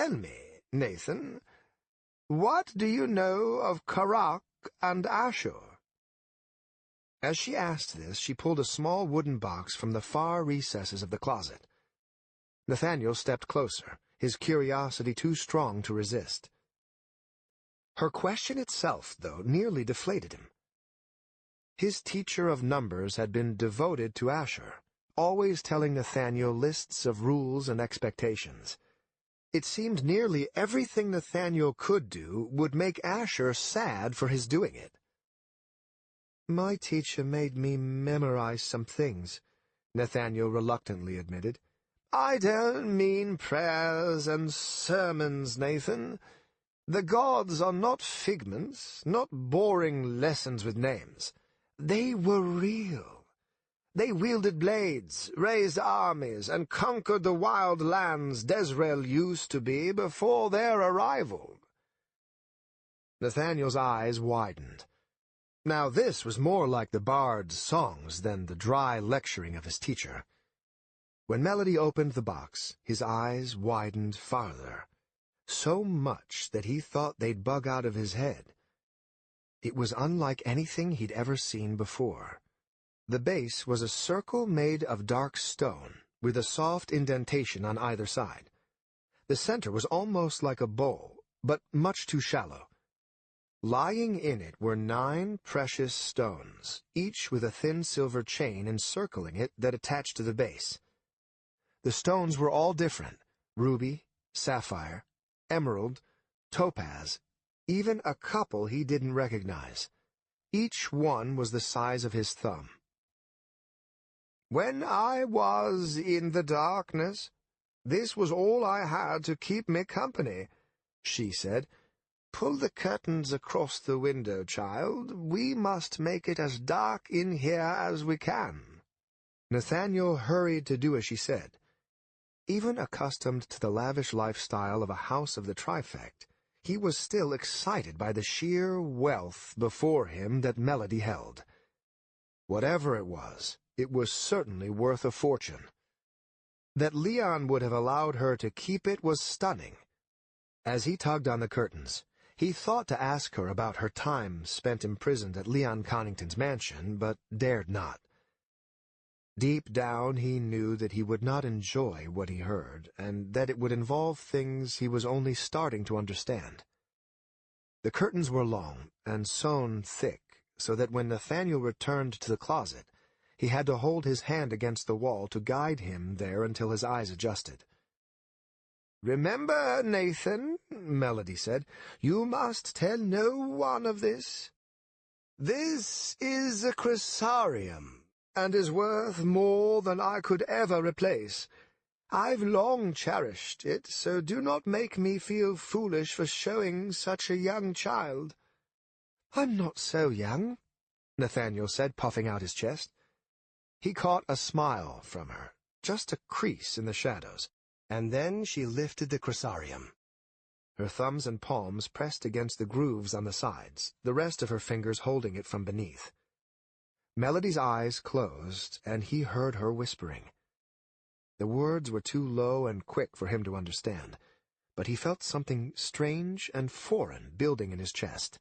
Tell me, Nathan, what do you know of Karak and Ashur?" As she asked this, she pulled a small wooden box from the far recesses of the closet. Nathaniel stepped closer, his curiosity too strong to resist. Her question itself, though, nearly deflated him. His teacher of numbers had been devoted to Ashur, always telling Nathaniel lists of rules and expectations. It seemed nearly everything Nathaniel could do would make Ashur sad for his doing it. "My teacher made me memorize some things," Nathaniel reluctantly admitted. "I don't mean prayers and sermons, Nathan. The gods are not figments, not boring lessons with names. They were real. They wielded blades, raised armies, and conquered the wild lands Desrael used to be before their arrival." Nathaniel's eyes widened. Now this was more like the bard's songs than the dry lecturing of his teacher. When Melody opened the box, his eyes widened farther, so much that he thought they'd bug out of his head. It was unlike anything he'd ever seen before. The base was a circle made of dark stone, with a soft indentation on either side. The center was almost like a bowl, but much too shallow. Lying in it were 9 precious stones, each with a thin silver chain encircling it that attached to the base. The stones were all different: ruby, sapphire, emerald, topaz, even a couple he didn't recognize. Each one was the size of his thumb. "When I was in the darkness, this was all I had to keep me company," she said. "Pull the curtains across the window, child. We must make it as dark in here as we can." Nathaniel hurried to do as she said. Even accustomed to the lavish lifestyle of a house of the trifect, he was still excited by the sheer wealth before him that Melody held. Whatever it was certainly worth a fortune. That Leon would have allowed her to keep it was stunning. As he tugged on the curtains, he thought to ask her about her time spent imprisoned at Leon Connington's mansion, but dared not. Deep down he knew that he would not enjoy what he heard, and that it would involve things he was only starting to understand. The curtains were long and sewn thick, so that when Nathaniel returned to the closet, he had to hold his hand against the wall to guide him there until his eyes adjusted. "Remember, Nathan," Melody said, "you must tell no one of this. This is a chrysarium, and is worth more than I could ever replace. I've long cherished it, so do not make me feel foolish for showing such a young child." "I'm not so young," Nathaniel said, puffing out his chest. He caught a smile from her, just a crease in the shadows, and then she lifted the chrysarium. Her thumbs and palms pressed against the grooves on the sides, the rest of her fingers holding it from beneath. Melody's eyes closed, and he heard her whispering. The words were too low and quick for him to understand, but he felt something strange and foreign building in his chest.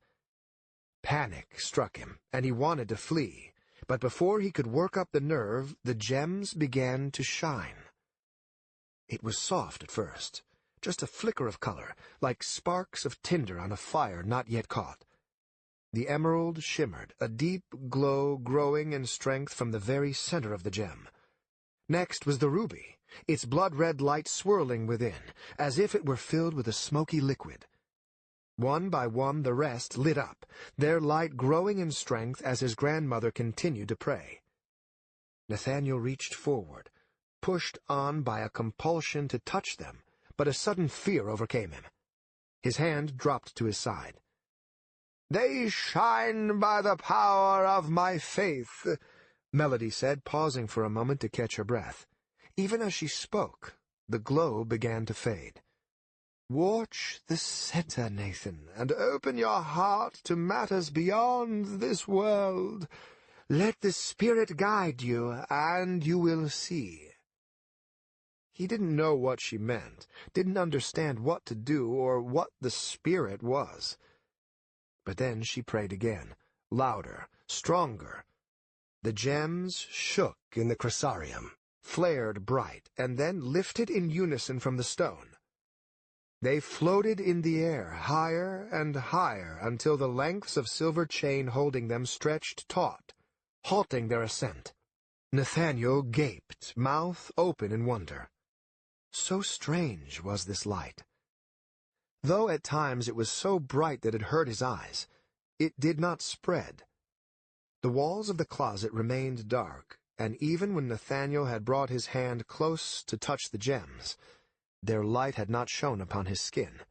Panic struck him, and he wanted to flee, but before he could work up the nerve, the gems began to shine. It was soft at first, just a flicker of color, like sparks of tinder on a fire not yet caught. The emerald shimmered, a deep glow growing in strength from the very center of the gem. Next was the ruby, its blood-red light swirling within, as if it were filled with a smoky liquid. One by one the rest lit up, their light growing in strength as his grandmother continued to pray. Nathaniel reached forward, pushed on by a compulsion to touch them, but a sudden fear overcame him. His hand dropped to his side. "They shine by the power of my faith," Melody said, pausing for a moment to catch her breath. Even as she spoke, the glow began to fade. "Watch the center, Nathan, and open your heart to matters beyond this world. Let the Spirit guide you, and you will see." He didn't know what she meant, didn't understand what to do or what the spirit was. But then she prayed again, louder, stronger. The gems shook in the crysarium, flared bright, and then lifted in unison from the stone. They floated in the air, higher and higher, until the lengths of silver chain holding them stretched taut, halting their ascent. Nathaniel gaped, mouth open in wonder. So strange was this light. Though at times it was so bright that it hurt his eyes, it did not spread. The walls of the closet remained dark, and even when Nathaniel had brought his hand close to touch the gems, their light had not shone upon his skin.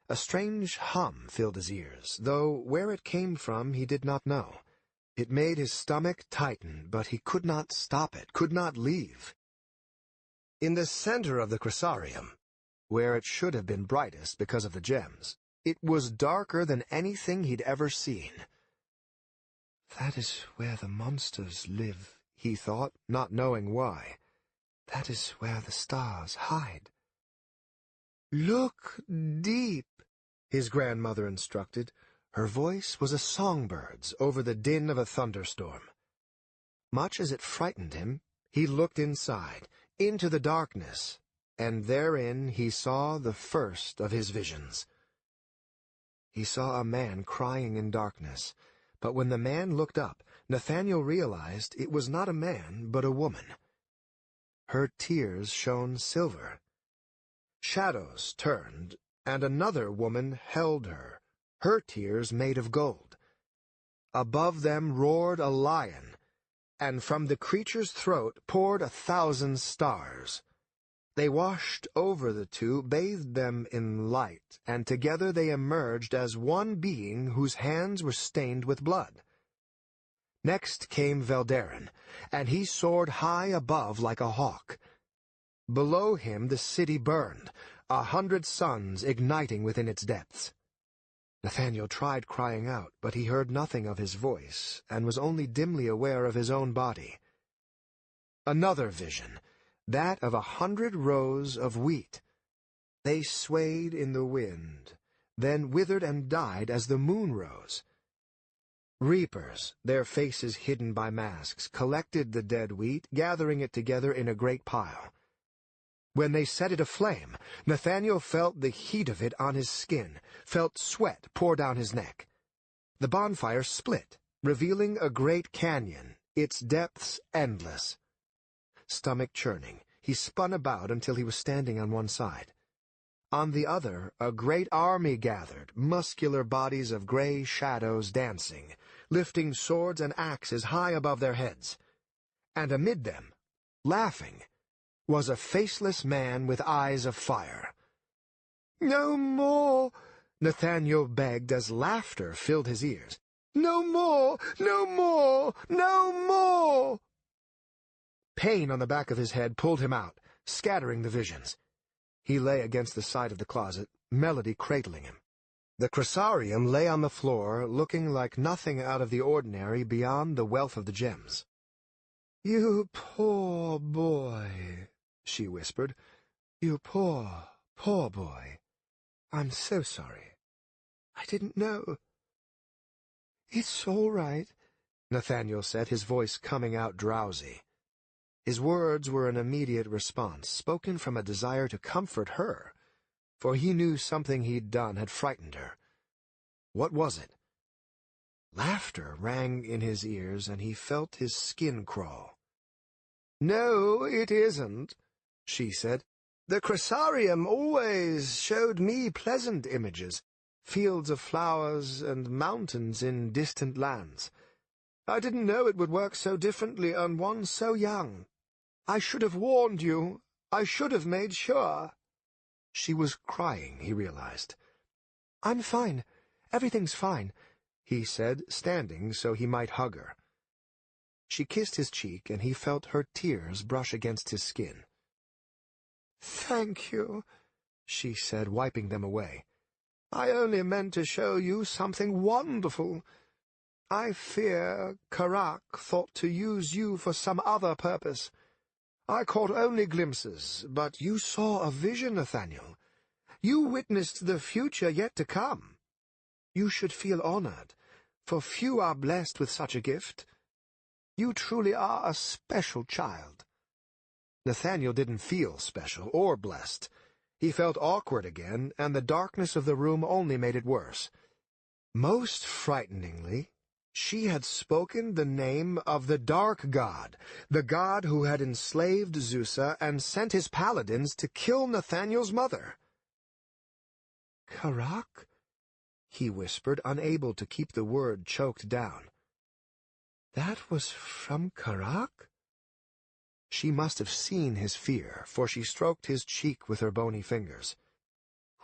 A strange hum filled his ears, though where it came from he did not know. It made his stomach tighten, but he could not stop it, could not leave. In the center of the crysarium, where it should have been brightest because of the gems, it was darker than anything he'd ever seen. "That is where the monsters live," he thought, not knowing why. "That is where the stars hide." "Look deep," his grandmother instructed. Her voice was a songbird's over the din of a thunderstorm. Much as it frightened him, he looked inside, into the darkness, and therein he saw the first of his visions. He saw a man crying in darkness, but when the man looked up, Nathaniel realized it was not a man, but a woman. Her tears shone silver. Shadows turned, and another woman held her tears made of gold. Above them roared a lion, and from the creature's throat poured 1,000 stars. They washed over the two, bathed them in light, and together they emerged as one being whose hands were stained with blood. Next came Veldaren, and he soared high above like a hawk. Below him the city burned, 100 suns igniting within its depths. Nathaniel tried crying out, but he heard nothing of his voice, and was only dimly aware of his own body. Another vision, that of 100 rows of wheat. They swayed in the wind, then withered and died as the moon rose. Reapers, their faces hidden by masks, collected the dead wheat, gathering it together in a great pile. When they set it aflame, Nathaniel felt the heat of it on his skin, felt sweat pour down his neck. The bonfire split, revealing a great canyon, its depths endless. Stomach churning, he spun about until he was standing on one side. On the other, a great army gathered, muscular bodies of gray shadows dancing, lifting swords and axes high above their heads. And amid them, laughing, was a faceless man with eyes of fire. "No more!" Nathaniel begged as laughter filled his ears. "No more! No more! No more!" Pain on the back of his head pulled him out, scattering the visions. He lay against the side of the closet, Melody cradling him. The crysarium lay on the floor, looking like nothing out of the ordinary beyond the wealth of the gems. "You poor boy," she whispered. "You poor, poor boy. I'm so sorry. I didn't know." "It's all right," Nathaniel said, his voice coming out drowsy. His words were an immediate response, spoken from a desire to comfort her, for he knew something he'd done had frightened her. What was it? Laughter rang in his ears, and he felt his skin crawl. "No, it isn't," she said. "The crysarium always showed me pleasant images, fields of flowers and mountains in distant lands. I didn't know it would work so differently on one so young. I should have warned you. I should have made sure." She was crying, he realized. "I'm fine. Everything's fine," he said, standing so he might hug her. She kissed his cheek, and he felt her tears brush against his skin. "Thank you," she said, wiping them away. "I only meant to show you something wonderful. I fear Karak thought to use you for some other purpose. I caught only glimpses, but you saw a vision, Nathaniel. You witnessed the future yet to come. You should feel honored, for few are blessed with such a gift. You truly are a special child." Nathaniel didn't feel special or blessed. He felt awkward again, and the darkness of the room only made it worse. Most frighteningly, she had spoken the name of the Dark God, the god who had enslaved Zusa and sent his paladins to kill Nathaniel's mother. "Karak?" he whispered, unable to keep the word choked down. "That was from Karak?" She must have seen his fear, for she stroked his cheek with her bony fingers.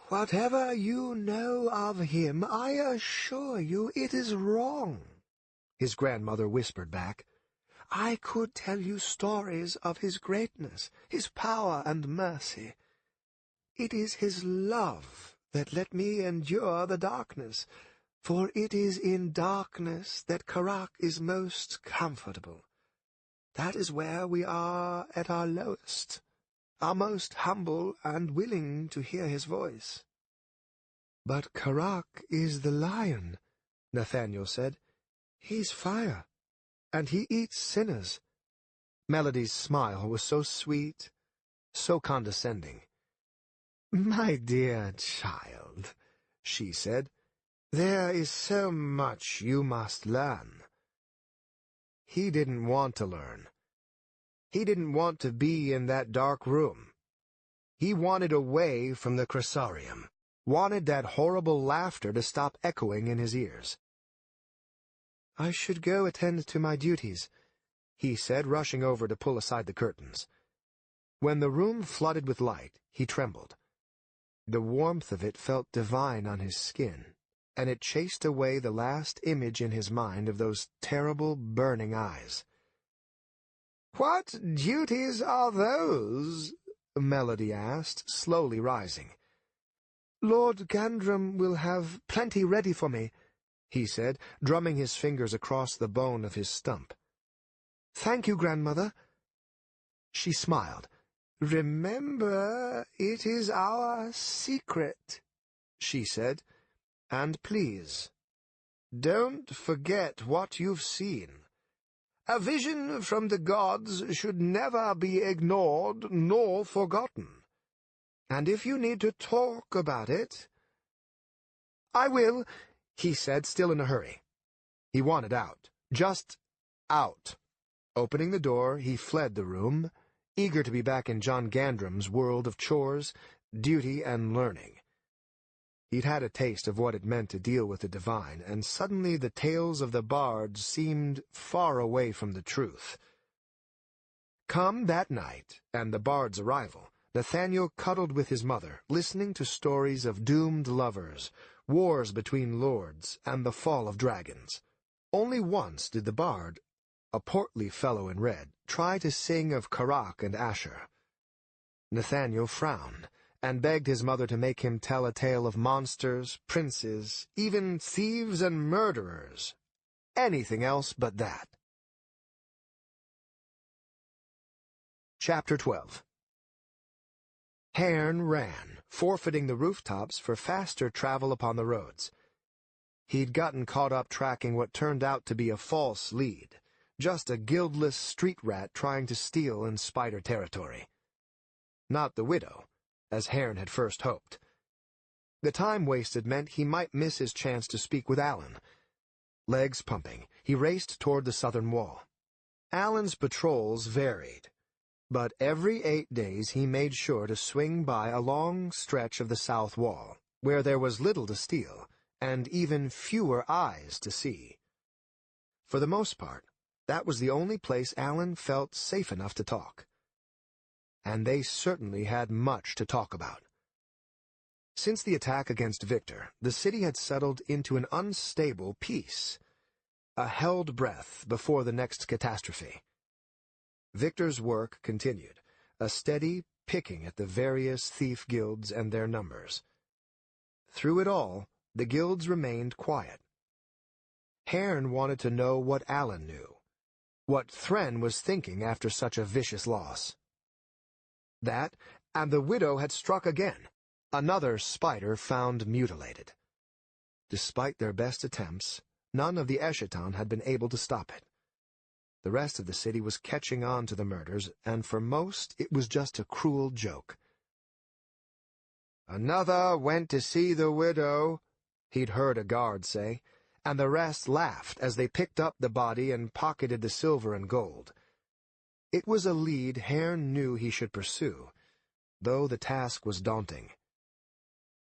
"Whatever you know of him, I assure you it is wrong," his grandmother whispered back. "I could tell you stories of his greatness, his power and mercy. It is his love that let me endure the darkness, for it is in darkness that Karak is most comfortable. That is where we are at our lowest, are most humble and willing to hear his voice." "But Karak is the lion," Nathaniel said. "He's fire, and he eats sinners." Melody's smile was so sweet, so condescending. "My dear child," she said, "there is so much you must learn." He didn't want to learn. He didn't want to be in that dark room. He wanted away from the Cressarium, wanted that horrible laughter to stop echoing in his ears. "I should go attend to my duties," he said, rushing over to pull aside the curtains. When the room flooded with light, he trembled. The warmth of it felt divine on his skin, and it chased away the last image in his mind of those terrible, burning eyes. "What duties are those?" Melody asked, slowly rising. "Lord Gandrum will have plenty ready for me," he said, drumming his fingers across the bone of his stump. "Thank you, grandmother." She smiled. "Remember, it is our secret," she said. "And please, don't forget what you've seen. A vision from the gods should never be ignored nor forgotten. And if you need to talk about it—" "I will," he said, still in a hurry. He wanted out. Just out. Opening the door, he fled the room, eager to be back in John Gandrum's world of chores, duty, and learning. He'd had a taste of what it meant to deal with the divine, and suddenly the tales of the bards seemed far away from the truth. Come that night, and the bard's arrival, Nathaniel cuddled with his mother, listening to stories of doomed lovers, wars between lords, and the fall of dragons. Only once did the bard, a portly fellow in red, try to sing of Karak and Asher. Nathaniel frowned, and begged his mother to make him tell a tale of monsters, princes, even thieves and murderers. Anything else but that. Chapter 12. Haern ran, forfeiting the rooftops for faster travel upon the roads. He'd gotten caught up tracking what turned out to be a false lead, just a guildless street rat trying to steal in spider territory. Not the widow, as Haern had first hoped. The time wasted meant he might miss his chance to speak with Alan. Legs pumping, he raced toward the southern wall. Alan's patrols varied, but every 8 days he made sure to swing by a long stretch of the south wall, where there was little to steal, and even fewer eyes to see. For the most part, that was the only place Alan felt safe enough to talk. And they certainly had much to talk about. Since the attack against Victor, the city had settled into an unstable peace, a held breath before the next catastrophe. Victor's work continued, a steady picking at the various thief guilds and their numbers. Through it all, the guilds remained quiet. Haern wanted to know what Alan knew, what Thren was thinking after such a vicious loss. That, and the widow had struck again, another spider found mutilated. Despite their best attempts, none of the Eschaton had been able to stop it. The rest of the city was catching on to the murders, and for most it was just a cruel joke. "Another went to see the widow," he'd heard a guard say, and the rest laughed as they picked up the body and pocketed the silver and gold. It was a lead Haern knew he should pursue, though the task was daunting.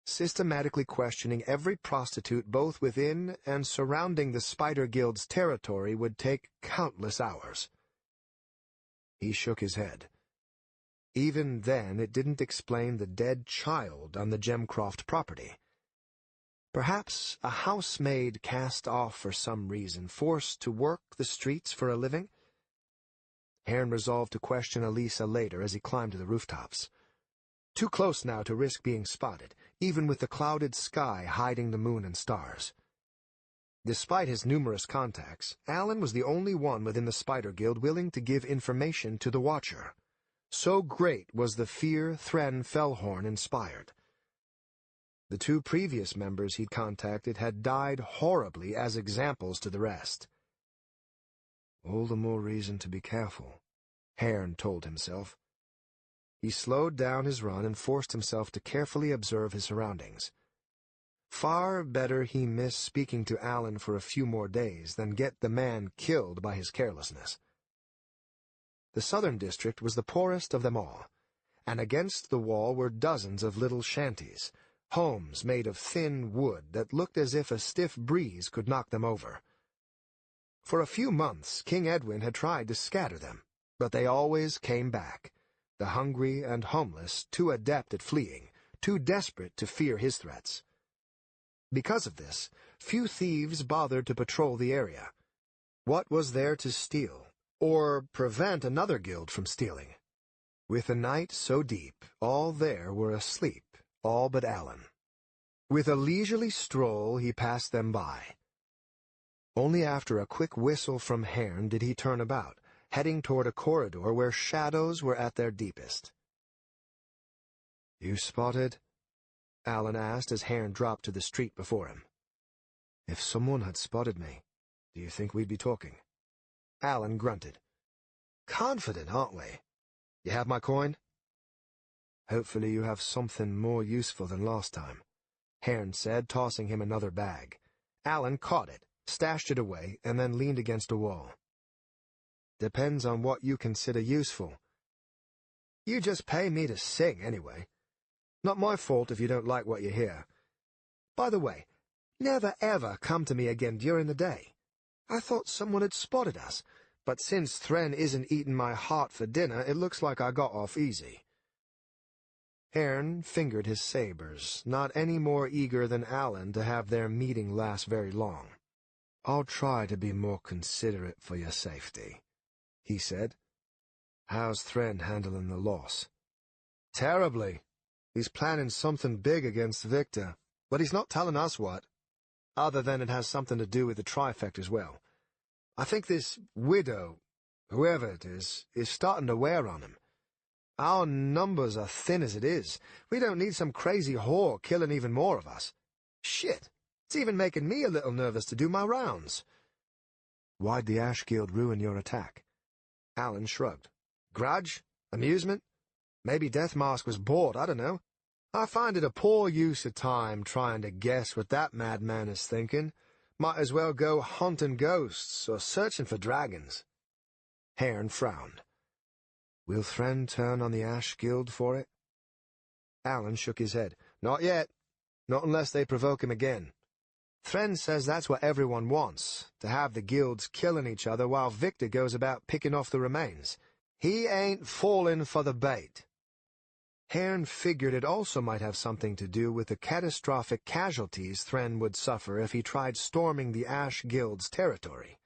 Systematically questioning every prostitute both within and surrounding the Spider Guild's territory would take countless hours. He shook his head. Even then, it didn't explain the dead child on the Gemcroft property. Perhaps a housemaid cast off for some reason, forced to work the streets for a living? Haern resolved to question Elisa later as he climbed to the rooftops. Too close now to risk being spotted, even with the clouded sky hiding the moon and stars. Despite his numerous contacts, Alan was the only one within the Spider Guild willing to give information to the Watcher. So great was the fear Thren Fellhorn inspired. The two previous members he'd contacted had died horribly as examples to the rest. All the more reason to be careful, Haern told himself. He slowed down his run and forced himself to carefully observe his surroundings. Far better he miss speaking to Alan for a few more days than get the man killed by his carelessness. The southern district was the poorest of them all, and against the wall were dozens of little shanties, homes made of thin wood that looked as if a stiff breeze could knock them over. For a few months, King Edwin had tried to scatter them, but they always came back. The hungry and homeless, too adept at fleeing, too desperate to fear his threats. Because of this, few thieves bothered to patrol the area. What was there to steal, or prevent another guild from stealing? With the night so deep, all there were asleep, all but Alan. With a leisurely stroll, he passed them by. Only after a quick whistle from Haern did he turn about, heading toward a corridor where shadows were at their deepest. "You spotted?" Alan asked as Haern dropped to the street before him. "If someone had spotted me, do you think we'd be talking?" Alan grunted. "Confident, aren't we? You have my coin?" "Hopefully you have something more useful than last time," Haern said, tossing him another bag. Alan caught it, stashed it away, and then leaned against a wall. "Depends on what you consider useful." "You just pay me to sing, anyway. Not my fault if you don't like what you hear. By the way, never ever come to me again during the day. I thought someone had spotted us, but since Thren isn't eating my heart for dinner, it looks like I got off easy." Haern fingered his sabers, not any more eager than Alan to have their meeting last very long. "I'll try to be more considerate for your safety," he said. "How's Thren handling the loss?" "Terribly. He's planning something big against Victor, but he's not telling us what, other than it has something to do with the trifecta as well. I think this widow, whoever it is starting to wear on him. Our numbers are thin as it is. We don't need some crazy whore killing even more of us. Shit, it's even making me a little nervous to do my rounds." "Why'd the Ash Guild ruin your attack?" Alan shrugged. "Grudge? Amusement? Maybe Deathmask was bored, I don't know. I find it a poor use of time trying to guess what that madman is thinking. Might as well go hunting ghosts or searching for dragons." Haern frowned. "Will Thren turn on the Ash Guild for it?" Alan shook his head. "Not yet. Not unless they provoke him again. Thren says that's what everyone wants, to have the guilds killing each other while Victor goes about picking off the remains. He ain't falling for the bait." Haern figured it also might have something to do with the catastrophic casualties Thren would suffer if he tried storming the Ash Guild's territory.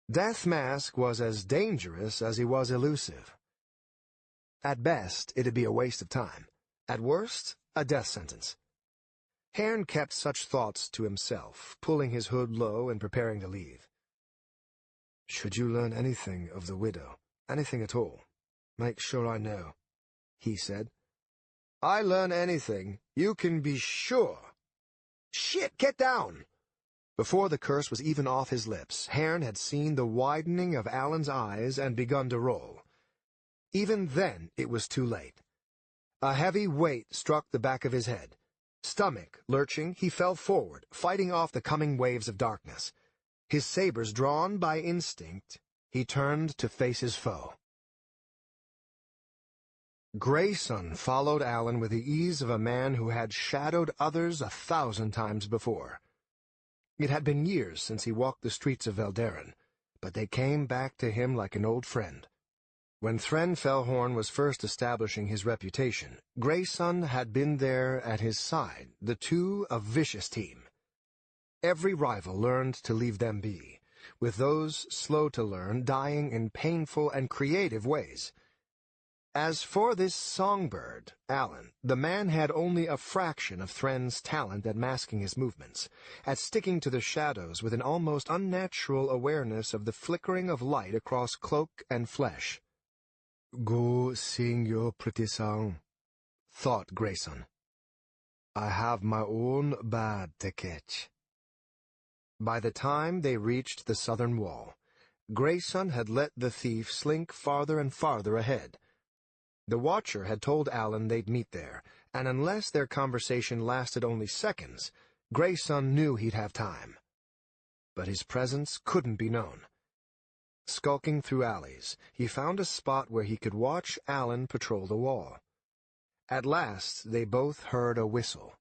Deathmask was as dangerous as he was elusive. At best, it'd be a waste of time. At worst, a death sentence. Haern kept such thoughts to himself, pulling his hood low and preparing to leave. "Should you learn anything of the widow, anything at all, make sure I know. he said. "I learn anything, you can be sure." "Shit, get down!" Before the curse was even off his lips, Haern had seen the widening of Alan's eyes and begun to roll. Even then, it was too late. A heavy weight struck the back of his head. Stomach lurching, he fell forward, fighting off the coming waves of darkness. His sabers drawn by instinct, he turned to face his foe. Grayson followed Alan with the ease of a man who had shadowed others 1,000 times before. It had been years since he walked the streets of Veldaren, but they came back to him like an old friend. When Thren Fellhorn was first establishing his reputation, Grayson had been there at his side, the two a vicious team. Every rival learned to leave them be, with those slow to learn dying in painful and creative ways. As for this songbird, Alan, the man had only a fraction of Thren's talent at masking his movements, at sticking to the shadows with an almost unnatural awareness of the flickering of light across cloak and flesh. "Go sing your pretty song," thought Grayson. "I have my own bird to catch." By the time they reached the southern wall, Grayson had let the thief slink farther and farther ahead. The Watcher had told Alan they'd meet there, and unless their conversation lasted only seconds, Grayson knew he'd have time. But his presence couldn't be known. Skulking through alleys, he found a spot where he could watch Alan patrol the wall. At last, they both heard a whistle.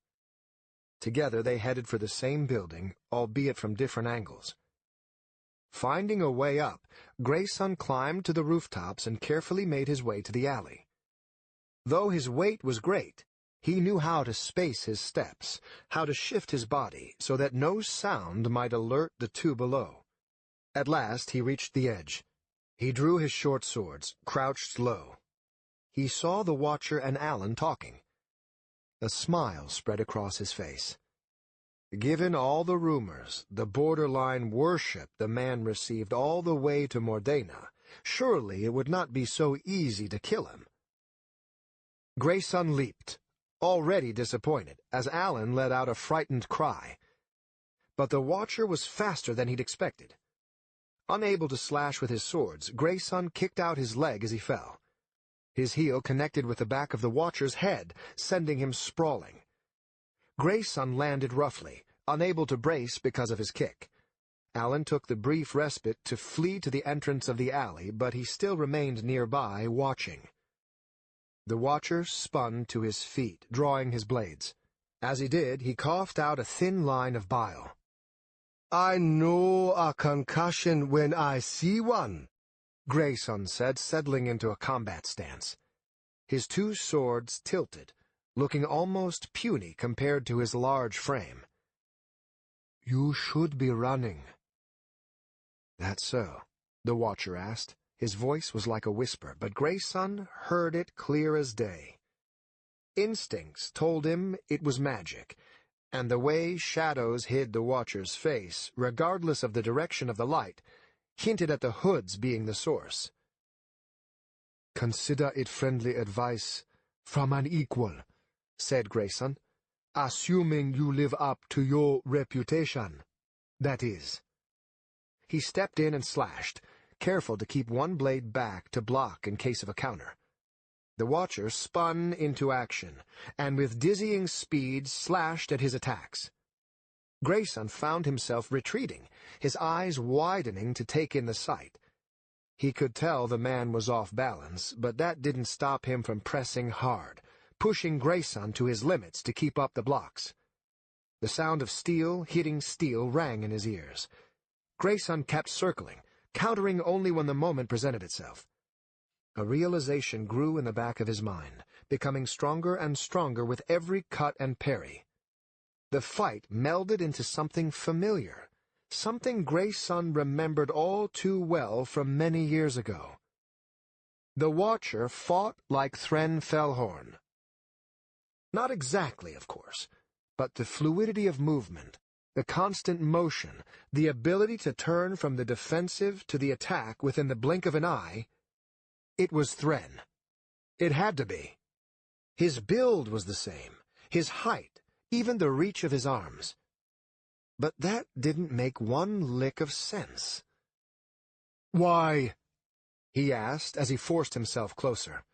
Together they headed for the same building, albeit from different angles. Finding a way up, Grayson climbed to the rooftops and carefully made his way to the alley. Though his weight was great, he knew how to space his steps, how to shift his body so that no sound might alert the two below. At last he reached the edge. He drew his short swords, crouched low. He saw the Watcher and Alan talking. A smile spread across his face. Given all the rumors, the borderline worship the man received all the way to Mordena, surely it would not be so easy to kill him. Grayson leaped, already disappointed, as Alan let out a frightened cry. But the Watcher was faster than he'd expected. Unable to slash with his swords, Grayson kicked out his leg as he fell. His heel connected with the back of the Watcher's head, sending him sprawling. Grayson landed roughly, unable to brace because of his kick. Alan took the brief respite to flee to the entrance of the alley, but he still remained nearby, watching. The Watcher spun to his feet, drawing his blades. As he did, he coughed out a thin line of bile. "I know a concussion when I see one," Grayson said, settling into a combat stance. His two swords tilted, looking almost puny compared to his large frame. "You should be running." "That's so?" the Watcher asked. His voice was like a whisper, but Grayson heard it clear as day. Instincts told him it was magic, and the way shadows hid the Watcher's face, regardless of the direction of the light, hinted at the hoods being the source. "Consider it friendly advice from an equal," said Grayson, "assuming you live up to your reputation. That is." He stepped in and slashed, careful to keep one blade back to block in case of a counter. The Watcher spun into action, and with dizzying speed slashed at his attacks. Grayson found himself retreating, his eyes widening to take in the sight. He could tell the man was off balance, but that didn't stop him from pressing hard, pushing Grayson to his limits to keep up the blocks. The sound of steel hitting steel rang in his ears. Grayson kept circling, countering only when the moment presented itself. A realization grew in the back of his mind, becoming stronger and stronger with every cut and parry. The fight melded into something familiar, something Grayson remembered all too well from many years ago. The Watcher fought like Thren Fellhorn. Not exactly, of course, but the fluidity of movement, the constant motion, the ability to turn from the defensive to the attack within the blink of an eye. It was Thren. It had to be. His build was the same, his height, even the reach of his arms. But that didn't make one lick of sense. "Why?" he asked as he forced himself closer.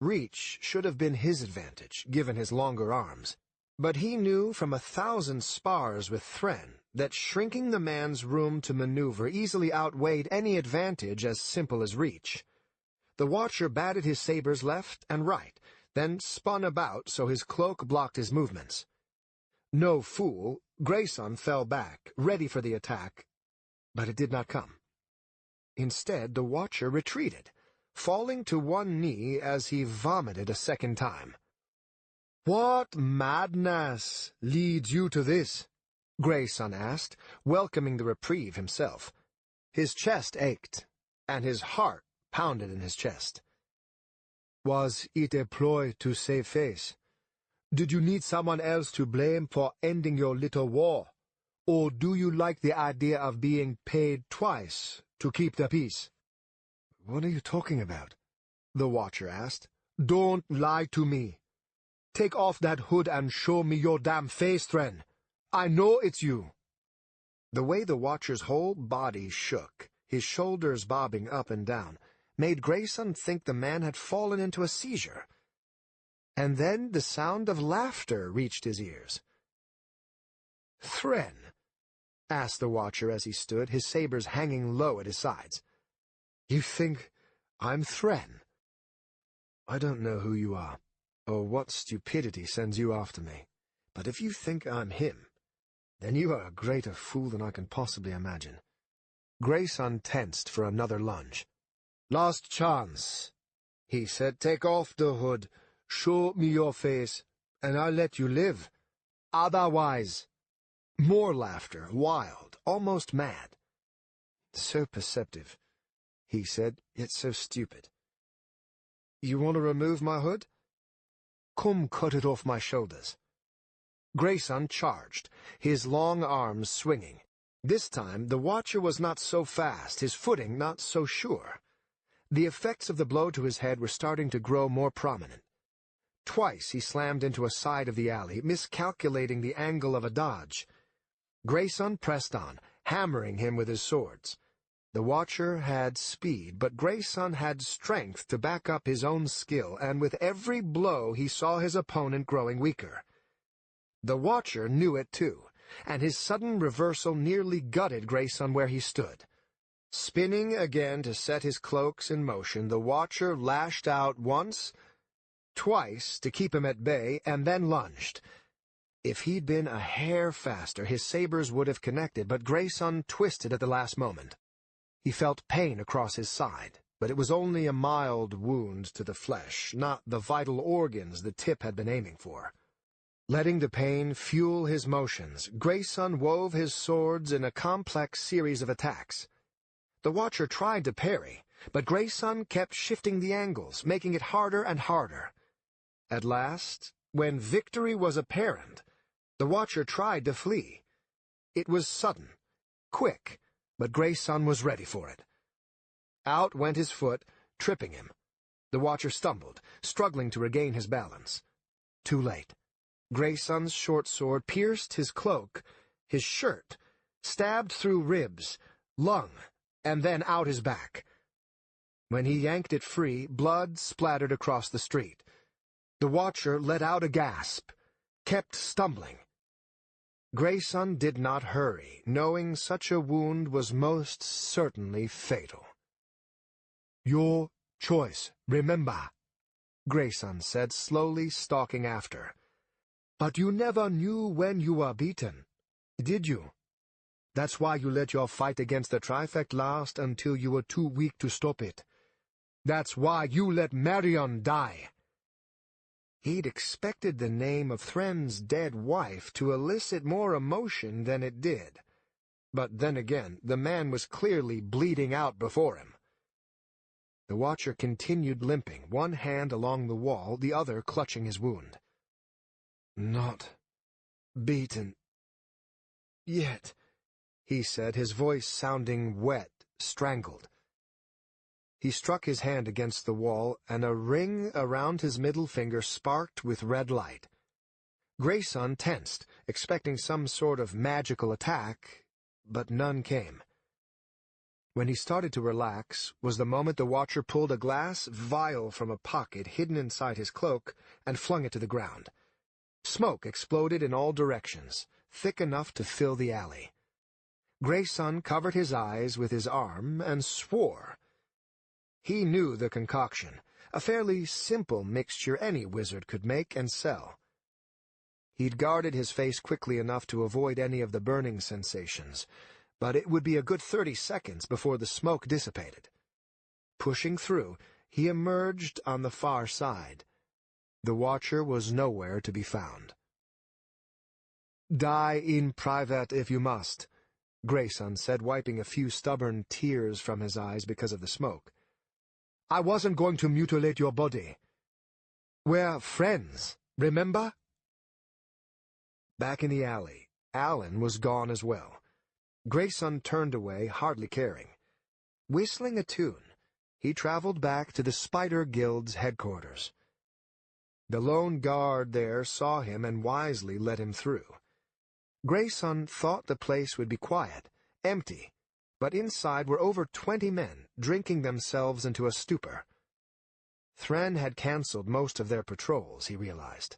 Reach should have been his advantage, given his longer arms. But he knew from 1,000 spars with Thren that shrinking the man's room to maneuver easily outweighed any advantage as simple as reach. The Watcher batted his sabers left and right, then spun about so his cloak blocked his movements. No fool, Grayson fell back, ready for the attack, but it did not come. Instead, the Watcher retreated, falling to one knee as he vomited a second time. "What madness leads you to this?" Grayson asked, welcoming the reprieve himself. His chest ached, and his heart pounded in his chest. "Was it a ploy to save face? Did you need someone else to blame for ending your little war? Or do you like the idea of being paid twice to keep the peace?" "What are you talking about?" the Watcher asked. "Don't lie to me. Take off that hood and show me your damn face, Thren. I know it's you." The way the Watcher's whole body shook, his shoulders bobbing up and down, made Grayson think the man had fallen into a seizure. And then the sound of laughter reached his ears. "Thren?" asked the Watcher as he stood, his sabers hanging low at his sides. "You think I'm Thren? I don't know who you are, or what stupidity sends you after me, but if you think I'm him, then you are a greater fool than I can possibly imagine." Grayson tensed for another lunge. "Last chance," he said. "Take off the hood, show me your face, and I'll let you live. Otherwise—" More laughter, wild, almost mad. "So perceptive," he said, "yet so stupid. You want to remove my hood? Come cut it off my shoulders." Grayson charged, his long arms swinging. This time the Watcher was not so fast, his footing not so sure. The effects of the blow to his head were starting to grow more prominent. Twice he slammed into a side of the alley, miscalculating the angle of a dodge. Grayson pressed on, hammering him with his swords. The Watcher had speed, but Grayson had strength to back up his own skill, and with every blow he saw his opponent growing weaker. The Watcher knew it too, and his sudden reversal nearly gutted Grayson where he stood. Spinning again to set his cloaks in motion, the Watcher lashed out once, twice to keep him at bay, and then lunged. If he'd been a hair faster, his sabers would have connected, but Grayson twisted at the last moment. He felt pain across his side, but it was only a mild wound to the flesh, not the vital organs the tip had been aiming for. Letting the pain fuel his motions, Grayson wove his swords in a complex series of attacks. The Watcher tried to parry, but Grayson kept shifting the angles, making it harder and harder. At last, when victory was apparent, the Watcher tried to flee. It was sudden, quick, but Grayson was ready for it. Out went his foot, tripping him. The Watcher stumbled, struggling to regain his balance. Too late. Grayson's short sword pierced his cloak, his shirt, stabbed through ribs, lung, and then out his back. When he yanked it free, blood splattered across the street. The Watcher let out a gasp, kept stumbling. Grayson did not hurry, knowing such a wound was most certainly fatal. "Your choice, remember," Grayson said, slowly stalking after. "But you never knew when you were beaten, did you? That's why you let your fight against the Trifect last until you were too weak to stop it. That's why you let Marion die." He'd expected the name of Thren's dead wife to elicit more emotion than it did. But then again, the man was clearly bleeding out before him. The Watcher continued limping, one hand along the wall, the other clutching his wound. "Not beaten yet," he said, his voice sounding wet, strangled. He struck his hand against the wall, and a ring around his middle finger sparked with red light. Grayson tensed, expecting some sort of magical attack, but none came. When he started to relax was the moment the Watcher pulled a glass vial from a pocket hidden inside his cloak and flung it to the ground. Smoke exploded in all directions, thick enough to fill the alley. Grayson covered his eyes with his arm and swore. He knew the concoction, a fairly simple mixture any wizard could make and sell. He'd guarded his face quickly enough to avoid any of the burning sensations, but it would be a good 30 seconds before the smoke dissipated. Pushing through, he emerged on the far side. The Watcher was nowhere to be found. "Die in private if you must," Grayson said, wiping a few stubborn tears from his eyes because of the smoke. "I wasn't going to mutilate your body. We're friends, remember?" Back in the alley, Alan was gone as well. Grayson turned away, hardly caring. Whistling a tune, he traveled back to the Spider Guild's headquarters. The lone guard there saw him and wisely let him through. Grayson thought the place would be quiet, empty, but inside were over 20 men, drinking themselves into a stupor. Thren had cancelled most of their patrols, he realized.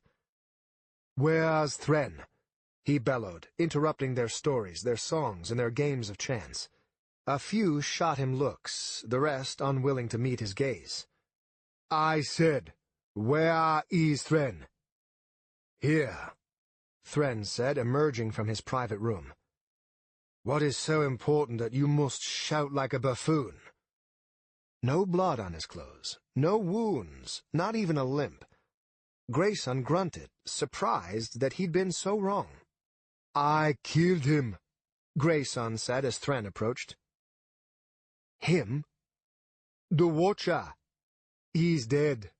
"Where's Thren?" he bellowed, interrupting their stories, their songs, and their games of chance. A few shot him looks, the rest unwilling to meet his gaze. "I said, where is Thren?" "Here," Thren said, emerging from his private room. "What is so important that you must shout like a buffoon?" No blood on his clothes, no wounds, not even a limp. Grayson grunted, surprised that he'd been so wrong. "I killed him," Grayson said as Thren approached. "Him? The Watcher. He's dead."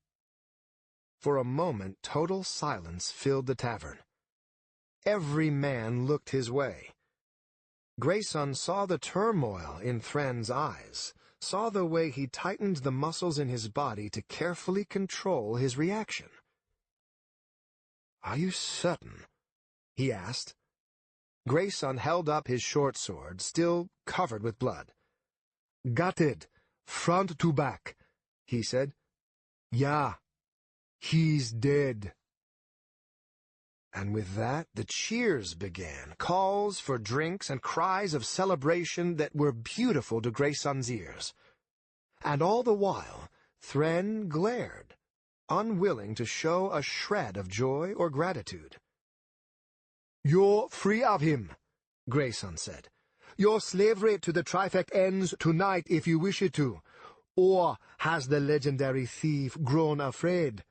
For a moment, total silence filled the tavern. Every man looked his way. Grayson saw the turmoil in Thren's eyes, saw the way he tightened the muscles in his body to carefully control his reaction. "Are you certain?" he asked. Grayson held up his short sword, still covered with blood. "Gutted, front to back," he said. "Yeah, he's dead." And with that, the cheers began, calls for drinks and cries of celebration that were beautiful to Grayson's ears. And all the while, Thren glared, unwilling to show a shred of joy or gratitude. "You're free of him," Grayson said. "Your slavery to the Trifect ends tonight if you wish it to. Or has the legendary thief grown afraid?"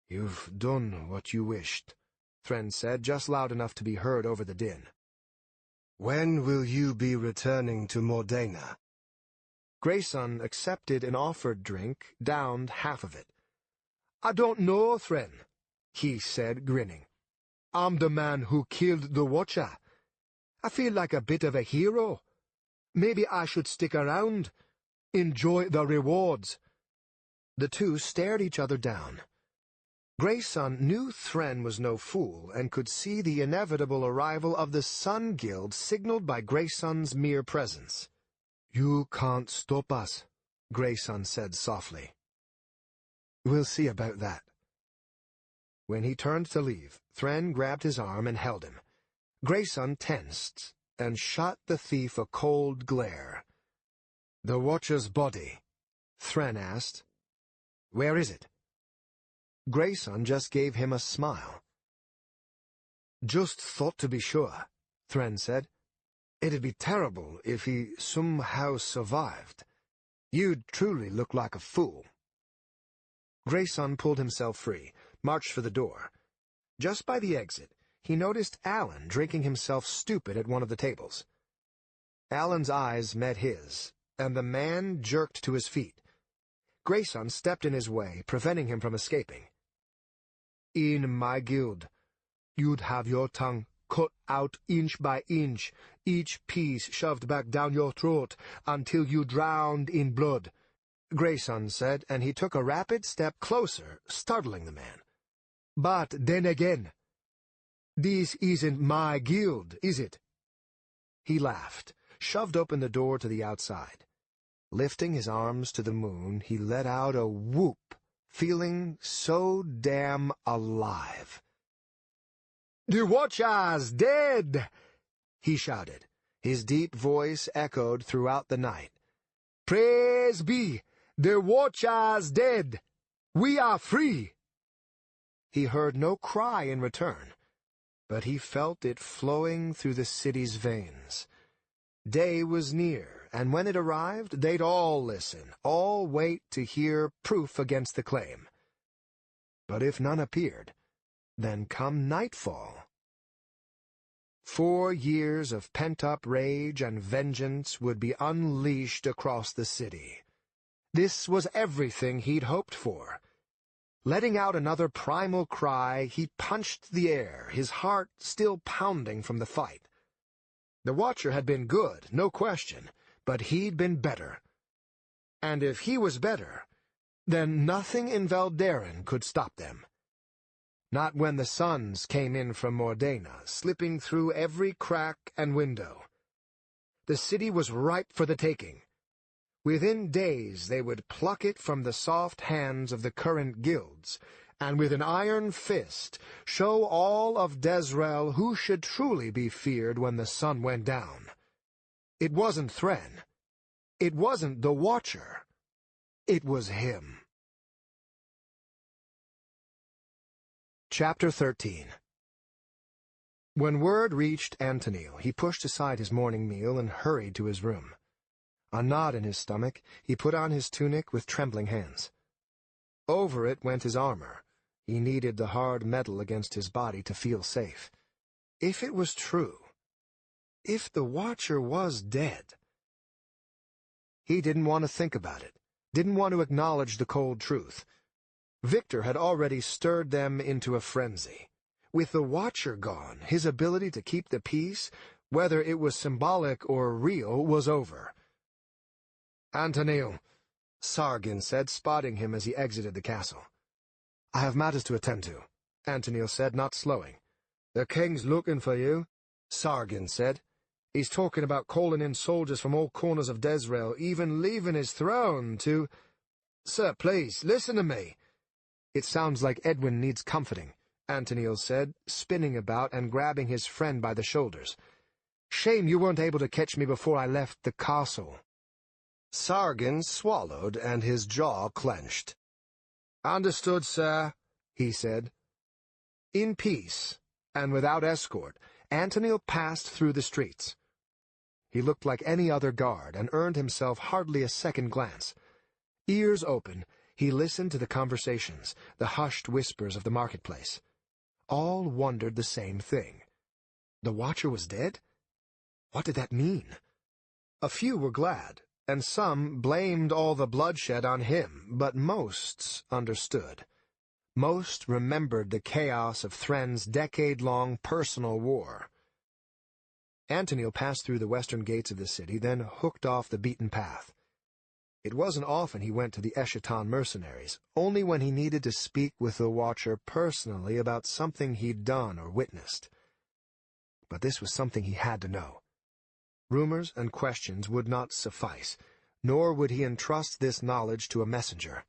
"You've done what you wished," Thren said, just loud enough to be heard over the din. "When will you be returning to Mordena?" Grayson accepted an offered drink, downed half of it. "I don't know, Thren," he said, grinning. "I'm the man who killed the Watcher. I feel like a bit of a hero. Maybe I should stick around, enjoy the rewards." The two stared each other down. Grayson knew Thren was no fool and could see the inevitable arrival of the Sun Guild signaled by Grayson's mere presence. "You can't stop us," Grayson said softly. "We'll see about that." When he turned to leave, Thren grabbed his arm and held him. Grayson tensed and shot the thief a cold glare. "The Watcher's body?" Thren asked. "Where is it?" Grayson just gave him a smile. "Just thought to be sure," Thren said. "It'd be terrible if he somehow survived. You'd truly look like a fool." Grayson pulled himself free, marched for the door. Just by the exit, he noticed Alan drinking himself stupid at one of the tables. Alan's eyes met his, and the man jerked to his feet. Grayson stepped in his way, preventing him from escaping. "In my guild, you'd have your tongue cut out inch by inch, each piece shoved back down your throat until you drowned in blood. Grayson said, and he took a rapid step closer, startling the man. "But then again, this isn't my guild, is it?" He laughed, shoved open the door to the outside. Lifting his arms to the moon, he let out a whoop, feeling so damn alive. "The Watcher's dead!" he shouted. His deep voice echoed throughout the night. "Praise be! The Watcher's dead! We are free!" He heard no cry in return, but he felt it flowing through the city's veins. Day was near, and when it arrived, they'd all listen, all wait to hear proof against the claim. But if none appeared, then come nightfall. 4 years of pent-up rage and vengeance would be unleashed across the city. This was everything he'd hoped for. Letting out another primal cry, he punched the air, his heart still pounding from the fight. The Watcher had been good, no question, but he'd been better. And if he was better, then nothing in Veldaren could stop them. Not when the suns came in from Mordena, slipping through every crack and window. The city was ripe for the taking. Within days they would pluck it from the soft hands of the current guilds, and with an iron fist show all of Desrel who should truly be feared when the sun went down. It wasn't Thren. It wasn't the Watcher. It was him. Chapter 13. When word reached Antonil, he pushed aside his morning meal and hurried to his room. A knot in his stomach, he put on his tunic with trembling hands. Over it went his armor. He needed the hard metal against his body to feel safe. If it was true, if the Watcher was dead... He didn't want to think about it, didn't want to acknowledge the cold truth. Victor had already stirred them into a frenzy. With the Watcher gone, his ability to keep the peace, whether it was symbolic or real, was over. "Antonil," Sargon said, spotting him as he exited the castle. "I have matters to attend to," Antonil said, not slowing. "The king's looking for you," Sargon said. "He's talking about calling in soldiers from all corners of Desrel, even leaving his throne to—" "Sir, please, listen to me." "It sounds like Edwin needs comforting," Antonil said, spinning about and grabbing his friend by the shoulders. "Shame you weren't able to catch me before I left the castle." Sargon swallowed, and his jaw clenched. "Understood, sir," he said. In peace, and without escort, Antonil passed through the streets. He looked like any other guard, and earned himself hardly a second glance. Ears open, he listened to the conversations, the hushed whispers of the marketplace. All wondered the same thing. The Watcher was dead? What did that mean? A few were glad, and some blamed all the bloodshed on him, but most understood. Most remembered the chaos of Thren's decade-long personal war. Antonil passed through the western gates of the city, then hooked off the beaten path. It wasn't often he went to the Eschaton mercenaries, only when he needed to speak with the Watcher personally about something he'd done or witnessed. But this was something he had to know. Rumors and questions would not suffice, nor would he entrust this knowledge to a messenger.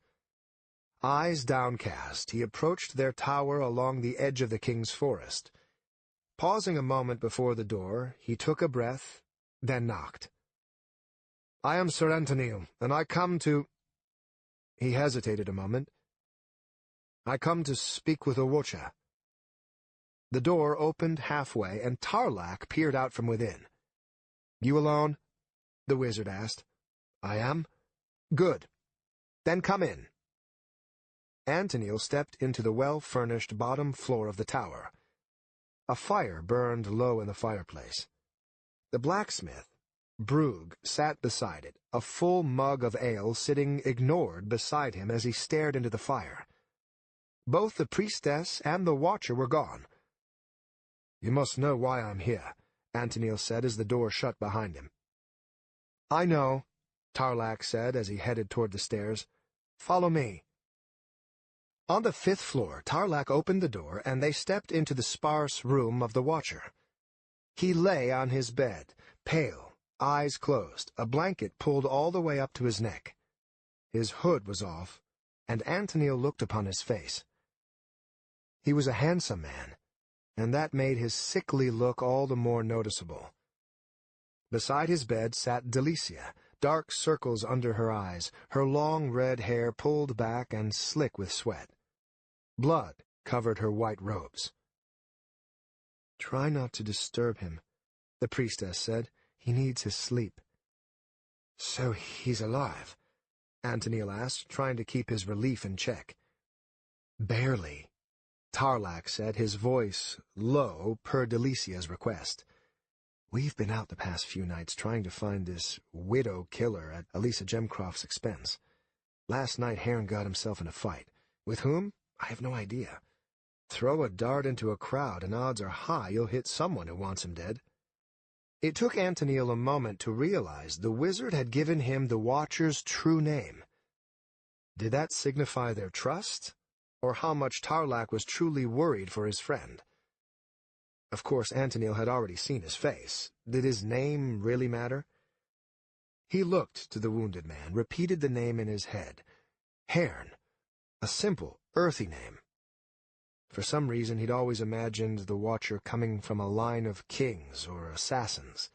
Eyes downcast, he approached their tower along the edge of the king's forest. Pausing a moment before the door, he took a breath, then knocked. "I am Sir Antonil, and I come to—" He hesitated a moment. "I come to speak with a Watcher." The door opened halfway, and Tarlak peered out from within. "You alone?" the wizard asked. "I am." "Good. Then come in." Antonil stepped into the well-furnished bottom floor of the tower. A fire burned low in the fireplace. The blacksmith, Brugh, sat beside it, a full mug of ale sitting ignored beside him as he stared into the fire. Both the priestess and the Watcher were gone. "You must know why I'm here," Antonil said as the door shut behind him. "I know," Tarlac said as he headed toward the stairs. "Follow me." On the 5th floor, Tarlac opened the door, and they stepped into the sparse room of the Watcher. He lay on his bed, pale, eyes closed, a blanket pulled all the way up to his neck. His hood was off, and Antonil looked upon his face. He was a handsome man, and that made his sickly look all the more noticeable. Beside his bed sat Delicia, dark circles under her eyes, her long red hair pulled back and slick with sweat. Blood covered her white robes. "Try not to disturb him," the priestess said. "He needs his sleep." "So he's alive?" Antonil asked, trying to keep his relief in check. "Barely," Tarlac said, his voice low per Delicia's request. "We've been out the past few nights trying to find this widow killer at Elisa Gemcroft's expense. Last night Haern got himself in a fight. With whom? I have no idea. Throw a dart into a crowd, and odds are high you'll hit someone who wants him dead." It took Antonil a moment to realize the wizard had given him the Watcher's true name. Did that signify their trust, or how much Tarlac was truly worried for his friend? Of course, Antonil had already seen his face. Did his name really matter? He looked to the wounded man, repeated the name in his head. Haern. A simple, earthy name. For some reason, he'd always imagined the Watcher coming from a line of kings or assassins.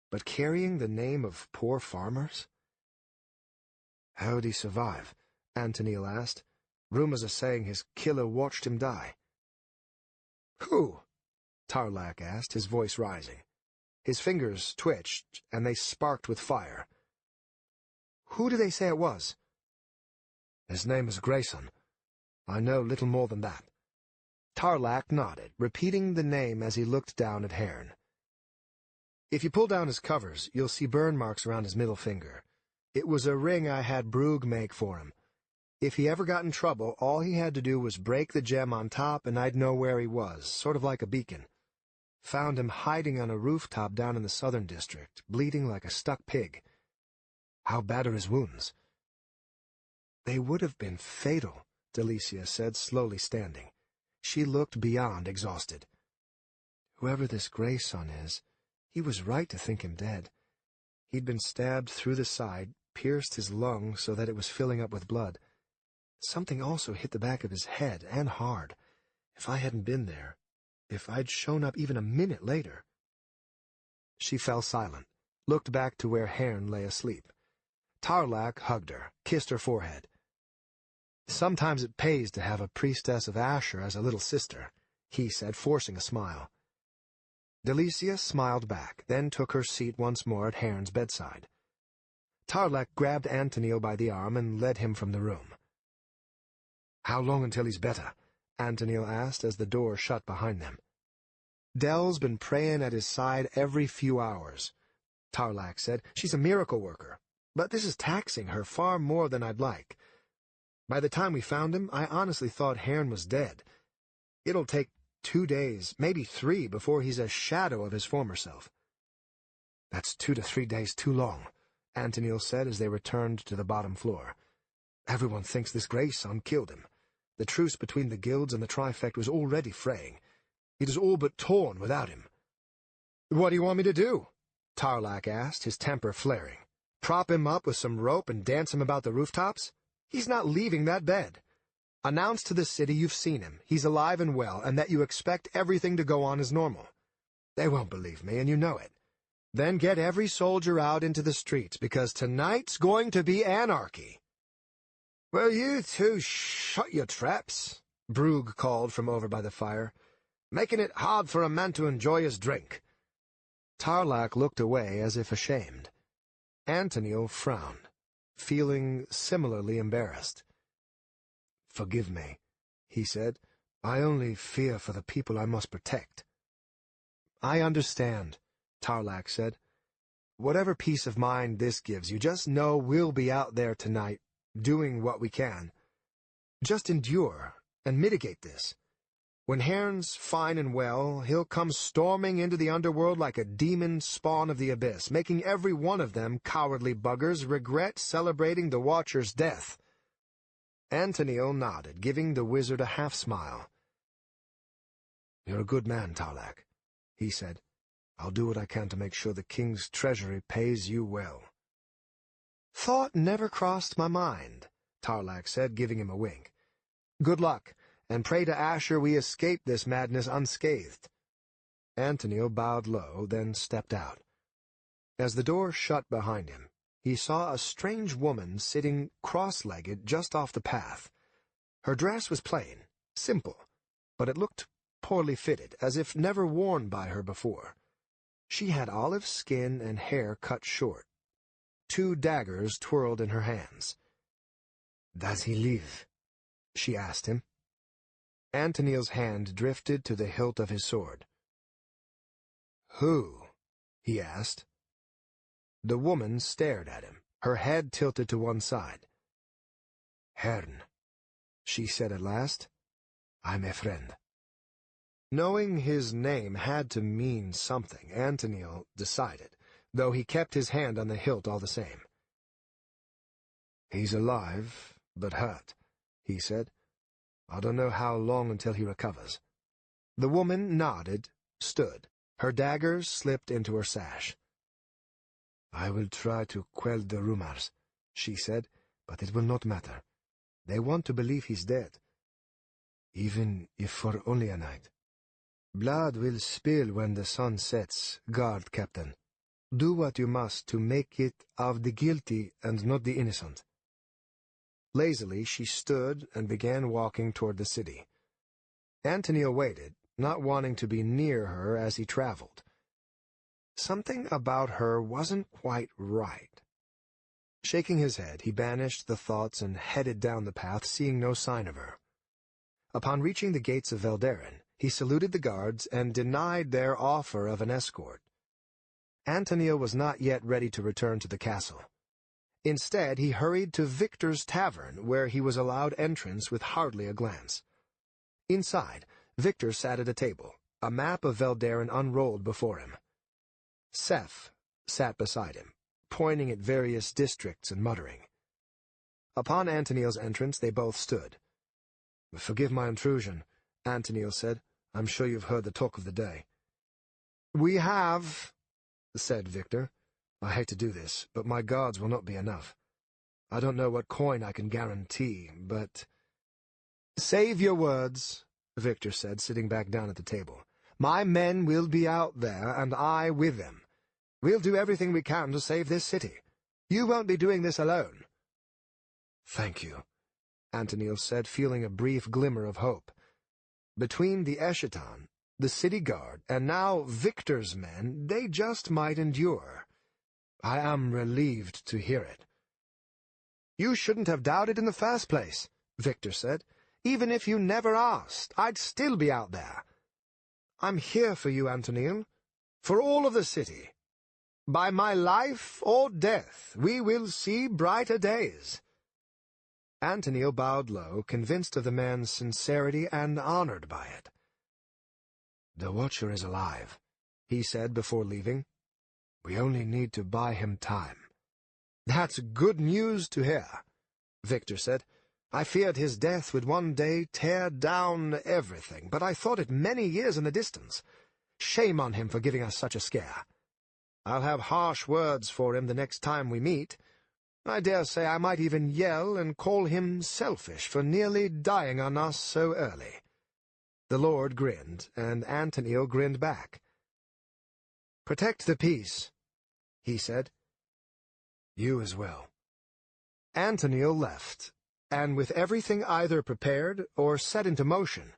But carrying the name of poor farmers? "How'd he survive?" Antonil asked. "Rumors are saying his killer watched him die." "Who?" Tarlac asked, his voice rising. His fingers twitched, and they sparked with fire. "Who do they say it was?" "His name is Grayson. I know little more than that." Tarlac nodded, repeating the name as he looked down at Haern. "If you pull down his covers, you'll see burn marks around his middle finger. It was a ring I had Brugh make for him. If he ever got in trouble, all he had to do was break the gem on top, and I'd know where he was, sort of like a beacon. Found him hiding on a rooftop down in the southern district, bleeding like a stuck pig." "How bad are his wounds?" "They would have been fatal," Delicia said, slowly standing. She looked beyond exhausted. "Whoever this Grayson is, he was right to think him dead. He'd been stabbed through the side, pierced his lung so that it was filling up with blood. Something also hit the back of his head, and hard. If I hadn't been there, if I'd shown up even a minute later—" She fell silent, looked back to where Haern lay asleep. Tarlac hugged her, kissed her forehead. "Sometimes it pays to have a priestess of Asher as a little sister," he said, forcing a smile. Delicia smiled back, then took her seat once more at Haern's bedside. Tarlac grabbed Antonil by the arm and led him from the room. "How long until he's better?" Antonil asked as the door shut behind them. "Dell's been praying at his side every few hours," Tarlac said. "She's a miracle worker, but this is taxing her far more than I'd like. By the time we found him, I honestly thought Haern was dead. It'll take 2 days, maybe 3, before he's a shadow of his former self." "That's 2 to 3 days too long," Antonil said as they returned to the bottom floor. "Everyone thinks this Grayson killed him. The truce between the guilds and the Trifect was already fraying. It is all but torn without him." "What do you want me to do?" Tarlac asked, his temper flaring. "Prop him up with some rope and dance him about the rooftops? He's not leaving that bed. Announce to the city you've seen him, he's alive and well, and that you expect everything to go on as normal. They won't believe me, and you know it. Then get every soldier out into the streets, because tonight's going to be anarchy." "Well, you two shut your traps," Brugh called from over by the fire, "making it hard for a man to enjoy his drink." Tarlac looked away as if ashamed. Antonil frowned, feeling similarly embarrassed. "Forgive me," he said. "I only fear for the people I must protect." "I understand," Tarlac said. "Whatever peace of mind this gives you, just know we'll be out there tonight, doing what we can. Just endure and mitigate this. When Haern's fine and well, he'll come storming into the underworld like a demon spawn of the abyss, making every one of them cowardly buggers regret celebrating the Watcher's death. Antonio nodded, giving the wizard a half-smile. "You're a good man, Tarlac," he said. "I'll do what I can to make sure the king's treasury pays you well." "Thought never crossed my mind," Tarlac said, giving him a wink. "Good luck, and pray to Asher we escape this madness unscathed." Antonio bowed low, then stepped out. As the door shut behind him, he saw a strange woman sitting cross-legged just off the path. Her dress was plain, simple, but it looked poorly fitted, as if never worn by her before. She had olive skin and hair cut short. 2 daggers twirled in her hands. "Does he live?" she asked him. Antonio's hand drifted to the hilt of his sword. "Who?" he asked. The woman stared at him, her head tilted to one side. "Haern," she said at last. "I'm a friend." Knowing his name had to mean something, Antonio decided, though he kept his hand on the hilt all the same. "He's alive, but hurt," he said. "I don't know how long until he recovers." The woman nodded, stood. Her daggers slipped into her sash. "I will try to quell the rumors," she said, "but it will not matter. They want to believe he's dead, even if for only a night. Blood will spill when the sun sets, guard captain. Do what you must to make it of the guilty and not the innocent." Lazily she stood and began walking toward the city. Antonio waited, not wanting to be near her as he traveled. Something about her wasn't quite right. Shaking his head, he banished the thoughts and headed down the path, seeing no sign of her. Upon reaching the gates of Veldaren, he saluted the guards and denied their offer of an escort. Antonio was not yet ready to return to the castle. Instead, he hurried to Victor's tavern, where he was allowed entrance with hardly a glance. Inside, Victor sat at a table, a map of Veldaren unrolled before him. Seth sat beside him, pointing at various districts and muttering. Upon Antonio's entrance, they both stood. "Forgive my intrusion," Antonio said. "I'm sure you've heard the talk of the day." "We have," said Victor. "I hate to do this, but my guards will not be enough. I don't know what coin I can guarantee, but—" "Save your words," Victor said, sitting back down at the table. "My men will be out there, and I with them. We'll do everything we can to save this city. You won't be doing this alone." "Thank you," Antonio said, feeling a brief glimmer of hope. Between the Eschaton, the city guard, and now Victor's men, they just might endure. "I am relieved to hear it." "You shouldn't have doubted in the first place," Victor said. "Even if you never asked, I'd still be out there. I'm here for you, Antonio, for all of the city. By my life or death, we will see brighter days." Antonio bowed low, convinced of the man's sincerity and honored by it. "The Watcher is alive," he said before leaving. "We only need to buy him time." "That's good news to hear," Victor said. "I feared his death would one day tear down everything, but I thought it many years in the distance. Shame on him for giving us such a scare. I'll have harsh words for him the next time we meet. I dare say I might even yell and call him selfish for nearly dying on us so early." The Lord grinned, and Antonio grinned back. "Protect the peace," he said. "You as well." Antonio left, and with everything either prepared or set into motion,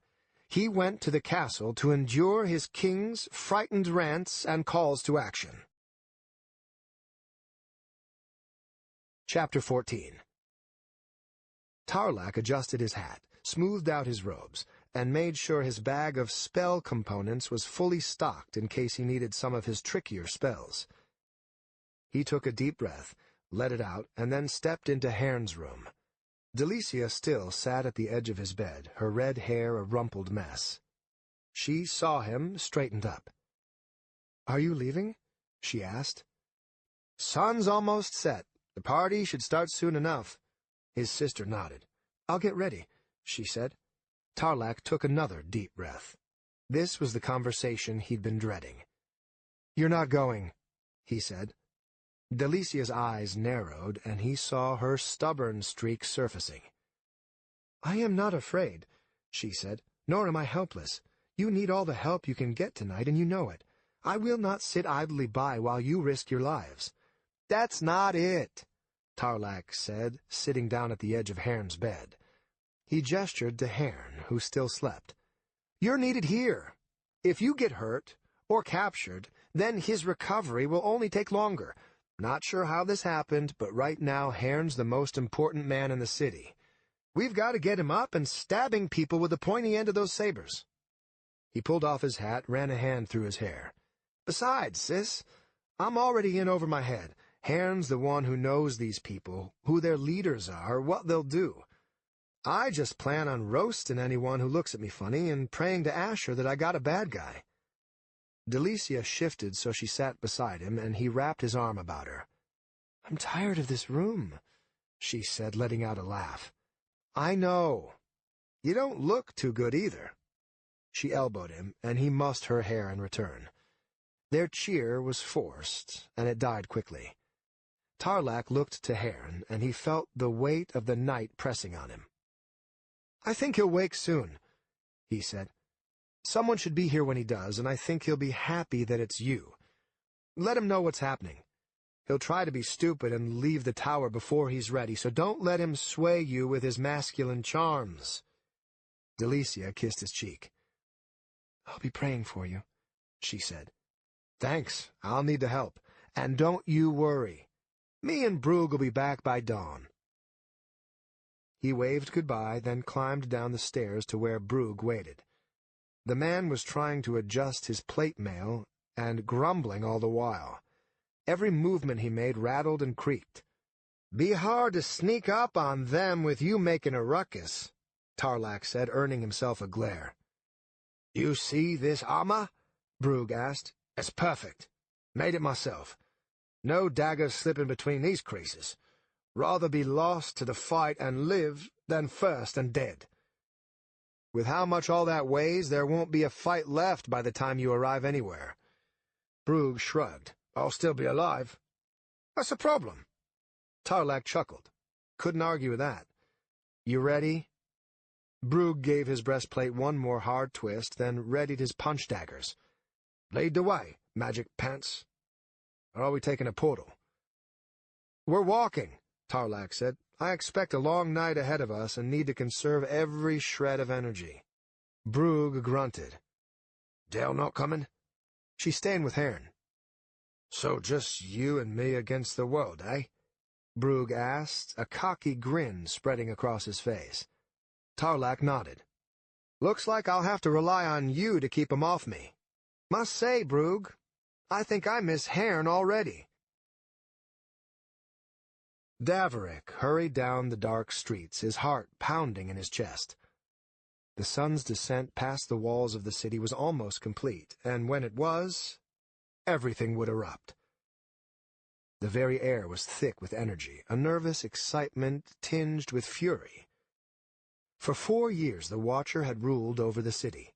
he went to the castle to endure his king's frightened rants and calls to action. Chapter 14. Tarlac adjusted his hat, smoothed out his robes, and made sure his bag of spell components was fully stocked in case he needed some of his trickier spells. He took a deep breath, let it out, and then stepped into Haern's room. Delicia still sat at the edge of his bed, her red hair a rumpled mess. She saw him, straightened up. "Are you leaving?" she asked. "Sun's almost set. The party should start soon enough." His sister nodded. "I'll get ready," she said. Tarlac took another deep breath. This was the conversation he'd been dreading. "You're not going," he said. Delicia's eyes narrowed, and he saw her stubborn streak surfacing. "I am not afraid," she said, "nor am I helpless. You need all the help you can get tonight, and you know it. I will not sit idly by while you risk your lives." "That's not it," Tarlac said, sitting down at the edge of Haern's bed. He gestured to Haern, who still slept. "You're needed here. If you get hurt, or captured, then his recovery will only take longer. Not sure how this happened, but right now Haern's the most important man in the city. We've got to get him up and stabbing people with the pointy end of those sabers." He pulled off his hat, ran a hand through his hair. "Besides, sis, I'm already in over my head. Haern's the one who knows these people, who their leaders are, what they'll do. I just plan on roasting anyone who looks at me funny and praying to Asher that I got a bad guy." Delicia shifted so she sat beside him, and he wrapped his arm about her. "I'm tired of this room," she said, letting out a laugh. "I know. You don't look too good either." She elbowed him, and he mussed her hair in return. Their cheer was forced, and it died quickly. Tarlac looked to Haern, and he felt the weight of the night pressing on him. "I think he'll wake soon," he said. "Someone should be here when he does, and I think he'll be happy that it's you. Let him know what's happening. He'll try to be stupid and leave the tower before he's ready, so don't let him sway you with his masculine charms." Delicia kissed his cheek. "I'll be praying for you," she said. "Thanks, I'll need the help. And don't you worry. Me and Brugh will be back by dawn." He waved goodbye, then climbed down the stairs to where Brugh waited. The man was trying to adjust his plate mail and grumbling all the while. Every movement he made rattled and creaked. "Be hard to sneak up on them with you making a ruckus," Tarlac said, earning himself a glare. "You see this armor?" Brugh asked. "It's perfect. Made it myself. No daggers slipping between these creases. Rather be lost to the fight and live than first and dead. With how much all that weighs, there won't be a fight left by the time you arrive anywhere." Brugh shrugged. "I'll still be alive." "What's the problem?" Tarlac chuckled. Couldn't argue with that. "You ready?" Brugh gave his breastplate one more hard twist, then readied his punch daggers. "Lead the way, magic pants. Or are we taking a portal?" "We're walking," Tarlac said. "I expect a long night ahead of us and need to conserve every shred of energy." Brugh grunted. "Dale not coming?" "She's staying with Haern." "So just you and me against the world, eh?" Brugh asked, a cocky grin spreading across his face. Tarlac nodded. "Looks like I'll have to rely on you to keep 'em off me. Must say, Brugh, I think I miss Haern already." Daverick hurried down the dark streets, his heart pounding in his chest. The sun's descent past the walls of the city was almost complete, and when it was, everything would erupt. The very air was thick with energy, a nervous excitement tinged with fury. For 4 years the Watcher had ruled over the city.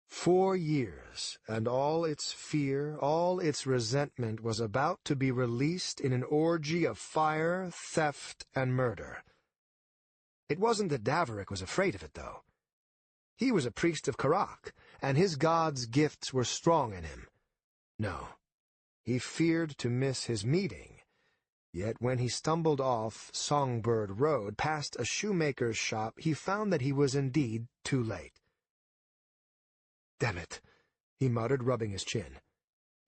4 years, and all its fear, all its resentment was about to be released in an orgy of fire, theft, and murder. It wasn't that Daverick was afraid of it, though. He was a priest of Karak, and his god's gifts were strong in him. No, he feared to miss his meeting. Yet when he stumbled off Songbird Road past a shoemaker's shop, he found that he was indeed too late. "Damn it," he muttered, rubbing his chin.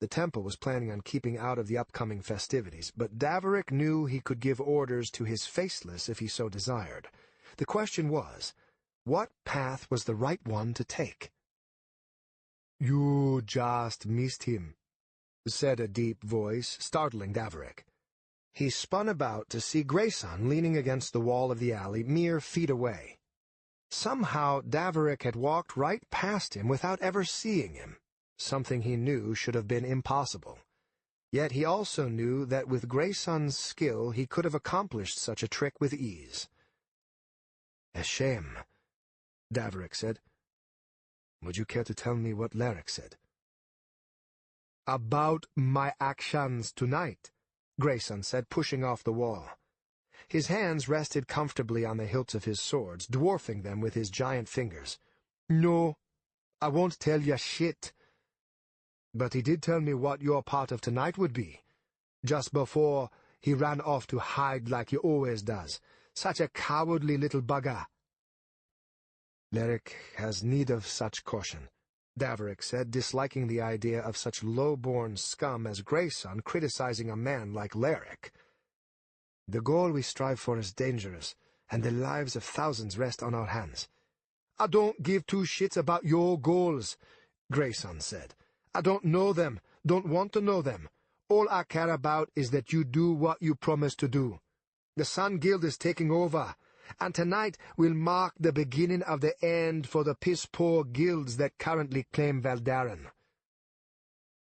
The temple was planning on keeping out of the upcoming festivities, but Daverick knew he could give orders to his faceless if he so desired. The question was, what path was the right one to take? "You just missed him," said a deep voice, startling Daverick. He spun about to see Grayson leaning against the wall of the alley mere feet away. Somehow Daverick had walked right past him without ever seeing him, something he knew should have been impossible. Yet he also knew that with Grayson's skill he could have accomplished such a trick with ease. "A shame," Daverick said. "Would you care to tell me what Lerick said?" "About my actions tonight," Grayson said, pushing off the wall. His hands rested comfortably on the hilts of his swords, dwarfing them with his giant fingers. "No, I won't tell ya shit. But he did tell me what your part of tonight would be, just before he ran off to hide like he always does. Such a cowardly little bugger." "Lerick has need of such caution," Daverick said, disliking the idea of such low-born scum as Grayson criticizing a man like Lerick. "The goal we strive for is dangerous, and the lives of thousands rest on our hands." "I don't give two shits about your goals," Grayson said. "I don't know them, don't want to know them. All I care about is that you do what you promised to do. The Sun Guild is taking over, and tonight will mark the beginning of the end for the piss-poor guilds that currently claim Veldaren."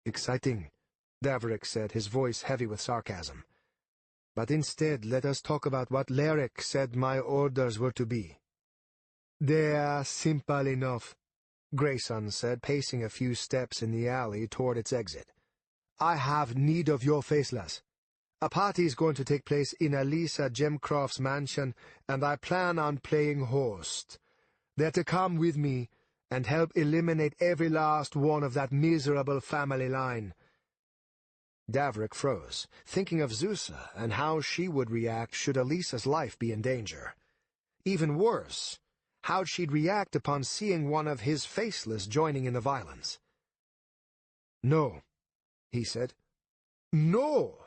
"Exciting," Daverick said, his voice heavy with sarcasm. "But instead let us talk about what Lerick said my orders were to be." "They're simple enough," Grayson said, pacing a few steps in the alley toward its exit. "I have need of your faceless. A party's going to take place in Elisa Gemcroft's mansion, and I plan on playing host. They're to come with me and help eliminate every last one of that miserable family line." Daverick froze, thinking of Zusa and how she would react should Elisa's life be in danger. Even worse, how she'd react upon seeing one of his faceless joining in the violence. "No," he said. "No?"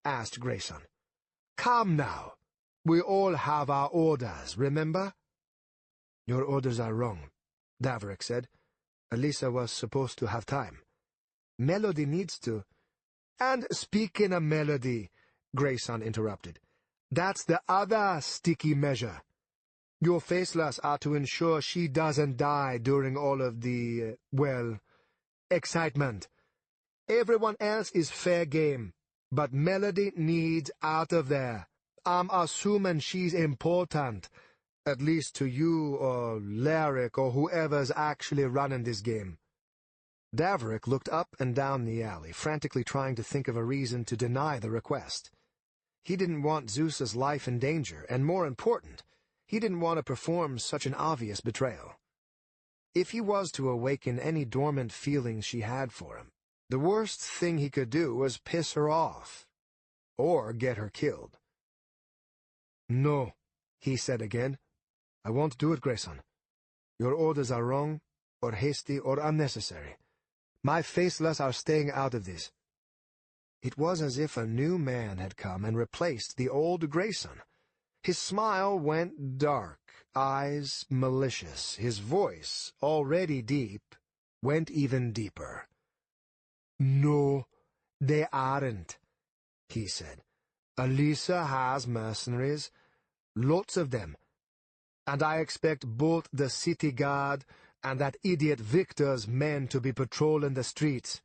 asked Grayson. "Come now. We all have our orders, remember?" "Your orders are wrong," Daverick said. "Elisa was supposed to have time. Melody needs to—" "And speaking of Melody," Grayson interrupted, "that's the other sticky measure. Your faceless are to ensure she doesn't die during all of the, excitement. Everyone else is fair game, but Melody needs out of there. I'm assuming she's important, at least to you or Lerick or whoever's actually running this game." Daverick looked up and down the alley, frantically trying to think of a reason to deny the request. He didn't want Zeus's life in danger, and more important, he didn't want to perform such an obvious betrayal. If he was to awaken any dormant feelings she had for him, the worst thing he could do was piss her off, or get her killed. "No," he said again. "I won't do it, Grayson. Your orders are wrong, or hasty, or unnecessary. My faceless are staying out of this." It was as if a new man had come and replaced the old Grayson. His smile went dark, eyes malicious, his voice, already deep, went even deeper. "No, they aren't," he said. "Elisa has mercenaries, lots of them, and I expect both the city guard and that idiot Victor's men to be patrolling the streets.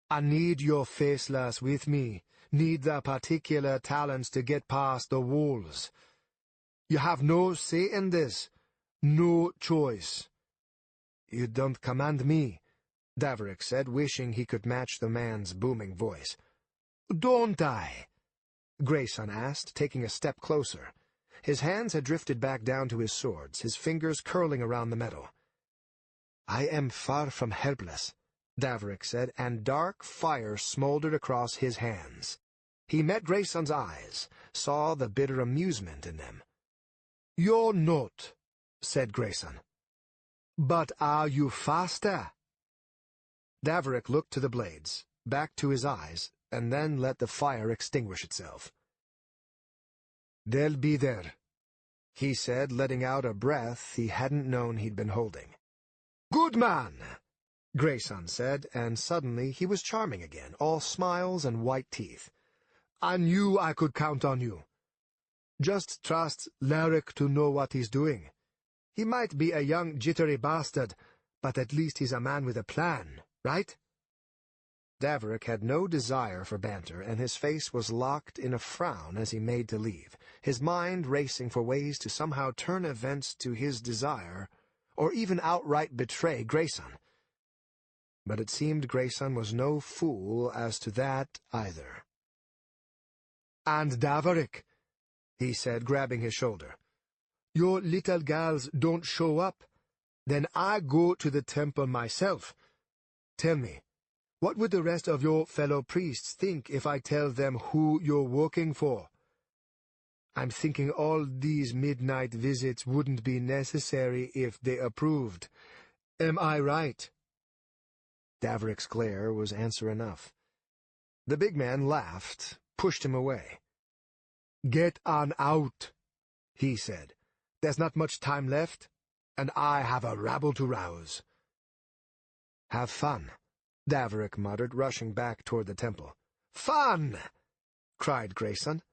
I need your faceless with me, need their particular talents to get past the walls. You have no say in this, no choice." "You don't command me," Daverick said, wishing he could match the man's booming voice. "Don't I?" Grayson asked, taking a step closer. His hands had drifted back down to his swords, his fingers curling around the metal. "I am far from helpless," Daverick said, and dark fire smoldered across his hands. He met Grayson's eyes, saw the bitter amusement in them. "You're not," said Grayson. "But are you faster?" Daverick looked to the blades, back to his eyes, and then let the fire extinguish itself. "They'll be there," he said, letting out a breath he hadn't known he'd been holding. "Good man," Grayson said, and suddenly he was charming again, all smiles and white teeth. "I knew I could count on you. Just trust Lerick to know what he's doing. He might be a young jittery bastard, but at least he's a man with a plan, right? Daverick had no desire for banter, and his face was locked in a frown as he made to leave, his mind racing for ways to somehow turn events to his desire, or even outright betray Grayson. But it seemed Grayson was no fool as to that either. "And Daverick," he said, grabbing his shoulder, "your little gals don't show up. Then I go to the temple myself. Tell me, what would the rest of your fellow priests think if I tell them who you're working for? I'm thinking all these midnight visits wouldn't be necessary if they approved. Am I right?" Daverick's glare was answer enough. The big man laughed, pushed him away. "Get on out," he said. "There's not much time left, and I have a rabble to rouse." "Have fun," Daverick muttered, rushing back toward the temple. "Fun!" cried Grayson.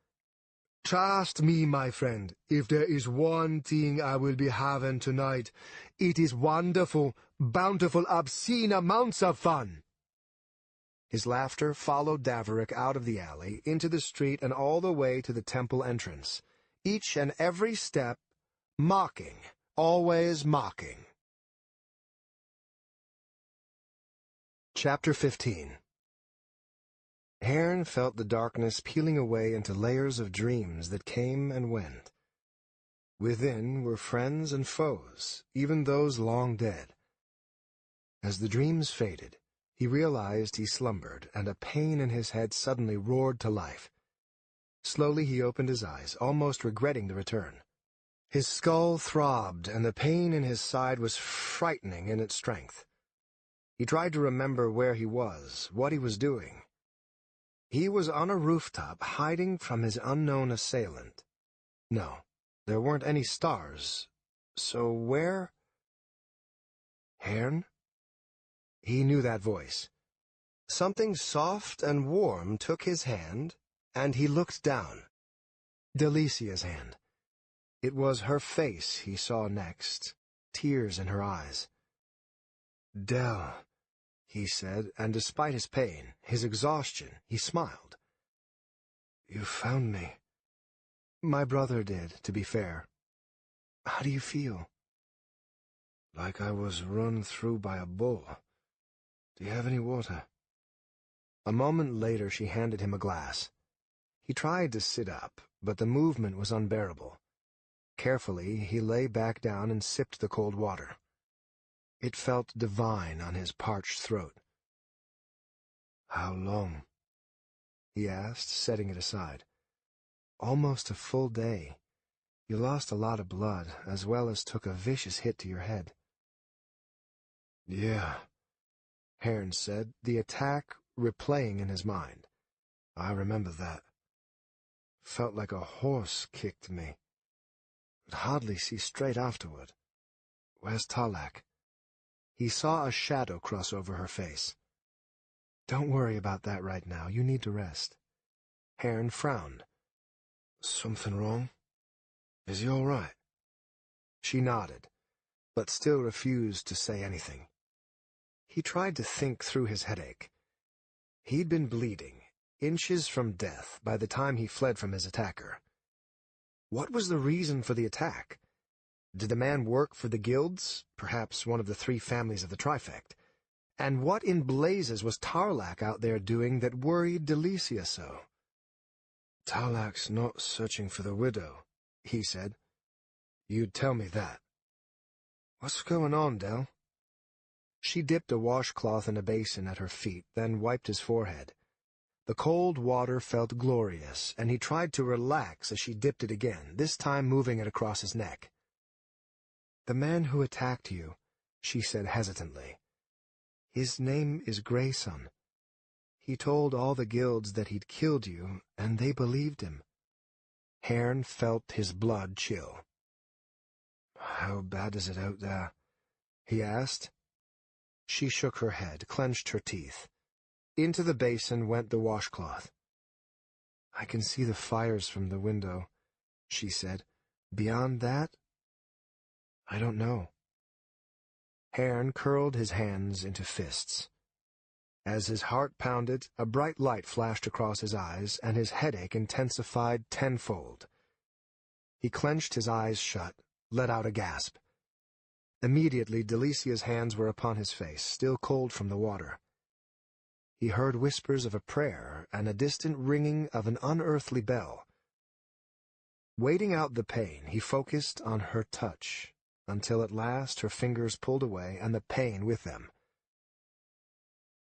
"Trust me, my friend, if there is one thing I will be having tonight, it is wonderful, bountiful, obscene amounts of fun." His laughter followed Daverick out of the alley, into the street, and all the way to the temple entrance, each and every step mocking, always mocking. Chapter 15. Haern felt the darkness peeling away into layers of dreams that came and went. Within were friends and foes, even those long dead. As the dreams faded, he realized he slumbered, and a pain in his head suddenly roared to life. Slowly he opened his eyes, almost regretting the return. His skull throbbed, and the pain in his side was frightening in its strength. He tried to remember where he was, what he was doing. He was on a rooftop, hiding from his unknown assailant. No, there weren't any stars. So where? Haern? He knew that voice. Something soft and warm took his hand, and he looked down. Delicia's hand. It was her face he saw next, tears in her eyes. "Del," he said, and despite his pain, his exhaustion, he smiled. "You found me." "My brother did, to be fair. How do you feel?" "Like I was run through by a bull. Do you have any water?" A moment later she handed him a glass. He tried to sit up, but the movement was unbearable. Carefully, he lay back down and sipped the cold water. It felt divine on his parched throat. "How long?" he asked, setting it aside. "Almost a full day. You lost a lot of blood, as well as took a vicious hit to your head." "Yeah," Haern said, the attack replaying in his mind. "I remember that. Felt like a horse kicked me. Could hardly see straight afterward. Where's Tarlak?" He saw a shadow cross over her face. "Don't worry about that right now. You need to rest." Haern frowned. "Something wrong? Is he all right?" She nodded, but still refused to say anything. He tried to think through his headache. He'd been bleeding, inches from death, by the time he fled from his attacker. What was the reason for the attack? Did the man work for the guilds, perhaps one of the three families of the Trifect? And what in blazes was Tarlak out there doing that worried Delicia so? "Tarlak's not searching for the widow," he said. "You'd tell me that." "What's going on, Del?" She dipped a washcloth in a basin at her feet, then wiped his forehead. The cold water felt glorious, and he tried to relax as she dipped it again, this time moving it across his neck. "The man who attacked you," she said hesitantly. "His name is Grayson. He told all the guilds that he'd killed you, and they believed him." Haern felt his blood chill. "How bad is it out there?" he asked. She shook her head, clenched her teeth. Into the basin went the washcloth. "I can see the fires from the window," she said. "Beyond that?" I don't know. Haern curled his hands into fists. As his heart pounded, a bright light flashed across his eyes, and his headache intensified tenfold. He clenched his eyes shut, let out a gasp. Immediately, Delicia's hands were upon his face, still cold from the water. He heard whispers of a prayer and a distant ringing of an unearthly bell. Waiting out the pain, he focused on her touch, until at last her fingers pulled away and the pain with them.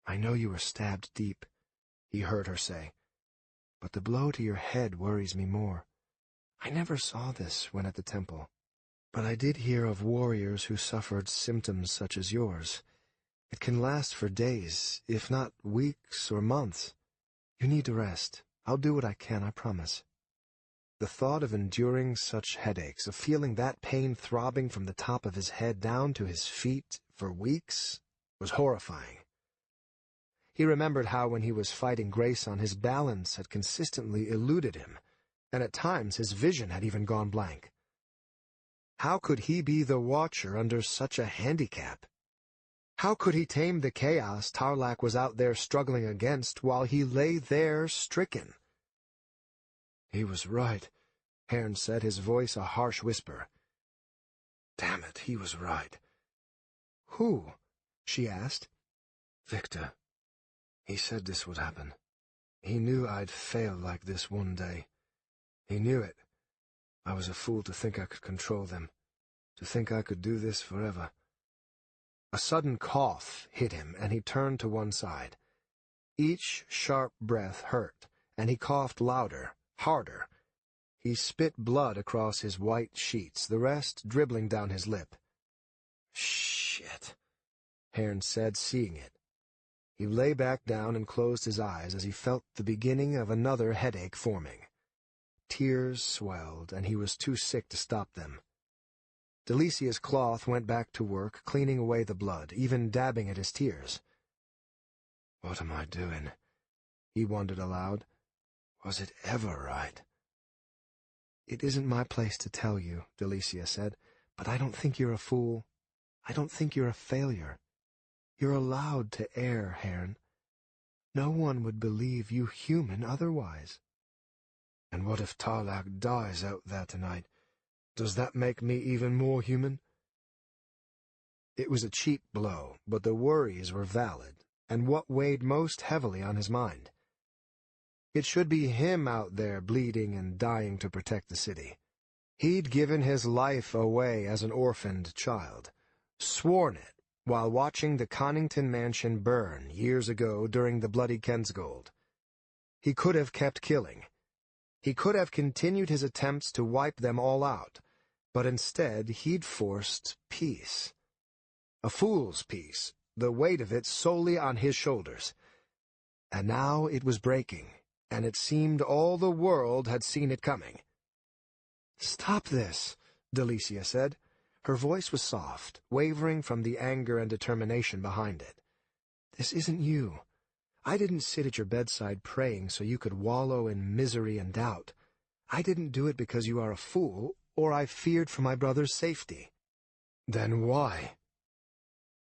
"I know you were stabbed deep," he heard her say, "but the blow to your head worries me more. I never saw this when at the temple, but I did hear of warriors who suffered symptoms such as yours. It can last for days, if not weeks or months. You need to rest. I'll do what I can, I promise." The thought of enduring such headaches, of feeling that pain throbbing from the top of his head down to his feet for weeks, was horrifying. He remembered how when he was fighting Grayson, his balance had consistently eluded him, and at times his vision had even gone blank. How could he be the Watcher under such a handicap? How could he tame the chaos Tarlak was out there struggling against while he lay there stricken? "He was right," Haern said, his voice a harsh whisper. "Damn it, he was right." "Who?" she asked. "Victor. He said this would happen. He knew I'd fail like this one day. He knew it. I was a fool to think I could control them, to think I could do this forever." A sudden cough hit him, and he turned to one side. Each sharp breath hurt, and he coughed louder, harder. He spit blood across his white sheets, the rest dribbling down his lip. "Shit," Haern said, seeing it. He lay back down and closed his eyes as he felt the beginning of another headache forming. Tears swelled, and he was too sick to stop them. Delicia's cloth went back to work, cleaning away the blood, even dabbing at his tears. "What am I doing?" he wondered aloud. "Was it ever right?" "It isn't my place to tell you," Delicia said, "but I don't think you're a fool. I don't think you're a failure. You're allowed to err, Haern. No one would believe you human otherwise." "And what if Tarlak dies out there tonight? Does that make me even more human?" It was a cheap blow, but the worries were valid, and what weighed most heavily on his mind. It should be him out there bleeding and dying to protect the city. He'd given his life away as an orphaned child, sworn it while watching the Connington mansion burn years ago during the Bloody Kensgold. He could have kept killing. He could have continued his attempts to wipe them all out, but instead he'd forced peace. A fool's peace, the weight of it solely on his shoulders. And now it was breaking, and it seemed all the world had seen it coming. "Stop this," Delicia said. Her voice was soft, wavering from the anger and determination behind it. "This isn't you. I didn't sit at your bedside praying so you could wallow in misery and doubt. I didn't do it because you are a fool, or I feared for my brother's safety." "Then why?"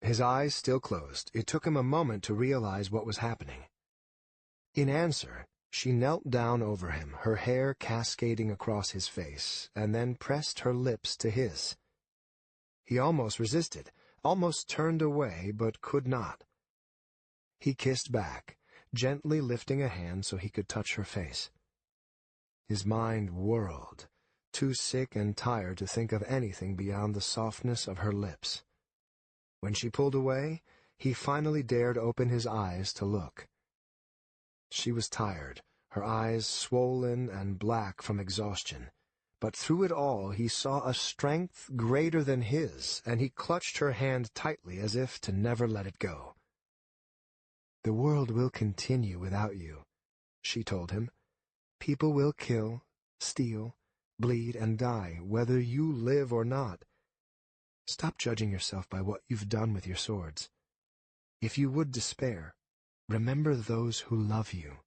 His eyes still closed. It took him a moment to realize what was happening. In answer, she knelt down over him, her hair cascading across his face, and then pressed her lips to his. He almost resisted, almost turned away, but could not. He kissed back, gently lifting a hand so he could touch her face. His mind whirled, too sick and tired to think of anything beyond the softness of her lips. When she pulled away, he finally dared open his eyes to look. She was tired, her eyes swollen and black from exhaustion. But through it all he saw a strength greater than his, and he clutched her hand tightly as if to never let it go. "The world will continue without you," she told him. "People will kill, steal, bleed, and die, whether you live or not. Stop judging yourself by what you've done with your swords. If you would despair, remember those who love you.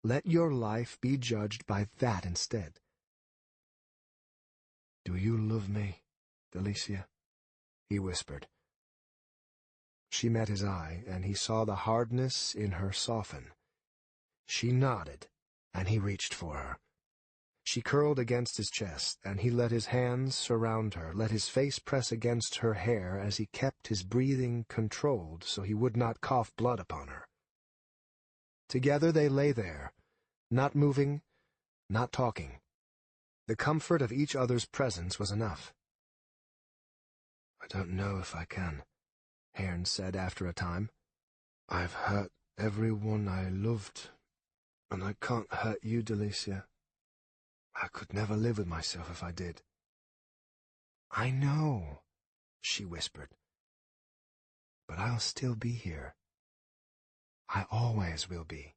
Let your life be judged by that instead." "Do you love me?" Delicia?" he whispered. She met his eye, and he saw the hardness in her soften. She nodded, and he reached for her. She curled against his chest, and he let his hands surround her, let his face press against her hair as he kept his breathing controlled so he would not cough blood upon her. Together they lay there, not moving, not talking. The comfort of each other's presence was enough. "I don't know if I can," Haern said after a time. "I've hurt everyone I loved, and I can't hurt you, Delicia. I could never live with myself if I did." "I know," she whispered. "But I'll still be here. I always will be."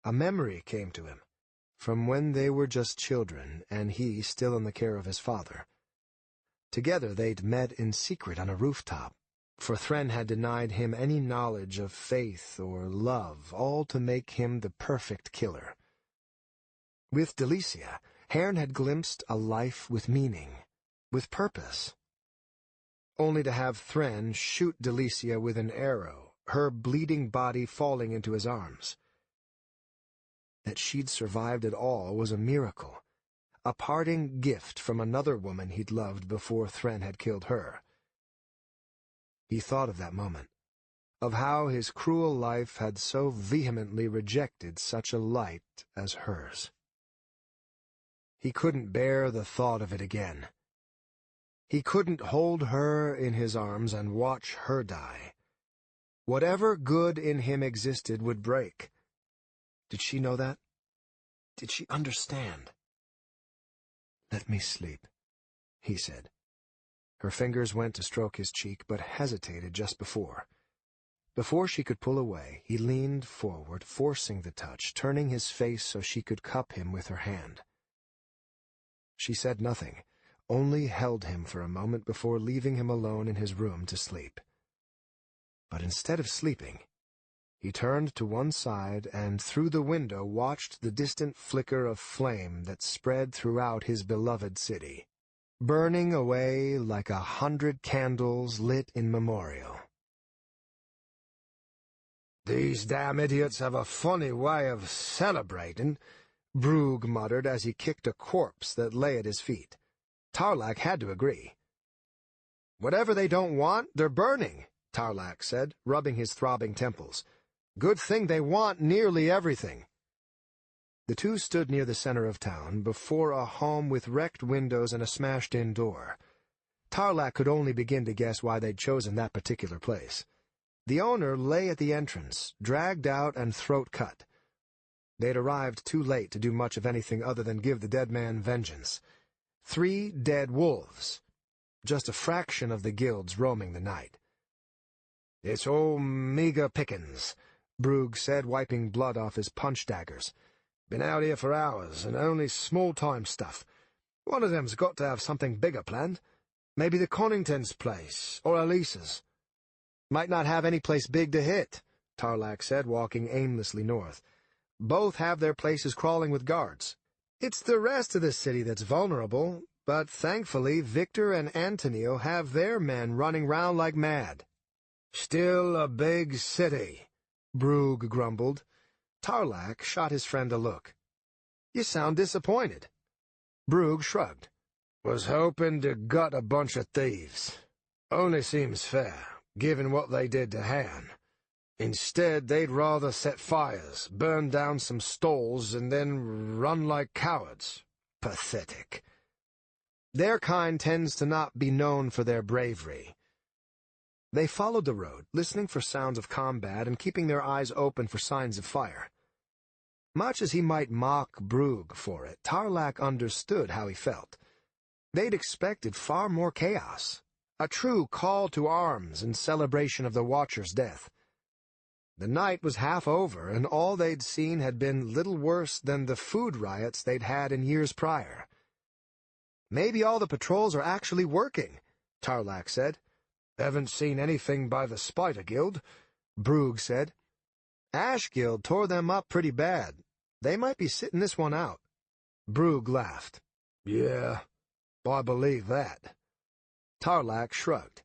A memory came to him, from when they were just children, and he still in the care of his father. Together they'd met in secret on a rooftop, for Thren had denied him any knowledge of faith or love, all to make him the perfect killer. With Delicia, Haern had glimpsed a life with meaning, with purpose. Only to have Thren shoot Delicia with an arrow, her bleeding body falling into his arms. That she'd survived at all was a miracle, a parting gift from another woman he'd loved before Thren had killed her. He thought of that moment, of how his cruel life had so vehemently rejected such a light as hers. He couldn't bear the thought of it again. He couldn't hold her in his arms and watch her die. Whatever good in him existed would break. Did she know that? Did she understand? "Let me sleep," he said. Her fingers went to stroke his cheek, but hesitated just before. Before she could pull away, he leaned forward, forcing the touch, turning his face so she could cup him with her hand. She said nothing, only held him for a moment before leaving him alone in his room to sleep. But instead of sleeping, he turned to one side and through the window watched the distant flicker of flame that spread throughout his beloved city, burning away like 100 candles lit in memorial. "These damn idiots have a funny way of celebrating," Brugh muttered as he kicked a corpse that lay at his feet. Tarlak had to agree. "Whatever they don't want, they're burning," Tarlak said, rubbing his throbbing temples. "Good thing they want nearly everything." The two stood near the center of town, before a home with wrecked windows and a smashed-in door. Tarlak could only begin to guess why they'd chosen that particular place. The owner lay at the entrance, dragged out and throat cut. They'd arrived too late to do much of anything other than give the dead man vengeance. 3 dead wolves, just a fraction of the guilds roaming the night. "It's all meager pickings," Brugh said, wiping blood off his punch daggers. "Been out here for hours, and only small-time stuff. One of them's got to have something bigger planned. Maybe the Conningtons' place, or Elisa's." "Might not have any place big to hit," Tarlak said, walking aimlessly north. "Both have their places crawling with guards. It's the rest of the city that's vulnerable, but thankfully Victor and Antonio have their men running round like mad." "Still a big city," Brugh grumbled. Tarlak shot his friend a look. "You sound disappointed." Brugh shrugged. "Was hoping to gut a bunch of thieves. Only seems fair, given what they did to Haern. Instead, they'd rather set fires, burn down some stalls, and then run like cowards. Pathetic. Their kind tends to not be known for their bravery." They followed the road, listening for sounds of combat and keeping their eyes open for signs of fire. Much as he might mock Brugh for it, Tarlak understood how he felt. They'd expected far more chaos, a true call to arms in celebration of the Watcher's death. The night was half over, and all they'd seen had been little worse than the food riots they'd had in years prior. "Maybe all the patrols are actually working," Tarlak said. "Haven't seen anything by the Spider Guild," Brugh said. "Ash Guild tore them up pretty bad. They might be sitting this one out." Brugh laughed. "Yeah, I believe that. Tarlac shrugged.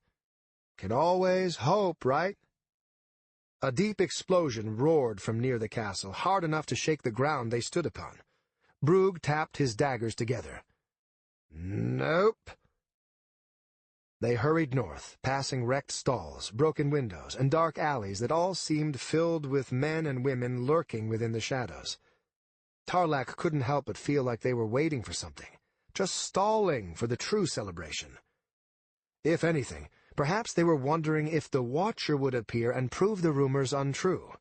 Can always hope, right? A deep explosion roared from near the castle, hard enough to shake the ground they stood upon. Brugh tapped his daggers together. Nope. They hurried north, passing wrecked stalls, broken windows, and dark alleys that all seemed filled with men and women lurking within the shadows. Tarlac couldn't help but feel like they were waiting for something, just stalling for the true celebration. If anything, perhaps they were wondering if the Watcher would appear and prove the rumors untrue.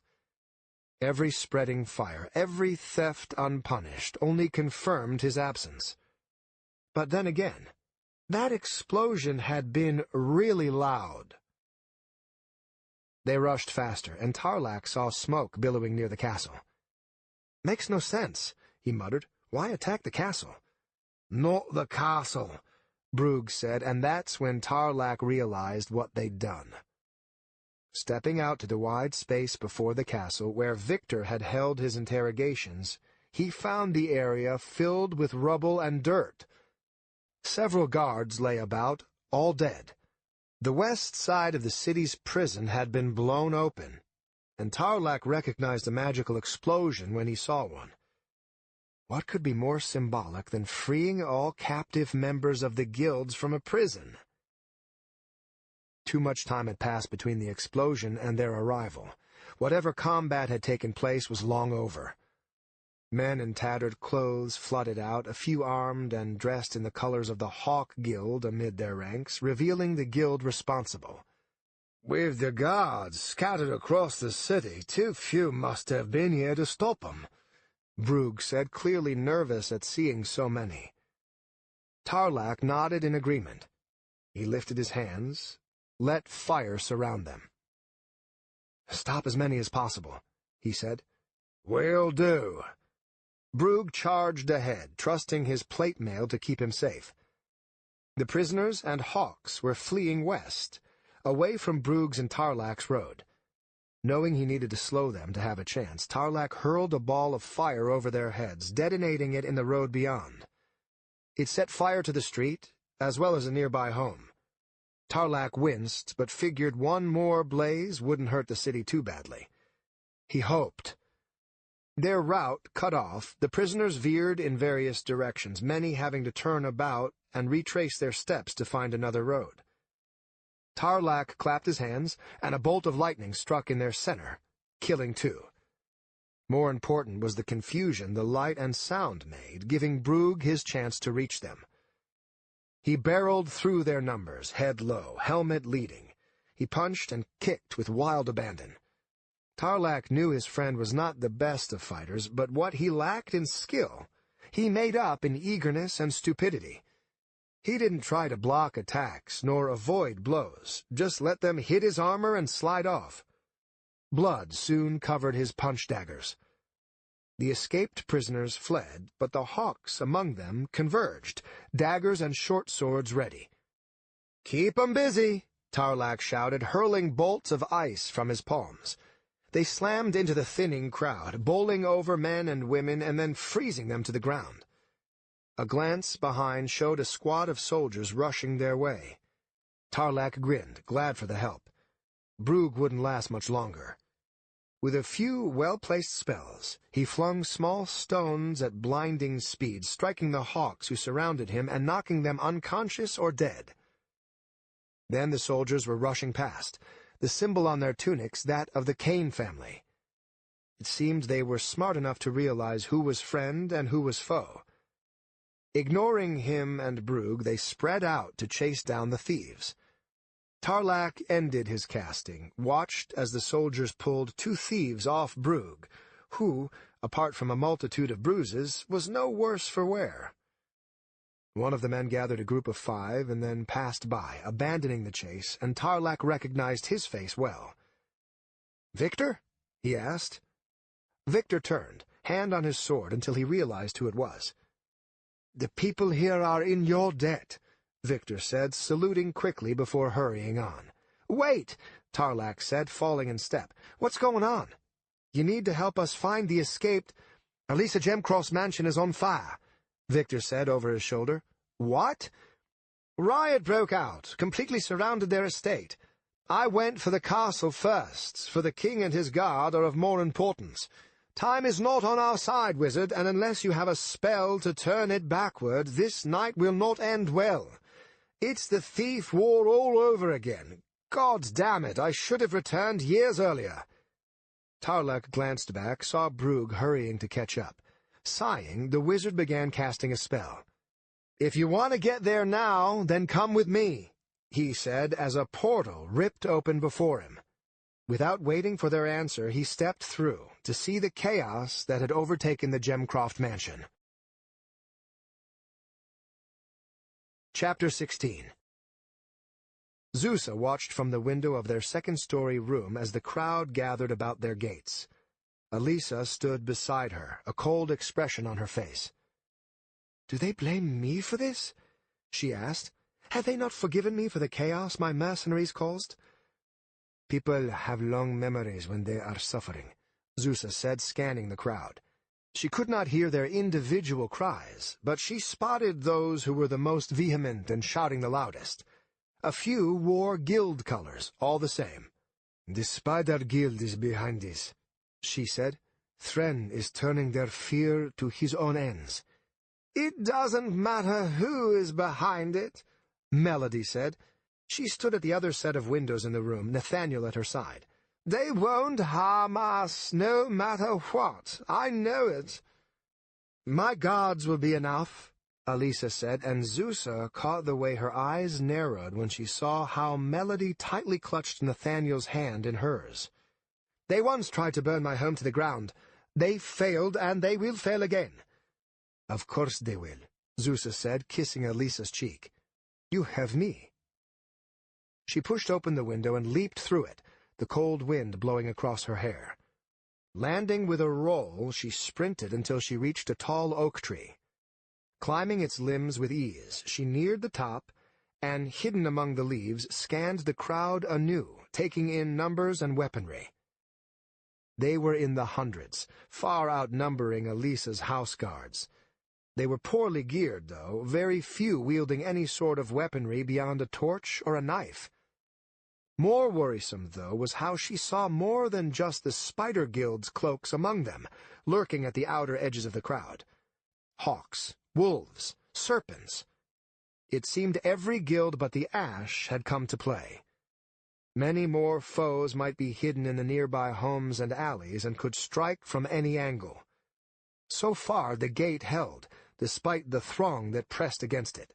Every spreading fire, every theft unpunished, only confirmed his absence. But then again, that explosion had been really loud. They rushed faster, and Tarlac saw smoke billowing near the castle. "Makes no sense," he muttered. "Why attack the castle?" "Not the castle," Brugh said, and that's when Tarlac realized what they'd done. Stepping out to the wide space before the castle, where Victor had held his interrogations, he found the area filled with rubble and dirt. Several guards lay about, all dead. The west side of the city's prison had been blown open, and Tarlac recognized a magical explosion when he saw one. What could be more symbolic than freeing all captive members of the guilds from a prison? Too much time had passed between the explosion and their arrival. Whatever combat had taken place was long over. Men in tattered clothes flooded out, a few armed and dressed in the colors of the Hawk Guild amid their ranks, revealing the guild responsible. "With the guards scattered across the city, too few must have been here to stop them," Brugh said, clearly nervous at seeing so many. Tarlac nodded in agreement. He lifted his hands, let fire surround them. "Stop as many as possible," he said. "Will do." Brugh charged ahead, trusting his plate mail to keep him safe. The prisoners and hawks were fleeing west, away from Brugh's and Tarlac's road. Knowing he needed to slow them to have a chance, Tarlac hurled a ball of fire over their heads, detonating it in the road beyond. It set fire to the street, as well as a nearby home. Tarlac winced, but figured one more blaze wouldn't hurt the city too badly. He hoped. Their route cut off, the prisoners veered in various directions, many having to turn about and retrace their steps to find another road. Tarlac clapped his hands, and a bolt of lightning struck in their center, killing two. More important was the confusion the light and sound made, giving Brugh his chance to reach them. He barreled through their numbers, head low, helmet leading. He punched and kicked with wild abandon. Tarlac knew his friend was not the best of fighters, but what he lacked in skill, he made up in eagerness and stupidity. He didn't try to block attacks, nor avoid blows, just let them hit his armor and slide off. Blood soon covered his punch daggers. The escaped prisoners fled, but the hawks among them converged, daggers and short swords ready. "Keep 'em busy," Tarlac shouted, hurling bolts of ice from his palms. They slammed into the thinning crowd, bowling over men and women and then freezing them to the ground. A glance behind showed a squad of soldiers rushing their way. Tarlac grinned, glad for the help. Brugh wouldn't last much longer. With a few well-placed spells, he flung small stones at blinding speed, striking the hawks who surrounded him and knocking them unconscious or dead. Then the soldiers were rushing past, the symbol on their tunics that of the Cain family. It seemed they were smart enough to realize who was friend and who was foe. Ignoring him and Brugh, they spread out to chase down the thieves. Tarlac ended his casting, watched as the soldiers pulled two thieves off Brugh, who, apart from a multitude of bruises, was no worse for wear. One of the men gathered a group of 5 and then passed by, abandoning the chase, and Tarlac recognized his face well. "Victor?" he asked. Victor turned, hand on his sword, until he realized who it was. "The people here are in your debt," Victor said, saluting quickly before hurrying on. "Wait," Tarlac said, falling in step. "What's going on? You need to help us find the escaped—" "Elisa Gemcroft's mansion is on fire," Victor said over his shoulder. "What?" Riot broke out, completely surrounded their estate. I went for the castle first, for the king and his guard are of more importance. Time is not on our side, wizard, and unless you have a spell to turn it backward, this night will not end well. It's the thief war all over again. God damn it, I should have returned years earlier. Tarlek glanced back, saw Brugh hurrying to catch up. Sighing, the wizard began casting a spell. "If you want to get there now, then come with me," he said as a portal ripped open before him. Without waiting for their answer, he stepped through to see the chaos that had overtaken the Gemcroft mansion. Chapter 16. Zusa watched from the window of their second-story room as the crowd gathered about their gates. Elisa stood beside her, a cold expression on her face. "Do they blame me for this?" she asked. "Have they not forgiven me for the chaos my mercenaries caused?" "People have long memories when they are suffering," Zusa said, scanning the crowd. She could not hear their individual cries, but she spotted those who were the most vehement and shouting the loudest. A few wore guild colors, all the same. "The Spider Guild is behind this," she said. "Thren is turning their fear to his own ends." "It doesn't matter who is behind it," Melody said. She stood at the other set of windows in the room, Nathaniel at her side. "They won't harm us, no matter what. I know it." "My guards will be enough," Elisa said, and Zusa caught the way her eyes narrowed when she saw how Melody tightly clutched Nathaniel's hand in hers. "They once tried to burn my home to the ground. They failed, and they will fail again." "Of course they will," Zusa said, kissing Elisa's cheek. "You have me." She pushed open the window and leaped through it, the cold wind blowing across her hair. Landing with a roll, she sprinted until she reached a tall oak tree. Climbing its limbs with ease, she neared the top, and, hidden among the leaves, scanned the crowd anew, taking in numbers and weaponry. They were in the hundreds, far outnumbering Elisa's house guards. They were poorly geared, though, very few wielding any sort of weaponry beyond a torch or a knife. More worrisome, though, was how she saw more than just the Spider Guild's cloaks among them, lurking at the outer edges of the crowd. Hawks, wolves, serpents. It seemed every guild but the Ash had come to play. Many more foes might be hidden in the nearby homes and alleys and could strike from any angle. So far the gate held, despite the throng that pressed against it.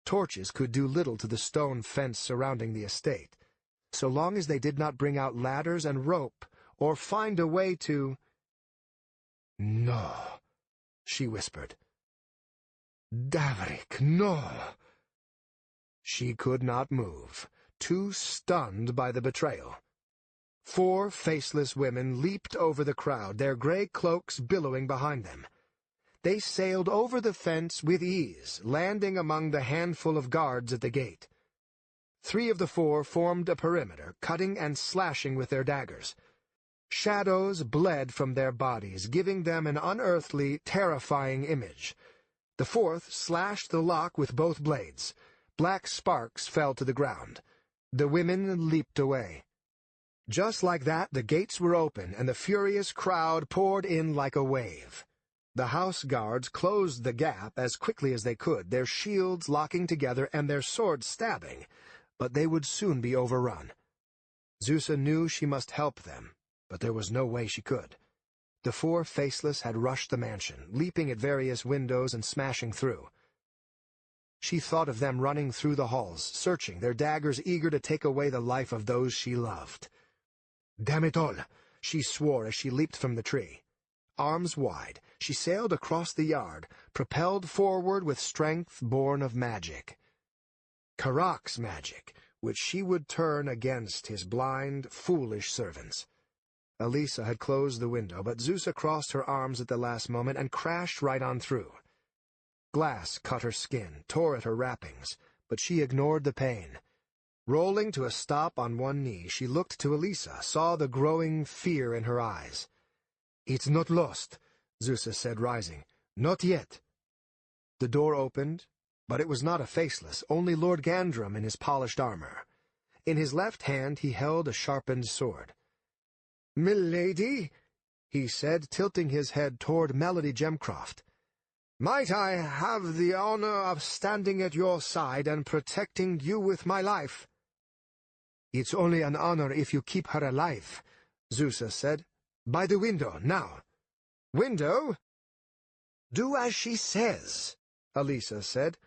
Torches could do little to the stone fence surrounding the estate, so long as they did not bring out ladders and rope, or find a way to— "No," she whispered. "Davrik, no." She could not move, too stunned by the betrayal. 4 faceless women leaped over the crowd, their gray cloaks billowing behind them. They sailed over the fence with ease, landing among the handful of guards at the gate. 3 of the 4 formed a perimeter, cutting and slashing with their daggers. Shadows bled from their bodies, giving them an unearthly, terrifying image. The 4th slashed the lock with both blades. Black sparks fell to the ground. The women leaped away. Just like that, the gates were open, and the furious crowd poured in like a wave. The house guards closed the gap as quickly as they could, their shields locking together and their swords stabbing, but they would soon be overrun. Zusa knew she must help them, but there was no way she could. The 4 faceless had rushed the mansion, leaping at various windows and smashing through. She thought of them running through the halls, searching, their daggers eager to take away the life of those she loved. "Damn it all," she swore as she leaped from the tree. Arms wide, she sailed across the yard, propelled forward with strength born of magic. Karak's magic, which she would turn against his blind, foolish servants. Elisa had closed the window, but Zusa crossed her arms at the last moment and crashed right on through. Glass cut her skin, tore at her wrappings, but she ignored the pain. Rolling to a stop on one knee, she looked to Elisa, saw the growing fear in her eyes. "It's not lost," Zusa said, rising. "Not yet." The door opened, But it was not a faceless, only Lord Gandrum in his polished armor. In his left hand he held a sharpened sword. "Milady," he said, tilting his head toward Melody Gemcroft, "might I have the honor of standing at your side and protecting you with my life?" "It's only an honor if you keep her alive," Zusa said. "By the window, now." "Window?" "Do as she says," Elisa said.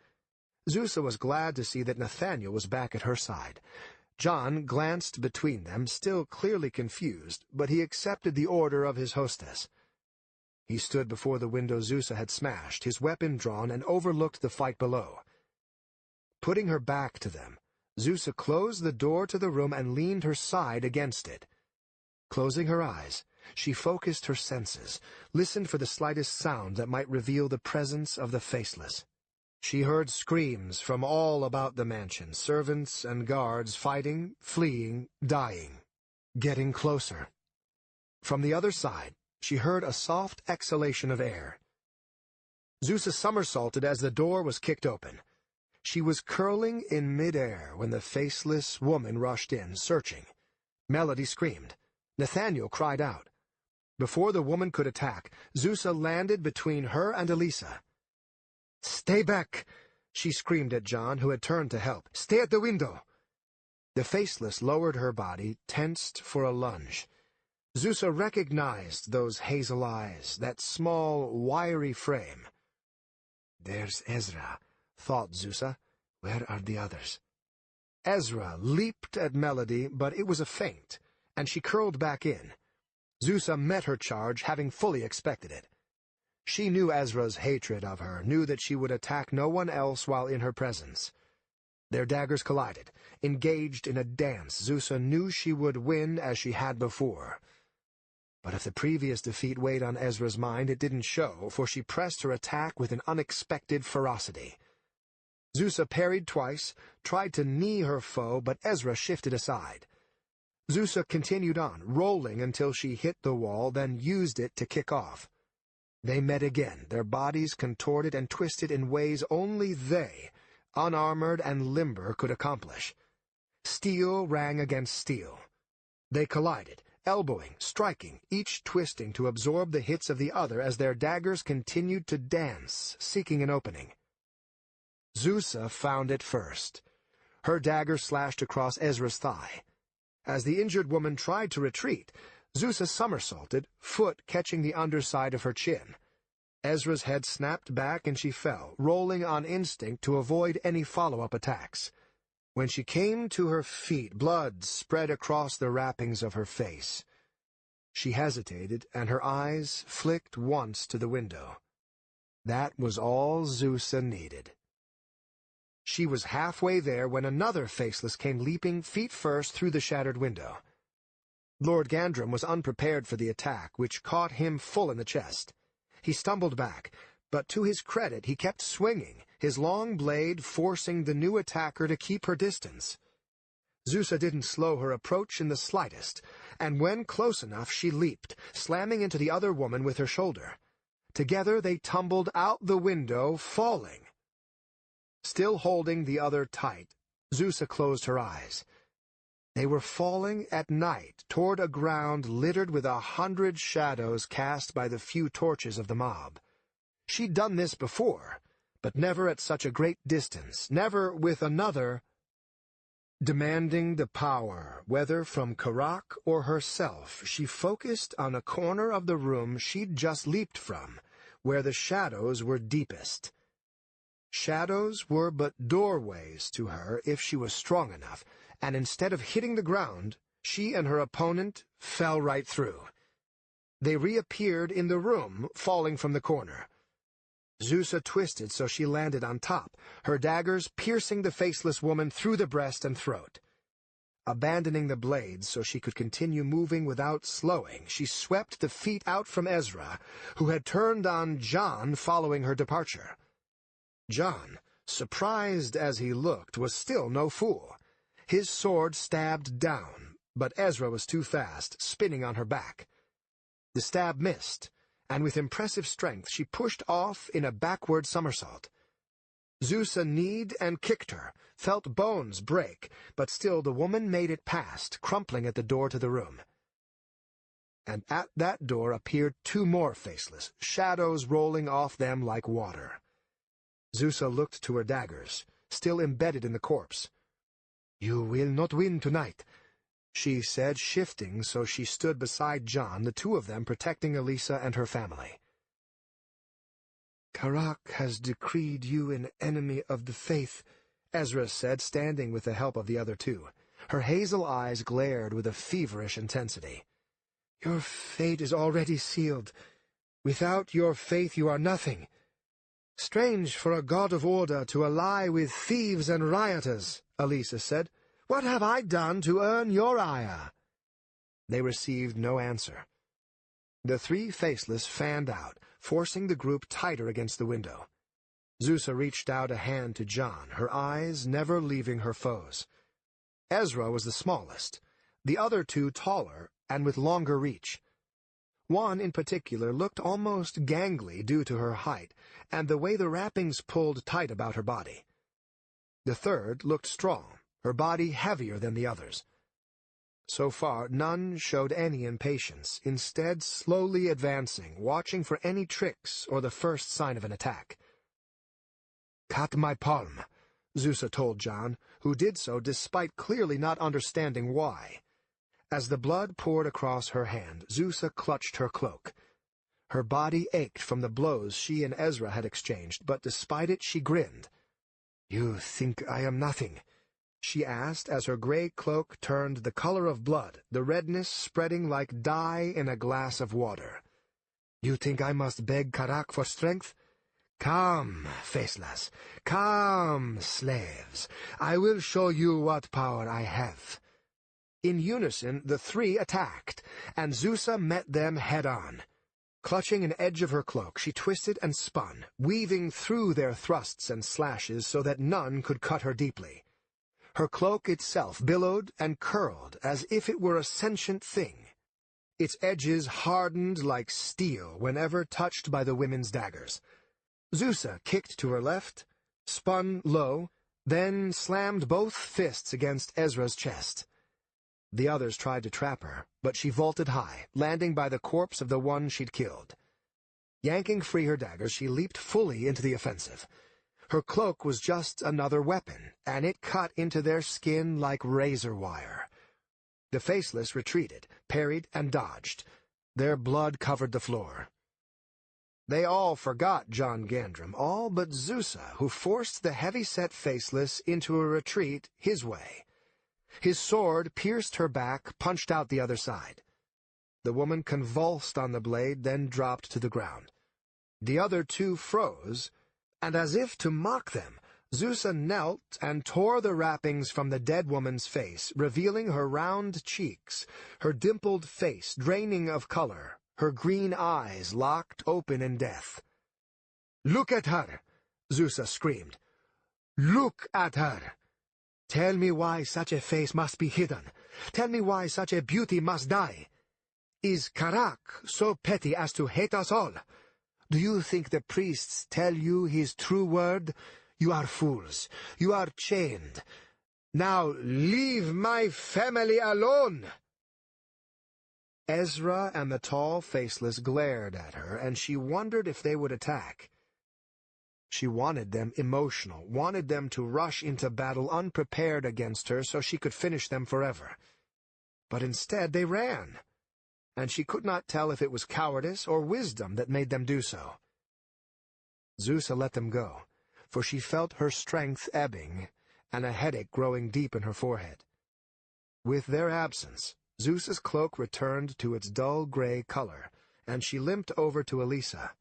Zusa was glad to see that Nathaniel was back at her side. John glanced between them, still clearly confused, but he accepted the order of his hostess. He stood before the window Zusa had smashed, his weapon drawn, and overlooked the fight below. Putting her back to them, Zusa closed the door to the room and leaned her side against it. Closing her eyes, she focused her senses, listened for the slightest sound that might reveal the presence of the faceless. She heard screams from all about the mansion, servants and guards fighting, fleeing, dying, getting closer. From the other side, she heard a soft exhalation of air. Zusa somersaulted as the door was kicked open. She was curling in midair when the faceless woman rushed in, searching. Melody screamed. Nathaniel cried out. Before the woman could attack, Zusa landed between her and Elisa. "Stay back!" she screamed at John, who had turned to help. "Stay at the window!" The faceless lowered her body, tensed for a lunge. Zusa recognized those hazel eyes, that small, wiry frame. "There's Ezra," thought Zusa. "Where are the others?" Ezra leaped at Melody, but it was a feint, and she curled back in. Zusa met her charge, having fully expected it. She knew Ezra's hatred of her, knew that she would attack no one else while in her presence. Their daggers collided. Engaged in a dance, Zusa knew she would win as she had before. But if the previous defeat weighed on Ezra's mind, it didn't show, for she pressed her attack with an unexpected ferocity. Zusa parried twice, tried to knee her foe, but Ezra shifted aside. Zusa continued on, rolling until she hit the wall, then used it to kick off. They met again, their bodies contorted and twisted in ways only they, unarmored and limber, could accomplish. Steel rang against steel. They collided, elbowing, striking, each twisting to absorb the hits of the other as their daggers continued to dance, seeking an opening. Zusa found it first. Her dagger slashed across Ezra's thigh. As the injured woman tried to retreat, Zusa somersaulted, foot catching the underside of her chin. Ezra's head snapped back and she fell, rolling on instinct to avoid any follow-up attacks. When she came to her feet, blood spread across the wrappings of her face. She hesitated, and her eyes flicked once to the window. That was all Zusa needed. She was halfway there when another faceless came leaping feet first through the shattered window. Lord Gandrum was unprepared for the attack, which caught him full in the chest. He stumbled back, but to his credit he kept swinging, his long blade forcing the new attacker to keep her distance. Zusa didn't slow her approach in the slightest, and when close enough she leaped, slamming into the other woman with her shoulder. Together they tumbled out the window, falling. Still holding the other tight, Zusa closed her eyes. They were falling at night toward a ground littered with 100 shadows cast by the few torches of the mob. She'd done this before, but never at such a great distance, never with another. Demanding the power, whether from Karak or herself, she focused on a corner of the room she'd just leaped from, where the shadows were deepest. Shadows were but doorways to her if she was strong enough, and instead of hitting the ground, she and her opponent fell right through. They reappeared in the room, falling from the corner. Zusa twisted so she landed on top, her daggers piercing the faceless woman through the breast and throat. Abandoning the blades so she could continue moving without slowing, she swept the feet out from Ezra, who had turned on John following her departure. John, surprised as he looked, was still no fool. His sword stabbed down, but Ezra was too fast, spinning on her back. The stab missed, and with impressive strength she pushed off in a backward somersault. Zusa kneed and kicked her, felt bones break, but still the woman made it past, crumpling at the door to the room. And at that door appeared two more faceless, shadows rolling off them like water. Zusa looked to her daggers, still embedded in the corpse. "You will not win tonight," she said, shifting so she stood beside John, the two of them protecting Elisa and her family. "Karak has decreed you an enemy of the faith," Ezra said, standing with the help of the other two. Her hazel eyes glared with a feverish intensity. "Your fate is already sealed. Without your faith you are nothing. Strange for a god of order to ally with thieves and rioters," Elisa said. "What have I done to earn your ire?" They received no answer. The three faceless fanned out, forcing the group tighter against the window. Zusa reached out a hand to John, her eyes never leaving her foes. Ezra was the smallest, the other two taller and with longer reach. One in particular looked almost gangly due to her height and the way the wrappings pulled tight about her body. The third looked strong, her body heavier than the others. So far, none showed any impatience, instead slowly advancing, watching for any tricks or the first sign of an attack. "Cut my palm," Zusa told John, who did so despite clearly not understanding why. As the blood poured across her hand, Zusa clutched her cloak. Her body ached from the blows she and Ezra had exchanged, but despite it she grinned. "You think I am nothing?" she asked as her gray cloak turned the color of blood, the redness spreading like dye in a glass of water. "You think I must beg Karak for strength? Come, faceless, come, slaves. I will show you what power I have." In unison, the three attacked, and Zusa met them head-on. Clutching an edge of her cloak, she twisted and spun, weaving through their thrusts and slashes so that none could cut her deeply. Her cloak itself billowed and curled as if it were a sentient thing. Its edges hardened like steel whenever touched by the women's daggers. Zusa kicked to her left, spun low, then slammed both fists against Ezra's chest. The others tried to trap her, but she vaulted high, landing by the corpse of the one she'd killed. Yanking free her daggers, she leaped fully into the offensive. Her cloak was just another weapon, and it cut into their skin like razor wire. The faceless retreated, parried, and dodged. Their blood covered the floor. They all forgot John Gandrum, all but Zusa, who forced the heavy-set faceless into a retreat his way. His sword pierced her back, punched out the other side. The woman convulsed on the blade, then dropped to the ground. The other two froze, and as if to mock them, Zusa knelt and tore the wrappings from the dead woman's face, revealing her round cheeks, her dimpled face draining of color, her green eyes locked open in death. "Look at her!" Zusa screamed. "Look at her! Tell me why such a face must be hidden. Tell me why such a beauty must die. Is Karak so petty as to hate us all? Do you think the priests tell you his true word? You are fools. You are chained. Now leave my family alone!" Ezra and the tall faceless glared at her, and she wondered if they would attack. She wanted them emotional, wanted them to rush into battle unprepared against her so she could finish them forever. But instead they ran, and she could not tell if it was cowardice or wisdom that made them do so. Zusa let them go, for she felt her strength ebbing and a headache growing deep in her forehead. With their absence, Zusa's cloak returned to its dull gray color, and she limped over to Elisa.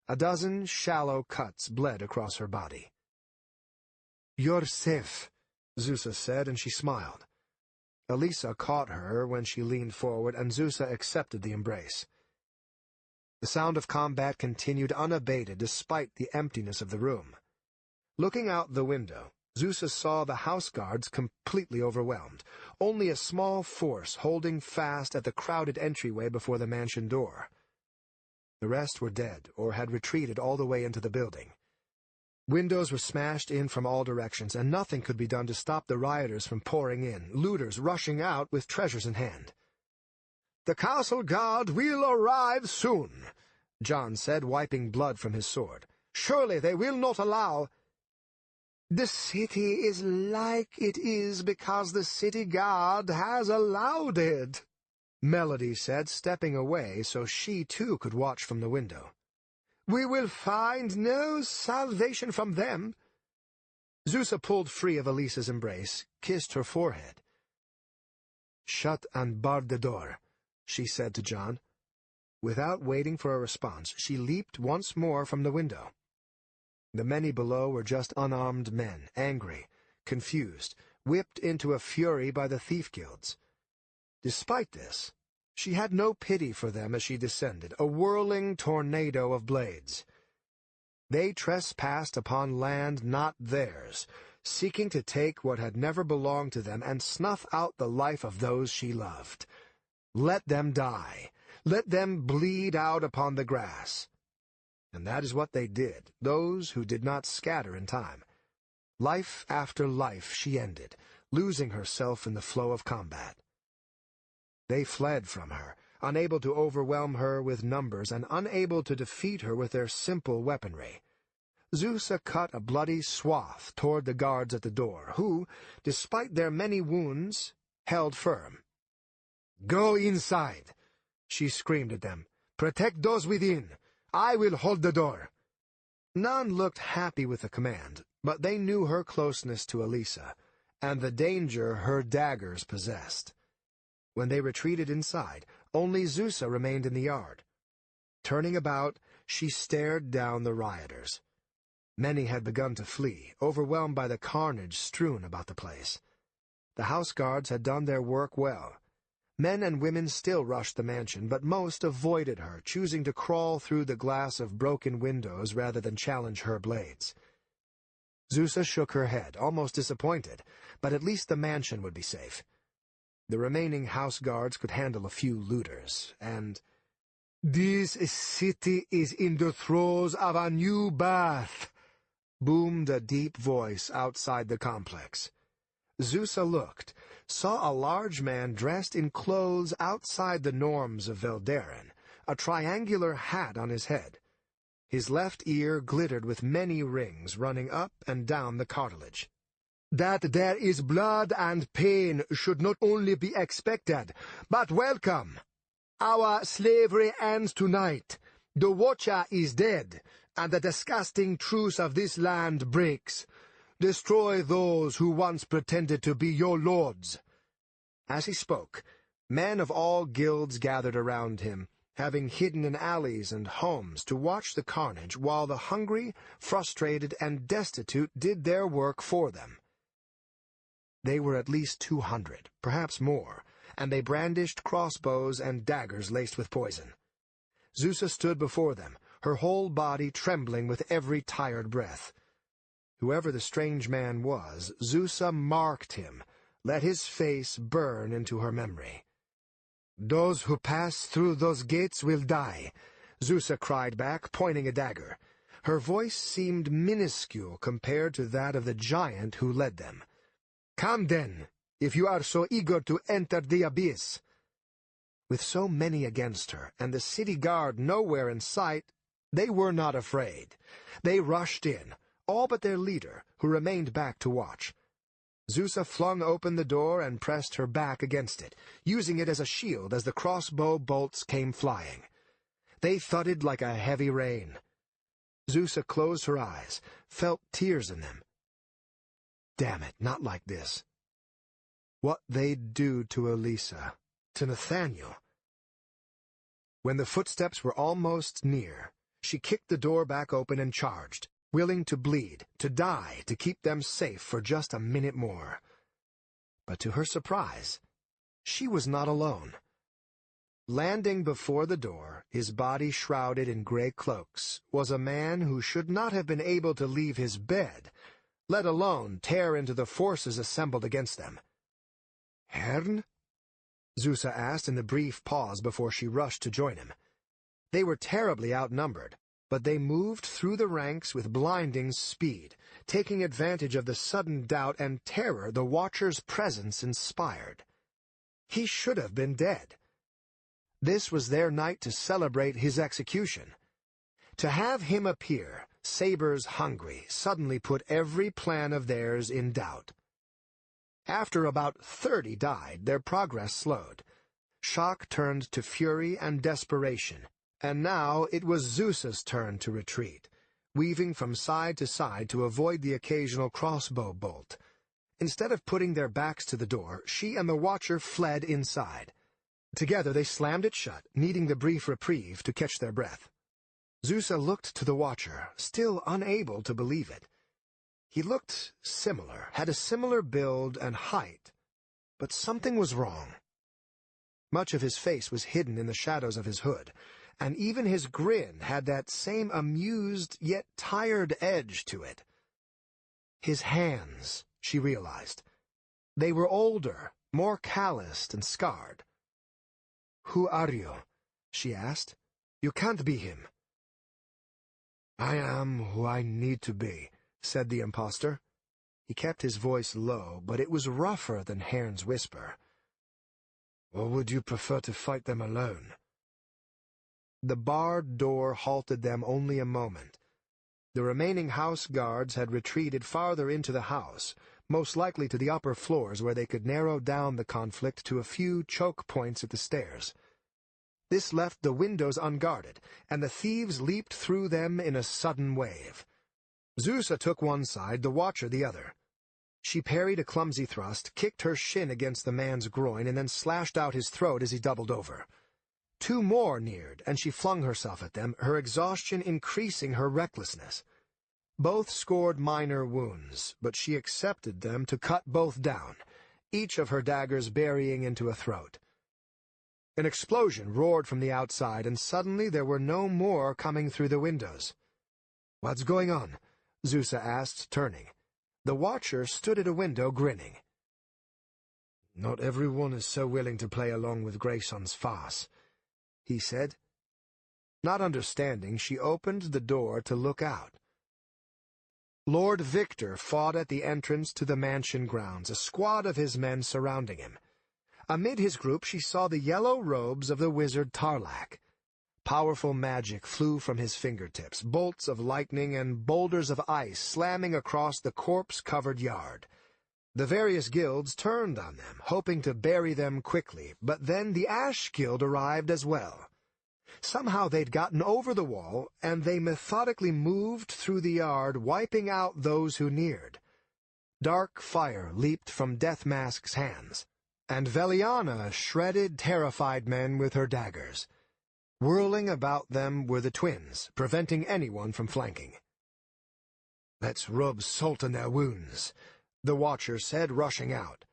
A dozen shallow cuts bled across her body. "You're safe," Zusa said, and she smiled. Elisa caught her when she leaned forward, and Zusa accepted the embrace. The sound of combat continued unabated despite the emptiness of the room. Looking out the window, Zusa saw the house guards completely overwhelmed, only a small force holding fast at the crowded entryway before the mansion door. The rest were dead or had retreated all the way into the building. Windows were smashed in from all directions, and nothing could be done to stop the rioters from pouring in, looters rushing out with treasures in hand. "The castle guard will arrive soon," John said, wiping blood from his sword. "Surely they will not allow—" "The city is like it is because the city guard has allowed it," Melody said, stepping away so she too could watch from the window. "We will find no salvation from them." Zusa pulled free of Elisa's embrace, kissed her forehead. "Shut and bar the door," she said to John. Without waiting for a response, she leaped once more from the window. The many below were just unarmed men, angry, confused, whipped into a fury by the thief guilds. Despite this, she had no pity for them as she descended, a whirling tornado of blades. They trespassed upon land not theirs, seeking to take what had never belonged to them and snuff out the life of those she loved. Let them die. Let them bleed out upon the grass. And that is what they did, those who did not scatter in time. Life after life she ended, losing herself in the flow of combat. They fled from her, unable to overwhelm her with numbers and unable to defeat her with their simple weaponry. Zusa cut a bloody swath toward the guards at the door, who, despite their many wounds, held firm. "Go inside," she screamed at them. "Protect those within. I will hold the door." None looked happy with the command, but they knew her closeness to Elisa, and the danger her daggers possessed. When they retreated inside, only Zusa remained in the yard. Turning about, she stared down the rioters. Many had begun to flee, overwhelmed by the carnage strewn about the place. The house guards had done their work well. Men and women still rushed the mansion, but most avoided her, choosing to crawl through the glass of broken windows rather than challenge her blades. Zusa shook her head, almost disappointed, but at least the mansion would be safe. The remaining house guards could handle a few looters, and— "This city is in the throes of a new birth," boomed a deep voice outside the complex. Zusa looked, saw a large man dressed in clothes outside the norms of Veldaren, a triangular hat on his head. His left ear glittered with many rings running up and down the cartilage. "That there is blood and pain should not only be expected, but welcome. Our slavery ends tonight. The Watcher is dead, and the disgusting truce of this land breaks. Destroy those who once pretended to be your lords." As he spoke, men of all guilds gathered around him, having hidden in alleys and homes to watch the carnage while the hungry, frustrated, and destitute did their work for them. They were at least 200, perhaps more, and they brandished crossbows and daggers laced with poison. Zusa stood before them, her whole body trembling with every tired breath. Whoever the strange man was, Zusa marked him, let his face burn into her memory. "Those who pass through those gates will die," Zusa cried back, pointing a dagger. Her voice seemed minuscule compared to that of the giant who led them. "Come then, if you are so eager to enter the abyss." With so many against her, and the city guard nowhere in sight, they were not afraid. They rushed in, all but their leader, who remained back to watch. Zusa flung open the door and pressed her back against it, using it as a shield as the crossbow bolts came flying. They thudded like a heavy rain. Zusa closed her eyes, felt tears in them. Damn it, not like this. What they'd do to Elisa, to Nathaniel. When the footsteps were almost near, she kicked the door back open and charged, willing to bleed, to die, to keep them safe for just a minute more. But to her surprise, she was not alone. Landing before the door, his body shrouded in gray cloaks, was a man who should not have been able to leave his bed, let alone tear into the forces assembled against them. "Haern?" Zusa asked in the brief pause before she rushed to join him. They were terribly outnumbered, but they moved through the ranks with blinding speed, taking advantage of the sudden doubt and terror the Watcher's presence inspired. He should have been dead. This was their night to celebrate his execution. To have him appear, sabers hungry, suddenly put every plan of theirs in doubt. After about 30 died, their progress slowed. Shock turned to fury and desperation, and now it was Zeus's turn to retreat, weaving from side to side to avoid the occasional crossbow bolt. Instead of putting their backs to the door, she and the Watcher fled inside. Together they slammed it shut, needing the brief reprieve to catch their breath. Zeus looked to the Watcher, still unable to believe it. He looked similar, had a similar build and height, but something was wrong. Much of his face was hidden in the shadows of his hood, and even his grin had that same amused yet tired edge to it. His hands, she realized. They were older, more calloused and scarred. "Who are you?" she asked. "You can't be him." "I am who I need to be," said the impostor. He kept his voice low, but it was rougher than Haern's whisper. "Or would you prefer to fight them alone?" The barred door halted them only a moment. The remaining house guards had retreated farther into the house, most likely to the upper floors where they could narrow down the conflict to a few choke points at the stairs. This left the windows unguarded, and the thieves leaped through them in a sudden wave. Zeus took one side, the Watcher the other. She parried a clumsy thrust, kicked her shin against the man's groin, and then slashed out his throat as he doubled over. Two more neared, and she flung herself at them, her exhaustion increasing her recklessness. Both scored minor wounds, but she accepted them to cut both down, each of her daggers burying into a throat. An explosion roared from the outside, and suddenly there were no more coming through the windows. "What's going on?" Zeus asked, turning. The Watcher stood at a window, grinning. "Not everyone is so willing to play along with Grayson's farce," he said. Not understanding, she opened the door to look out. Lord Victor fought at the entrance to the mansion grounds, a squad of his men surrounding him. Amid his group she saw the yellow robes of the wizard Tarlak. Powerful magic flew from his fingertips, bolts of lightning and boulders of ice slamming across the corpse-covered yard. The various guilds turned on them, hoping to bury them quickly, but then the Ash Guild arrived as well. Somehow they'd gotten over the wall, and they methodically moved through the yard, wiping out those who neared. Dark fire leaped from Deathmask's hands, and Veliana shredded terrified men with her daggers. Whirling about them were the twins, preventing anyone from flanking. "Let's rub salt on their wounds," the Watcher said, rushing out.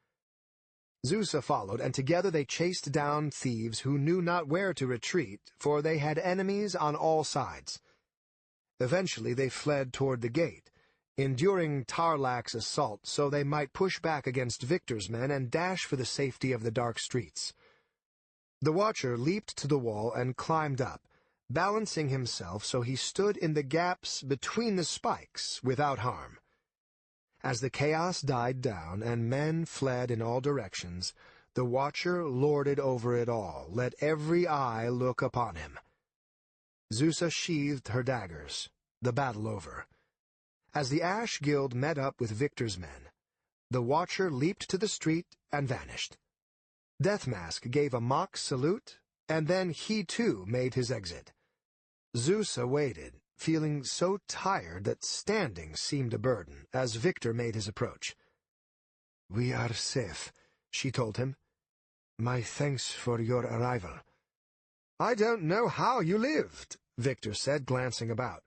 Zeus followed, and together they chased down thieves who knew not where to retreat, for they had enemies on all sides. Eventually they fled toward the gate, enduring Tarlak's assault so they might push back against Victor's men and dash for the safety of the dark streets. The Watcher leaped to the wall and climbed up, balancing himself so he stood in the gaps between the spikes without harm. As the chaos died down and men fled in all directions, the Watcher lorded over it all, let every eye look upon him. Zeus sheathed her daggers, the battle over. As the Ash Guild met up with Victor's men, the Watcher leaped to the street and vanished. Deathmask gave a mock salute, and then he too made his exit. Zeus waited, feeling so tired that standing seemed a burden, as Victor made his approach. "We are safe," she told him. "My thanks for your arrival." "I don't know how you lived," Victor said, glancing about.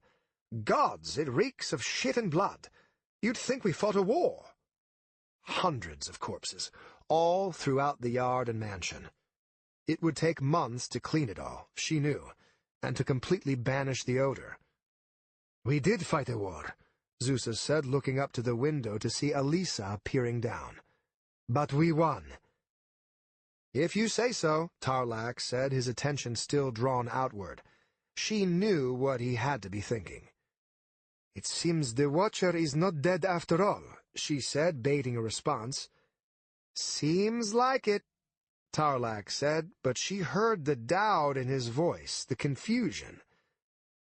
"Gods, it reeks of shit and blood. You'd think we fought a war." Hundreds of corpses, all throughout the yard and mansion. It would take months to clean it all, she knew, and to completely banish the odor. "We did fight a war," Zeus said, looking up to the window to see Elisa peering down. "But we won." "If you say so," Tarlak said, his attention still drawn outward. She knew what he had to be thinking. "It seems the Watcher is not dead after all," she said, baiting a response. "Seems like it," Tarlak said, but she heard the doubt in his voice, the confusion.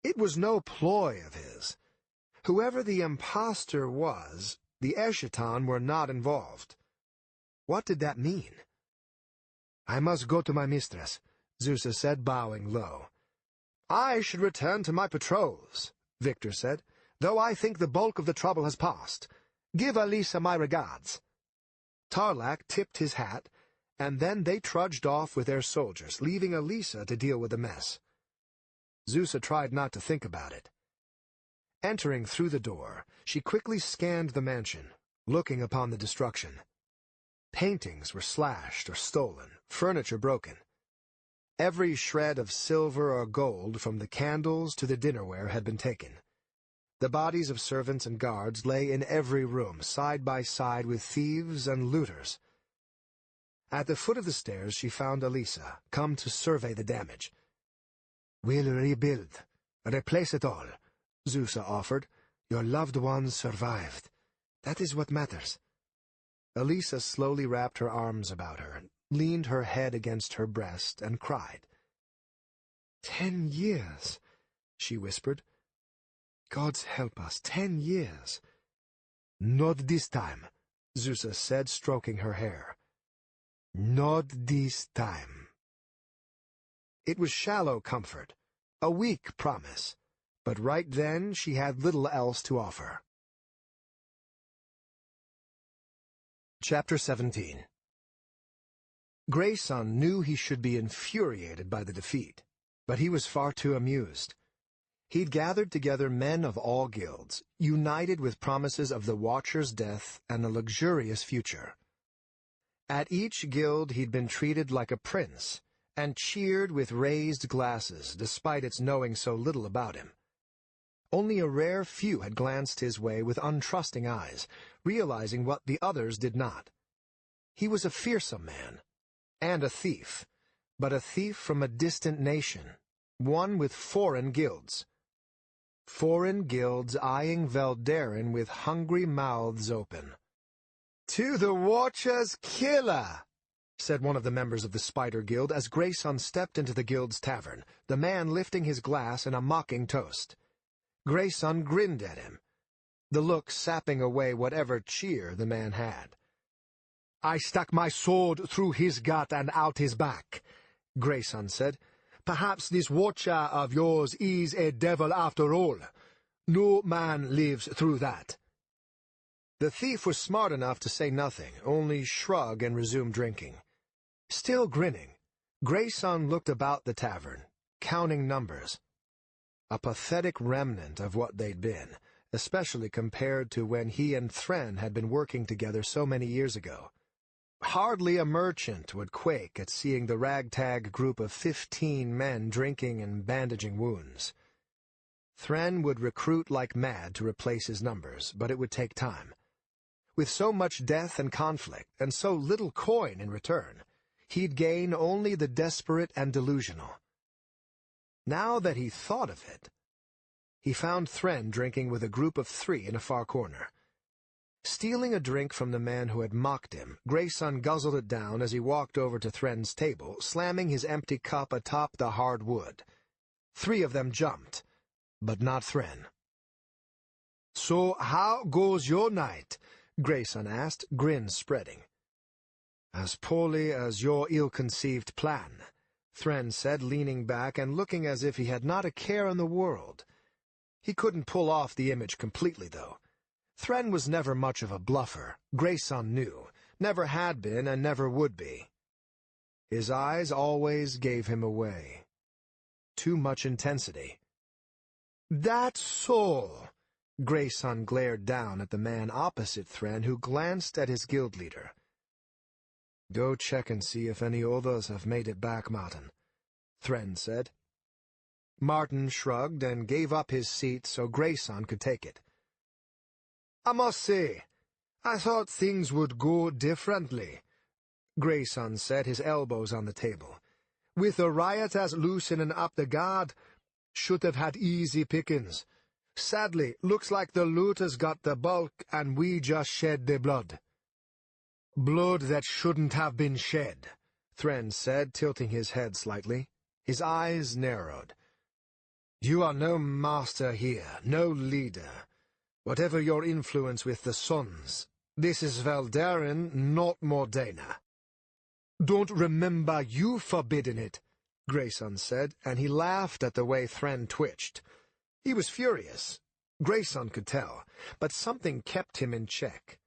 It was no ploy of his. Whoever the impostor was, the Eschaton were not involved. What did that mean? "I must go to my mistress," Zusa said, bowing low. "I should return to my patrols," Victor said, "though I think the bulk of the trouble has passed. Give Alisa my regards." Tarlak tipped his hat, and then they trudged off with their soldiers, leaving Alisa to deal with the mess. Zusa tried not to think about it. Entering through the door, she quickly scanned the mansion, looking upon the destruction. Paintings were slashed or stolen, furniture broken. Every shred of silver or gold, from the candles to the dinnerware, had been taken. The bodies of servants and guards lay in every room, side by side with thieves and looters. At the foot of the stairs she found Alisa, come to survey the damage. "We'll rebuild, replace it all," Zusa offered. "Your loved ones survived. That is what matters." Alisa slowly wrapped her arms about her, leaned her head against her breast, and cried. 10 years, she whispered. "Gods help us, 10 years. "Not this time," Zusa said, stroking her hair. "Not this time." It was shallow comfort, a weak promise, but right then she had little else to offer. Chapter 17. Grayson knew he should be infuriated by the defeat, but he was far too amused. He'd gathered together men of all guilds, united with promises of the Watcher's death and a luxurious future. At each guild he'd been treated like a prince, and cheered with raised glasses, despite its knowing so little about him. Only a rare few had glanced his way with untrusting eyes, realizing what the others did not. He was a fearsome man, and a thief, but a thief from a distant nation, one with foreign guilds. Foreign guilds eyeing Veldaren with hungry mouths open. "To the Watcher's killer!" said one of the members of the Spider Guild as Grayson stepped into the guild's tavern, the man lifting his glass in a mocking toast. Grayson grinned at him, the look sapping away whatever cheer the man had. "I stuck my sword through his gut and out his back," Grayson said. "Perhaps this Watcher of yours is a devil after all. No man lives through that." The thief was smart enough to say nothing, only shrug and resume drinking. Still grinning, Grayson looked about the tavern, counting numbers. A pathetic remnant of what they'd been, especially compared to when he and Thren had been working together so many years ago. Hardly a merchant would quake at seeing the ragtag group of 15 men drinking and bandaging wounds. Thren would recruit like mad to replace his numbers, but it would take time. With so much death and conflict, and so little coin in return, he'd gain only the desperate and delusional. Now that he thought of it, he found Thren drinking with a group of 3 in a far corner. Stealing a drink from the man who had mocked him, Grayson guzzled it down as he walked over to Thren's table, slamming his empty cup atop the hard wood. 3 of them jumped, but not Thren. "So how goes your night?" Grayson asked, grin spreading. "As poorly as your ill-conceived plan," Thren said, leaning back and looking as if he had not a care in the world. He couldn't pull off the image completely, though. Thren was never much of a bluffer, Grayson knew, never had been and never would be. His eyes always gave him away. Too much intensity. "That's so!" Grayson glared down at the man opposite Thren, who glanced at his guild leader. "Go check and see if any others have made it back, Martin," Thren said. Martin shrugged and gave up his seat so Grayson could take it. "I must say, I thought things would go differently," Grayson said, his elbows on the table. "With the rioters loosening up the guard, Should have had easy pickings. Sadly, looks like the looters got the bulk and we just shed their blood. Blood that shouldn't have been shed, Thren said, tilting his head slightly. His eyes narrowed. You are no master here, no leader. Whatever your influence with the Sons, this is Veldaren, not Mordaena. Don't remember you forbidden it, Grayson said, and he laughed at the way Thren twitched. He was furious. Grayson could tell, but something kept him in check.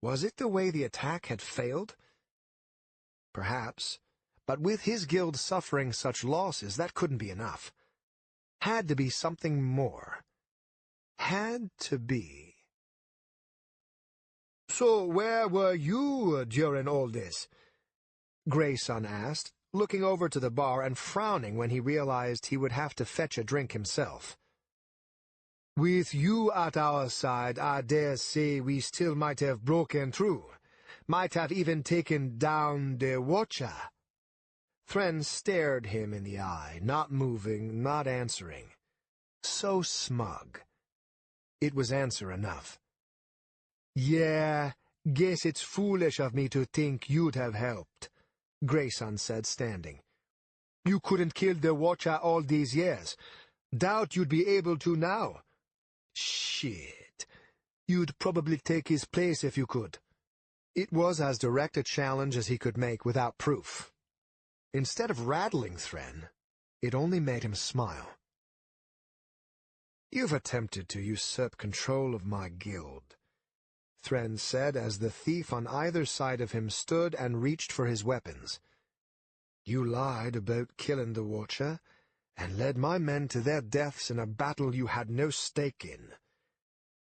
Was it the way the attack had failed? Perhaps, but with his guild suffering such losses, that couldn't be enough. Had to be something more. Had to be. So where were you during all this? Grayson asked, looking over to the bar and frowning when he realized he would have to fetch a drink himself. With you at our side, I dare say we still might have broken through, might have even taken down the Watcher. Thren stared him in the eye, not moving, not answering. So smug. It was answer enough. Yeah, guess it's foolish of me to think you'd have helped, Grayson said, standing. You couldn't kill the Watcher all these years. Doubt you'd be able to now. Shit. You'd probably take his place if you could. It was as direct a challenge as he could make without proof. Instead of rattling Thren, it only made him smile. You've attempted to usurp control of my guild, Thren said as the thief on either side of him stood and reached for his weapons. You lied about killing the Watcher, and led my men to their deaths in a battle you had no stake in.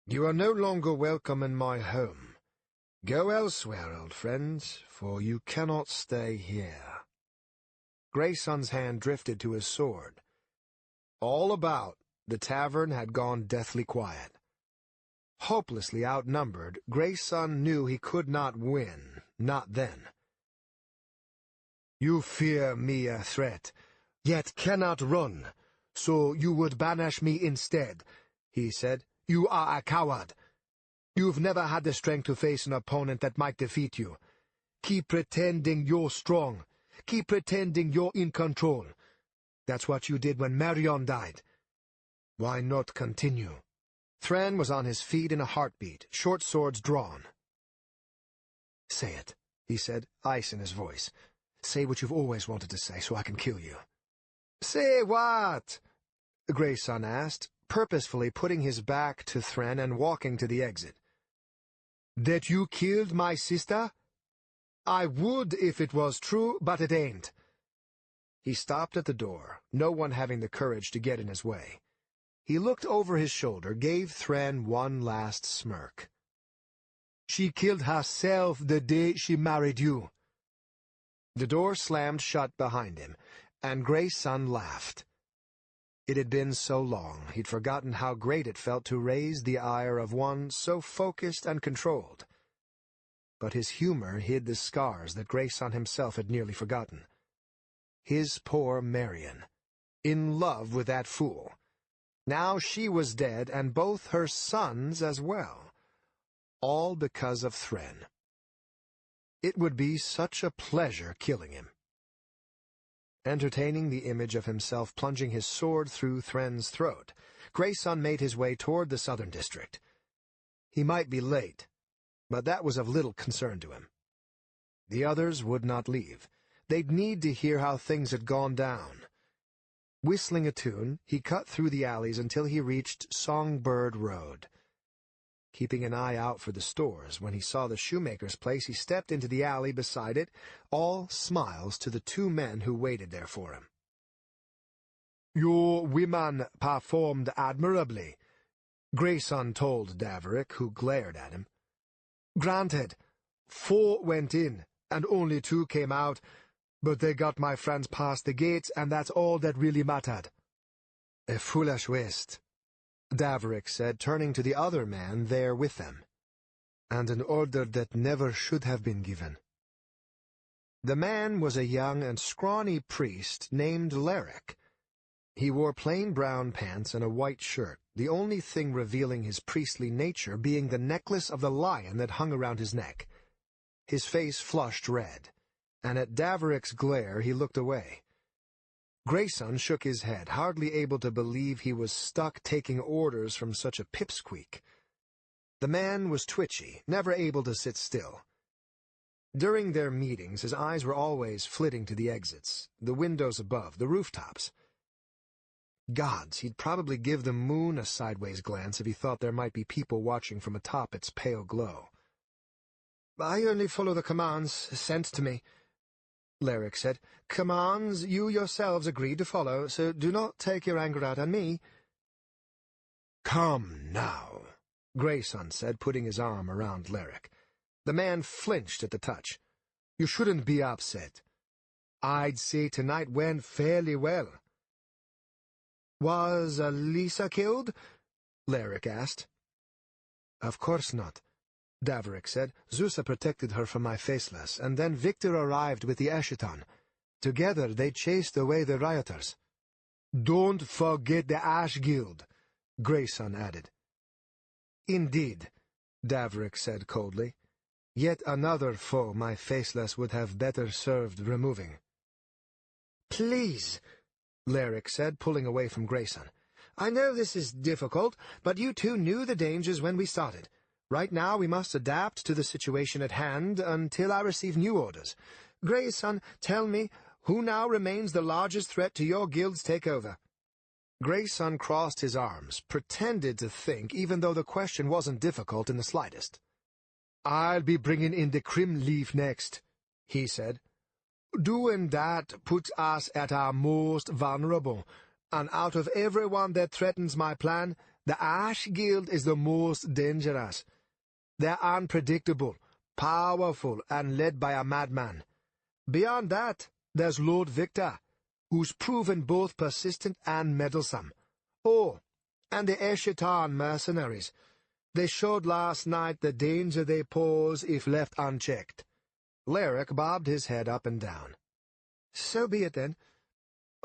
You are no longer welcome in my home. Go elsewhere, old friends, for you cannot stay here. Grayson's hand drifted to his sword. All about, the tavern had gone deathly quiet. Hopelessly outnumbered, Grayson knew he could not win, not then. You fear me a threat, yet cannot run, so you would banish me instead, he said. You are a coward. You've never had the strength to face an opponent that might defeat you. Keep pretending you're strong. Keep pretending you're in control. That's what you did when Marion died. Why not continue? Thren was on his feet in a heartbeat, short swords drawn. Say it, he said, ice in his voice. Say what you've always wanted to say so I can kill you. Say what? Grayson asked, purposefully putting his back to Thren and walking to the exit. That you killed my sister? I would if it was true, but it ain't. He stopped at the door, no one having the courage to get in his way. He looked over his shoulder, gave Thren one last smirk. She killed herself the day she married you. The door slammed shut behind him, and Grayson laughed. It had been so long, he'd forgotten how great it felt to raise the ire of one so focused and controlled. But his humor hid the scars that Grayson himself had nearly forgotten. His poor Marion, in love with that fool. Now she was dead, and both her sons as well. All because of Thren. It would be such a pleasure killing him. Entertaining the image of himself plunging his sword through Thren's throat, Grayson made his way toward the southern district. He might be late, but that was of little concern to him. The others would not leave. They'd need to hear how things had gone down. Whistling a tune, he cut through the alleys until he reached Songbird Road. Keeping an eye out for the stores, when he saw the shoemaker's place, he stepped into the alley beside it, all smiles to the two men who waited there for him. Your women performed admirably, Grayson told Daverick, who glared at him. Granted, 4 went in, and only 2 came out, but they got my friends past the gates, and that's all that really mattered. A foolish waste, Daverick said, turning to the other man there with them. And an order that never should have been given. The man was a young and scrawny priest named Lerick. He wore plain brown pants and a white shirt, the only thing revealing his priestly nature being the necklace of the lion that hung around his neck. His face flushed red, and at Davric's glare he looked away. Grayson shook his head, hardly able to believe he was stuck taking orders from such a pipsqueak. The man was twitchy, never able to sit still. During their meetings, his eyes were always flitting to the exits, the windows above, the rooftops. Gods, he'd probably give the moon a sideways glance if he thought there might be people watching from atop its pale glow. "I only follow the commands sent to me," Lerick said. "Commands you yourselves agreed to follow, so do not take your anger out on me." "Come now," Grayson said, putting his arm around Lerick. The man flinched at the touch. "You shouldn't be upset. I'd say tonight went fairly well." "Was Lisa killed?" Lerick asked. "Of course not," Davrick said. "Zusa protected her from my faceless, and then Victor arrived with the Eschaton. Together they chased away the rioters." "Don't forget the Ash Guild," Grayson added. "Indeed," Davrick said coldly. "Yet another foe my faceless would have better served removing." "Please," Lerick said, pulling away from Grayson. "I know this is difficult, but you two knew the dangers when we started. Right now we must adapt to the situation at hand until I receive new orders. Grayson, tell me, who now remains the largest threat to your guild's takeover?" Grayson crossed his arms, pretended to think, even though the question wasn't difficult in the slightest. "I'll be bringing in the Crim Leaf next," he said. "Doing that puts us at our most vulnerable, and out of everyone that threatens my plan, the Ash Guild is the most dangerous. They're unpredictable, powerful, and led by a madman. Beyond that, there's Lord Victor, who's proven both persistent and meddlesome. Oh, and the Eschaton mercenaries. They showed last night the danger they pose if left unchecked." Lerick bobbed his head up and down. "So be it, then.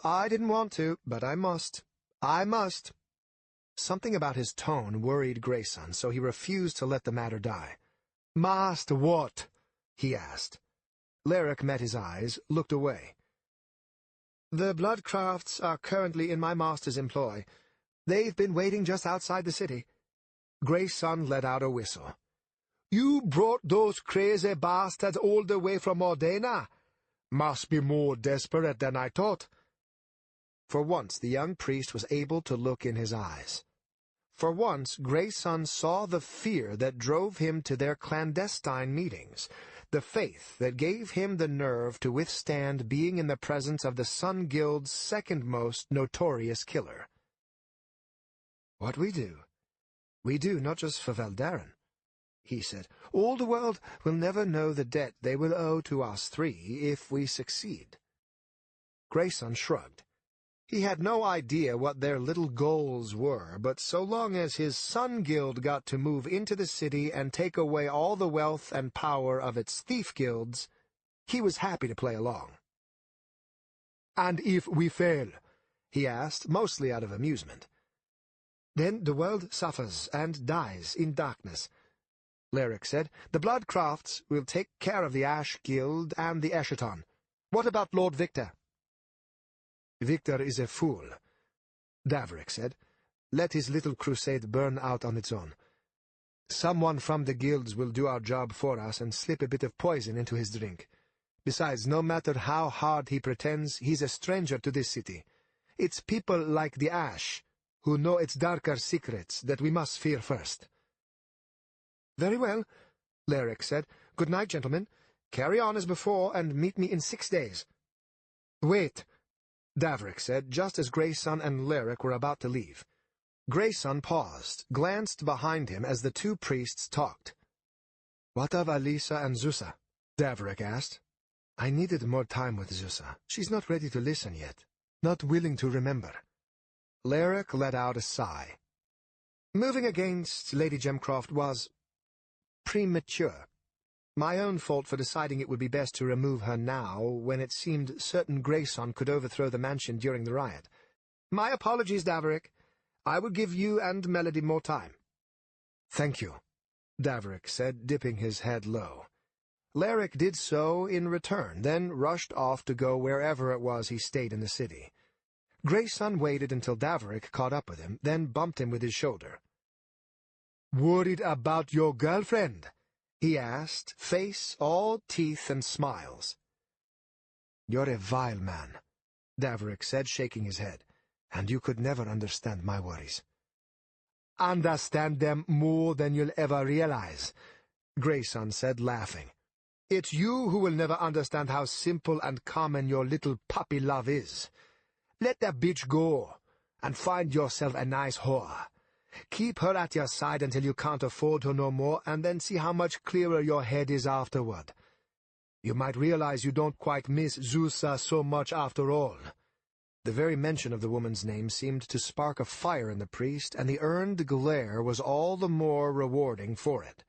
I didn't want to, but I must. I must." Something about his tone worried Grayson, so he refused to let the matter die. "Must what?" he asked. Lerick met his eyes, looked away. "The Bloodcrafts are currently in my master's employ. They've been waiting just outside the city." Grayson let out a whistle. "You brought those crazy bastards all the way from Modena? Must be more desperate than I thought." For once the young priest was able to look in his eyes. For once Grayson saw the fear that drove him to their clandestine meetings, the faith that gave him the nerve to withstand being in the presence of the Sun Guild's second most notorious killer. "What we do not just for Veldaren," he said. "All the world will never know the debt they will owe to us three if we succeed." Grayson shrugged. He had no idea what their little goals were, but so long as his Sun Guild got to move into the city and take away all the wealth and power of its thief guilds, he was happy to play along. "And if we fail?" he asked, mostly out of amusement. "Then the world suffers and dies in darkness," Lerick said. "The Bloodcrafts will take care of the Ash Guild and the Eschaton. What about Lord Victor?" "Victor is a fool," Davrick said. "Let his little crusade burn out on its own. Someone from the guilds will do our job for us and slip a bit of poison into his drink. Besides, no matter how hard he pretends, he's a stranger to this city. It's people like the Ash, who know its darker secrets, that we must fear first." "Very well," Lerick said. "Good night, gentlemen. Carry on as before, and meet me in 6 days." "Wait," Davrick said, just as Grayson and Lerick were about to leave. Grayson paused, glanced behind him as the two priests talked. "What of Alisa and Zusa?" Davrick asked. "I needed more time with Zusa. She's not ready to listen yet, not willing to remember." Lerick let out a sigh. "Moving against Lady Gemcroft was premature. My own fault for deciding it would be best to remove her now, when it seemed certain Grayson could overthrow the mansion during the riot. My apologies, Daverick. I will give you and Melody more time. Thank you, Daverick said, dipping his head low. Laric did so in return, then rushed off to go wherever it was he stayed in the city. Grayson waited until Daverick caught up with him, then bumped him with his shoulder. "Worried about your girlfriend?" he asked, face all teeth and smiles. "You're a vile man," Daverick said, shaking his head, "and you could never understand my worries." "Understand them more than you'll ever realize," Grayson said, laughing. "It's you who will never understand how simple and common your little puppy love is. Let that bitch go, and find yourself a nice whore. Keep her at your side until you can't afford her no more, and then see how much clearer your head is afterward. You might realize you don't quite miss Zusa so much after all." The very mention of the woman's name seemed to spark a fire in the priest, and the earned glare was all the more rewarding for it.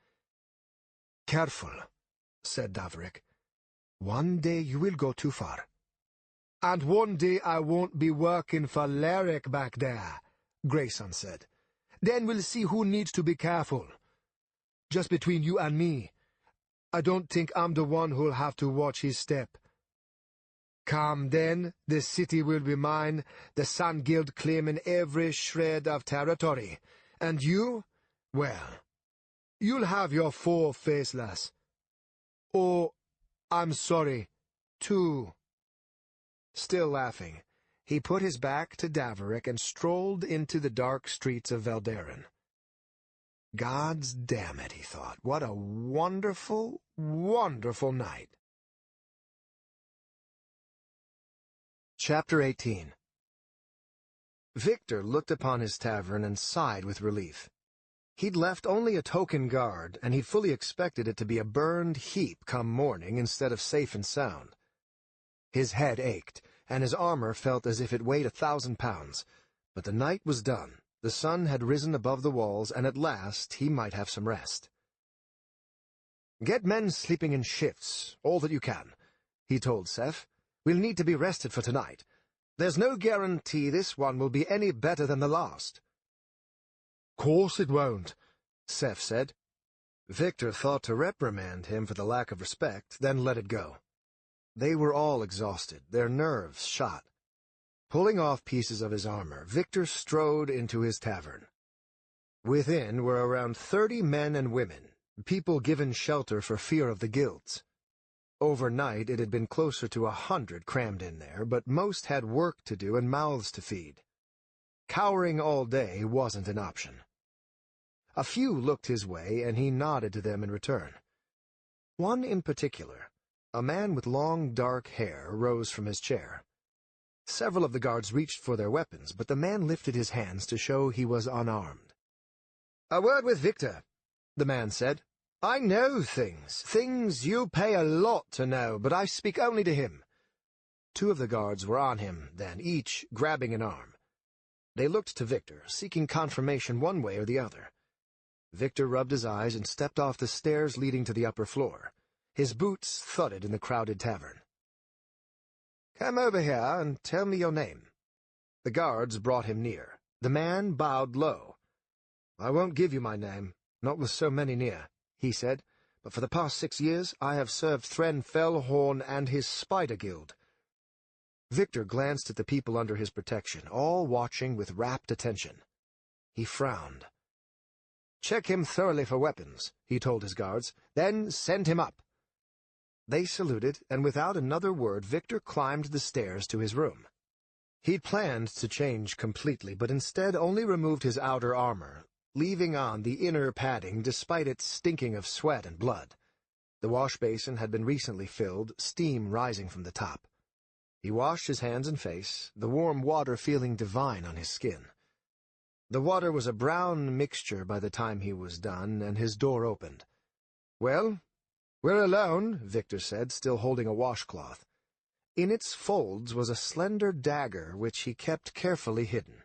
"Careful," said Daverick. "One day you will go too far." "And one day I won't be working for Laric back there," Grayson said. "Then we'll see who needs to be careful. Just between you and me, I don't think I'm the one who'll have to watch his step. Come then, the city will be mine, the Sun Guild claiming every shred of territory. And you, well, you'll have your 4 faceless. Oh, I'm sorry, 2. Still laughing, he put his back to Daverick and strolled into the dark streets of Veldaren. Gods damn it, he thought. What a wonderful, wonderful night. Chapter 18. Victor looked upon his tavern and sighed with relief. He'd left only a token guard, and he'd fully expected it to be a burned heap come morning instead of safe and sound. His head ached, and his armor felt as if it weighed 1,000 pounds. But the night was done. The sun had risen above the walls, and at last he might have some rest. "Get men sleeping in shifts, all that you can," he told Seth. "We'll need to be rested for tonight. There's no guarantee this one will be any better than the last." "Course it won't," Seth said. Victor thought to reprimand him for the lack of respect, then let it go. They were all exhausted, their nerves shot. Pulling off pieces of his armor, Victor strode into his tavern. Within were around 30 men and women, people given shelter for fear of the guilds. Overnight it had been closer to 100 crammed in there, but most had work to do and mouths to feed. Cowering all day wasn't an option. A few looked his way, and he nodded to them in return. One in particular, a man with long dark hair, rose from his chair. Several of the guards reached for their weapons, but the man lifted his hands to show he was unarmed. "A word with Victor," the man said. "I know things you pay a lot to know, but I speak only to him." 2 of the guards were on him, then, each grabbing an arm. They looked to Victor, seeking confirmation one way or the other. Victor rubbed his eyes and stepped off the stairs leading to the upper floor. His boots thudded in the crowded tavern. "Come over here and tell me your name." The guards brought him near. The man bowed low. "I won't give you my name, not with so many near," he said, "but for the past 6 years I have served Thren Fellhorn and his Spider Guild." Victor glanced at the people under his protection, all watching with rapt attention. He frowned. "Check him thoroughly for weapons," he told his guards, "then send him up." They saluted, and without another word Victor climbed the stairs to his room. He'd planned to change completely, but instead only removed his outer armor, leaving on the inner padding despite its stinking of sweat and blood. The wash basin had been recently filled, steam rising from the top. He washed his hands and face, the warm water feeling divine on his skin. The water was a brown mixture by the time he was done, and his door opened. "Well, we're alone," Victor said, still holding a washcloth. In its folds was a slender dagger which he kept carefully hidden.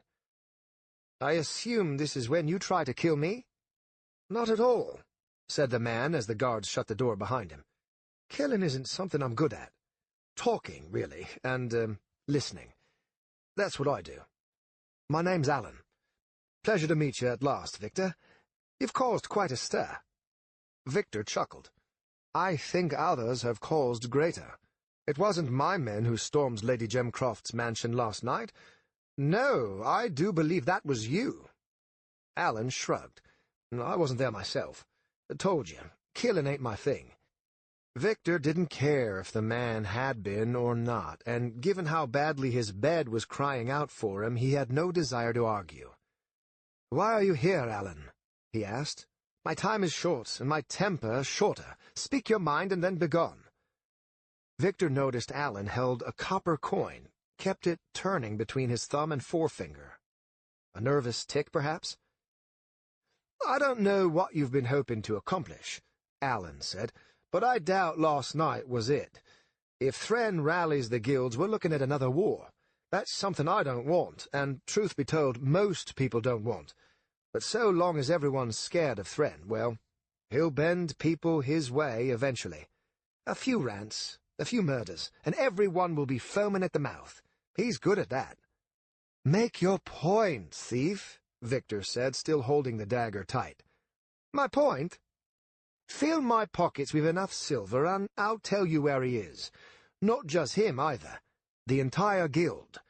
"I assume this is when you try to kill me?" "Not at all," said the man as the guards shut the door behind him. "Killing isn't something I'm good at. Talking, really, and, listening. That's what I do. My name's Alan. Pleasure to meet you at last, Victor. You've caused quite a stir." Victor chuckled. "I think others have caused greater. It wasn't my men who stormed Lady Gemcroft's mansion last night. No, I do believe that was you." Alan shrugged. "I wasn't there myself. I told you, killing ain't my thing." Victor didn't care if the man had been or not, and given how badly his bed was crying out for him, he had no desire to argue. "Why are you here, Alan?" he asked. "My time is short, and my temper shorter. Speak your mind, and then begone." Victor noticed Alan held a copper coin, kept it turning between his thumb and forefinger. A nervous tic, perhaps? "I don't know what you've been hoping to accomplish," Alan said, "but I doubt last night was it. If Thren rallies the guilds, we're looking at another war. That's something I don't want, and, truth be told, most people don't want. But so long as everyone's scared of Thren, well, he'll bend people his way eventually. A few rants, a few murders, and everyone will be foaming at the mouth. He's good at that." "Make your point, thief," Victor said, still holding the dagger tight. "My point? Fill my pockets with enough silver, and I'll tell you where he is. Not just him, either. The entire guild.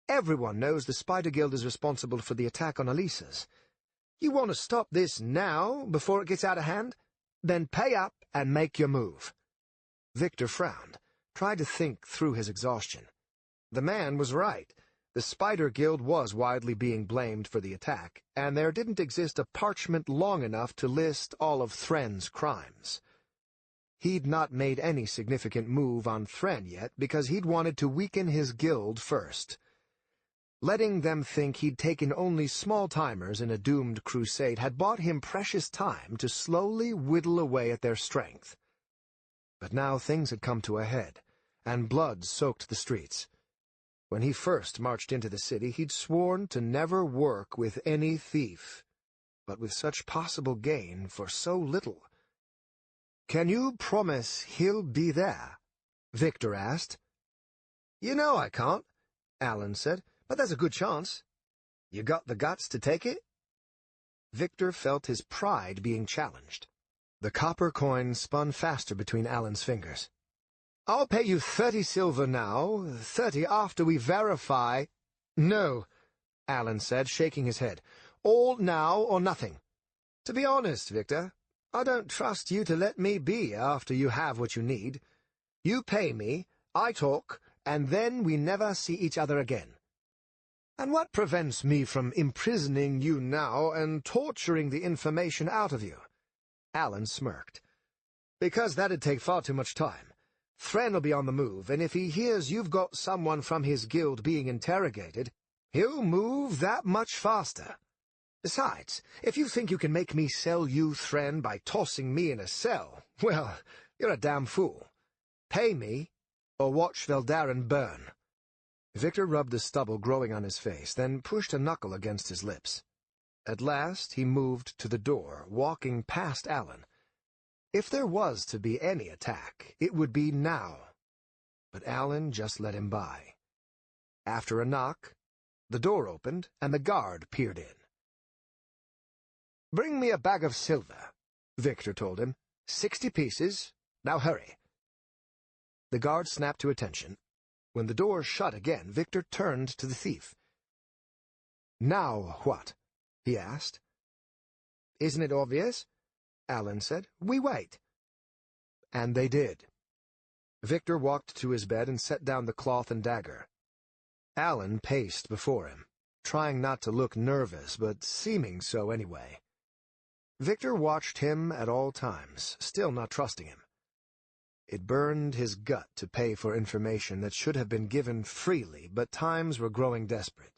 Everyone knows the Spider Guild is responsible for the attack on Elisa's. You want to stop this now, before it gets out of hand? Then pay up and make your move." Victor frowned, tried to think through his exhaustion. The man was right. The Spider Guild was widely being blamed for the attack, and there didn't exist a parchment long enough to list all of Thren's crimes. He'd not made any significant move on Thren yet because he'd wanted to weaken his guild first. Letting them think he'd taken only small-timers in a doomed crusade had bought him precious time to slowly whittle away at their strength. But now things had come to a head, and blood soaked the streets. When he first marched into the city, he'd sworn to never work with any thief, but with such possible gain for so little. "Can you promise he'll be there?" Victor asked. "You know I can't," Alan said, "but there's a good chance. You got the guts to take it?" Victor felt his pride being challenged. The copper coin spun faster between Alan's fingers. "I'll pay you 30 silver now, 30 after we verify—" "No," Alan said, shaking his head. "All now or nothing. To be honest, Victor, I don't trust you to let me be after you have what you need. You pay me, I talk, and then we never see each other again. And what prevents me from imprisoning you now and torturing the information out of you?" Alan smirked. "Because that'd take far too much time. Thren will be on the move, and if he hears you've got someone from his guild being interrogated, he'll move that much faster. Besides, if you think you can make me sell you Thren by tossing me in a cell, well, you're a damn fool. Pay me, or watch Veldaren burn." Victor rubbed the stubble growing on his face, then pushed a knuckle against his lips. At last he moved to the door, walking past Alan. If there was to be any attack, it would be now. But Alan just let him by. After a knock, the door opened, and the guard peered in. "Bring me a bag of silver," Victor told him. 60 pieces. Now hurry." The guard snapped to attention. When the door shut again, Victor turned to the thief. "Now what?" he asked. "Isn't it obvious?" Alan said. "We wait." And they did. Victor walked to his bed and set down the cloth and dagger. Alan paced before him, trying not to look nervous, but seeming so anyway. Victor watched him at all times, still not trusting him. It burned his gut to pay for information that should have been given freely, but times were growing desperate.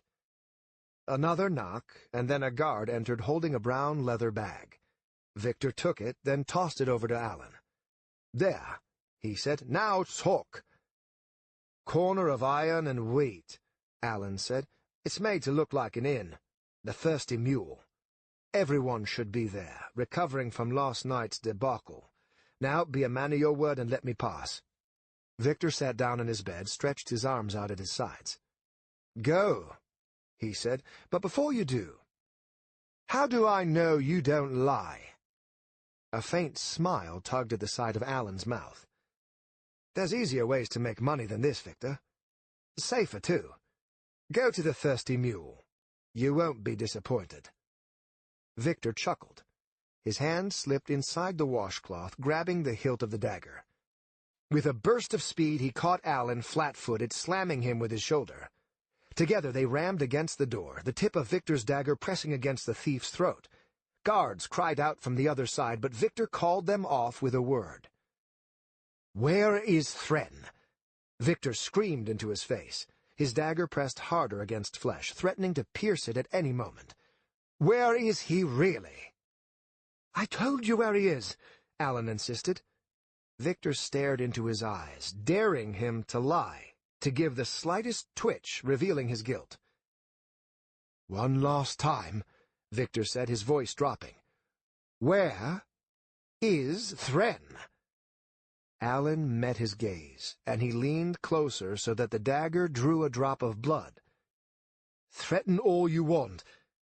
Another knock, and then a guard entered holding a brown leather bag. Victor took it, then tossed it over to Alan. "There," he said. "Now talk." "Corner of iron and wheat," Alan said. "It's made to look like an inn. The Thirsty Mule. Everyone should be there, recovering from last night's debacle. Now be a man of your word and let me pass." Victor sat down in his bed, stretched his arms out at his sides. "Go," he said, "but before you do, how do I know you don't lie?" A faint smile tugged at the side of Alan's mouth. "There's easier ways to make money than this, Victor. Safer, too. Go to the Thirsty Mule. You won't be disappointed." Victor chuckled. His hand slipped inside the washcloth, grabbing the hilt of the dagger. With a burst of speed, he caught Alan flat-footed, slamming him with his shoulder. Together they rammed against the door, the tip of Victor's dagger pressing against the thief's throat. Guards cried out from the other side, but Victor called them off with a word. "Where is Thren?" Victor screamed into his face. His dagger pressed harder against flesh, threatening to pierce it at any moment. "Where is he really?" "I told you where he is," Alan insisted. Victor stared into his eyes, daring him to lie, to give the slightest twitch, revealing his guilt. "One last time," Victor said, his voice dropping. "Where is Thren?" Alan met his gaze, and he leaned closer so that the dagger drew a drop of blood. "Threaten all you want,"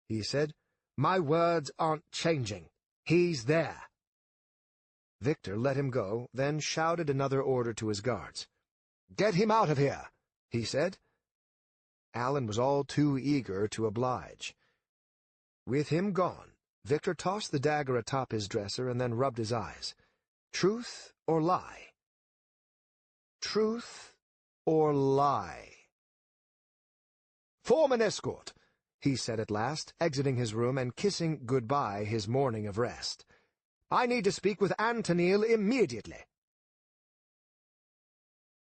he said. "My words aren't changing. He's there." Victor let him go, then shouted another order to his guards. "Get him out of here," he said. Alan was all too eager to oblige. With him gone, Victor tossed the dagger atop his dresser and then rubbed his eyes. Truth or lie? Truth or lie? "Form an escort," he said at last, exiting his room and kissing goodbye his morning of rest. "I need to speak with Antonil immediately."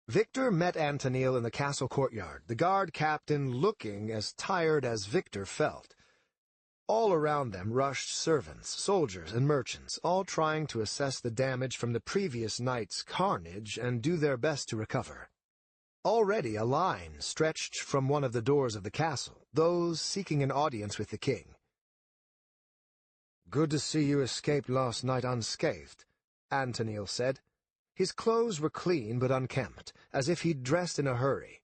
Victor met Antonil in the castle courtyard, the guard captain looking as tired as Victor felt. All around them rushed servants, soldiers, and merchants, all trying to assess the damage from the previous night's carnage and do their best to recover. Already a line stretched from one of the doors of the castle, those seeking an audience with the king. "Good to see you escaped last night unscathed," Antonil said. His clothes were clean but unkempt, as if he'd dressed in a hurry.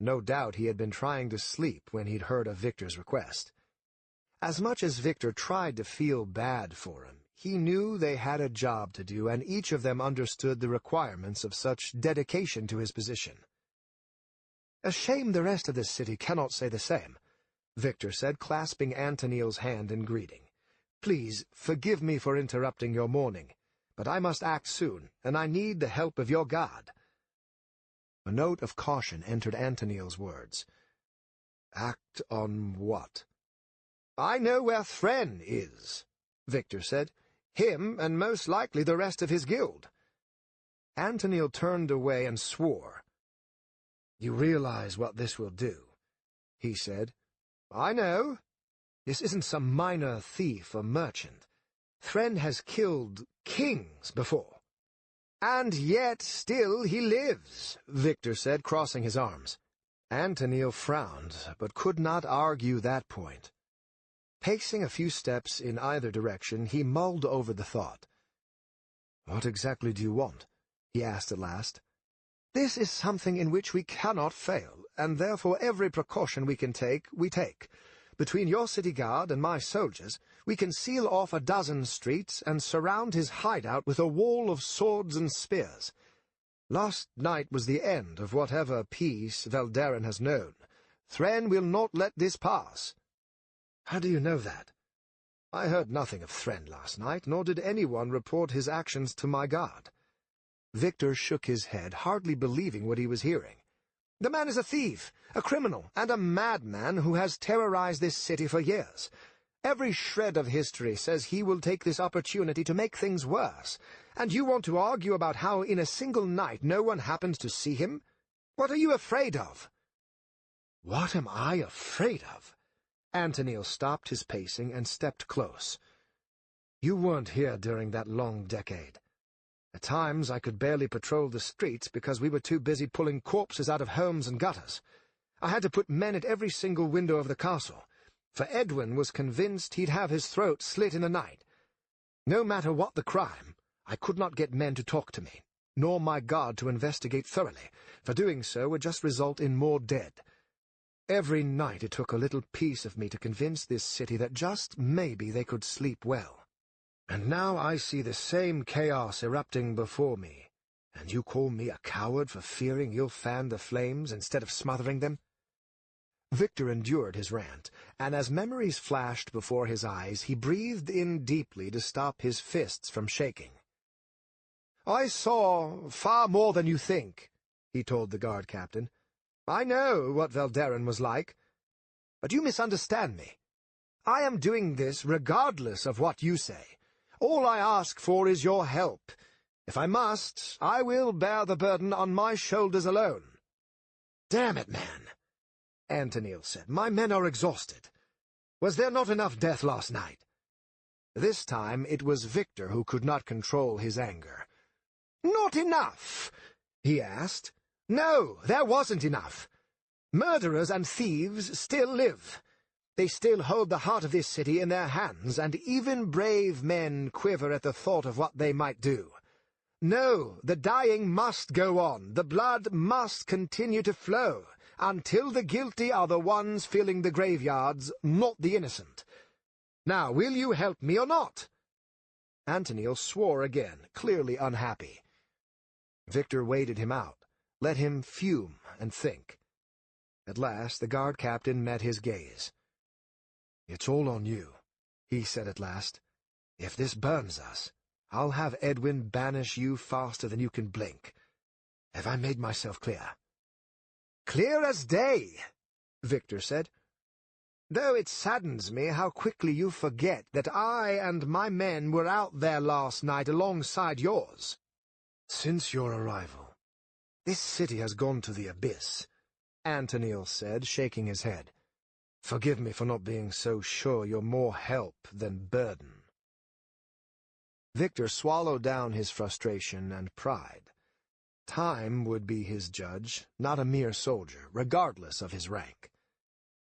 No doubt he had been trying to sleep when he'd heard of Victor's request. As much as Victor tried to feel bad for him, he knew they had a job to do, and each of them understood the requirements of such dedication to his position. "A shame the rest of this city cannot say the same," Victor said, clasping Antonil's hand in greeting. "Please, forgive me for interrupting your morning, but I must act soon, and I need the help of your guard." A note of caution entered Antonil's words. "Act on what?" "I know where Thren is," Victor said. "Him, and most likely the rest of his guild." Antonil turned away and swore. "You realize what this will do," he said. "I know. This isn't some minor thief or merchant. Thren has killed kings before." "And yet still he lives," Victor said, crossing his arms. Antonil frowned, but could not argue that point. Pacing a few steps in either direction, he mulled over the thought. "What exactly do you want?" he asked at last. "This is something in which we cannot fail, and therefore every precaution we can take, we take. Between your city guard and my soldiers, we can seal off a dozen streets and surround his hideout with a wall of swords and spears. Last night was the end of whatever peace Veldaren has known. Thren will not let this pass." "How do you know that?" "I heard nothing of Thren last night, nor did anyone report his actions to my guard." Victor shook his head, hardly believing what he was hearing. "The man is a thief, a criminal, and a madman who has terrorized this city for years. Every shred of history says he will take this opportunity to make things worse, and you want to argue about how in a single night no one happened to see him? What are you afraid of?" "What am I afraid of?" Antonil stopped his pacing and stepped close. "You weren't here during that long decade. At times I could barely patrol the streets because we were too busy pulling corpses out of homes and gutters. I had to put men at every single window of the castle, for Edwin was convinced he'd have his throat slit in the night. No matter what the crime, I could not get men to talk to me, nor my guard to investigate thoroughly, for doing so would just result in more dead. Every night it took a little piece of me to convince this city that just maybe they could sleep well. And now I see the same chaos erupting before me, and you call me a coward for fearing you'll fan the flames instead of smothering them?" Victor endured his rant, and as memories flashed before his eyes, he breathed in deeply to stop his fists from shaking. "I saw far more than you think," he told the guard captain. "I know what Veldaren was like. But you misunderstand me. I am doing this regardless of what you say. All I ask for is your help. If I must, I will bear the burden on my shoulders alone." "Damn it, man," Antonil said. "My men are exhausted. Was there not enough death last night?" This time it was Victor who could not control his anger. "Not enough?" he asked. "No, there wasn't enough. Murderers and thieves still live. They still hold the heart of this city in their hands, and even brave men quiver at the thought of what they might do. No, the dying must go on. The blood must continue to flow, until the guilty are the ones filling the graveyards, not the innocent. Now, will you help me or not?" Antonil swore again, clearly unhappy. Victor waited him out, let him fume and think. At last the guard captain met his gaze. "It's all on you," he said at last. "If this burns us, I'll have Edwin banish you faster than you can blink. Have I made myself clear?" "Clear as day," Victor said. "Though it saddens me how quickly you forget that I and my men were out there last night alongside yours." "Since your arrival, this city has gone to the abyss," Antonil said, shaking his head. "Forgive me for not being so sure you're more help than burden." Victor swallowed down his frustration and pride. Time would be his judge, not a mere soldier, regardless of his rank.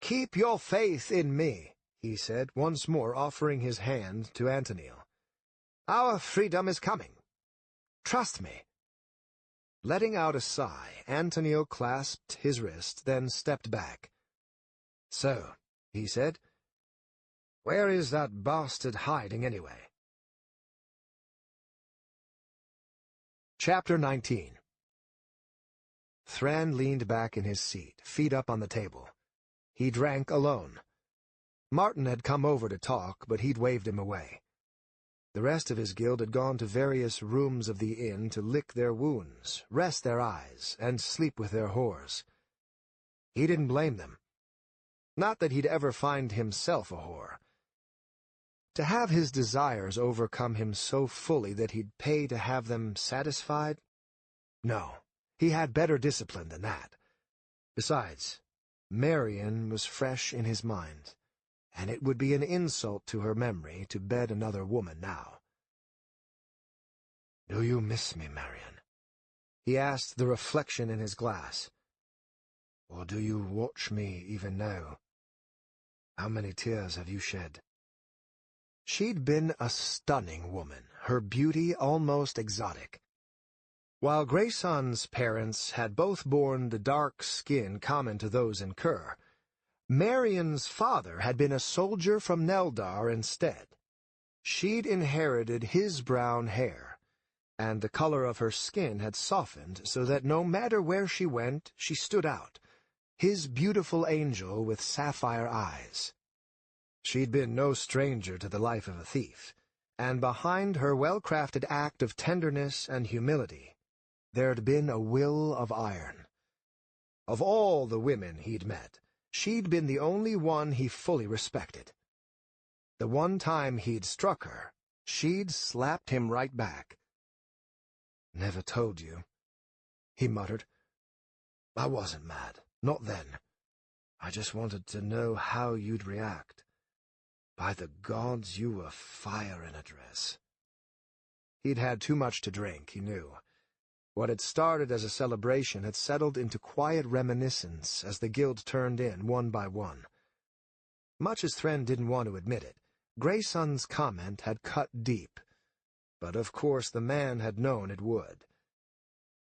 "Keep your faith in me," he said, once more offering his hand to Antonil. "Our freedom is coming. Trust me." Letting out a sigh, Antonil clasped his wrist, then stepped back. "So," he said, "where is that bastard hiding anyway?" Chapter 19. Thran leaned back in his seat, feet up on the table. He drank alone. Martin had come over to talk, but he'd waved him away. The rest of his guild had gone to various rooms of the inn to lick their wounds, rest their eyes, and sleep with their whores. He didn't blame them. Not that he'd ever find himself a whore. To have his desires overcome him so fully that he'd pay to have them satisfied? No, he had better discipline than that. Besides, Marion was fresh in his mind, and it would be an insult to her memory to bed another woman now. "Do you miss me, Marion?" he asked the reflection in his glass. "Or do you watch me even now? How many tears have you shed?" She'd been a stunning woman, her beauty almost exotic. While Grayson's parents had both borne the dark skin common to those in Kerr, Marion's father had been a soldier from Neldar instead. She'd inherited his brown hair, and the color of her skin had softened so that no matter where she went, she stood out, his beautiful angel with sapphire eyes. She'd been no stranger to the life of a thief, and behind her well-crafted act of tenderness and humility, there'd been a will of iron. Of all the women he'd met, she'd been the only one he fully respected. The one time he'd struck her, she'd slapped him right back. "Never told you," he muttered. "I wasn't mad, not then. I just wanted to know how you'd react. By the gods, you were fire in a dress." He'd had too much to drink, he knew. What had started as a celebration had settled into quiet reminiscence as the guild turned in one by one. Much as Thran didn't want to admit it, Grayson's comment had cut deep, but of course the man had known it would.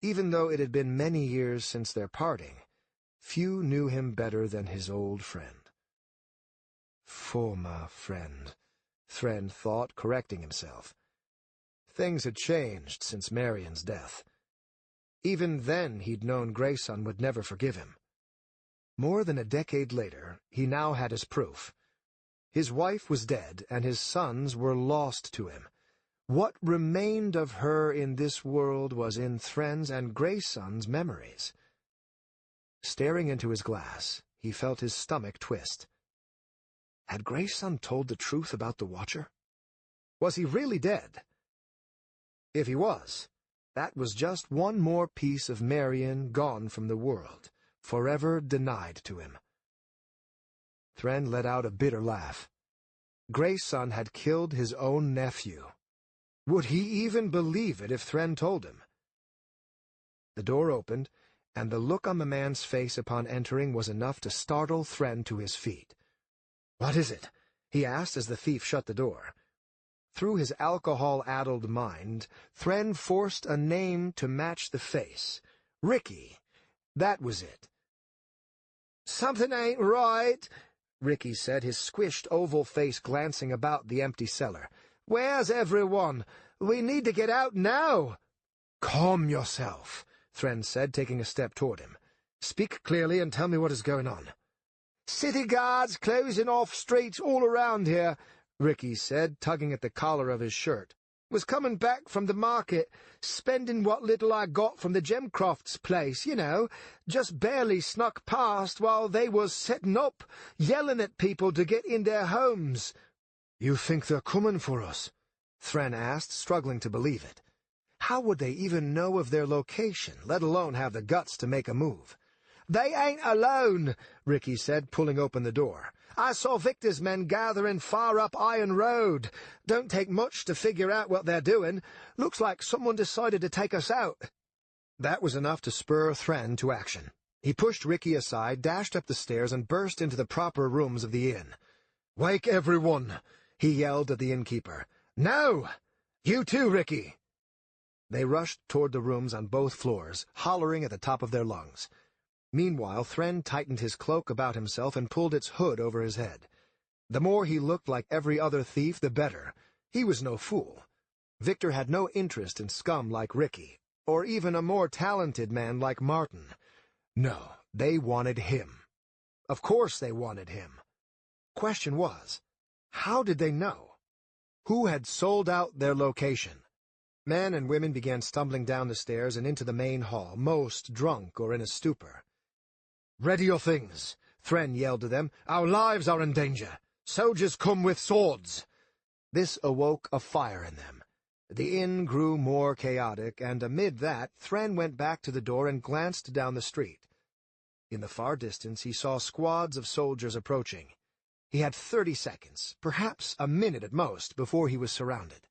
Even though it had been many years since their parting, Few knew him better than his old friend. Former friend, Thren thought, correcting himself. Things had changed since Marion's death. Even then he'd known Grayson would never forgive him. More than a decade later, he now had his proof. His wife was dead, and his sons were lost to him. What remained of her in this world was in Thren's and Grayson's memories. Staring into his glass, he felt his stomach twist. Had Grayson told the truth about the Watcher? Was he really dead? If he was, that was just one more piece of Marion gone from the world, forever denied to him. Thren let out a bitter laugh. Grayson had killed his own nephew. Would he even believe it if Thren told him? The door opened, and the look on the man's face upon entering was enough to startle Thren to his feet. "What is it?" he asked as the thief shut the door. Through his alcohol-addled mind, Thren forced a name to match the face. Ricky. That was it. "Something ain't right," Ricky said, his squished oval face glancing about the empty cellar. "Where's everyone? We need to get out now." "Calm yourself," Thren said, taking a step toward him. "Speak clearly and tell me what is going on." "City guards closing off streets all around here," Ricky said, tugging at the collar of his shirt. "Was coming back from the market, spending what little I got from the Gemcrofts' place, you know, just barely snuck past while they was setting up, yelling at people to get in their homes." "You think they're coming for us?" Thren asked, struggling to believe it. How would they even know of their location, let alone have the guts to make a move? "They ain't alone," Ricky said, pulling open the door. "I saw Victor's men gathering far up Iron Road. Don't take much to figure out what they're doing. Looks like someone decided to take us out." That was enough to spur Thren to action. He pushed Ricky aside, dashed up the stairs, and burst into the proper rooms of the inn. "Wake everyone!" he yelled at the innkeeper. "No! You too, Ricky!" They rushed toward the rooms on both floors, hollering at the top of their lungs. Meanwhile, Thren tightened his cloak about himself and pulled its hood over his head. The more he looked like every other thief, the better. He was no fool. Victor had no interest in scum like Ricky, or even a more talented man like Martin. No, they wanted him. Of course they wanted him. Question was, how did they know? Who had sold out their location? Men and women began stumbling down the stairs and into the main hall, most drunk or in a stupor. "Ready your things," Thren yelled to them. "Our lives are in danger. Soldiers come with swords." This awoke a fire in them. The inn grew more chaotic, and amid that, Thren went back to the door and glanced down the street. In the far distance, he saw squads of soldiers approaching. He had 30 seconds, perhaps a minute at most, before he was surrounded.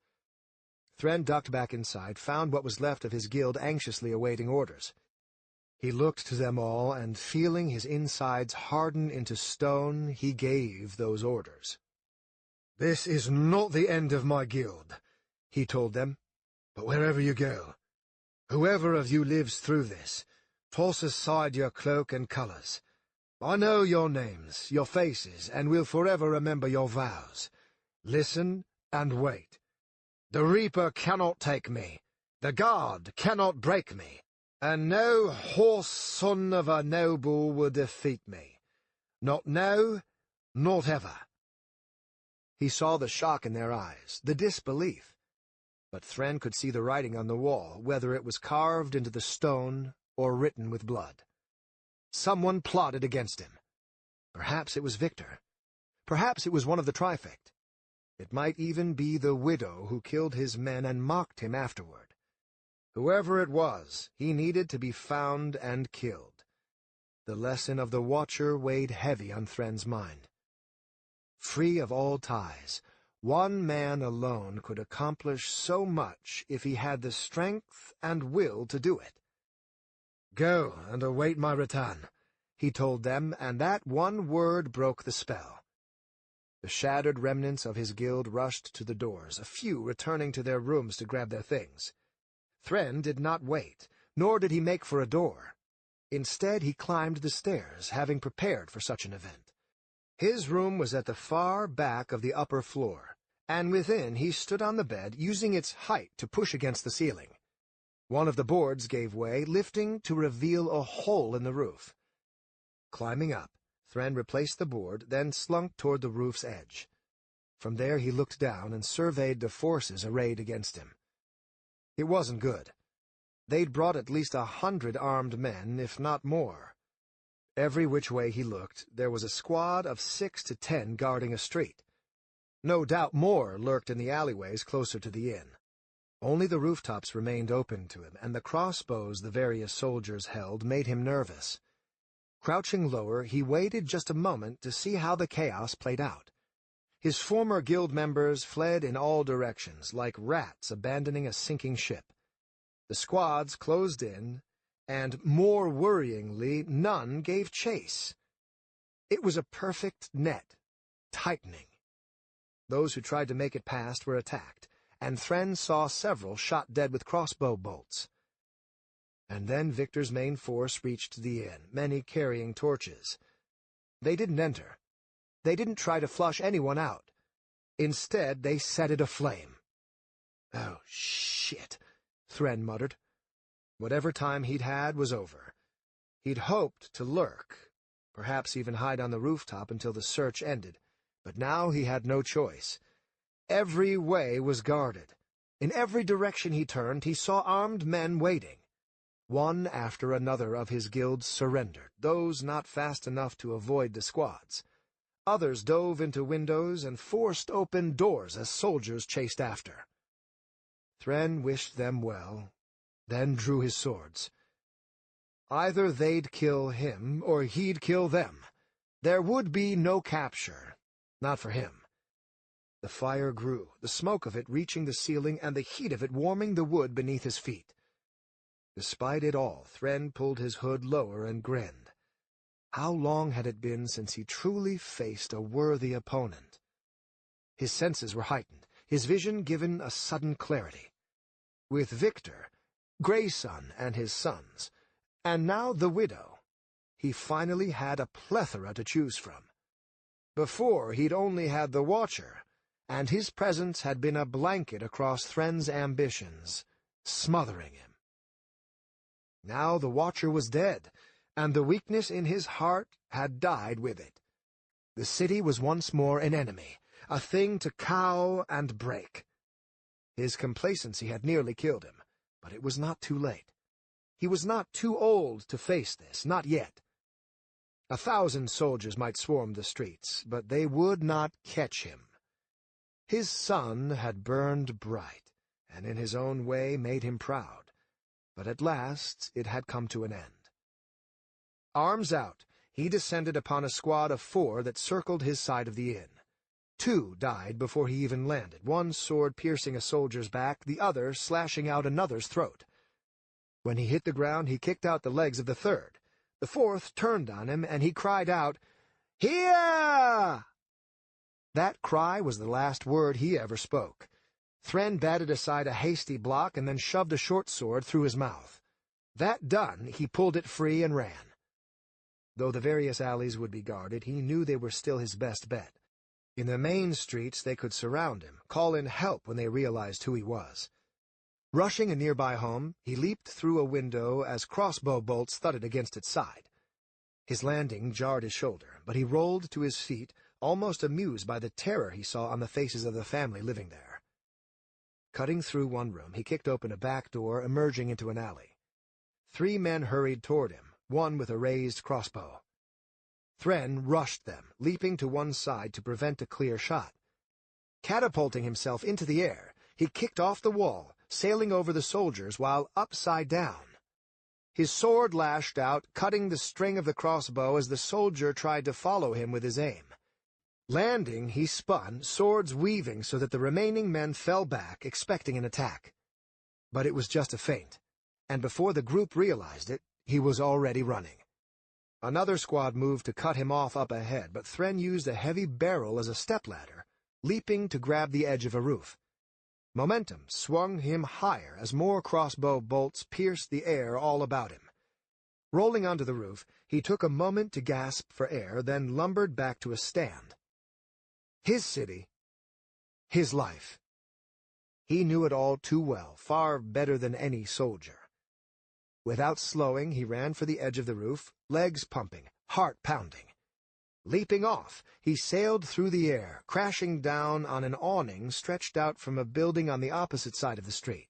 Thren ducked back inside, found what was left of his guild anxiously awaiting orders. He looked to them all, and feeling his insides harden into stone, he gave those orders. "This is not the end of my guild," he told them. "But wherever you go, whoever of you lives through this, toss aside your cloak and colors. I know your names, your faces, and will forever remember your vows. Listen and wait. The Reaper cannot take me. The Guard cannot break me. And no horse son of a noble will defeat me. Not now, not ever." He saw the shock in their eyes, the disbelief. But Thren could see the writing on the wall, whether it was carved into the stone or written with blood. Someone plotted against him. Perhaps it was Victor. Perhaps it was one of the Trifect. It might even be the widow who killed his men and mocked him afterward. Whoever it was, he needed to be found and killed. The lesson of the Watcher weighed heavy on Thren's mind. Free of all ties, one man alone could accomplish so much if he had the strength and will to do it. "Go and await my return," he told them, and that one word broke the spell. The shattered remnants of his guild rushed to the doors, a few returning to their rooms to grab their things. Thren did not wait, nor did he make for a door. Instead, he climbed the stairs, having prepared for such an event. His room was at the far back of the upper floor, and within he stood on the bed, using its height to push against the ceiling. One of the boards gave way, lifting to reveal a hole in the roof. Climbing up, Thren replaced the board, then slunk toward the roof's edge. From there he looked down and surveyed the forces arrayed against him. It wasn't good. They'd brought at least 100 armed men, if not more. Every which way he looked, there was a squad of 6 to 10 guarding a street. No doubt more lurked in the alleyways closer to the inn. Only the rooftops remained open to him, and the crossbows the various soldiers held made him nervous. Crouching lower, he waited just a moment to see how the chaos played out. His former guild members fled in all directions, like rats abandoning a sinking ship. The squads closed in, and, more worryingly, none gave chase. It was a perfect net, tightening. Those who tried to make it past were attacked, and Thren saw several shot dead with crossbow bolts. And then Victor's main force reached the inn, many carrying torches. They didn't enter. They didn't try to flush anyone out. Instead, they set it aflame. "Oh, shit," Thren muttered. Whatever time he'd had was over. He'd hoped to lurk, perhaps even hide on the rooftop until the search ended, but now he had no choice. Every way was guarded. In every direction he turned, he saw armed men waiting. One after another of his guilds surrendered, those not fast enough to avoid the squads. Others dove into windows and forced open doors as soldiers chased after. Thren wished them well, then drew his swords. Either they'd kill him, or he'd kill them. There would be no capture, not for him. The fire grew, the smoke of it reaching the ceiling and the heat of it warming the wood beneath his feet. Despite it all, Thren pulled his hood lower and grinned. How long had it been since he truly faced a worthy opponent? His senses were heightened, his vision given a sudden clarity. With Victor, Grayson and his sons, and now the widow, he finally had a plethora to choose from. Before, he'd only had the Watcher, and his presence had been a blanket across Thren's ambitions, smothering him. Now the Watcher was dead, and the weakness in his heart had died with it. The city was once more an enemy, a thing to cow and break. His complacency had nearly killed him, but it was not too late. He was not too old to face this, not yet. 1,000 soldiers might swarm the streets, but they would not catch him. His sun had burned bright, and in his own way made him proud, but at last it had come to an end. Arms out, he descended upon a squad of 4 that circled his side of the inn. 2 died before he even landed, one sword piercing a soldier's back, the other slashing out another's throat. When he hit the ground, he kicked out the legs of the 3rd. The 4th turned on him, and he cried out, "Here!" That cry was the last word he ever spoke. Thren batted aside a hasty block and then shoved a short sword through his mouth. That done, he pulled it free and ran. Though the various alleys would be guarded, he knew they were still his best bet. In the main streets they could surround him, call in help when they realized who he was. Rushing a nearby home, he leaped through a window as crossbow bolts thudded against its side. His landing jarred his shoulder, but he rolled to his feet, almost amused by the terror he saw on the faces of the family living there. Cutting through one room, he kicked open a back door, emerging into an alley. 3 men hurried toward him, one with a raised crossbow. Thren rushed them, leaping to one side to prevent a clear shot. Catapulting himself into the air, he kicked off the wall, sailing over the soldiers while upside down. His sword lashed out, cutting the string of the crossbow as the soldier tried to follow him with his aim. Landing, he spun, swords weaving so that the remaining men fell back, expecting an attack. But it was just a feint, and before the group realized it, he was already running. Another squad moved to cut him off up ahead, but Thren used a heavy barrel as a stepladder, leaping to grab the edge of a roof. Momentum swung him higher as more crossbow bolts pierced the air all about him. Rolling onto the roof, he took a moment to gasp for air, then lumbered back to a stand. His city, his life. He knew it all too well, far better than any soldier. Without slowing, he ran for the edge of the roof, legs pumping, heart pounding. Leaping off, he sailed through the air, crashing down on an awning stretched out from a building on the opposite side of the street.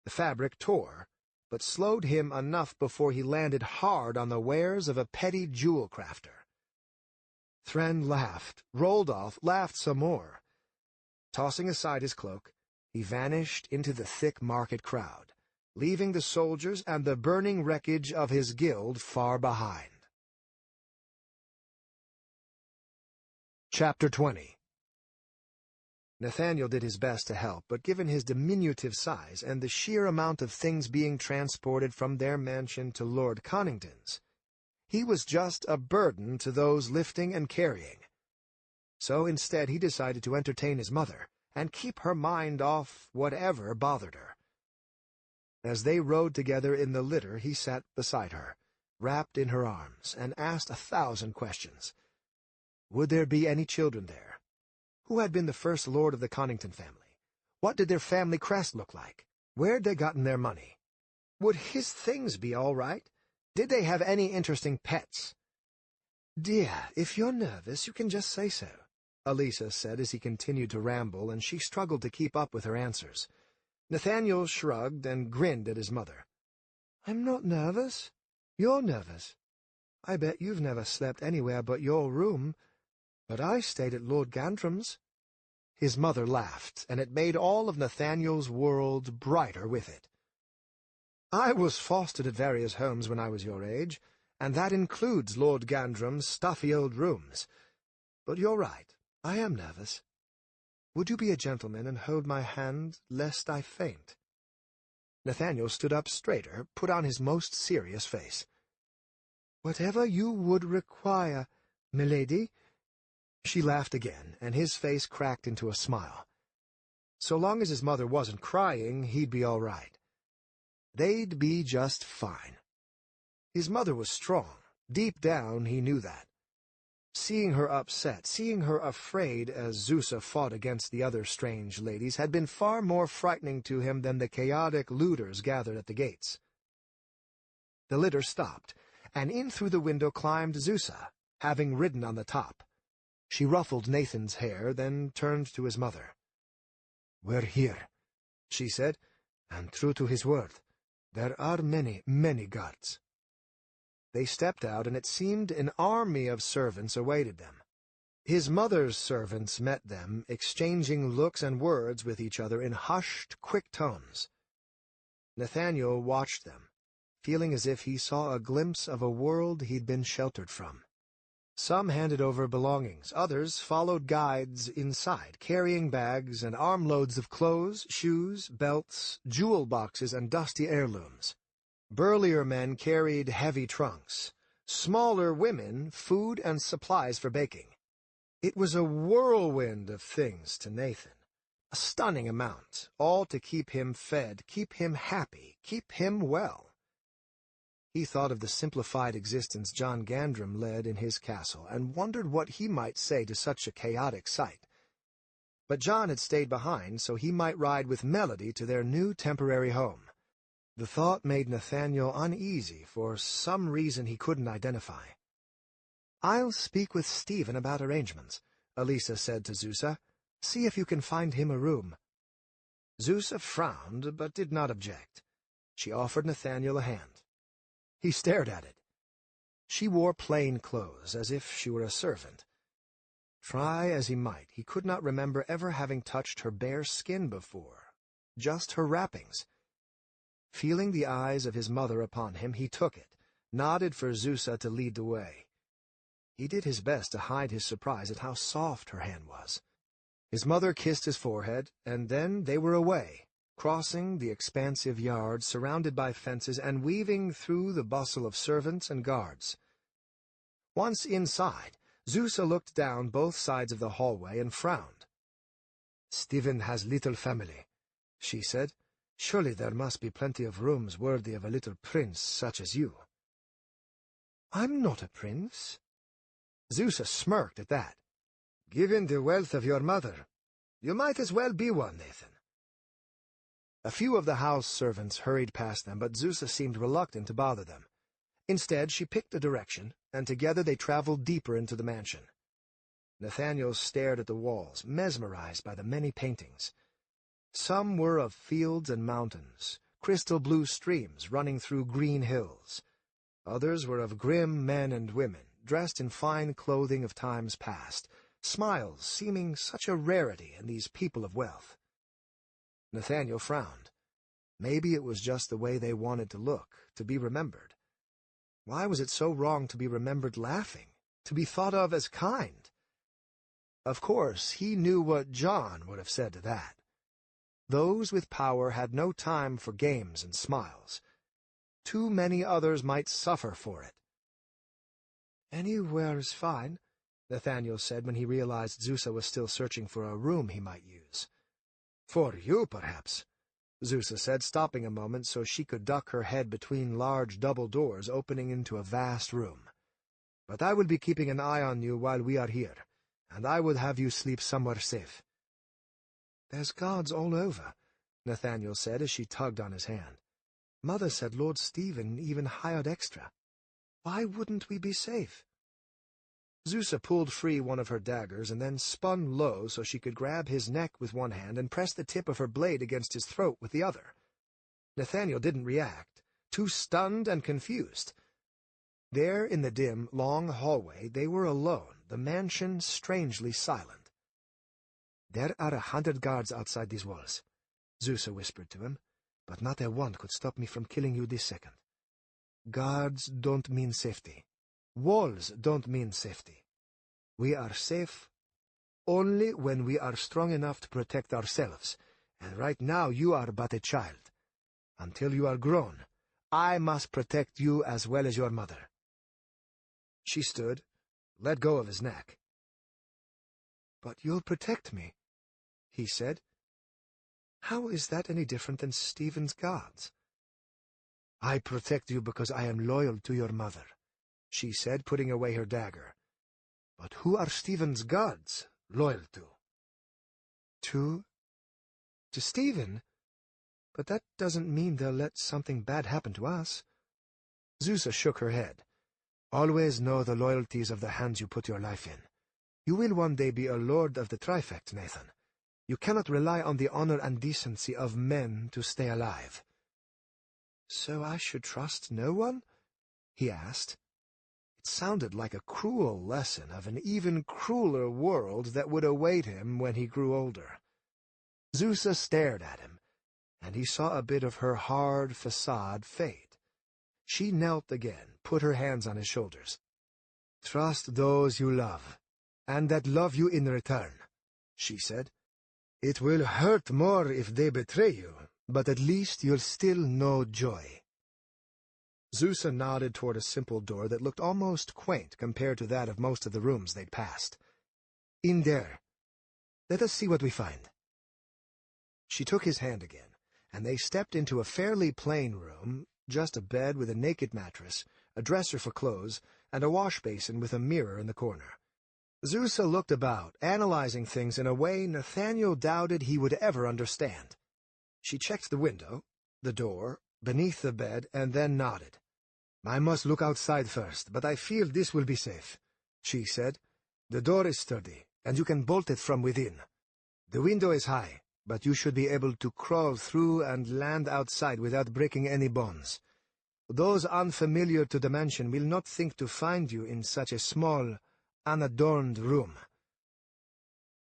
The fabric tore, but slowed him enough before he landed hard on the wares of a petty jewel crafter. Thren laughed, rolled off, laughed some more. Tossing aside his cloak, he vanished into the thick market crowd, leaving the soldiers and the burning wreckage of his guild far behind. Chapter 20. Nathaniel did his best to help, but given his diminutive size and the sheer amount of things being transported from their mansion to Lord Connington's, he was just a burden to those lifting and carrying. So instead he decided to entertain his mother and keep her mind off whatever bothered her. As they rode together in the litter, he sat beside her, wrapped in her arms, and asked 1,000 questions. Would there be any children there? Who had been the first lord of the Connington family? What did their family crest look like? Where'd they gotten their money? Would his things be all right? Did they have any interesting pets? "Dear, if you're nervous, you can just say so," Elisa said as he continued to ramble, and she struggled to keep up with her answers. Nathaniel shrugged and grinned at his mother. "I'm not nervous. You're nervous. I bet you've never slept anywhere but your room. But I stayed at Lord Gantram's." His mother laughed, and it made all of Nathaniel's world brighter with it. "I was fostered at various homes when I was your age, and that includes Lord Gantram's stuffy old rooms. But you're right, I am nervous. Would you be a gentleman and hold my hand, lest I faint?" Nathaniel stood up straighter, put on his most serious face. "Whatever you would require, milady." She laughed again, and his face cracked into a smile. So long as his mother wasn't crying, he'd be all right. They'd be just fine. His mother was strong. Deep down, he knew that. Seeing her upset, seeing her afraid as Zusa fought against the other strange ladies, had been far more frightening to him than the chaotic looters gathered at the gates. The litter stopped, and in through the window climbed Zusa, having ridden on the top. She ruffled Nathan's hair, then turned to his mother. "We're here," she said, "and true to his word, there are many, many guards." They stepped out, and it seemed an army of servants awaited them. His mother's servants met them, exchanging looks and words with each other in hushed, quick tones. Nathaniel watched them, feeling as if he saw a glimpse of a world he'd been sheltered from. Some handed over belongings, others followed guides inside, carrying bags and armloads of clothes, shoes, belts, jewel boxes, and dusty heirlooms. Burlier men carried heavy trunks. Smaller women, food and supplies for baking. It was a whirlwind of things to Nathan. A stunning amount, all to keep him fed, keep him happy, keep him well. He thought of the simplified existence John Gandram led in his castle, and wondered what he might say to such a chaotic sight. But John had stayed behind, so he might ride with Melody to their new temporary home. The thought made Nathaniel uneasy for some reason he couldn't identify. "I'll speak with Stephen about arrangements," Elisa said to Zusa. "See if you can find him a room." Zusa frowned, but did not object. She offered Nathaniel a hand. He stared at it. She wore plain clothes, as if she were a servant. Try as he might, he could not remember ever having touched her bare skin before, just her wrappings. Feeling the eyes of his mother upon him, he took it, nodded for Zusa to lead the way. He did his best to hide his surprise at how soft her hand was. His mother kissed his forehead, and then they were away, crossing the expansive yard surrounded by fences and weaving through the bustle of servants and guards. Once inside, Zusa looked down both sides of the hallway and frowned. "Stephen has little family," she said. "Surely there must be plenty of rooms worthy of a little prince such as you." I'm not a prince. Zusa smirked at that. Given the wealth of your mother, you might as well be one, Nathan. A few of the house servants hurried past them, but Zusa seemed reluctant to bother them. Instead, she picked a direction, and together they traveled deeper into the mansion. Nathaniel stared at the walls, mesmerized by the many paintings. Some were of fields and mountains, crystal-blue streams running through green hills. Others were of grim men and women, dressed in fine clothing of times past, smiles seeming such a rarity in these people of wealth. Nathaniel frowned. Maybe it was just the way they wanted to look, to be remembered. Why was it so wrong to be remembered laughing, to be thought of as kind? Of course, he knew what John would have said to that. Those with power had no time for games and smiles. Too many others might suffer for it. "Anywhere's fine," Nathaniel said when he realized Zusa was still searching for a room he might use. "For you, perhaps," Zusa said, stopping a moment so she could duck her head between large double doors opening into a vast room. "But I will be keeping an eye on you while we are here, and I would have you sleep somewhere safe." "There's guards all over," Nathaniel said as she tugged on his hand. "Mother said Lord Stephen even hired extra. Why wouldn't we be safe?" Zusa pulled free one of her daggers and then spun low so she could grab his neck with one hand and press the tip of her blade against his throat with the other. Nathaniel didn't react, too stunned and confused. There in the dim, long hallway they were alone, the mansion strangely silent. "There are 100 guards outside these walls," Zusa whispered to him, "but not a one could stop me from killing you this second. Guards don't mean safety. Walls don't mean safety. We are safe only when we are strong enough to protect ourselves, and right now you are but a child. Until you are grown, I must protect you as well as your mother." She stood, let go of his neck. "But you'll protect me," he said. "How is that any different than Stephen's guards?" "I protect you because I am loyal to your mother," she said, putting away her dagger. "But who are Stephen's guards loyal to?" To Stephen? But that doesn't mean they'll let something bad happen to us." Zusa shook her head. "Always know the loyalties of the hands you put your life in. You will one day be a lord of the Trifect, Nathan. You cannot rely on the honor and decency of men to stay alive." "So I should trust no one?" he asked. It sounded like a cruel lesson of an even crueler world that would await him when he grew older. Zusa stared at him, and he saw a bit of her hard facade fade. She knelt again, put her hands on his shoulders. "Trust those you love, and that love you in return," she said. "It will hurt more if they betray you, but at least you'll still know joy." Zusa nodded toward a simple door that looked almost quaint compared to that of most of the rooms they'd passed. "In there. Let us see what we find." She took his hand again, and they stepped into a fairly plain room, just a bed with a naked mattress, a dresser for clothes, and a wash-basin with a mirror in the corner. Zusa looked about, analyzing things in a way Nathaniel doubted he would ever understand. She checked the window, the door, beneath the bed, and then nodded. "I must look outside first, but I feel this will be safe," she said. "The door is sturdy, and you can bolt it from within. The window is high, but you should be able to crawl through and land outside without breaking any bones. Those unfamiliar to the mansion will not think to find you in such a small, unadorned room."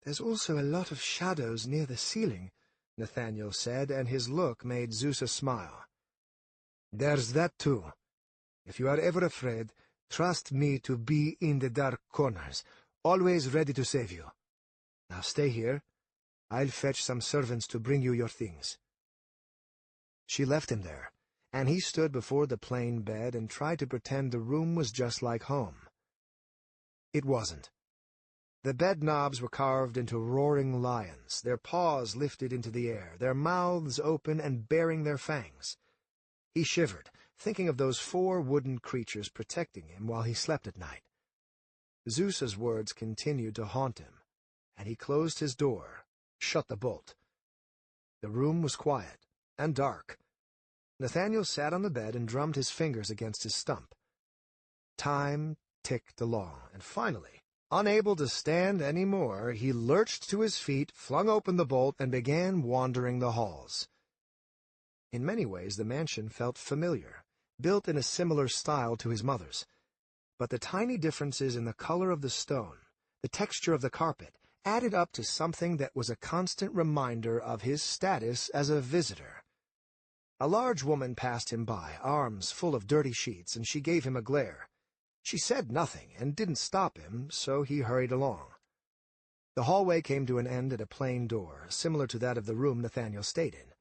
"There's also a lot of shadows near the ceiling," Nathaniel said, and his look made Zusa smile. "There's that too. If you are ever afraid, trust me to be in the dark corners, always ready to save you. Now stay here. I'll fetch some servants to bring you your things." She left him there, and he stood before the plain bed and tried to pretend the room was just like home. It wasn't. The bed knobs were carved into roaring lions, their paws lifted into the air, their mouths open and baring their fangs. He shivered, thinking of those 4 wooden creatures protecting him while he slept at night. Zeus's words continued to haunt him, and he closed his door, shut the bolt. The room was quiet and dark. Nathaniel sat on the bed and drummed his fingers against his stump. Time ticked along, and finally, unable to stand any more, he lurched to his feet, flung open the bolt, and began wandering the halls. In many ways the mansion felt familiar, built in a similar style to his mother's. But the tiny differences in the color of the stone, the texture of the carpet, added up to something that was a constant reminder of his status as a visitor. A large woman passed him by, arms full of dirty sheets, and she gave him a glare. She said nothing, and didn't stop him, so he hurried along. The hallway came to an end at a plain door, similar to that of the room Nathaniel stayed in.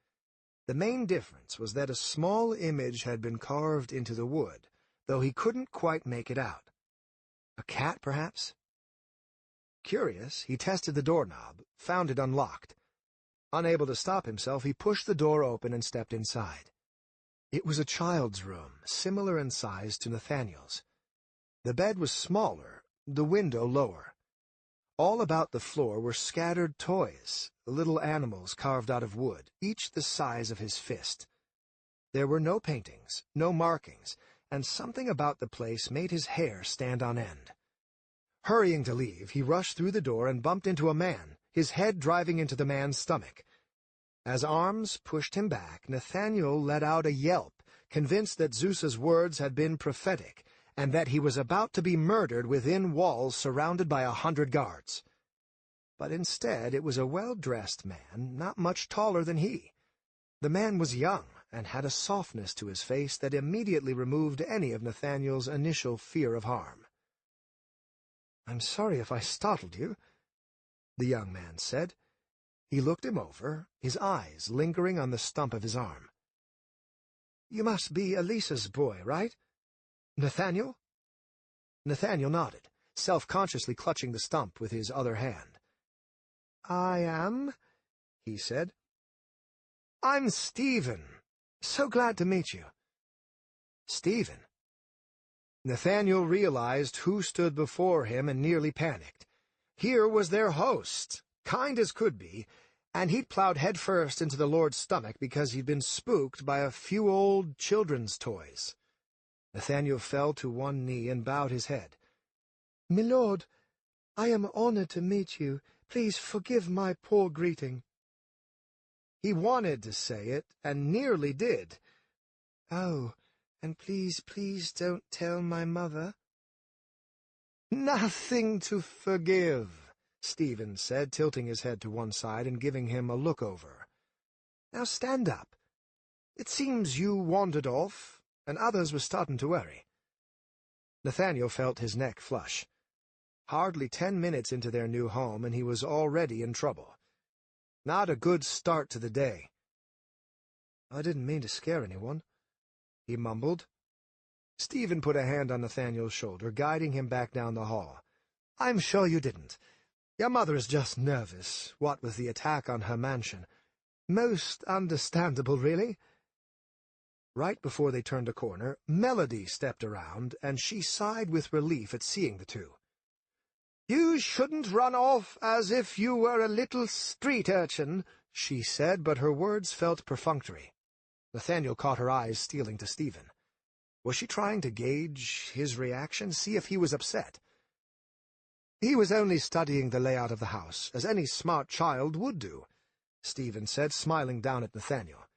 The main difference was that a small image had been carved into the wood, though he couldn't quite make it out. A cat, perhaps? Curious, he tested the doorknob, found it unlocked. Unable to stop himself, he pushed the door open and stepped inside. It was a child's room, similar in size to Nathaniel's. The bed was smaller, the window lower. All about the floor were scattered toys, little animals carved out of wood, each the size of his fist. There were no paintings, no markings, and something about the place made his hair stand on end. Hurrying to leave, he rushed through the door and bumped into a man, his head driving into the man's stomach. As arms pushed him back, Nathaniel let out a yelp, convinced that Zeus's words had been prophetic, and that he was about to be murdered within walls surrounded by 100 guards. But instead it was a well-dressed man, not much taller than he. The man was young, and had a softness to his face that immediately removed any of Nathaniel's initial fear of harm. "I'm sorry if I startled you," the young man said. He looked him over, his eyes lingering on the stump of his arm. "You must be Elisa's boy, right? Nathaniel?" Nathaniel nodded, self-consciously clutching the stump with his other hand. "I am," he said. "I'm Stephen. So glad to meet you." Stephen. Nathaniel realized who stood before him and nearly panicked. Here was their host, kind as could be, and he'd plowed headfirst into the Lord's stomach because he'd been spooked by a few old children's toys. Nathaniel fell to one knee and bowed his head. "My lord, I am honored to meet you. Please forgive my poor greeting." He wanted to say it, and nearly did. "Oh, and please don't tell my mother." "Nothing to forgive," Stephen said, tilting his head to one side and giving him a look over. "Now stand up. It seems you wandered off, and others were starting to worry." Nathaniel felt his neck flush. Hardly 10 minutes into their new home, and he was already in trouble. Not a good start to the day. "I didn't mean to scare anyone," he mumbled. Stephen put a hand on Nathaniel's shoulder, guiding him back down the hall. "I'm sure you didn't. Your mother is just nervous, what with the attack on her mansion. Most understandable, really." Right before they turned a corner, Melody stepped around, and she sighed with relief at seeing the two. "You shouldn't run off as if you were a little street urchin," she said, but her words felt perfunctory. Nathaniel caught her eyes stealing to Stephen. Was she trying to gauge his reaction, see if he was upset? "He was only studying the layout of the house, as any smart child would do," Stephen said, smiling down at Nathaniel.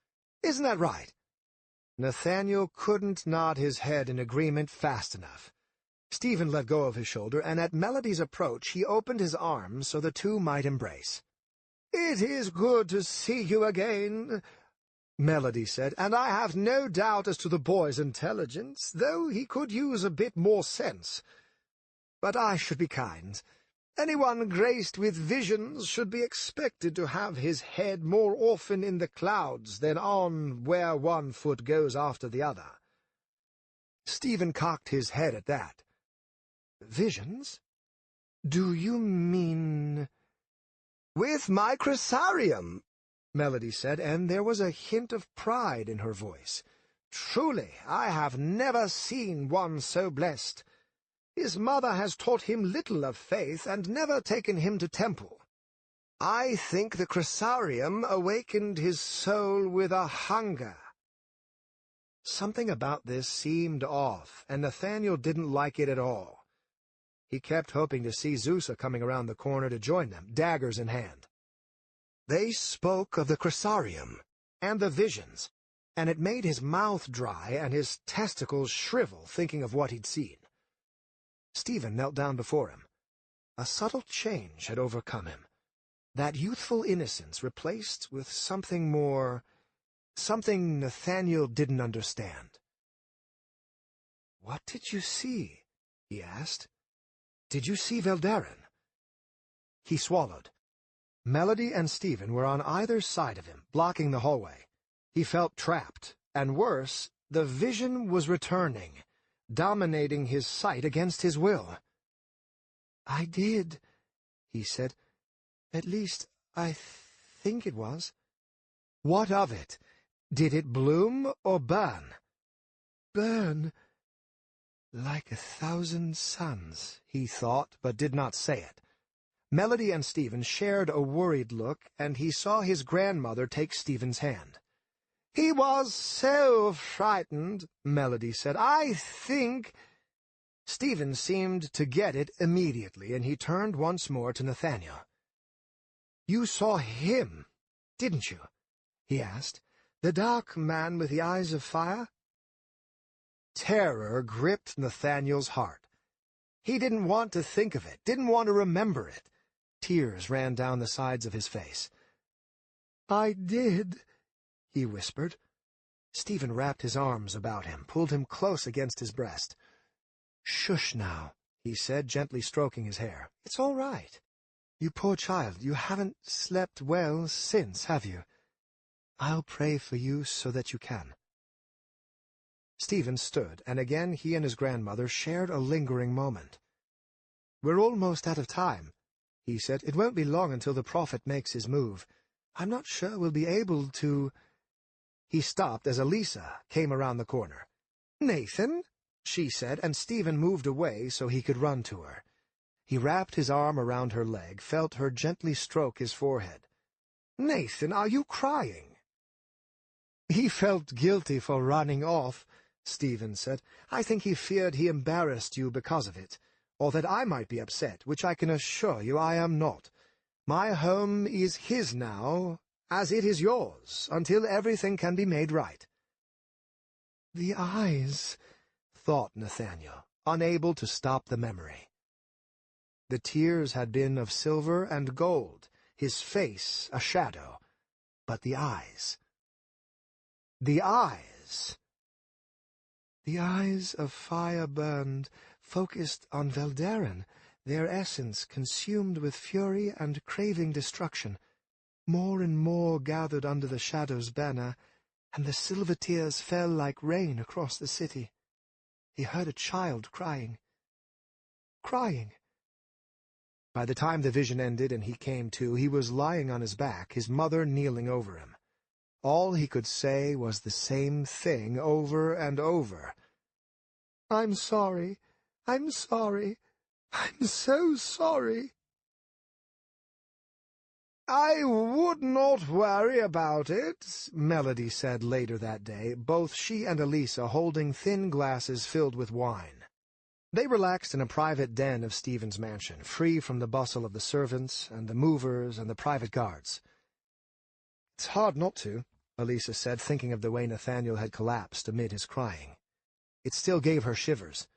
"Isn't that right?" Nathaniel couldn't nod his head in agreement fast enough. Stephen let go of his shoulder, and at Melody's approach he opened his arms so the two might embrace. "It is good to see you again," Melody said, "and I have no doubt as to the boy's intelligence, though he could use a bit more sense. But I should be kind. Anyone graced with visions should be expected to have his head more often in the clouds than on where one foot goes after the other." Stephen cocked his head at that. "Visions? Do you mean—" "With my chrysarium," Melody said, and there was a hint of pride in her voice. Truly, I have never seen one so blessed. His mother has taught him little of faith, and never taken him to temple. I think the Chrysarium awakened his soul with a hunger." Something about this seemed off, and Nathaniel didn't like it at all. He kept hoping to see Zusa coming around the corner to join them, daggers in hand. They spoke of the Chrysarium and the visions, and it made his mouth dry and his testicles shrivel thinking of what he'd seen. Stephen knelt down before him. A subtle change had overcome him. That youthful innocence replaced with something more, something Nathaniel didn't understand. "What did you see?" he asked. "Did you see Veldaren?" He swallowed. Melody and Stephen were on either side of him, blocking the hallway. He felt trapped, and worse, the vision was returning, dominating his sight against his will. "I did," he said. "At least, I think it was." "What of it? Did it bloom or burn?" "Burn like 1,000 suns," he thought, but did not say it. Melody and Stephen shared a worried look, and he saw his grandmother take Stephen's hand. "He was so frightened," Melody said. "I think—" Stephen seemed to get it immediately, and he turned once more to Nathaniel. "You saw him, didn't you?" he asked. "The dark man with the eyes of fire?" Terror gripped Nathaniel's heart. He didn't want to think of it, didn't want to remember it. Tears ran down the sides of his face. "I did," he whispered. Stephen wrapped his arms about him, pulled him close against his breast. "Shush now," he said, gently stroking his hair. "It's all right. You poor child, you haven't slept well since, have you? I'll pray for you so that you can." Stephen stood, and again he and his grandmother shared a lingering moment. "We're almost out of time," he said. "It won't be long until the prophet makes his move. I'm not sure we'll be able to—" He stopped as Elisa came around the corner. "Nathan," she said, and Stephen moved away so he could run to her. He wrapped his arm around her leg, felt her gently stroke his forehead. "Nathan, are you crying?" "He felt guilty for running off," Stephen said. "I think he feared he embarrassed you because of it, or that I might be upset, which I can assure you I am not. My home is his now, as it is yours, until everything can be made right." "The eyes," thought Nathaniel, unable to stop the memory. The tears had been of silver and gold, his face a shadow, but the eyes. The eyes! The eyes of fire burned, focused on Veldaren, their essence consumed with fury and craving destruction. More and more gathered under the shadow's banner, and the silver tears fell like rain across the city. He heard a child crying. By the time the vision ended and he came to, he was lying on his back, his mother kneeling over him. All he could say was the same thing over and over. "I'm sorry. I'm sorry. I'm so sorry." "I would not worry about it," Melody said later that day, both she and Elisa holding thin glasses filled with wine. They relaxed in a private den of Stephen's mansion, free from the bustle of the servants and the movers and the private guards. "It's hard not to," Elisa said, thinking of the way Nathaniel had collapsed amid his crying. It still gave her shivers.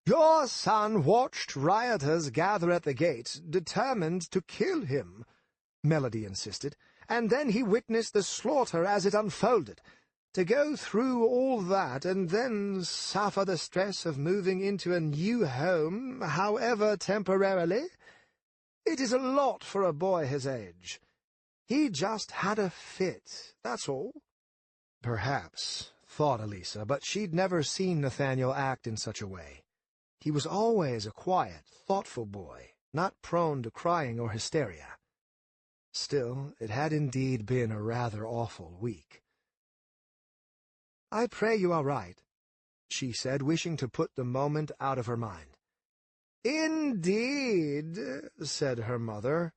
"Your son watched rioters gather at the gate, determined to kill him," Melody insisted, "and then he witnessed the slaughter as it unfolded. To go through all that and then suffer the stress of moving into a new home, however temporarily, it is a lot for a boy his age. He just had a fit, that's all." Perhaps, thought Elisa, but she'd never seen Nathaniel act in such a way. He was always a quiet, thoughtful boy, not prone to crying or hysteria. Still, it had indeed been a rather awful week. "I pray you are right," she said, wishing to put the moment out of her mind. "Indeed," said her mother.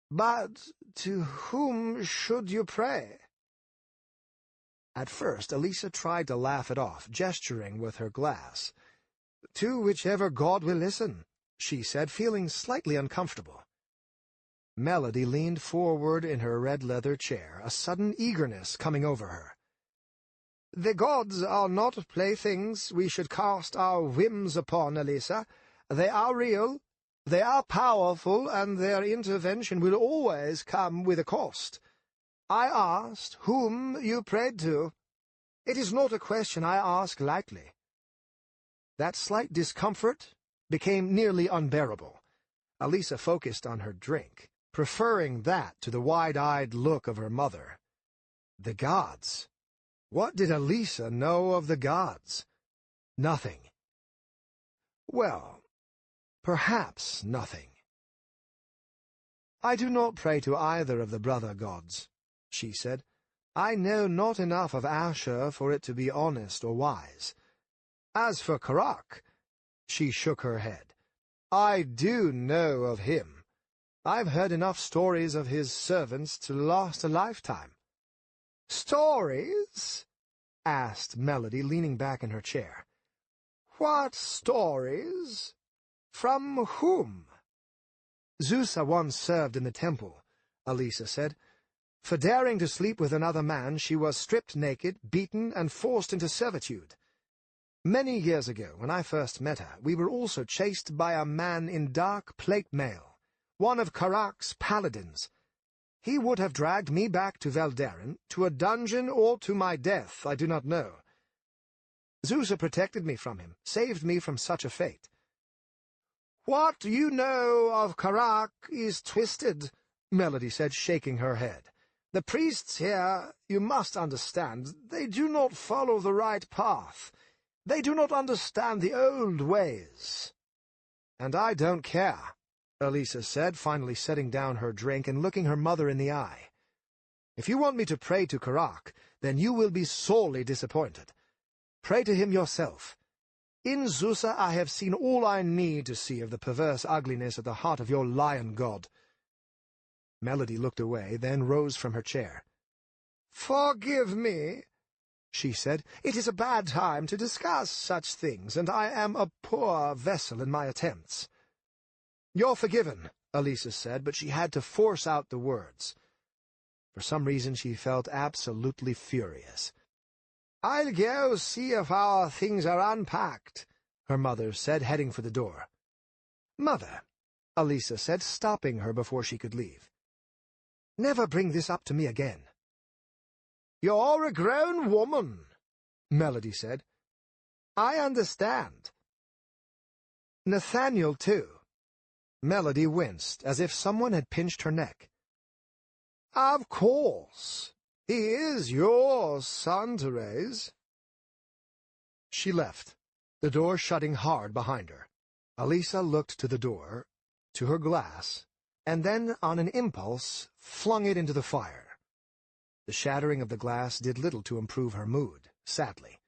"But to whom should you pray?" At first Elisa tried to laugh it off, gesturing with her glass. "To whichever god will listen," she said, feeling slightly uncomfortable. Melody leaned forward in her red leather chair, a sudden eagerness coming over her. "The gods are not playthings we should cast our whims upon, Elisa. They are real, they are powerful, and their intervention will always come with a cost. I asked whom you prayed to. It is not a question I ask lightly." That slight discomfort became nearly unbearable. Elisa focused on her drink, preferring that to the wide-eyed look of her mother. The gods. What did Elisa know of the gods? Nothing. Well, perhaps nothing. "I do not pray to either of the brother gods," she said. "I know not enough of Asher for it to be honest or wise. As for Karak," she shook her head, "I do know of him. I've heard enough stories of his servants to last a lifetime." "Stories?" asked Melody, leaning back in her chair. "What stories? From whom?" "Zusa once served in the temple," Elisa said. "For daring to sleep with another man, she was stripped naked, beaten, and forced into servitude. Many years ago, when I first met her, we were also chased by a man in dark plate mail, one of Karak's paladins. He would have dragged me back to Veldaren, to a dungeon or to my death, I do not know. Zusa protected me from him, saved me from such a fate." "What you know of Karak is twisted," Melody said, shaking her head. "The priests here, you must understand, they do not follow the right path. They do not understand the old ways." "And I don't care," Elisa said, finally setting down her drink and looking her mother in the eye. "If you want me to pray to Karak, then you will be sorely disappointed. Pray to him yourself. In Zusa I have seen all I need to see of the perverse ugliness at the heart of your lion god." Melody looked away, then rose from her chair. "Forgive me," she said. "It is a bad time to discuss such things, and I am a poor vessel in my attempts." "You're forgiven," Elisa said, but she had to force out the words. For some reason she felt absolutely furious. "I'll go see if our things are unpacked," her mother said, heading for the door. "Mother," Elisa said, stopping her before she could leave. "Never bring this up to me again." "You're a grown woman," Melody said. "I understand." "Nathaniel, too." Melody winced, as if someone had pinched her neck. "Of course. He is your son to raise." She left, the door shutting hard behind her. Elisa looked to the door, to her glass, and then, on an impulse, flung it into the fire. The shattering of the glass did little to improve her mood, sadly.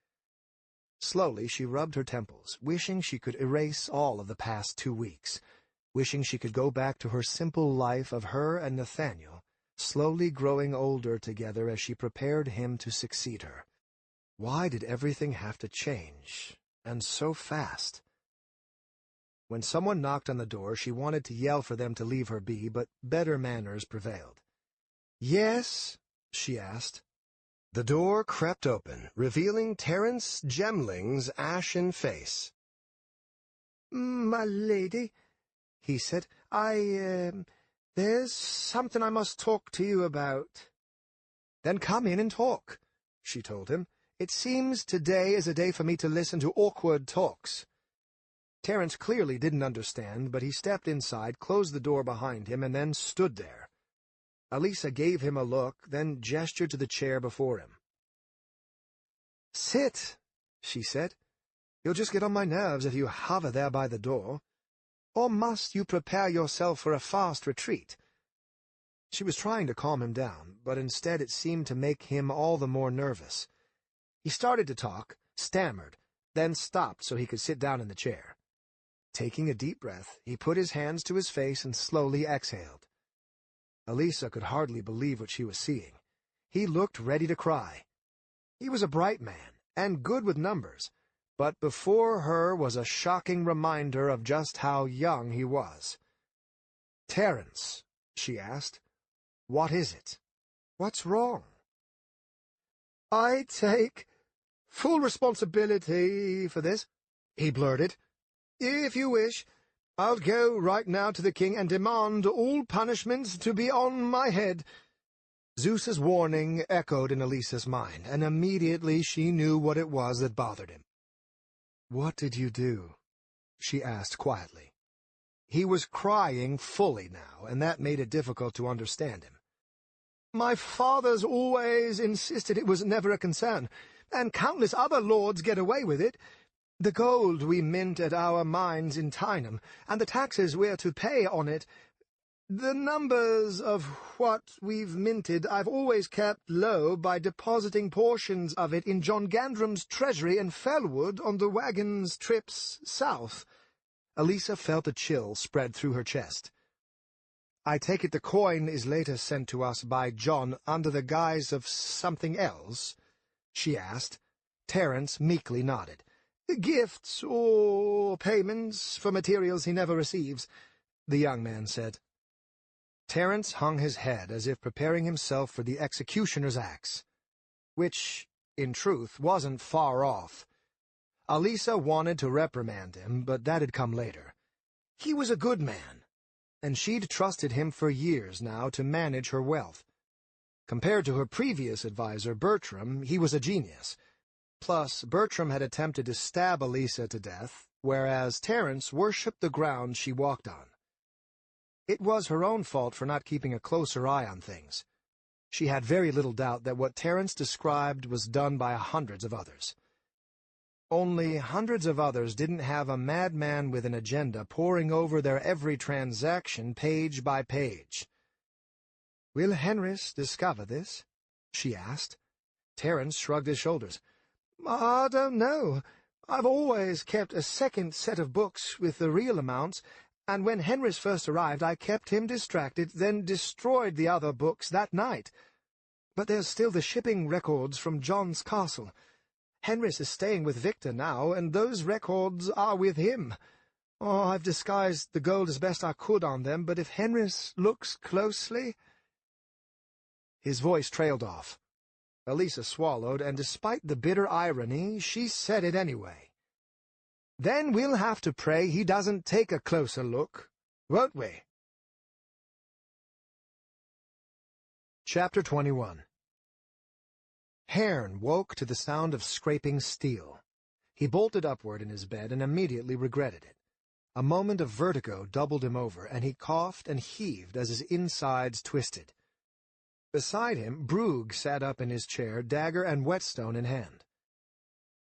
Slowly she rubbed her temples, wishing she could erase all of the past 2 weeks, wishing she could go back to her simple life of her and Nathaniel, slowly growing older together as she prepared him to succeed her. Why did everything have to change, and so fast? When someone knocked on the door, she wanted to yell for them to leave her be, but better manners prevailed. "Yes?" she asked. The door crept open, revealing Terence Gemling's ashen face. "My lady," he said, "there's something I must talk to you about." "Then come in and talk," she told him. "It seems today is a day for me to listen to awkward talks." Terence clearly didn't understand, but he stepped inside, closed the door behind him, and then stood there. Elisa gave him a look, then gestured to the chair before him. "Sit," she said. "You'll just get on my nerves if you hover there by the door. Or must you prepare yourself for a fast retreat?" She was trying to calm him down, but instead it seemed to make him all the more nervous. He started to talk, stammered, then stopped so he could sit down in the chair. Taking a deep breath, he put his hands to his face and slowly exhaled. Elisa could hardly believe what she was seeing. He looked ready to cry. He was a bright man, and good with numbers, but before her was a shocking reminder of just how young he was. "Terence," she asked, "what is it? What's wrong?" "I take full responsibility for this," he blurted. "If you wish, I'll go right now to the king and demand all punishments to be on my head." Zeus's warning echoed in Elisa's mind, and immediately she knew what it was that bothered him. "What did you do?" she asked quietly. He was crying fully now, and that made it difficult to understand him. "My father's always insisted it was never a concern, and countless other lords get away with it. The gold we mint at our mines in Tynum, and the taxes we're to pay on it, the numbers of what we've minted I've always kept low by depositing portions of it in John Gandrum's treasury in Fellwood on the wagon's trips south." Elisa felt a chill spread through her chest. "I take it the coin is later sent to us by John under the guise of something else?" she asked. Terence meekly nodded. "Gifts or payments for materials he never receives," the young man said. Terence hung his head as if preparing himself for the executioner's axe, which, in truth, wasn't far off. Elisa wanted to reprimand him, but that had come later. He was a good man, and she'd trusted him for years now to manage her wealth. Compared to her previous adviser, Bertram, he was a genius. Plus, Bertram had attempted to stab Elisa to death, whereas Terence worshipped the ground she walked on. It was her own fault for not keeping a closer eye on things. She had very little doubt that what Terence described was done by hundreds of others. Only hundreds of others didn't have a madman with an agenda poring over their every transaction page by page. "Will Henris discover this?" she asked. Terence shrugged his shoulders. "I don't know. I've always kept a second set of books with the real amounts, and when Henris first arrived I kept him distracted, then destroyed the other books that night. But there's still the shipping records from John's castle. Henris is staying with Victor now, and those records are with him. Oh, I've disguised the gold as best I could on them, but if Henris looks closely—" His voice trailed off. Elisa swallowed, and despite the bitter irony, she said it anyway. "Then we'll have to pray he doesn't take a closer look, won't we?" Chapter 21. Haern woke to the sound of scraping steel. He bolted upward in his bed and immediately regretted it. A moment of vertigo doubled him over, and he coughed and heaved as his insides twisted. Beside him, Brugh sat up in his chair, dagger and whetstone in hand.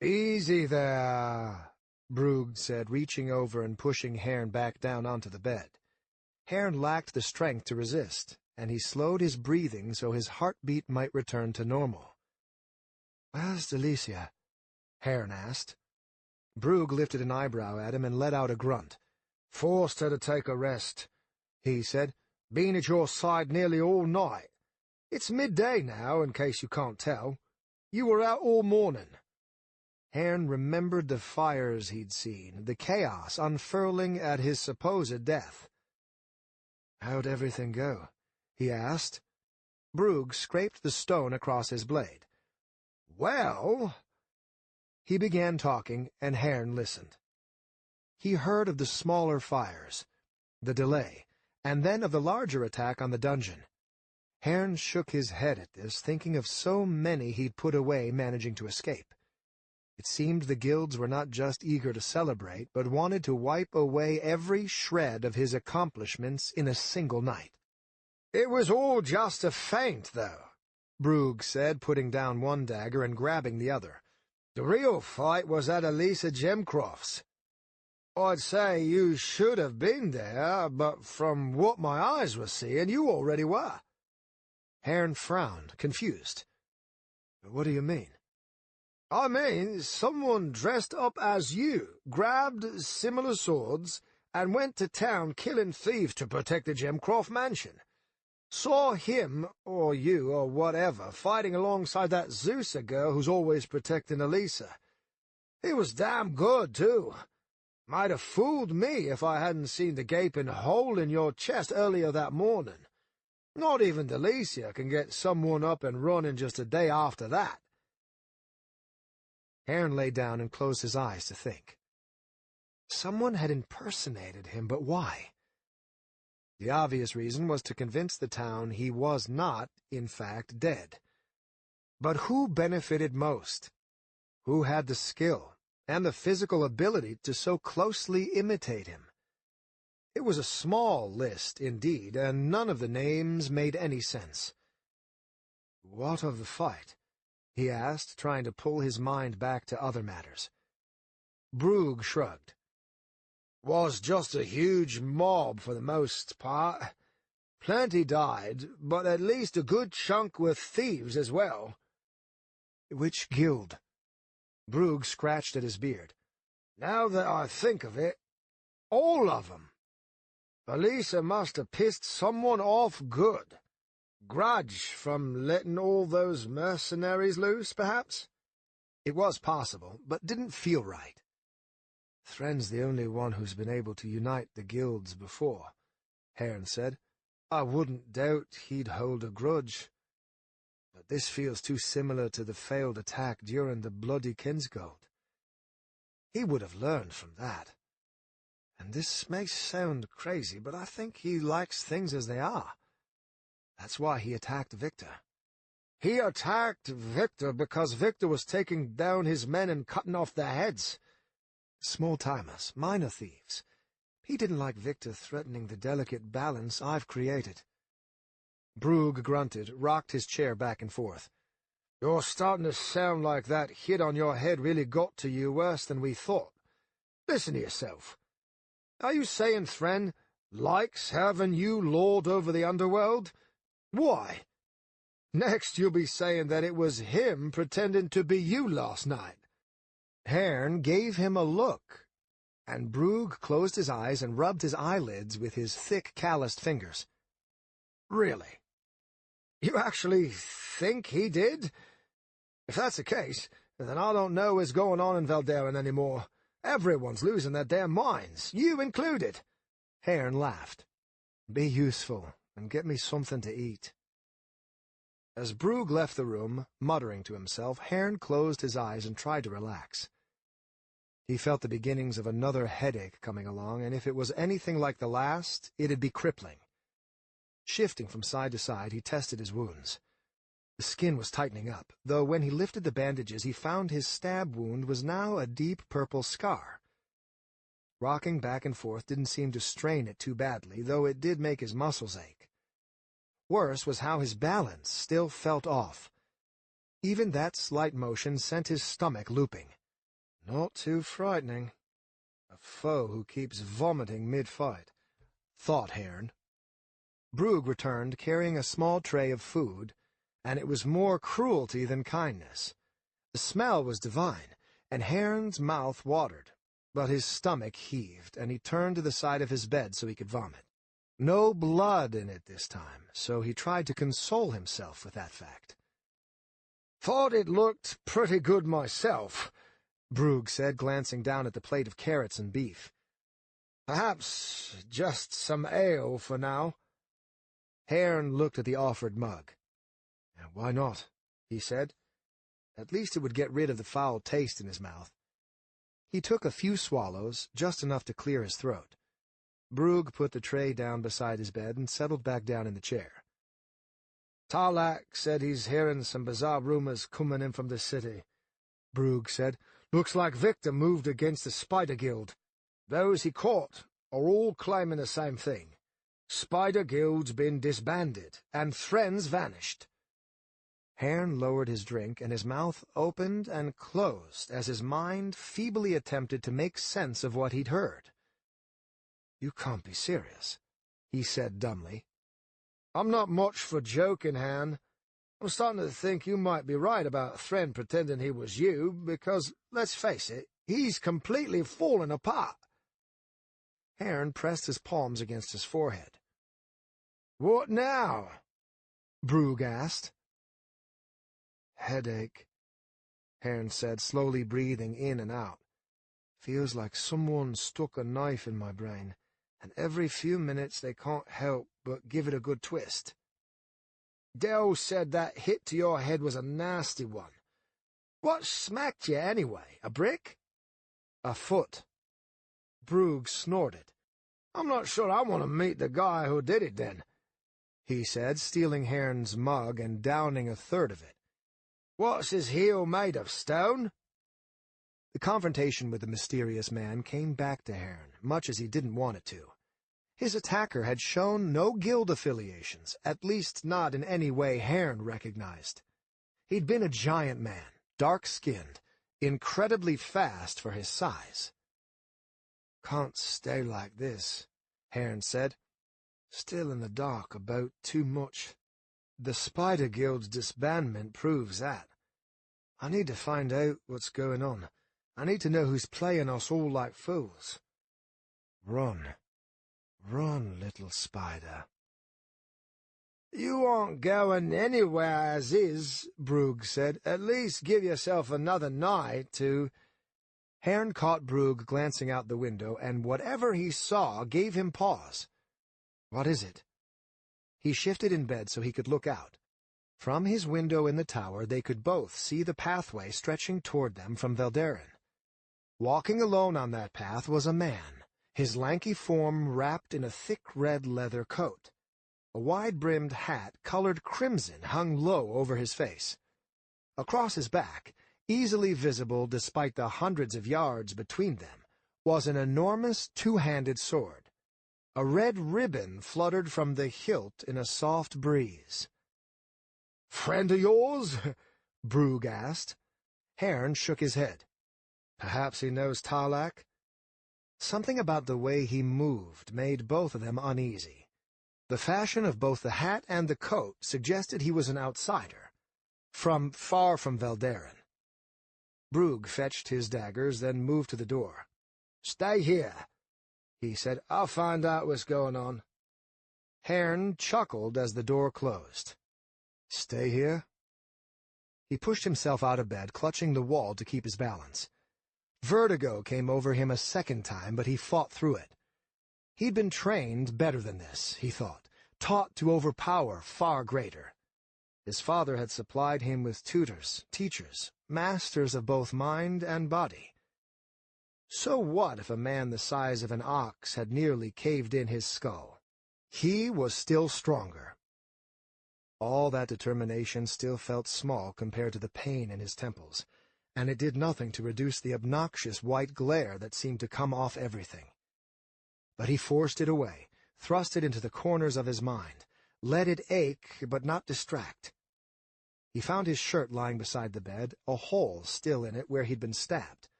"Easy there," Brugh said, reaching over and pushing Haern back down onto the bed. Haern lacked the strength to resist, and he slowed his breathing so his heartbeat might return to normal. "Where's Delicia?" Haern asked. Brugh lifted an eyebrow at him and let out a grunt. "Forced her to take a rest," he said. "Been at your side nearly all night. It's midday now, in case you can't tell. You were out all morning." Haern remembered the fires he'd seen, the chaos unfurling at his supposed death. "How'd everything go?" he asked. Brugh scraped the stone across his blade. "Well—" He began talking, and Haern listened. He heard of the smaller fires, the delay, and then of the larger attack on the dungeon. Haern shook his head at this, thinking of so many he'd put away managing to escape. It seemed the guilds were not just eager to celebrate, but wanted to wipe away every shred of his accomplishments in a single night. "It was all just a feint, though," Brugh said, putting down one dagger and grabbing the other. "The real fight was at Elisa Gemcroft's. I'd say you should have been there, but from what my eyes were seeing, you already were." Haern frowned, confused. "What do you mean?" I mean, someone dressed up as you grabbed similar swords and went to town killing thieves to protect the Gemcroft mansion. Saw him, or you, or whatever, fighting alongside that Zeusa girl who's always protecting Elisa. He was damn good, too. Might have fooled me if I hadn't seen the gaping hole in your chest earlier that morning. Not even Delicia can get someone up and running just a day after that. Haern lay down and closed his eyes to think. Someone had impersonated him, but why? The obvious reason was to convince the town he was not, in fact, dead. But who benefited most? Who had the skill and the physical ability to so closely imitate him? It was a small list, indeed, and none of the names made any sense. "What of the fight?" he asked, trying to pull his mind back to other matters. Brugh shrugged. "Was just a huge mob for the most part. Plenty died, but at least a good chunk were thieves as well." "Which guild?" Brugh scratched at his beard. "Now that I think of it, all of 'em. Elisa must have pissed someone off good. Grudge from letting all those mercenaries loose, perhaps?" It was possible, but didn't feel right. "Thren's the only one who's been able to unite the guilds before," Haern said. "I wouldn't doubt he'd hold a grudge. But this feels too similar to the failed attack during the Bloody Kinsgold. He would have learned from that. And this may sound crazy, but I think he likes things as they are. That's why he attacked Victor." "He attacked Victor because Victor was taking down his men and cutting off their heads." "Small-timers, minor thieves. He didn't like Victor threatening the delicate balance I've created." Brugh grunted, rocked his chair back and forth. "You're starting to sound like that hit on your head really got to you worse than we thought. Listen to yourself. Are you saying Thren likes having you lord over the underworld? Why? Next you'll be saying that it was him pretending to be you last night." Haern gave him a look, and Brugh closed his eyes and rubbed his eyelids with his thick, calloused fingers. "Really? You actually think he did? If that's the case, then I don't know what's going on in Veldaren anymore. Everyone's losing their damn minds, you included." Haern laughed. "Be useful, and get me something to eat." As Brugh left the room, muttering to himself, Haern closed his eyes and tried to relax. He felt the beginnings of another headache coming along, and if it was anything like the last, it'd be crippling. Shifting from side to side, he tested his wounds. The skin was tightening up, though when he lifted the bandages he found his stab wound was now a deep purple scar. Rocking back and forth didn't seem to strain it too badly, though it did make his muscles ache. Worse was how his balance still felt off. Even that slight motion sent his stomach looping. Not too frightening. A foe who keeps vomiting mid-fight, thought Haern. Brugh returned carrying a small tray of food, and it was more cruelty than kindness. The smell was divine, and Haern's mouth watered, but his stomach heaved, and he turned to the side of his bed so he could vomit. No blood in it this time, so he tried to console himself with that fact. "Thought it looked pretty good myself," Brugh said, glancing down at the plate of carrots and beef. "Perhaps just some ale for now." Haern looked at the offered mug. "Why not?" he said. At least it would get rid of the foul taste in his mouth. He took a few swallows, just enough to clear his throat. Brugh put the tray down beside his bed and settled back down in the chair. "Tarlak said he's hearing some bizarre rumors coming in from the city," Brugh said. "Looks like Victor moved against the Spider Guild. Those he caught are all claiming the same thing. Spider Guild's been disbanded, and Thren's vanished." Haern lowered his drink, and his mouth opened and closed as his mind feebly attempted to make sense of what he'd heard. "You can't be serious," he said dumbly. "I'm not much for joking, Han. I'm starting to think you might be right about Thren pretending he was you, because, let's face it, he's completely fallen apart. Haern pressed his palms against his forehead. What now? Brugh asked. Headache, Haern said, slowly breathing in and out. Feels like someone stuck a knife in my brain, and every few minutes they can't help but give it a good twist. Del said that hit to your head was a nasty one. What smacked you anyway? A brick? A foot. Brugh snorted. I'm not sure I want to meet the guy who did it then, he said, stealing Haern's mug and downing a third of it. What's his heel made of, stone? The confrontation with the mysterious man came back to Haern, much as he didn't want it to. His attacker had shown no guild affiliations, at least not in any way Haern recognized. He'd been a giant man, dark-skinned, incredibly fast for his size. Can't stay like this, Haern said. Still in the dark about too much. The Spider Guild's disbandment proves that. I need to find out what's going on. I need to know who's playing us all like fools. Run. Run, little spider. You aren't going anywhere as is, Brugh said. At least give yourself another night to... Haern caught Brugh glancing out the window, and whatever he saw gave him pause. What is it? He shifted in bed so he could look out. From his window in the tower they could both see the pathway stretching toward them from Veldaren. Walking alone on that path was a man, his lanky form wrapped in a thick red leather coat. A wide-brimmed hat colored crimson hung low over his face. Across his back, easily visible despite the hundreds of yards between them, was an enormous two-handed sword. A red ribbon fluttered from the hilt in a soft breeze. "Friend of yours?" Brugh asked. Haern shook his head. Perhaps he knows Tarlak? Something about the way he moved made both of them uneasy. The fashion of both the hat and the coat suggested he was an outsider, far from Veldaren. Brugh fetched his daggers, then moved to the door. "Stay here," he said. "I'll find out what's going on." Haern chuckled as the door closed. "Stay here?" He pushed himself out of bed, clutching the wall to keep his balance. Vertigo came over him a second time, but he fought through it. He'd been trained better than this, he thought, taught to overpower far greater. His father had supplied him with tutors, teachers, masters of both mind and body. So what if a man the size of an ox had nearly caved in his skull? He was still stronger. All that determination still felt small compared to the pain in his temples, and it did nothing to reduce the obnoxious white glare that seemed to come off everything. But he forced it away, thrust it into the corners of his mind, let it ache but not distract. He found his shirt lying beside the bed, a hole still in it where he'd been stabbed.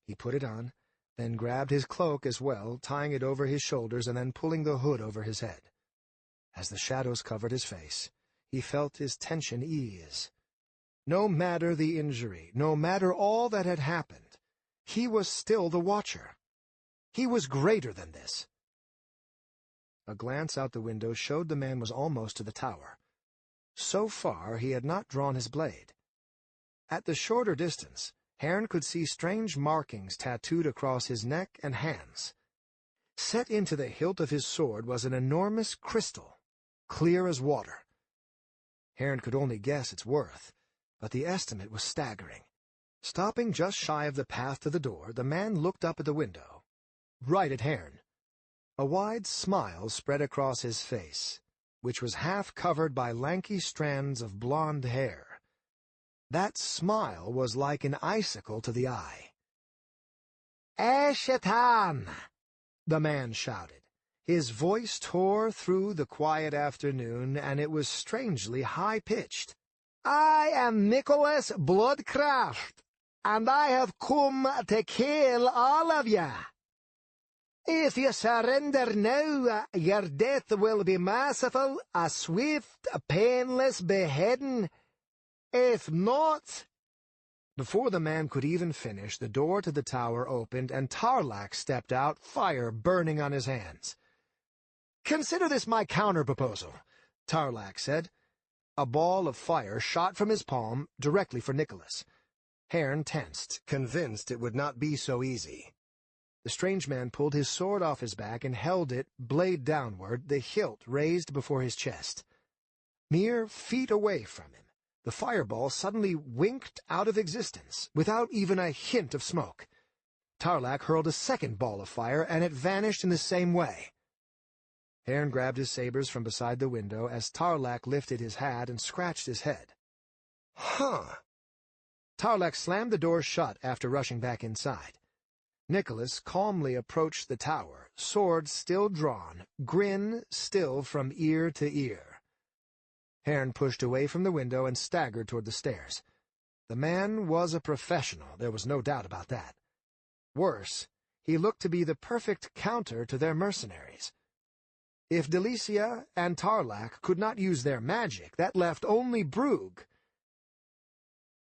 He put it on, then grabbed his cloak as well, tying it over his shoulders and then pulling the hood over his head. As the shadows covered his face, he felt his tension ease. No matter the injury, no matter all that had happened, he was still the Watcher. He was greater than this. A glance out the window showed the man was almost to the tower. So far he had not drawn his blade. At the shorter distance, Haern could see strange markings tattooed across his neck and hands. Set into the hilt of his sword was an enormous crystal, clear as water. Haern could only guess its worth, but the estimate was staggering. Stopping just shy of the path to the door, the man looked up at the window, right at Haern. A wide smile spread across his face, which was half covered by lanky strands of blonde hair. That smile was like an icicle to the eye. "Shaitan!" the man shouted. His voice tore through the quiet afternoon, and it was strangely high-pitched. "I am Nicholas Bloodcraft, and I have come to kill all of ya." If you surrender now, your death will be merciful, a swift, painless beheading. If not—" Before the man could even finish, the door to the tower opened, and Tarlac stepped out, fire burning on his hands. "Consider this my counter-proposal," Tarlac said. A ball of fire shot from his palm directly for Nicholas. Haern tensed, convinced it would not be so easy. The strange man pulled his sword off his back and held it, blade downward, the hilt raised before his chest. Mere feet away from him, the fireball suddenly winked out of existence, without even a hint of smoke. Tarlac hurled a second ball of fire, and it vanished in the same way. Haern grabbed his sabers from beside the window as Tarlac lifted his hat and scratched his head. "Huh." Tarlac slammed the door shut after rushing back inside. Nicholas calmly approached the tower, sword still drawn, grin still from ear to ear. Haern pushed away from the window and staggered toward the stairs. The man was a professional, there was no doubt about that. Worse, he looked to be the perfect counter to their mercenaries. If Delicia and Tarlac could not use their magic, that left only Brugh.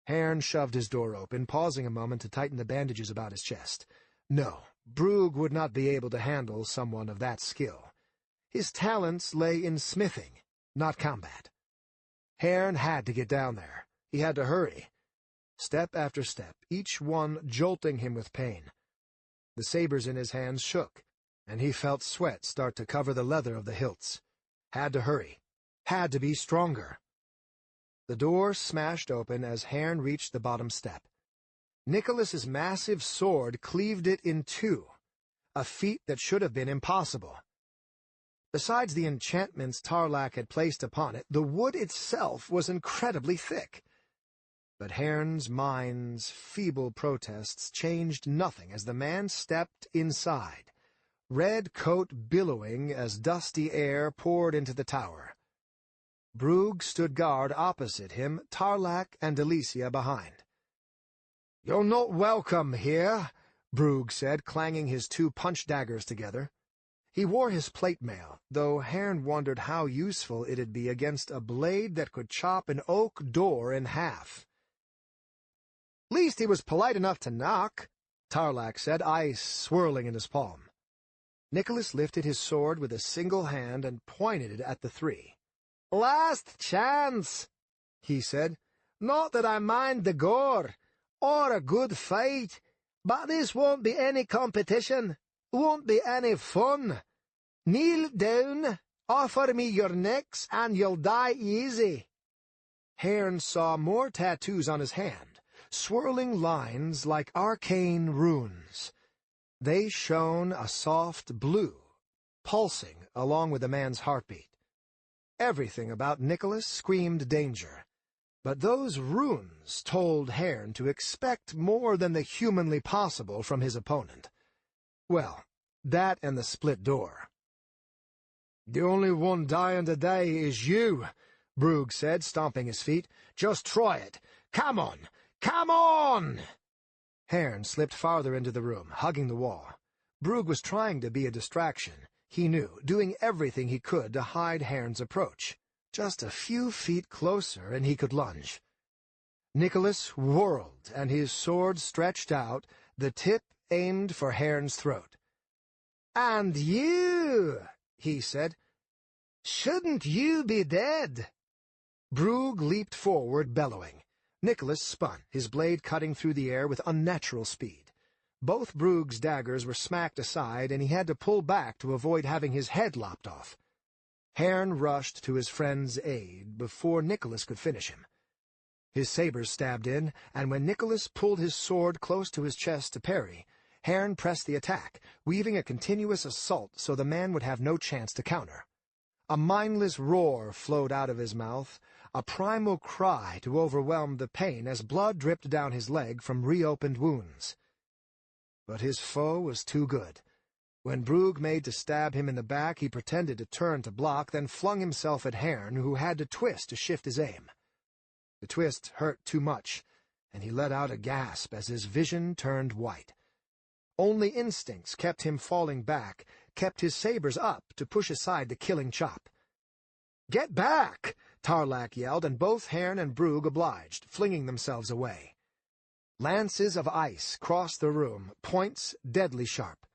Haern shoved his door open, pausing a moment to tighten the bandages about his chest. No, Brugh would not be able to handle someone of that skill. His talents lay in smithing, not combat. Haern had to get down there. He had to hurry. Step after step, each one jolting him with pain. The sabers in his hands shook, and he felt sweat start to cover the leather of the hilts. Had to hurry. Had to be stronger. The door smashed open as Haern reached the bottom step. Nicholas's massive sword cleaved it in two, a feat that should have been impossible. Besides the enchantments Tarlac had placed upon it, the wood itself was incredibly thick. But Haern's mind's feeble protests changed nothing as the man stepped inside, red coat billowing as dusty air poured into the tower. Brugh stood guard opposite him, Tarlac and Delicia behind. "You're not welcome here," Brugh said, clanging his two punch-daggers together. He wore his plate mail, though Haern wondered how useful it'd be against a blade that could chop an oak door in half. "Least he was polite enough to knock," Tarlac said, ice swirling in his palm. Nicholas lifted his sword with a single hand and pointed it at the three. "Last chance," he said. "Not that I mind the gore, or a good fight, but this won't be any competition, won't be any fun. Kneel down, offer me your necks, and you'll die easy." Haern saw more tattoos on his hand, swirling lines like arcane runes. They shone a soft blue, pulsing along with the man's heartbeat. Everything about Nicholas screamed danger, but those runes told Haern to expect more than the humanly possible from his opponent. Well, that and the split door. "The only one dying today is you," Brugh said, stomping his feet. "Just try it. Come on! Come on!" Haern slipped farther into the room, hugging the wall. Brugh was trying to be a distraction, he knew, doing everything he could to hide Haern's approach. Just a few feet closer, and he could lunge. Nicholas whirled, and his sword stretched out, the tip aimed for Haern's throat. "And you," he said, "shouldn't you be dead?" Brugh leaped forward, bellowing. Nicholas spun, his blade cutting through the air with unnatural speed. Both Brugh's daggers were smacked aside, and he had to pull back to avoid having his head lopped off. Haern rushed to his friend's aid before Nicholas could finish him. His sabers stabbed in, and when Nicholas pulled his sword close to his chest to parry, Haern pressed the attack, weaving a continuous assault so the man would have no chance to counter. A mindless roar flowed out of his mouth, a primal cry to overwhelm the pain as blood dripped down his leg from reopened wounds. But his foe was too good. When Brugh made to stab him in the back, he pretended to turn to block, then flung himself at Haern, who had to twist to shift his aim. The twist hurt too much, and he let out a gasp as his vision turned white. Only instincts kept him falling back, kept his sabers up to push aside the killing chop. "Get back!" Tarlak yelled, and both Haern and Brugh obliged, flinging themselves away. Lances of ice crossed the room, points deadly sharp.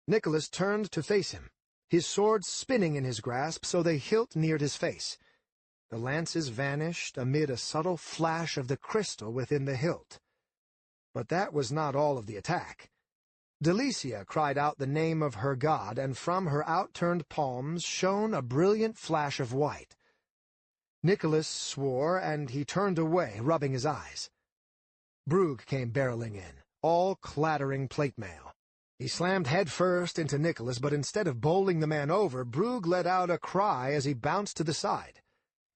Nicholas turned to face him, his sword spinning in his grasp so the hilt neared his face. The lances vanished amid a subtle flash of the crystal within the hilt. But that was not all of the attack. Delicia cried out the name of her god, and from her outturned palms shone a brilliant flash of white. Nicholas swore, and he turned away, rubbing his eyes. Brugh came barreling in, all clattering plate mail. He slammed headfirst into Nicholas, but instead of bowling the man over, Brugh let out a cry as he bounced to the side.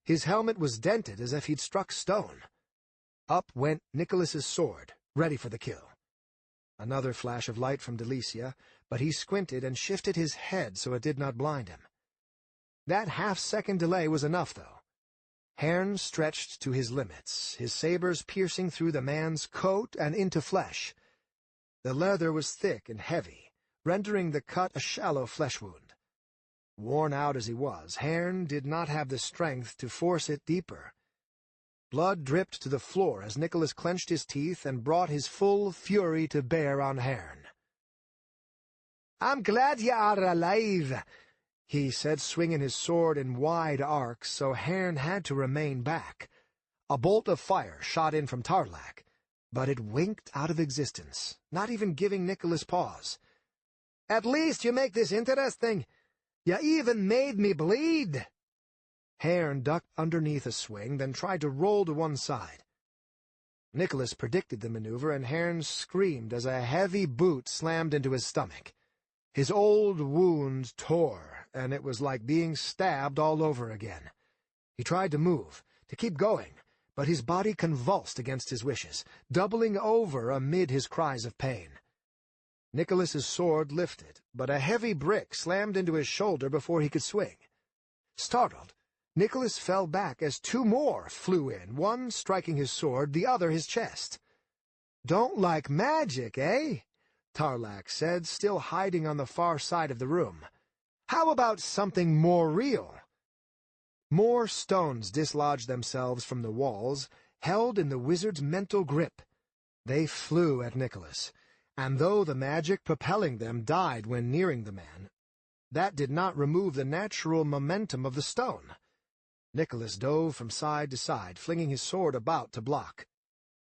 His helmet was dented as if he'd struck stone. Up went Nicholas's sword, ready for the kill. Another flash of light from Delicia, but he squinted and shifted his head so it did not blind him. That half-second delay was enough, though. Haern stretched to his limits, his sabers piercing through the man's coat and into flesh. The leather was thick and heavy, rendering the cut a shallow flesh wound. Worn out as he was, Haern did not have the strength to force it deeper. Blood dripped to the floor as Nicholas clenched his teeth and brought his full fury to bear on Haern. "I'm glad ye are alive," he said, swinging his sword in wide arcs so Haern had to remain back. A bolt of fire shot in from Tarlak, but it winked out of existence, not even giving Nicholas pause. "At least you make this interesting. You even made me bleed." Haern ducked underneath a swing, then tried to roll to one side. Nicholas predicted the maneuver, and Haern screamed as a heavy boot slammed into his stomach. His old wound tore, and it was like being stabbed all over again. He tried to move, to keep going, but his body convulsed against his wishes, doubling over amid his cries of pain. Nicholas's sword lifted, but a heavy brick slammed into his shoulder before he could swing. Startled, Nicholas fell back as two more flew in, one striking his sword, the other his chest. "Don't like magic, eh?" Tarlak said, still hiding on the far side of the room. "How about something more real?" More stones dislodged themselves from the walls, held in the wizard's mental grip. They flew at Nicholas, and though the magic propelling them died when nearing the man, that did not remove the natural momentum of the stone. Nicholas dove from side to side, flinging his sword about to block.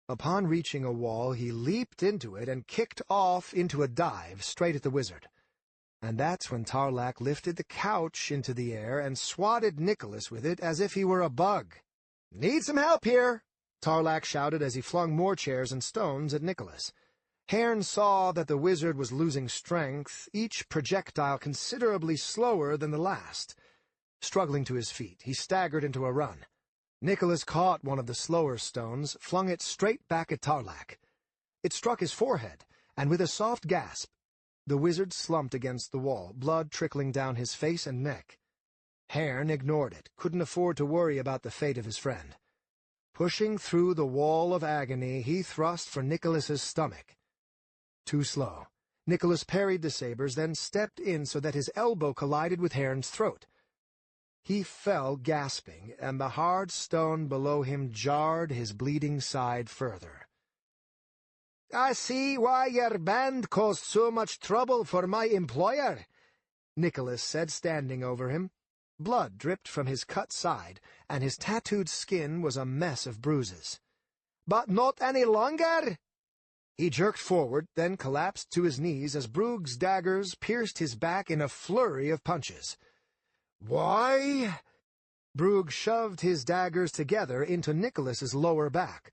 Upon reaching a wall, he leaped into it and kicked off into a dive straight at the wizard. And that's when Tarlak lifted the couch into the air and swatted Nicholas with it as if he were a bug. "Need some help here!" Tarlak shouted as he flung more chairs and stones at Nicholas. Haern saw that the wizard was losing strength, each projectile considerably slower than the last. Struggling to his feet, he staggered into a run. Nicholas caught one of the slower stones, flung it straight back at Tarlak. It struck his forehead, and with a soft gasp, the wizard slumped against the wall, blood trickling down his face and neck. Haern ignored it, couldn't afford to worry about the fate of his friend. Pushing through the wall of agony, he thrust for Nicholas's stomach. Too slow. Nicholas parried the sabers, then stepped in so that his elbow collided with Haern's throat. He fell gasping, and the hard stone below him jarred his bleeding side further. "I see why your band caused so much trouble for my employer," Nicholas said, standing over him. Blood dripped from his cut side, and his tattooed skin was a mess of bruises. "But not any longer?" He jerked forward, then collapsed to his knees as Brugh's daggers pierced his back in a flurry of punches. "Why?" Brugh shoved his daggers together into Nicholas's lower back.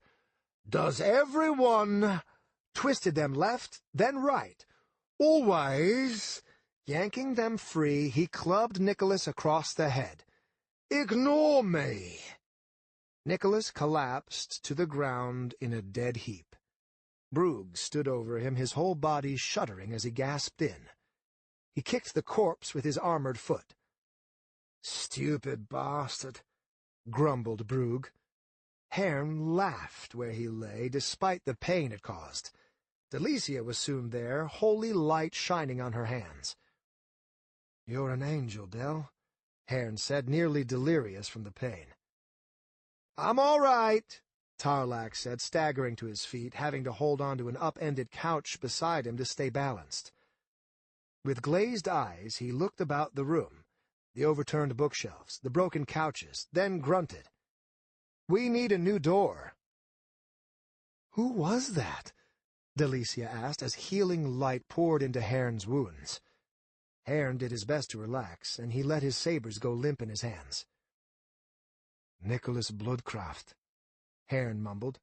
"Does everyone—" Twisted them left, then right. "Always—" Yanking them free, he clubbed Nicholas across the head. "Ignore me!" Nicholas collapsed to the ground in a dead heap. Brugh stood over him, his whole body shuddering as he gasped in. He kicked the corpse with his armored foot. "Stupid bastard," grumbled Brugh. Haern laughed where he lay, despite the pain it caused. Delicia was soon there, holy light shining on her hands. "You're an angel, Del," Haern said, nearly delirious from the pain. "I'm all right," Tarlac said, staggering to his feet, having to hold on to an upended couch beside him to stay balanced. With glazed eyes, he looked about the room, the overturned bookshelves, the broken couches, then grunted. "We need a new door." "Who was that?" Delicia asked as healing light poured into Haern's wounds. Haern did his best to relax, and he let his sabers go limp in his hands. "Nicholas Bloodcraft," Haern mumbled.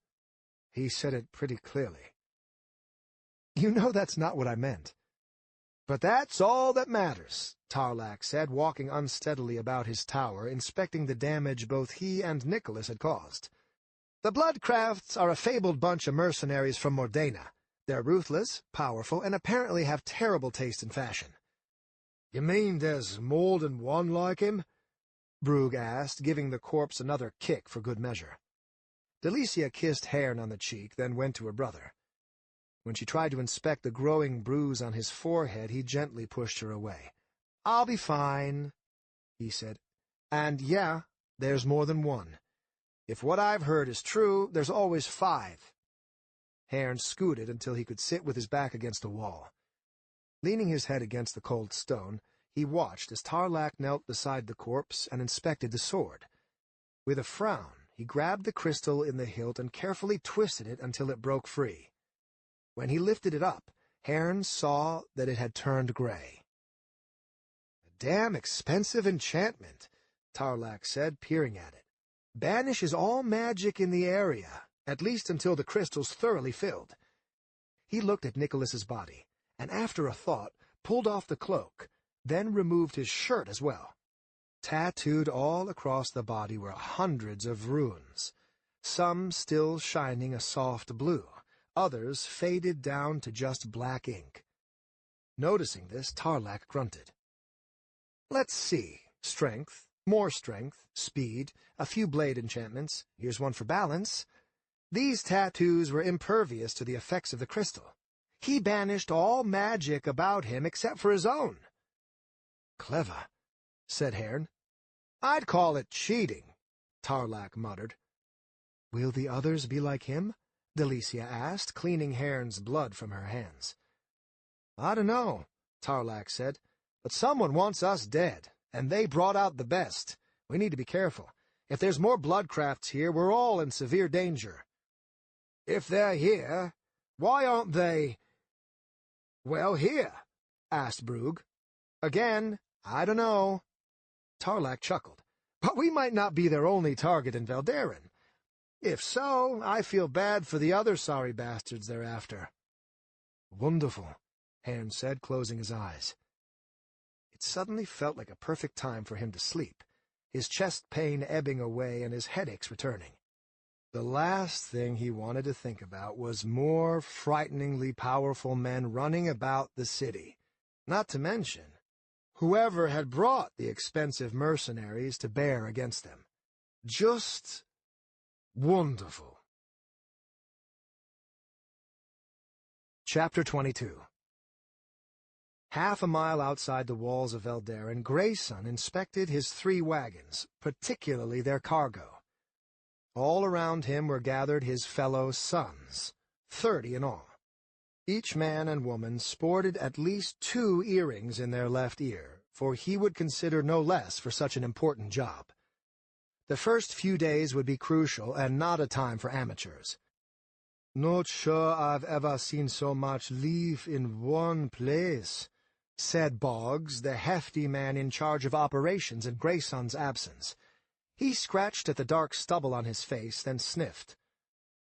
"He said it pretty clearly." "You know that's not what I meant." "But that's all that matters," Tarlac said, walking unsteadily about his tower, inspecting the damage both he and Nicholas had caused. "The Bloodcrafts are a fabled bunch of mercenaries from Mordena. They're ruthless, powerful, and apparently have terrible taste in fashion." "You mean there's more than one like him?" Brugh asked, giving the corpse another kick for good measure. Delicia kissed Haern on the cheek, then went to her brother. When she tried to inspect the growing bruise on his forehead, he gently pushed her away. "I'll be fine," he said. "And yeah, there's more than one. If what I've heard is true, there's always 5. Haern scooted until he could sit with his back against a wall. Leaning his head against the cold stone, he watched as Tarlac knelt beside the corpse and inspected the sword. With a frown, he grabbed the crystal in the hilt and carefully twisted it until it broke free. When he lifted it up, Haern saw that it had turned gray. "A damn expensive enchantment," Tarlac said, peering at it. "Banishes all magic in the area, at least until the crystal's thoroughly filled." He looked at Nicholas's body, and after a thought, pulled off the cloak, then removed his shirt as well. Tattooed all across the body were hundreds of runes, some still shining a soft blue, others faded down to just black ink. Noticing this, Tarlac grunted. "Let's see. Strength, more strength, speed, a few blade enchantments. Here's one for balance." These tattoos were impervious to the effects of the crystal. He banished all magic about him except for his own. "Clever," said Haern. "I'd call it cheating," Tarlac muttered. "Will the others be like him?" Delicia asked, cleaning Haern's blood from her hands. "I don't know," Tarlac said, "but someone wants us dead, and they brought out the best. We need to be careful. If there's more Bloodcrafts here, we're all in severe danger." "If they're here, why aren't they, well, here?" asked Brugh. "Again, I don't know." Tarlac chuckled. "But we might not be their only target in Veldaren. If so, I feel bad for the other sorry bastards they're after." "Wonderful," Haern said, closing his eyes. It suddenly felt like a perfect time for him to sleep, his chest pain ebbing away and his headaches returning. The last thing he wanted to think about was more frighteningly powerful men running about the city, not to mention whoever had brought the expensive mercenaries to bear against them. Just wonderful. Chapter 22. Half a mile outside the walls of Veldaren, Grayson inspected his 3 wagons, particularly their cargo. All around him were gathered his fellow sons, 30 in all. Each man and woman sported at least 2 earrings in their left ear, for he would consider no less for such an important job. The first few days would be crucial and not a time for amateurs. "Not sure I've ever seen so much leaf in one place," said Boggs, the hefty man in charge of operations in Grayson's absence. He scratched at the dark stubble on his face, then sniffed.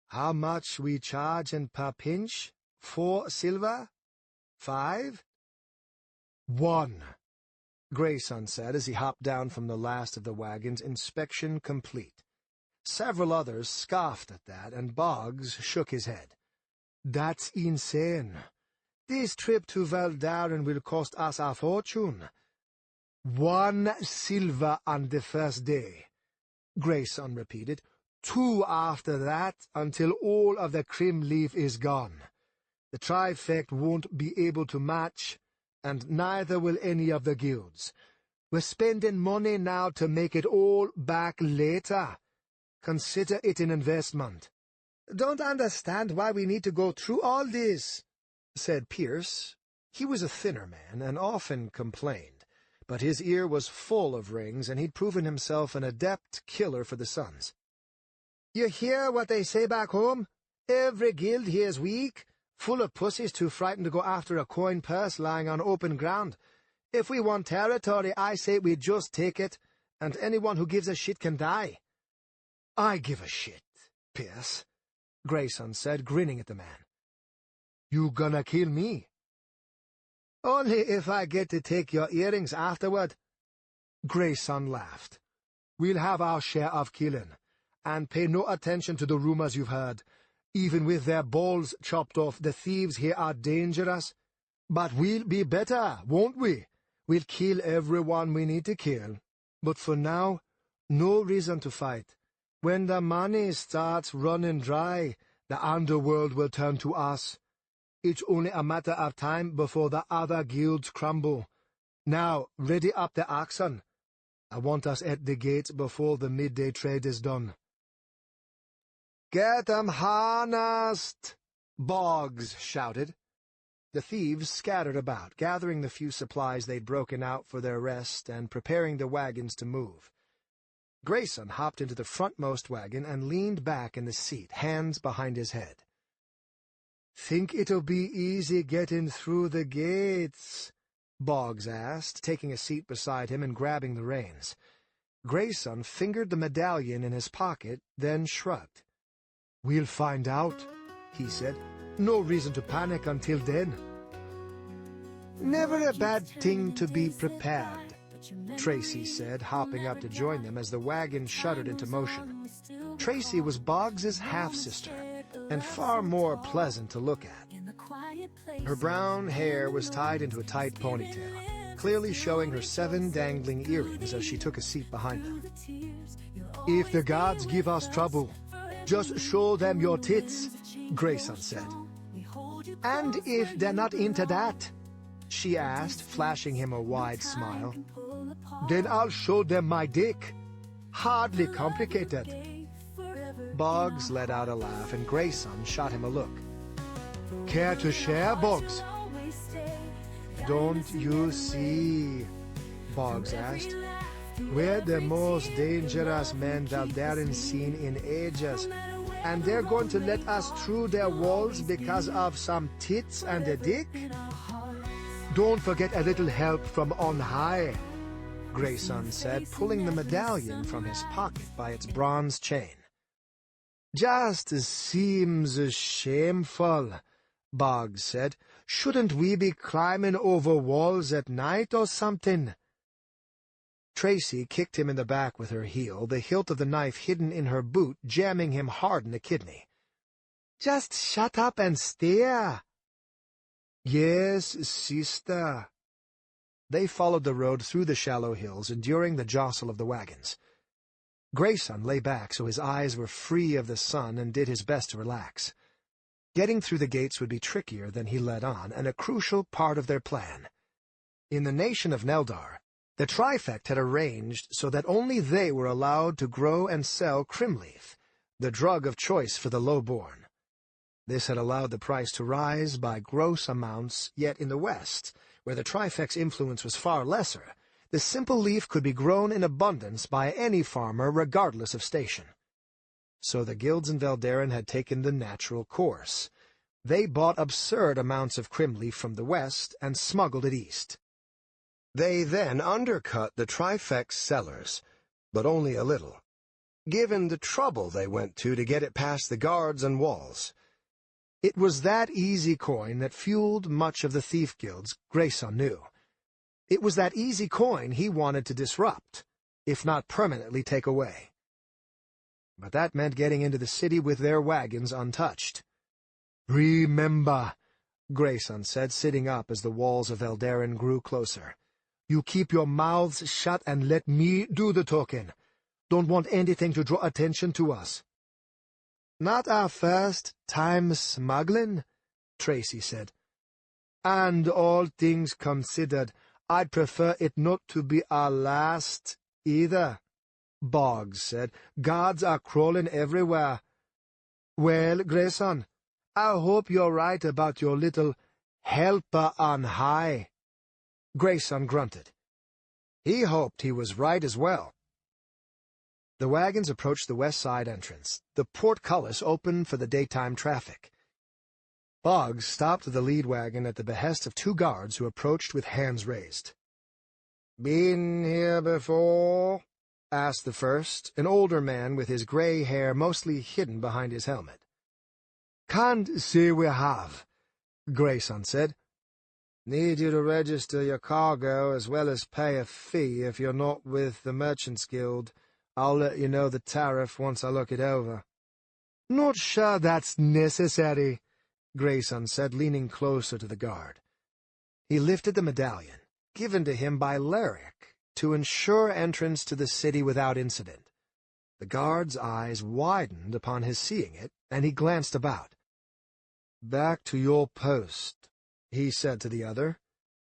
"How much we chargin' per pinch? 4 silver? 5? 1, Grayson said as he hopped down from the last of the wagons, inspection complete. Several others scoffed at that, and Boggs shook his head. "That's insane. This trip to Veldaren will cost us a fortune." 1 silver on the first day, Grayson repeated. 2 after that, until all of the crim leaf is gone. The trifect won't be able to match, and neither will any of the guilds. We're spending money now to make it all back later. Consider it an investment." "Don't understand why we need to go through all this," said Pierce. He was a thinner man and often complained, but his ear was full of rings, and he'd proven himself an adept killer for the Sons. "You hear what they say back home? Every guild here is weak, full of pussies too frightened to go after a coin purse lying on open ground. If we want territory, I say we just take it, and anyone who gives a shit can die." "I give a shit, Pierce," Grayson said, grinning at the man. "You gonna kill me?" "Only if I get to take your earrings afterward." Grayson laughed. "We'll have our share of killing, and pay no attention to the rumors you've heard. Even with their balls chopped off, the thieves here are dangerous. But we'll be better, won't we? We'll kill everyone we need to kill. But for now, no reason to fight. When the money starts running dry, the underworld will turn to us. It's only a matter of time before the other guilds crumble. Now, ready up the oxen. I want us at the gates before the midday trade is done." "Get 'em harnessed!" Boggs shouted. The thieves scattered about, gathering the few supplies they'd broken out for their rest and preparing the wagons to move. Grayson hopped into the frontmost wagon and leaned back in the seat, hands behind his head. "Think it'll be easy getting through the gates?" Boggs asked, taking a seat beside him and grabbing the reins. Grayson fingered the medallion in his pocket, then shrugged. "We'll find out," he said. "No reason to panic until then." "Never a bad thing to be prepared," Tracy said, hopping up to join them as the wagon shuddered into motion. Tracy was Boggs's half-sister, and far more pleasant to look at. Her brown hair was tied into a tight ponytail, clearly showing her 7 dangling earrings as she took a seat behind them. "If the gods give us trouble, just show them your tits," Grayson said. "And if they're not into that?" she asked, flashing him a wide smile. "Then I'll show them my dick. Hardly complicated." Boggs let out a laugh, and Grayson shot him a look. "Care to share, Boggs?" "Don't you see?" Boggs asked. "We're the most dangerous men Veldaren's seen in ages, and they're going to let us through their walls because of some tits and a dick? Don't forget a little help from on high," Grayson said, pulling the medallion from his pocket by its bronze chain. "Just seems shameful," Boggs said. "Shouldn't we be climbing over walls at night or something?" Tracy kicked him in the back with her heel, the hilt of the knife hidden in her boot, jamming him hard in the kidney. "Just shut up and stare." "Yes, sister." They followed the road through the shallow hills, enduring the jostle of the wagons. Grayson lay back so his eyes were free of the sun and did his best to relax. Getting through the gates would be trickier than he let on, and a crucial part of their plan. In the nation of Neldar, the Trifect had arranged so that only they were allowed to grow and sell crimleaf, the drug of choice for the low-born. This had allowed the price to rise by gross amounts, yet in the West, where the Trifect's influence was far lesser, the simple leaf could be grown in abundance by any farmer regardless of station. So the guilds in Veldaren had taken the natural course. They bought absurd amounts of crimleaf from the West and smuggled it east. They then undercut the Trifect's sellers, but only a little, given the trouble they went to get it past the guards and walls. It was that easy coin that fueled much of the thief guilds, Grayson knew. It was that easy coin he wanted to disrupt, if not permanently take away. But that meant getting into the city with their wagons untouched. "Remember," Grayson said, sitting up as the walls of Veldaren grew closer. "You keep your mouths shut and let me do the talking. Don't want anything to draw attention to us." "Not our first time smuggling," Tracy said. "And all things considered, I'd prefer it not to be our last, either," Boggs said. "Guards are crawling everywhere. Well, Grayson, I hope you're right about your little helper on high." Grayson grunted. He hoped he was right as well. The wagons approached the west side entrance. The portcullis opened for the daytime traffic. Boggs stopped the lead wagon at the behest of two guards who approached with hands raised. "Been here before?" asked the first, an older man with his gray hair mostly hidden behind his helmet. "Can't say we have," Grayson said. "Need you to register your cargo as well as pay a fee if you're not with the Merchants Guild. I'll let you know the tariff once I look it over." "Not sure that's necessary," Grayson said, leaning closer to the guard. He lifted the medallion, given to him by Lyric, to ensure entrance to the city without incident. The guard's eyes widened upon his seeing it, and he glanced about. "Back to your post," he said to the other.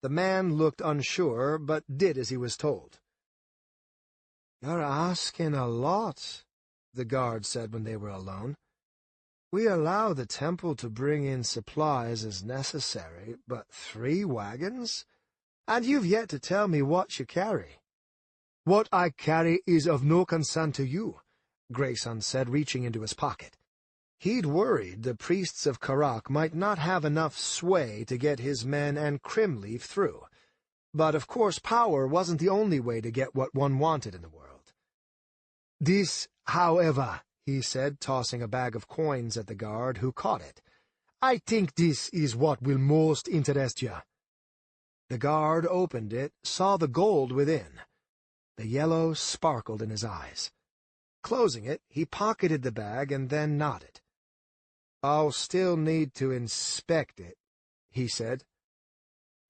The man looked unsure, but did as he was told. "You're asking a lot," the guard said when they were alone. "We allow the temple to bring in supplies as necessary, but 3 wagons? And you've yet to tell me what you carry." "What I carry is of no concern to you," Grayson said, reaching into his pocket. He'd worried the priests of Karak might not have enough sway to get his men and Crimleaf through. But of course power wasn't the only way to get what one wanted in the world. "This, however," he said, tossing a bag of coins at the guard, who caught it. "I think this is what will most interest you." The guard opened it, saw the gold within. The yellow sparkled in his eyes. Closing it, he pocketed the bag and then nodded. "I'll still need to inspect it," he said.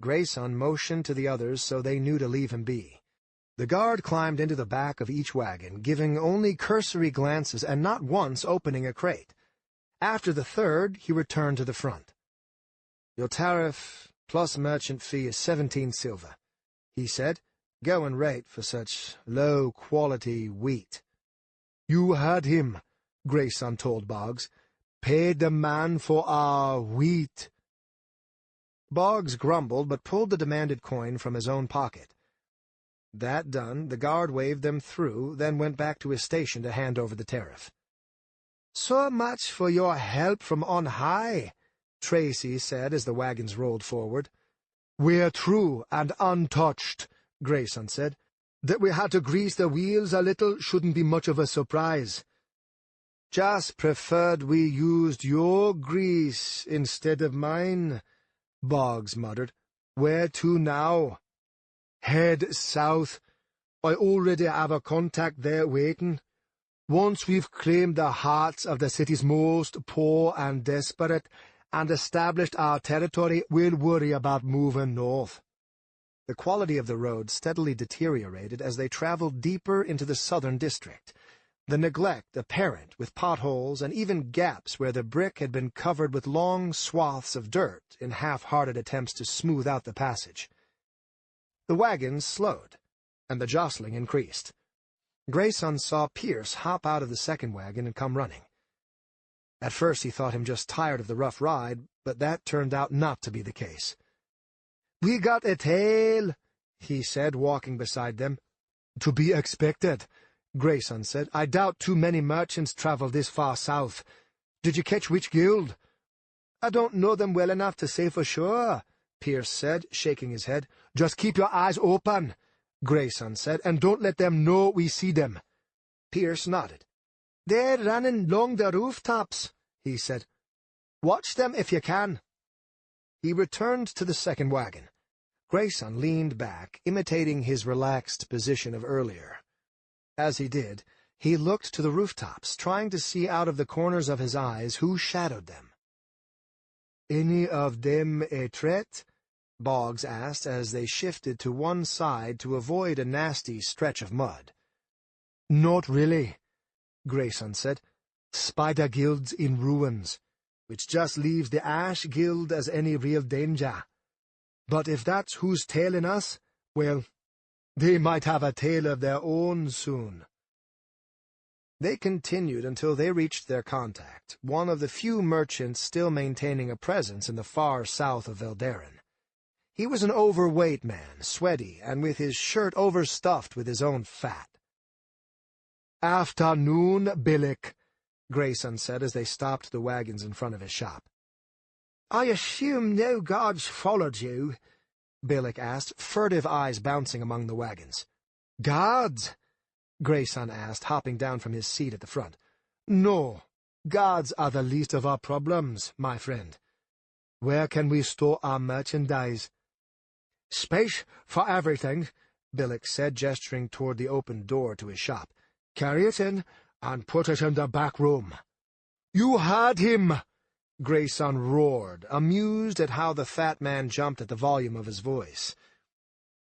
Grayson motioned to the others so they knew to leave him be. The guard climbed into the back of each wagon, giving only cursory glances and not once opening a crate. After the third, he returned to the front. "Your tariff plus merchant fee is 17 silver, he said. "Going rate for such low-quality wheat." "You heard him," Grayson told Boggs. "Pay the man for our wheat." Boggs grumbled, but pulled the demanded coin from his own pocket. That done, the guard waved them through, then went back to his station to hand over the tariff. "So much for your help from on high," Tracy said as the wagons rolled forward. "We're true and untouched," Grayson said. "That we had to grease the wheels a little shouldn't be much of a surprise. Just preferred we used your grease instead of mine," Boggs muttered. "Where to now?" "Head south. I already have a contact there waiting. Once we've claimed the hearts of the city's most poor and desperate and established our territory, we'll worry about moving north." The quality of the road steadily deteriorated as they traveled deeper into the southern district, the neglect apparent with potholes and even gaps where the brick had been covered with long swaths of dirt in half-hearted attempts to smooth out the passage. The wagons slowed, and the jostling increased. Grayson saw Pierce hop out of the second wagon and come running. At first he thought him just tired of the rough ride, but that turned out not to be the case. "We got a tail," he said, walking beside them. "To be expected," Grayson said. "I doubt too many merchants travel this far south. Did you catch which guild?" "I don't know them well enough to say for sure," Pierce said, shaking his head. "Just keep your eyes open," Grayson said, "and don't let them know we see them." Pierce nodded. "They're running along the rooftops," he said. "Watch them if you can." He returned to the second wagon. Grayson leaned back, imitating his relaxed position of earlier. As he did, he looked to the rooftops, trying to see out of the corners of his eyes who shadowed them. "Any of them a threat?" Boggs asked as they shifted to one side to avoid a nasty stretch of mud. "Not really," Grayson said. "Spider guilds in ruins. which just leaves the Ash Guild as any real danger. But if that's who's tailing us, well, they might have a tale of their own soon. They continued until they reached their contact, one of the few merchants still maintaining a presence in the far south of Veldaren. He was an overweight man, sweaty, and with his shirt overstuffed with his own fat. "Afternoon, Billick," Grayson said as they stopped the wagons in front of his shop. "I assume no guards followed you?" Billick asked, furtive eyes bouncing among the wagons. "Guards?" Grayson asked, hopping down from his seat at the front. "No, guards are the least of our problems, my friend. Where can we store our merchandise?" "Space for everything," Billick said, gesturing toward the open door to his shop. "Carry it in, and put it in the back room." "You heard him!" Grayson roared, amused at how the fat man jumped at the volume of his voice.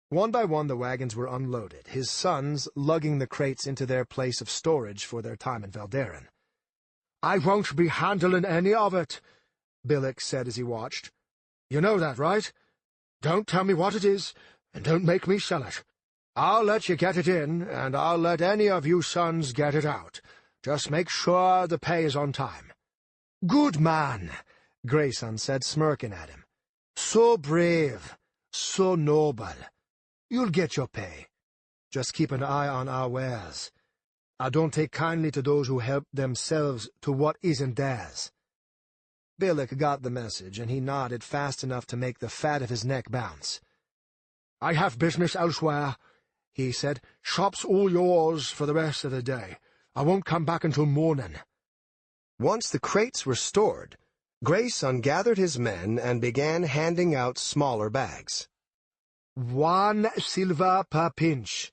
One by one the wagons were unloaded, his sons lugging the crates into their place of storage for their time in Veldaren. "I won't be handling any of it," Billick said as he watched. "You know that, right? Don't tell me what it is, and don't make me sell it. I'll let you get it in, and I'll let any of you sons get it out. Just make sure the pay is on time." "Good man," Grayson said, smirking at him. "So brave, so noble. You'll get your pay. Just keep an eye on our wares. I don't take kindly to those who help themselves to what isn't theirs." Billick got the message, and he nodded fast enough to make the fat of his neck bounce. "I have business elsewhere," he said. "Shop's all yours for the rest of the day. I won't come back until morning." Once the crates were stored, Grayson gathered his men and began handing out smaller bags. "1 silver per pinch,"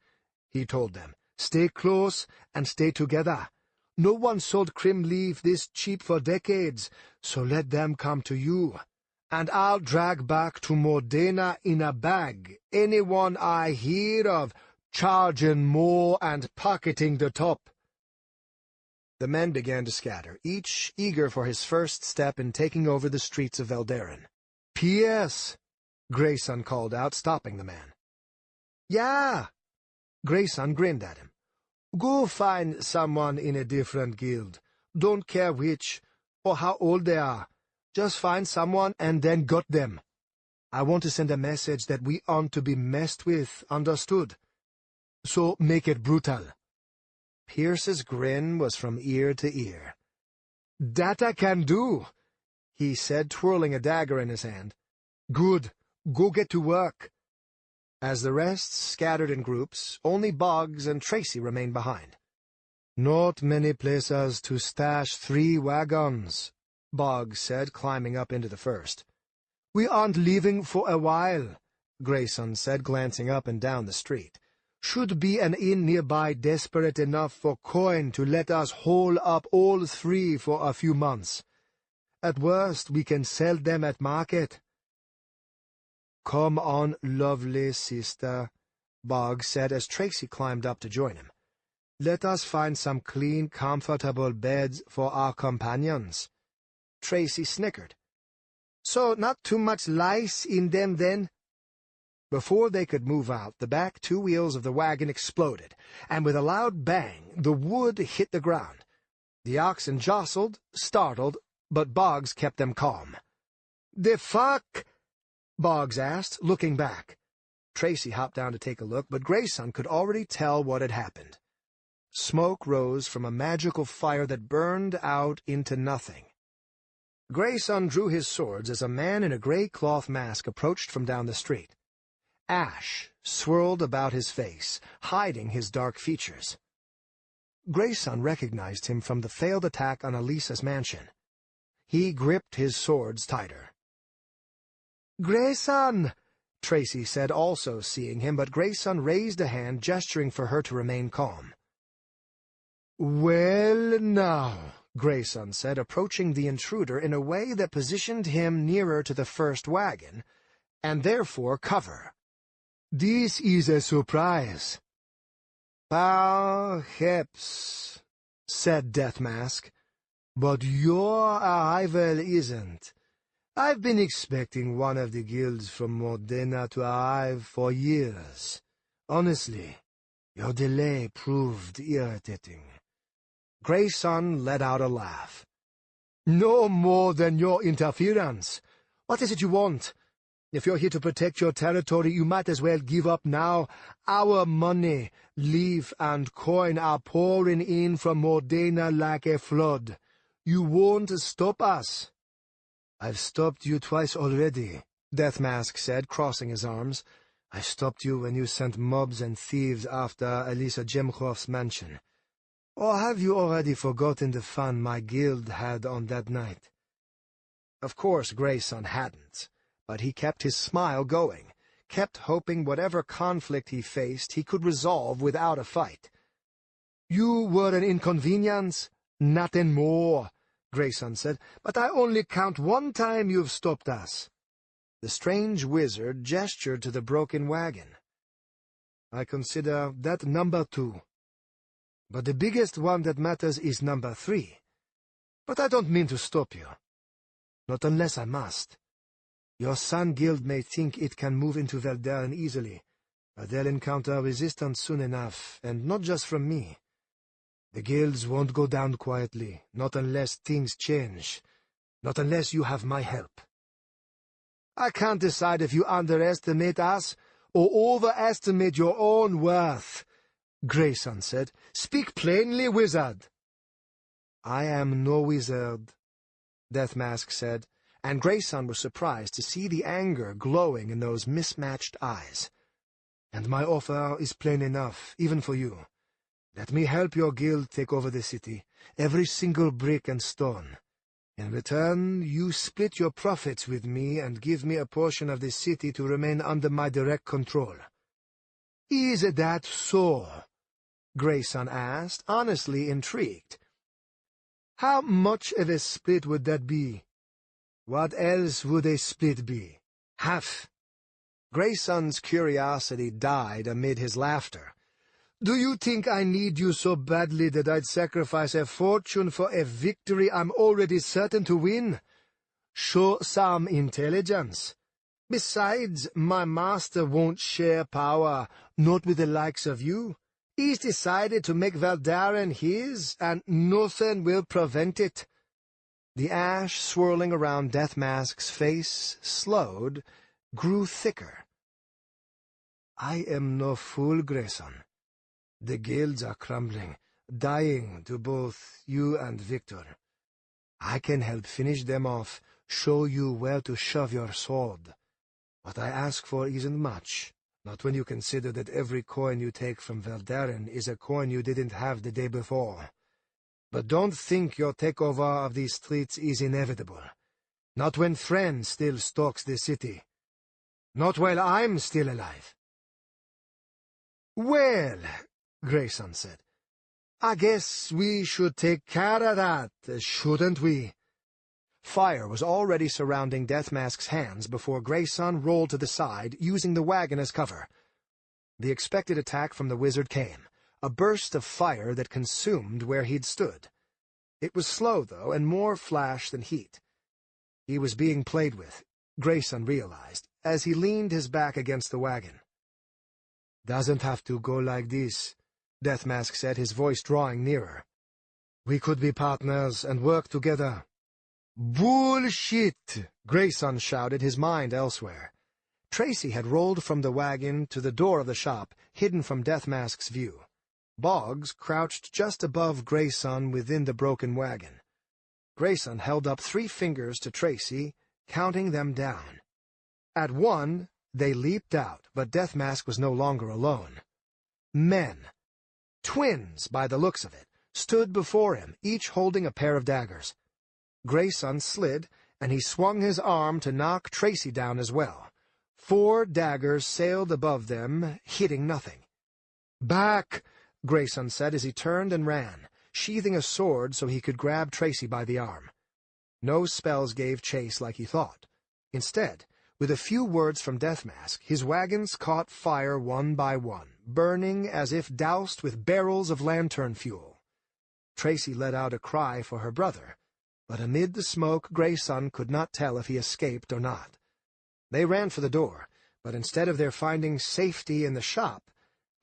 he told them. "Stay close and stay together. No one sold crim leaf this cheap for decades, so let them come to you. And I'll drag back to Modena in a bag anyone I hear of charging more and pocketing the top." The men began to scatter, each eager for his first step in taking over the streets of Veldaren. "P.S.," Grayson called out, stopping the man. "Yeah." Grayson grinned at him. "Go find someone in a different guild. Don't care which, or how old they are. Just find someone and then gut them. I want to send a message that we aren't to be messed with, understood? So make it brutal." Pierce's grin was from ear to ear. "That I can do," he said, twirling a dagger in his hand. "Good. Go get to work." As the rest scattered in groups, only Boggs and Tracy remained behind. "Not many places to stash 3 wagons," Boggs said, climbing up into the first. "We aren't leaving for a while," Grayson said, glancing up and down the street. "Should be an inn nearby desperate enough for coin to let us hole up all 3 for a few months. At worst, we can sell them at market." "Come on, lovely sister," Boggs said as Tracy climbed up to join him. "Let us find some clean, comfortable beds for our companions." Tracy snickered. "So not too much lice in them, then?" Before they could move out, the back 2 wheels of the wagon exploded, and with a loud bang, the wood hit the ground. The oxen jostled, startled, but Boggs kept them calm. "The fuck?" Boggs asked, looking back. Tracy hopped down to take a look, but Grayson could already tell what had happened. Smoke rose from a magical fire that burned out into nothing. Grayson drew his swords as a man in a gray cloth mask approached from down the street. Ash swirled about his face, hiding his dark features. Grayson recognized him from the failed attack on Elisa's mansion. He gripped his swords tighter. "Grayson!" Tracy said, also seeing him, but Grayson raised a hand, gesturing for her to remain calm. "Well, now," Grayson said, approaching the intruder in a way that positioned him nearer to the first wagon, and therefore cover. "This is a surprise." "Perhaps," said Death Mask. But your arrival isn't. I've been expecting one of the guilds from Modena to arrive for years. Honestly, your delay proved irritating." Grayson let out a laugh. "No more than your interference. What is it you want? If you're here to protect your territory, you might as well give up now. Our money, leaf and coin are pouring in from Modena like a flood. You won't stop us." "I've stopped you twice already," Deathmask said, crossing his arms. "I stopped you when you sent mobs and thieves after Elisa Jemkhov's mansion. Or have you already forgotten the fun my guild had on that night?" Of course Grayson hadn't, but he kept his smile going, kept hoping whatever conflict he faced he could resolve without a fight. "You were an inconvenience, nothing more," Grayson said, "but I only count one time you've stopped us." The strange wizard gestured to the broken wagon. "I consider that number 2. But the biggest one that matters is number 3. But I don't mean to stop you. Not unless I must. Your Sun Guild may think it can move into Veldaren easily, but they'll encounter resistance soon enough, and not just from me. The guilds won't go down quietly, not unless things change, not unless you have my help." "I can't decide if you underestimate us or overestimate your own worth," Grayson said. "Speak plainly, wizard." "I am no wizard," Deathmask said, and Grayson was surprised to see the anger glowing in those mismatched eyes. "And my offer is plain enough, even for you. Let me help your guild take over the city, every single brick and stone. In return, you split your profits with me and give me a portion of the city to remain under my direct control." "Is that so?" Grayson asked, honestly intrigued. "How much of a split would that be? What else would a split be? Half?" Grayson's curiosity died amid his laughter. "Do you think I need you so badly that I'd sacrifice a fortune for a victory I'm already certain to win? Show some intelligence. Besides, my master won't share power, not with the likes of you. He's decided to make Veldaren his, and nothing will prevent it." The ash swirling around Deathmask's face slowed, grew thicker. "I am no fool, Grayson. The guilds are crumbling, dying to both you and Victor. I can help finish them off, show you where to shove your sword. What I ask for isn't much, not when you consider that every coin you take from Veldaren is a coin you didn't have the day before. But don't think your takeover of these streets is inevitable. Not when Friend still stalks the city. Not while I'm still alive." "Well," Grayson said, "I guess we should take care of that, shouldn't we?" Fire was already surrounding Deathmask's hands before Grayson rolled to the side, using the wagon as cover. The expected attack from the wizard came, a burst of fire that consumed where he'd stood. It was slow, though, and more flash than heat. He was being played with, Grayson realized, as he leaned his back against the wagon. "Doesn't have to go like this," Deathmask said, his voice drawing nearer. "We could be partners and work together." "Bullshit!" Grayson shouted, his mind elsewhere. Tracy had rolled from the wagon to the door of the shop, hidden from Deathmask's view. Boggs crouched just above Grayson within the broken wagon. Grayson held up 3 fingers to Tracy, counting them down. At 1, they leaped out, but Deathmask was no longer alone. Men, twins by the looks of it, stood before him, each holding a pair of daggers. Grayson slid, and he swung his arm to knock Tracy down as well. 4 daggers sailed above them, hitting nothing. "Back!" Grayson said as he turned and ran, sheathing a sword so he could grab Tracy by the arm. No spells gave chase like he thought. Instead, with a few words from Deathmask, his wagons caught fire one by one, burning as if doused with barrels of lantern fuel. Tracy let out a cry for her brother, but amid the smoke Grayson could not tell if he escaped or not. They ran for the door, but instead of their finding safety in the shop,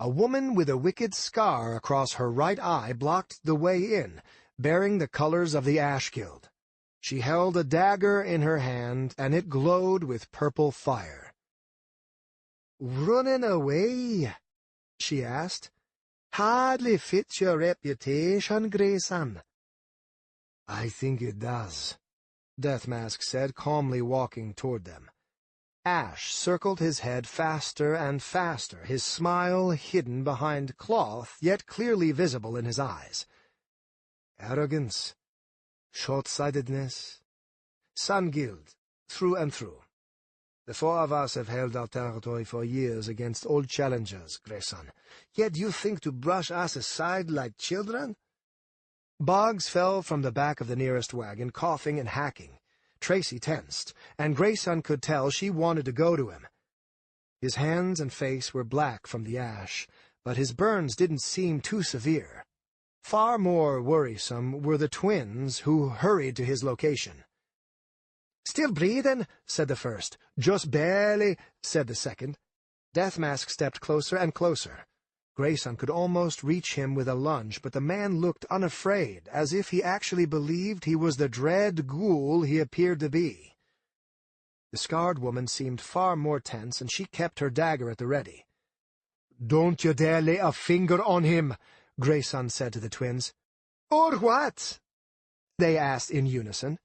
a woman with a wicked scar across her right eye blocked the way in, bearing the colors of the Ash Guild. She held a dagger in her hand, and it glowed with purple fire. "Running away?" she asked. "Hardly fits your reputation, Grayson." "I think it does," Deathmask said, calmly walking toward them. Ash circled his head faster and faster, his smile hidden behind cloth, yet clearly visible in his eyes. "Arrogance, short-sightedness, Sun Guild, through and through. The four of us have held our territory for years against old challengers, Grayson. Yet you think to brush us aside like children?" Boggs fell from the back of the nearest wagon, coughing and hacking. Tracy tensed, and Grayson could tell she wanted to go to him. His hands and face were black from the ash, but his burns didn't seem too severe. Far more worrisome were the twins, who hurried to his location. "Still breathing," said the first. "Just barely," said the second. Deathmask stepped closer and closer. Grayson could almost reach him with a lunge, but the man looked unafraid, as if he actually believed he was the dread ghoul he appeared to be. The scarred woman seemed far more tense, and she kept her dagger at the ready. "Don't you dare lay a finger on him," Grayson said to the twins. "Or what?" they asked in unison.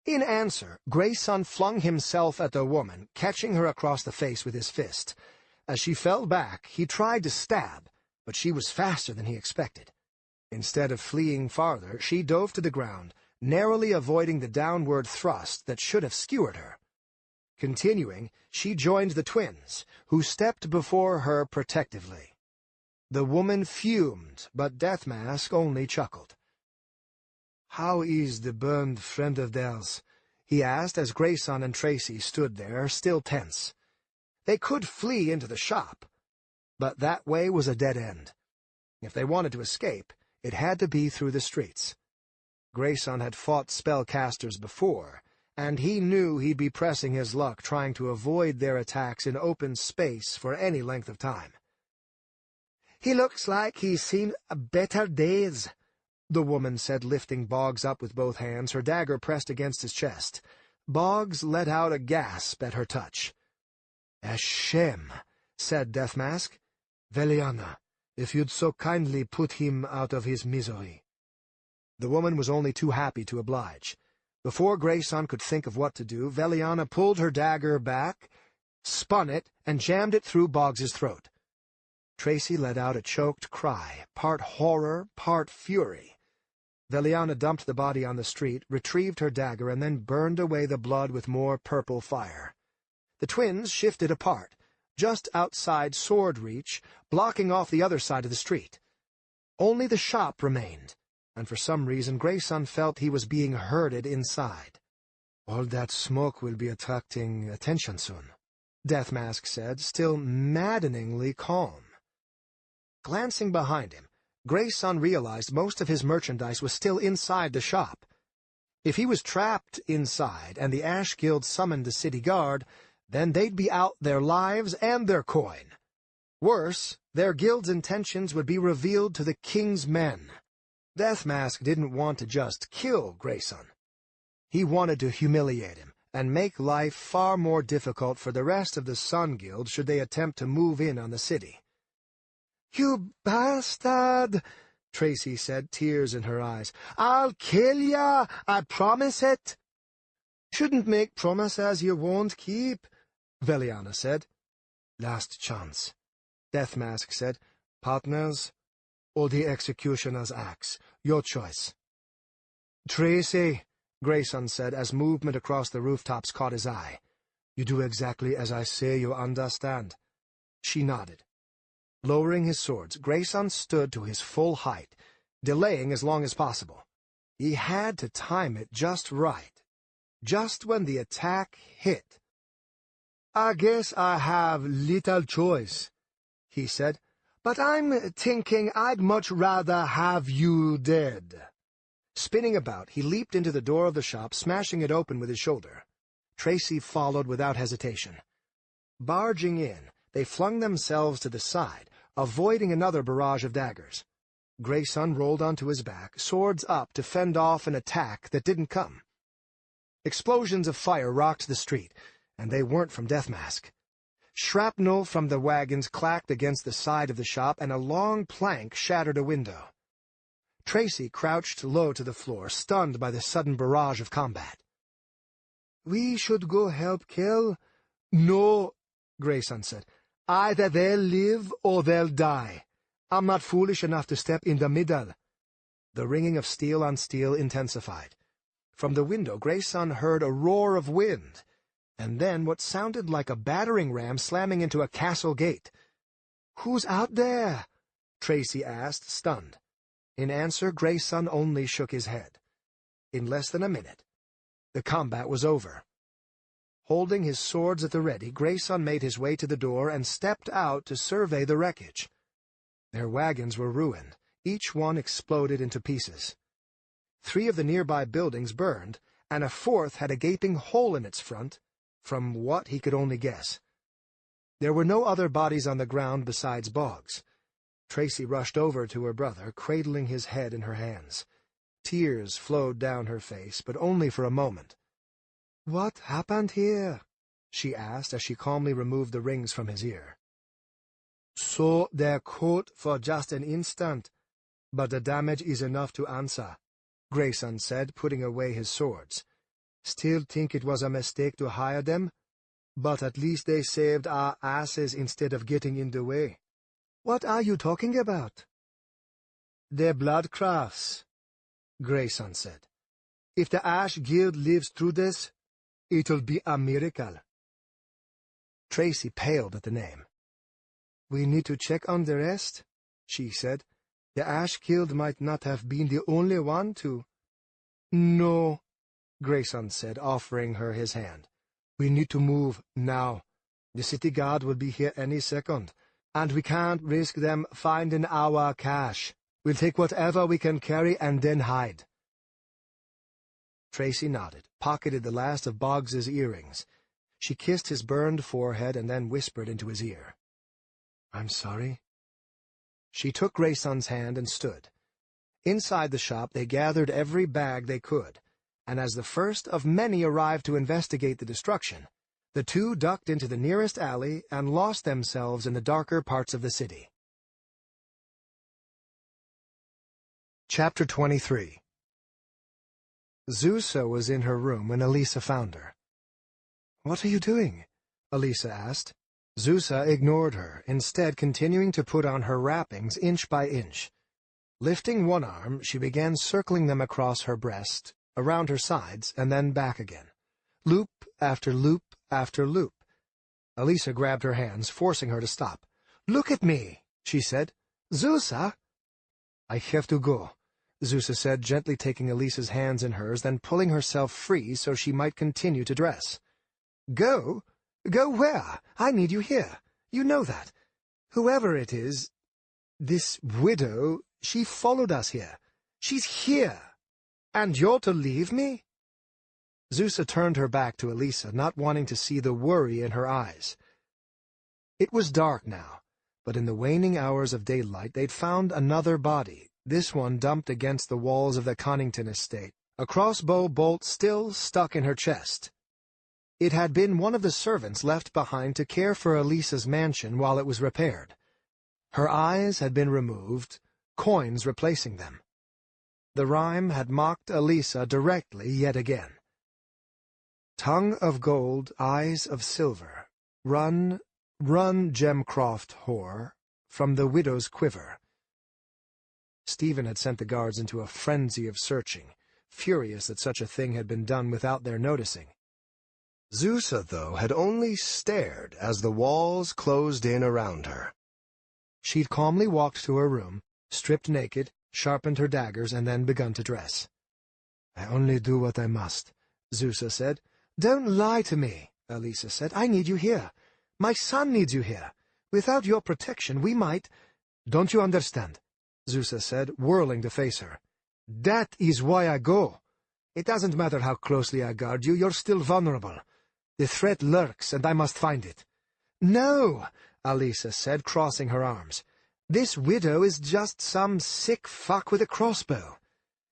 In answer, Grayson flung himself at the woman, catching her across the face with his fist. As she fell back, he tried to stab, but she was faster than he expected. Instead of fleeing farther, she dove to the ground, narrowly avoiding the downward thrust that should have skewered her. Continuing, she joined the twins, who stepped before her protectively. The woman fumed, but Deathmask only chuckled. "How is the burned friend of theirs?" he asked as Grayson and Tracy stood there, still tense. They could flee into the shop, but that way was a dead end. If they wanted to escape, it had to be through the streets. Grayson had fought spellcasters before, and he knew he'd be pressing his luck trying to avoid their attacks in open space for any length of time. "He looks like he's seen better days," the woman said, lifting Boggs up with both hands, her dagger pressed against his chest. Boggs let out a gasp at her touch. "A shame," said Deathmask. "Veliana, if you'd so kindly put him out of his misery." The woman was only too happy to oblige. Before Grayson could think of what to do, Veliana pulled her dagger back, spun it, and jammed it through Boggs's throat. Tracy let out a choked cry, part horror, part fury. Veliana dumped the body on the street, retrieved her dagger, and then burned away the blood with more purple fire. The twins shifted apart, just outside sword reach, blocking off the other side of the street. Only the shop remained, and for some reason Grayson felt he was being herded inside. "All that smoke will be attracting attention soon," Deathmask said, still maddeningly calm. Glancing behind him, Grayson realized most of his merchandise was still inside the shop. If he was trapped inside and the Ash Guild summoned the city guard, then they'd be out their lives and their coin. Worse, their guild's intentions would be revealed to the king's men. Deathmask didn't want to just kill Grayson. He wanted to humiliate him and make life far more difficult for the rest of the Sun Guild should they attempt to move in on the city. "You bastard!" Tracy said, tears in her eyes. "I'll kill ya, I promise it." "Shouldn't make promises you won't keep," Veliana said. "Last chance," Deathmask said. "Partners, or the executioner's axe. Your choice." "Tracy," Grayson said as movement across the rooftops caught his eye. "You do exactly as I say, you understand?" She nodded. Lowering his swords, Grayson stood to his full height, delaying as long as possible. He had to time it just right, just when the attack hit. "I guess I have little choice," he said, "but I'm thinking I'd much rather have you dead." Spinning about, he leaped into the door of the shop, smashing it open with his shoulder. Tracy followed without hesitation. Barging in, they flung themselves to the side, avoiding another barrage of daggers. Grayson rolled onto his back, swords up to fend off an attack that didn't come. Explosions of fire rocked the street, and they weren't from Deathmask. Shrapnel from the wagons clacked against the side of the shop, and a long plank shattered a window. Tracy crouched low to the floor, stunned by the sudden barrage of combat. "We should go help Kell." "No," Grayson said. "Either they'll live or they'll die. I'm not foolish enough to step in the middle." The ringing of steel on steel intensified. From the window, Grayson heard a roar of wind, and then what sounded like a battering ram slamming into a castle gate. "Who's out there?" Tracy asked, stunned. In answer, Grayson only shook his head. In less than a minute, the combat was over. Holding his swords at the ready, Grayson made his way to the door and stepped out to survey the wreckage. Their wagons were ruined, each one exploded into pieces. 3 of the nearby buildings burned, and a 4th had a gaping hole in its front, from what he could only guess. There were no other bodies on the ground besides Boggs. Tracy rushed over to her brother, cradling his head in her hands. Tears flowed down her face, but only for a moment. "What happened here?" she asked as she calmly removed the rings from his ear. "So they're caught for just an instant, but the damage is enough to answer," Grayson said, putting away his swords. "Still think it was a mistake to hire them, but at least they saved our asses instead of getting in the way." "What are you talking about?" "The blood crafts," Grayson said. "If the Ash Guild lives through this, it'll be a miracle." Tracy paled at the name. "We need to check on the rest," she said. "The Ash Guild might not have been the only one to—" "No," Grayson said, offering her his hand. "We need to move now. The city guard will be here any second, and we can't risk them finding our cash. We'll take whatever we can carry and then hide." Tracy nodded, pocketed the last of Boggs's earrings. She kissed his burned forehead and then whispered into his ear. "I'm sorry." She took Grayson's hand and stood. Inside the shop they gathered every bag they could, and as the first of many arrived to investigate the destruction, the 2 ducked into the nearest alley and lost themselves in the darker parts of the city. Chapter 23. Zusa was in her room when Elisa found her. "What are you doing?" Elisa asked. Zusa ignored her, instead continuing to put on her wrappings inch by inch. Lifting one arm, she began circling them across her breast, around her sides, and then back again. Loop after loop after loop. Elisa grabbed her hands, forcing her to stop. "Look at me," she said. "Zusa!" "I have to go," Zusa said, gently taking Elisa's hands in hers, then pulling herself free so she might continue to dress. "Go? Go where? I need you here. You know that. Whoever it is, this widow, she followed us here. She's here. And you're to leave me?" Zusa turned her back to Elisa, not wanting to see the worry in her eyes. It was dark now, but in the waning hours of daylight they'd found another body, this one dumped against the walls of the Connington estate, a crossbow bolt still stuck in her chest. It had been one of the servants left behind to care for Elisa's mansion while it was repaired. Her eyes had been removed, coins replacing them. The rhyme had mocked Elisa directly yet again. "Tongue of gold, eyes of silver, run, run, Gemcroft whore, from the widow's quiver." Stephen had sent the guards into a frenzy of searching, furious that such a thing had been done without their noticing. Zusa, though, had only stared as the walls closed in around her. She'd calmly walked to her room, stripped naked, sharpened her daggers, and then begun to dress. "I only do what I must," Zusa said. "Don't lie to me," Elisa said. "I need you here. My son needs you here. Without your protection, we might—" "Don't you understand?" Zusa said, whirling to face her. That is why I go. It doesn't matter how closely I guard you, you're still vulnerable. The threat lurks, and I must find it. No, Alisa said, crossing her arms. This widow is just some sick fuck with a crossbow.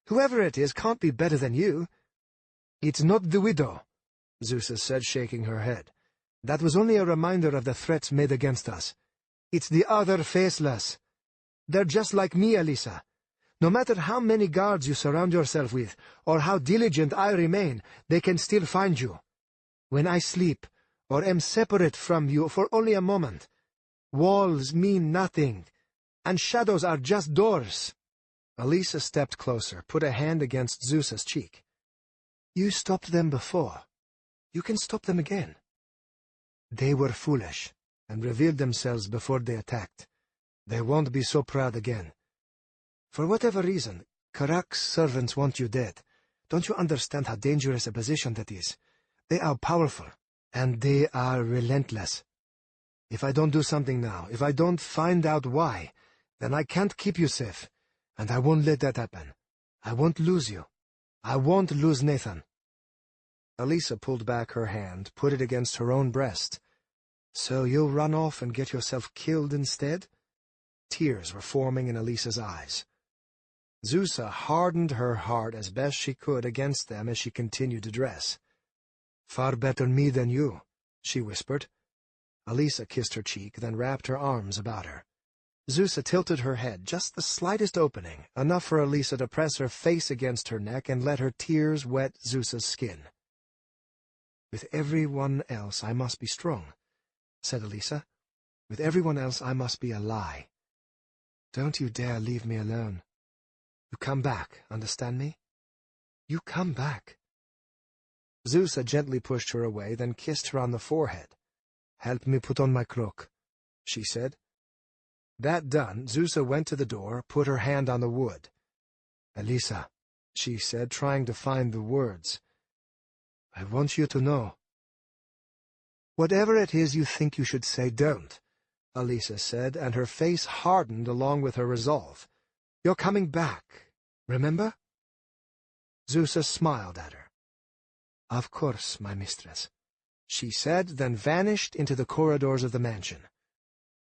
Whoever it is can't be better than you. It's not the widow, Zusa said, shaking her head. That was only a reminder of the threats made against us. It's the other faceless. They're just like me, Alisa. No matter how many guards you surround yourself with, or how diligent I remain, they can still find you. When I sleep, or am separate from you for only a moment, walls mean nothing, and shadows are just doors. Alisa stepped closer, put a hand against Zusa's cheek. You stopped them before. You can stop them again. They were foolish, and revealed themselves before they attacked. They won't be so proud again. For whatever reason, Karak's servants want you dead. Don't you understand how dangerous a position that is? They are powerful, and they are relentless. If I don't do something now, if I don't find out why, then I can't keep you safe, and I won't let that happen. I won't lose you. I won't lose Nathan. Alisa pulled back her hand, put it against her own breast. So you'll run off and get yourself killed instead? Tears were forming in Alisa's eyes. Zusa hardened her heart as best she could against them as she continued to dress. Far better me than you, she whispered. Alisa kissed her cheek, then wrapped her arms about her. Zusa tilted her head, just the slightest opening, enough for Alisa to press her face against her neck and let her tears wet Zusa's skin. With everyone else I must be strong, said Alisa. With everyone else I must be a lie. Don't you dare leave me alone. You come back, understand me? You come back. Zusa gently pushed her away, then kissed her on the forehead. Help me put on my cloak, she said. That done, Zusa went to the door, put her hand on the wood. Alisa, she said, trying to find the words. I want you to know. Whatever it is you think you should say, don't, Alisa said, and her face hardened along with her resolve. You're coming back, remember? Zusa smiled at her. Of course, my mistress, she said, then vanished into the corridors of the mansion.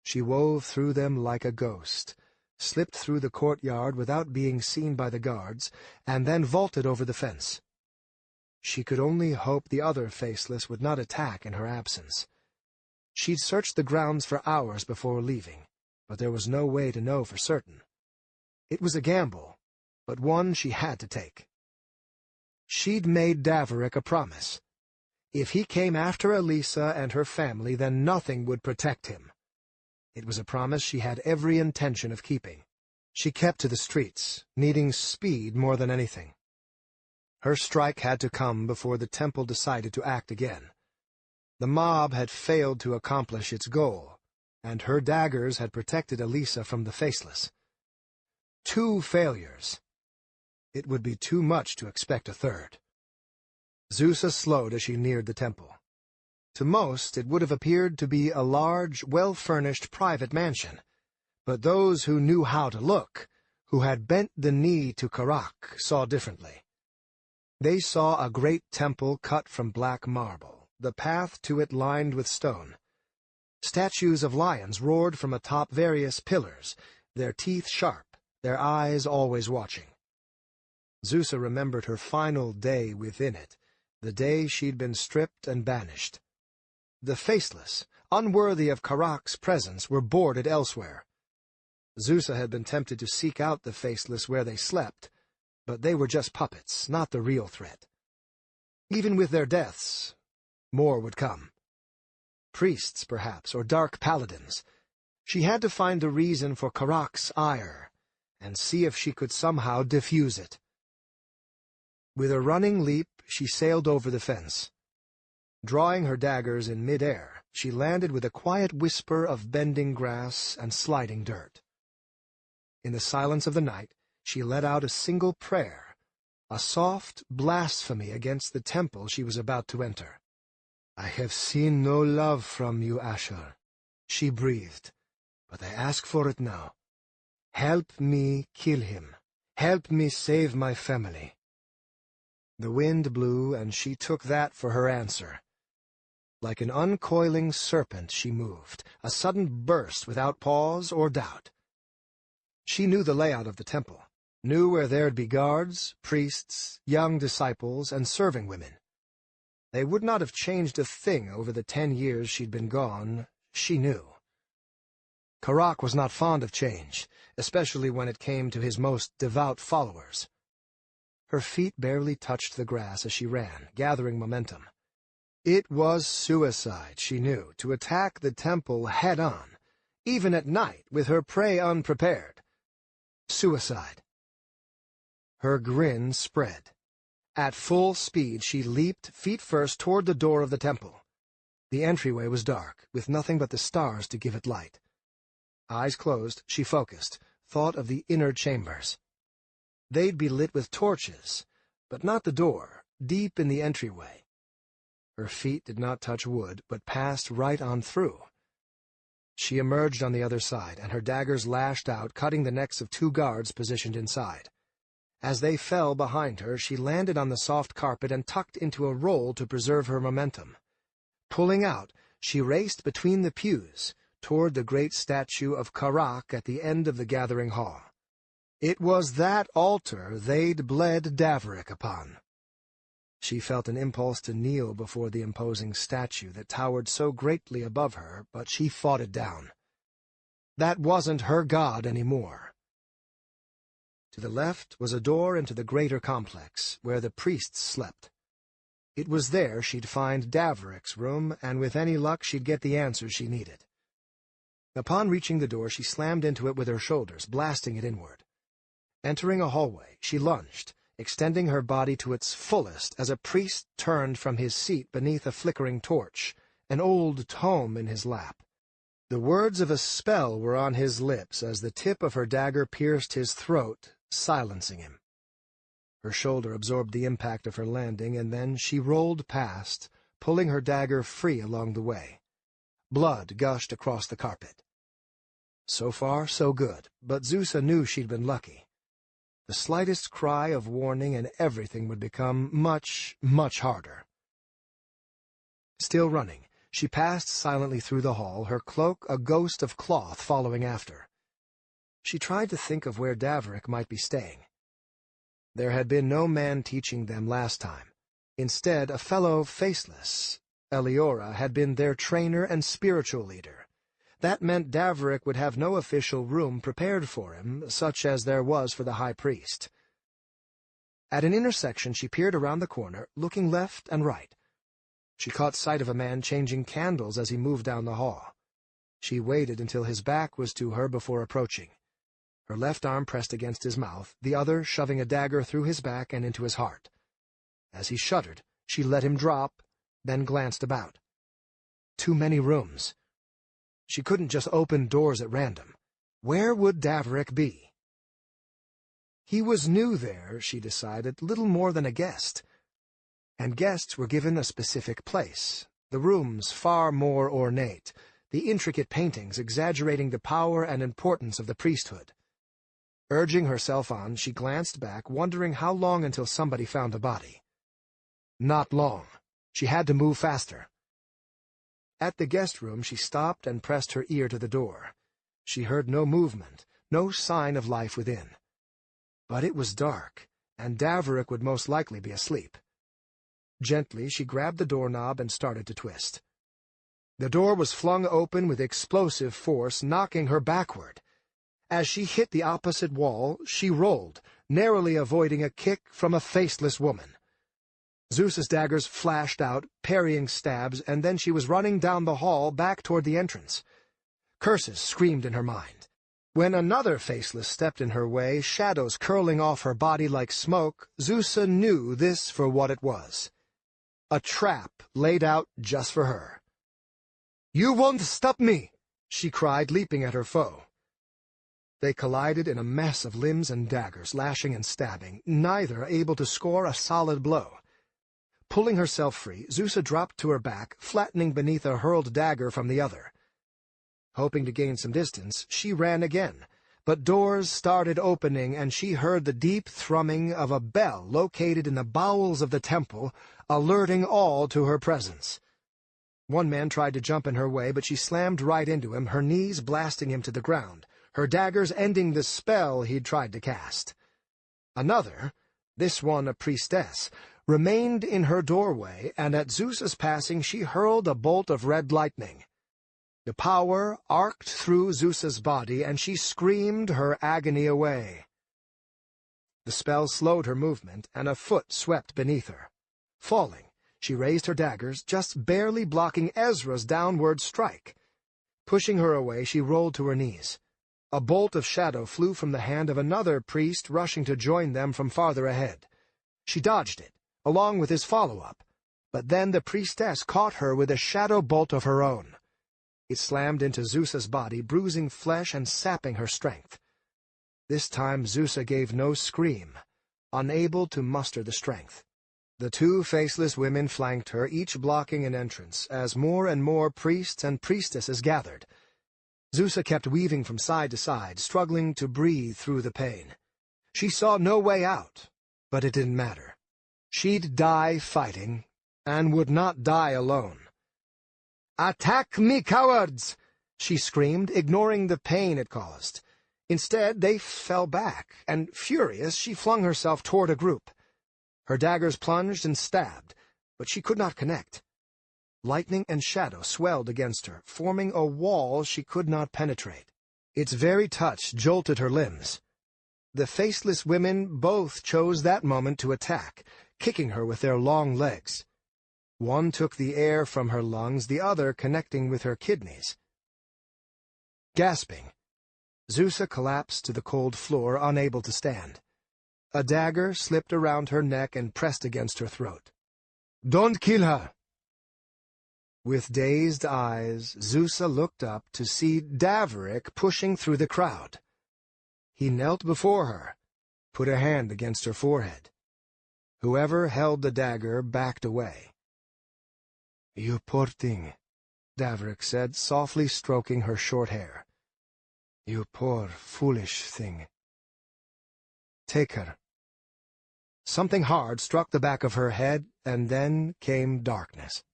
She wove through them like a ghost, slipped through the courtyard without being seen by the guards, and then vaulted over the fence. She could only hope the other faceless would not attack in her absence. She'd searched the grounds for hours before leaving, but there was no way to know for certain. It was a gamble, but one she had to take. She'd made Daverick a promise. If he came after Alisa and her family, then nothing would protect him. It was a promise she had every intention of keeping. She kept to the streets, needing speed more than anything. Her strike had to come before the temple decided to act again. The mob had failed to accomplish its goal, and her daggers had protected Alisa from the faceless. 2 failures. It would be too much to expect a third. Zusa slowed as she neared the temple. To most, it would have appeared to be a large, well-furnished private mansion, but those who knew how to look, who had bent the knee to Karak, saw differently. They saw a great temple cut from black marble, the path to it lined with stone. Statues of lions roared from atop various pillars, their teeth sharp, their eyes always watching. Zusa remembered her final day within it, the day she'd been stripped and banished. The faceless, unworthy of Karak's presence, were boarded elsewhere. Zusa had been tempted to seek out the faceless where they slept, but they were just puppets, not the real threat. Even with their deaths, more would come. Priests, perhaps, or dark paladins. She had to find the reason for Karak's ire, and see if she could somehow diffuse it. With a running leap, she sailed over the fence. Drawing her daggers in mid-air, she landed with a quiet whisper of bending grass and sliding dirt. In the silence of the night, she let out a single prayer, a soft blasphemy against the temple she was about to enter. "I have seen no love from you, Asher," she breathed, "but I ask for it now. Help me kill him. Help me save my family." The wind blew, and she took that for her answer. Like an uncoiling serpent she moved, a sudden burst without pause or doubt. She knew the layout of the temple, knew where there'd be guards, priests, young disciples, and serving women. They would not have changed a thing over the 10 years she'd been gone, she knew. Karak was not fond of change, especially when it came to his most devout followers. Her feet barely touched the grass as she ran, gathering momentum. It was suicide, she knew, to attack the temple head-on, even at night, with her prey unprepared. Suicide. Her grin spread. At full speed she leaped, feet first, toward the door of the temple. The entryway was dark, with nothing but the stars to give it light. Eyes closed, she focused, thought of the inner chambers. They'd be lit with torches, but not the door, deep in the entryway. Her feet did not touch wood, but passed right on through. She emerged on the other side, and her daggers lashed out, cutting the necks of 2 guards positioned inside. As they fell behind her, she landed on the soft carpet and tucked into a roll to preserve her momentum. Pulling out, she raced between the pews, toward the great statue of Karak at the end of the gathering hall. It was that altar they'd bled Davrik upon. She felt an impulse to kneel before the imposing statue that towered so greatly above her, but she fought it down. That wasn't her god anymore. To the left was a door into the greater complex, where the priests slept. It was there she'd find Davrik's room, and with any luck she'd get the answers she needed. Upon reaching the door, she slammed into it with her shoulders, blasting it inward. Entering a hallway, she lunged, extending her body to its fullest as a priest turned from his seat beneath a flickering torch, an old tome in his lap. The words of a spell were on his lips as the tip of her dagger pierced his throat, silencing him. Her shoulder absorbed the impact of her landing, and then she rolled past, pulling her dagger free along the way. Blood gushed across the carpet. So far, so good, but Zusa knew she'd been lucky. The slightest cry of warning and everything would become much, much harder. Still running, she passed silently through the hall, her cloak a ghost of cloth following after. She tried to think of where Davrik might be staying. There had been no man teaching them last time. Instead, a fellow faceless, Eliora, had been their trainer and spiritual leader. That meant Davrik would have no official room prepared for him, such as there was for the high priest. At an intersection, she peered around the corner, looking left and right. She caught sight of a man changing candles as he moved down the hall. She waited until his back was to her before approaching. Her left arm pressed against his mouth, the other shoving a dagger through his back and into his heart. As he shuddered, she let him drop, then glanced about. Too many rooms. She couldn't just open doors at random. Where would Davrik be? He was new there, she decided, little more than a guest. And guests were given a specific place, the rooms far more ornate, the intricate paintings exaggerating the power and importance of the priesthood. Urging herself on, she glanced back, wondering how long until somebody found the body. Not long. She had to move faster. At the guest room, she stopped and pressed her ear to the door. She heard no movement, no sign of life within. But it was dark, and Davrik would most likely be asleep. Gently, she grabbed the doorknob and started to twist. The door was flung open with explosive force, knocking her backward. As she hit the opposite wall, she rolled, narrowly avoiding a kick from a faceless woman. Zeus's daggers flashed out, parrying stabs, and then she was running down the hall back toward the entrance. Curses screamed in her mind. When another faceless stepped in her way, shadows curling off her body like smoke, Zeusa knew this for what it was. A trap laid out just for her. "You won't stop me!" she cried, leaping at her foe. They collided in a mess of limbs and daggers, lashing and stabbing, neither able to score a solid blow. Pulling herself free, Zeusa dropped to her back, flattening beneath a hurled dagger from the other. Hoping to gain some distance, she ran again, but doors started opening, and she heard the deep thrumming of a bell located in the bowels of the temple, alerting all to her presence. One man tried to jump in her way, but she slammed right into him, her knees blasting him to the ground, her daggers ending the spell he'd tried to cast. Another, this one a priestess, remained in her doorway, and at Zeus's passing she hurled a bolt of red lightning. The power arced through Zeus's body, and she screamed her agony away. The spell slowed her movement, and a foot swept beneath her. Falling, she raised her daggers, just barely blocking Ezra's downward strike. Pushing her away, she rolled to her knees. A bolt of shadow flew from the hand of another priest rushing to join them from farther ahead. She dodged it, along with his follow-up, but then the priestess caught her with a shadow bolt of her own. It slammed into Zeus's body, bruising flesh and sapping her strength. This time Zeusa gave no scream, unable to muster the strength. The two faceless women flanked her, each blocking an entrance, as more and more priests and priestesses gathered. Zeusa kept weaving from side to side, struggling to breathe through the pain. She saw no way out, but it didn't matter. She'd die fighting, and would not die alone. "Attack me, cowards!" she screamed, ignoring the pain it caused. Instead, they fell back, and, furious, she flung herself toward a group. Her daggers plunged and stabbed, but she could not connect. Lightning and shadow swelled against her, forming a wall she could not penetrate. Its very touch jolted her limbs. The faceless women both chose that moment to attack, kicking her with their long legs. One took the air from her lungs, the other connecting with her kidneys. Gasping, Zeusa collapsed to the cold floor, unable to stand. A dagger slipped around her neck and pressed against her throat. "Don't kill her!" With dazed eyes, Zeusa looked up to see Daverick pushing through the crowd. He knelt before her, put a hand against her forehead. Whoever held the dagger backed away. "You poor thing," Daverick said, softly stroking her short hair. "You poor, foolish thing. Take her." Something hard struck the back of her head, and then came darkness.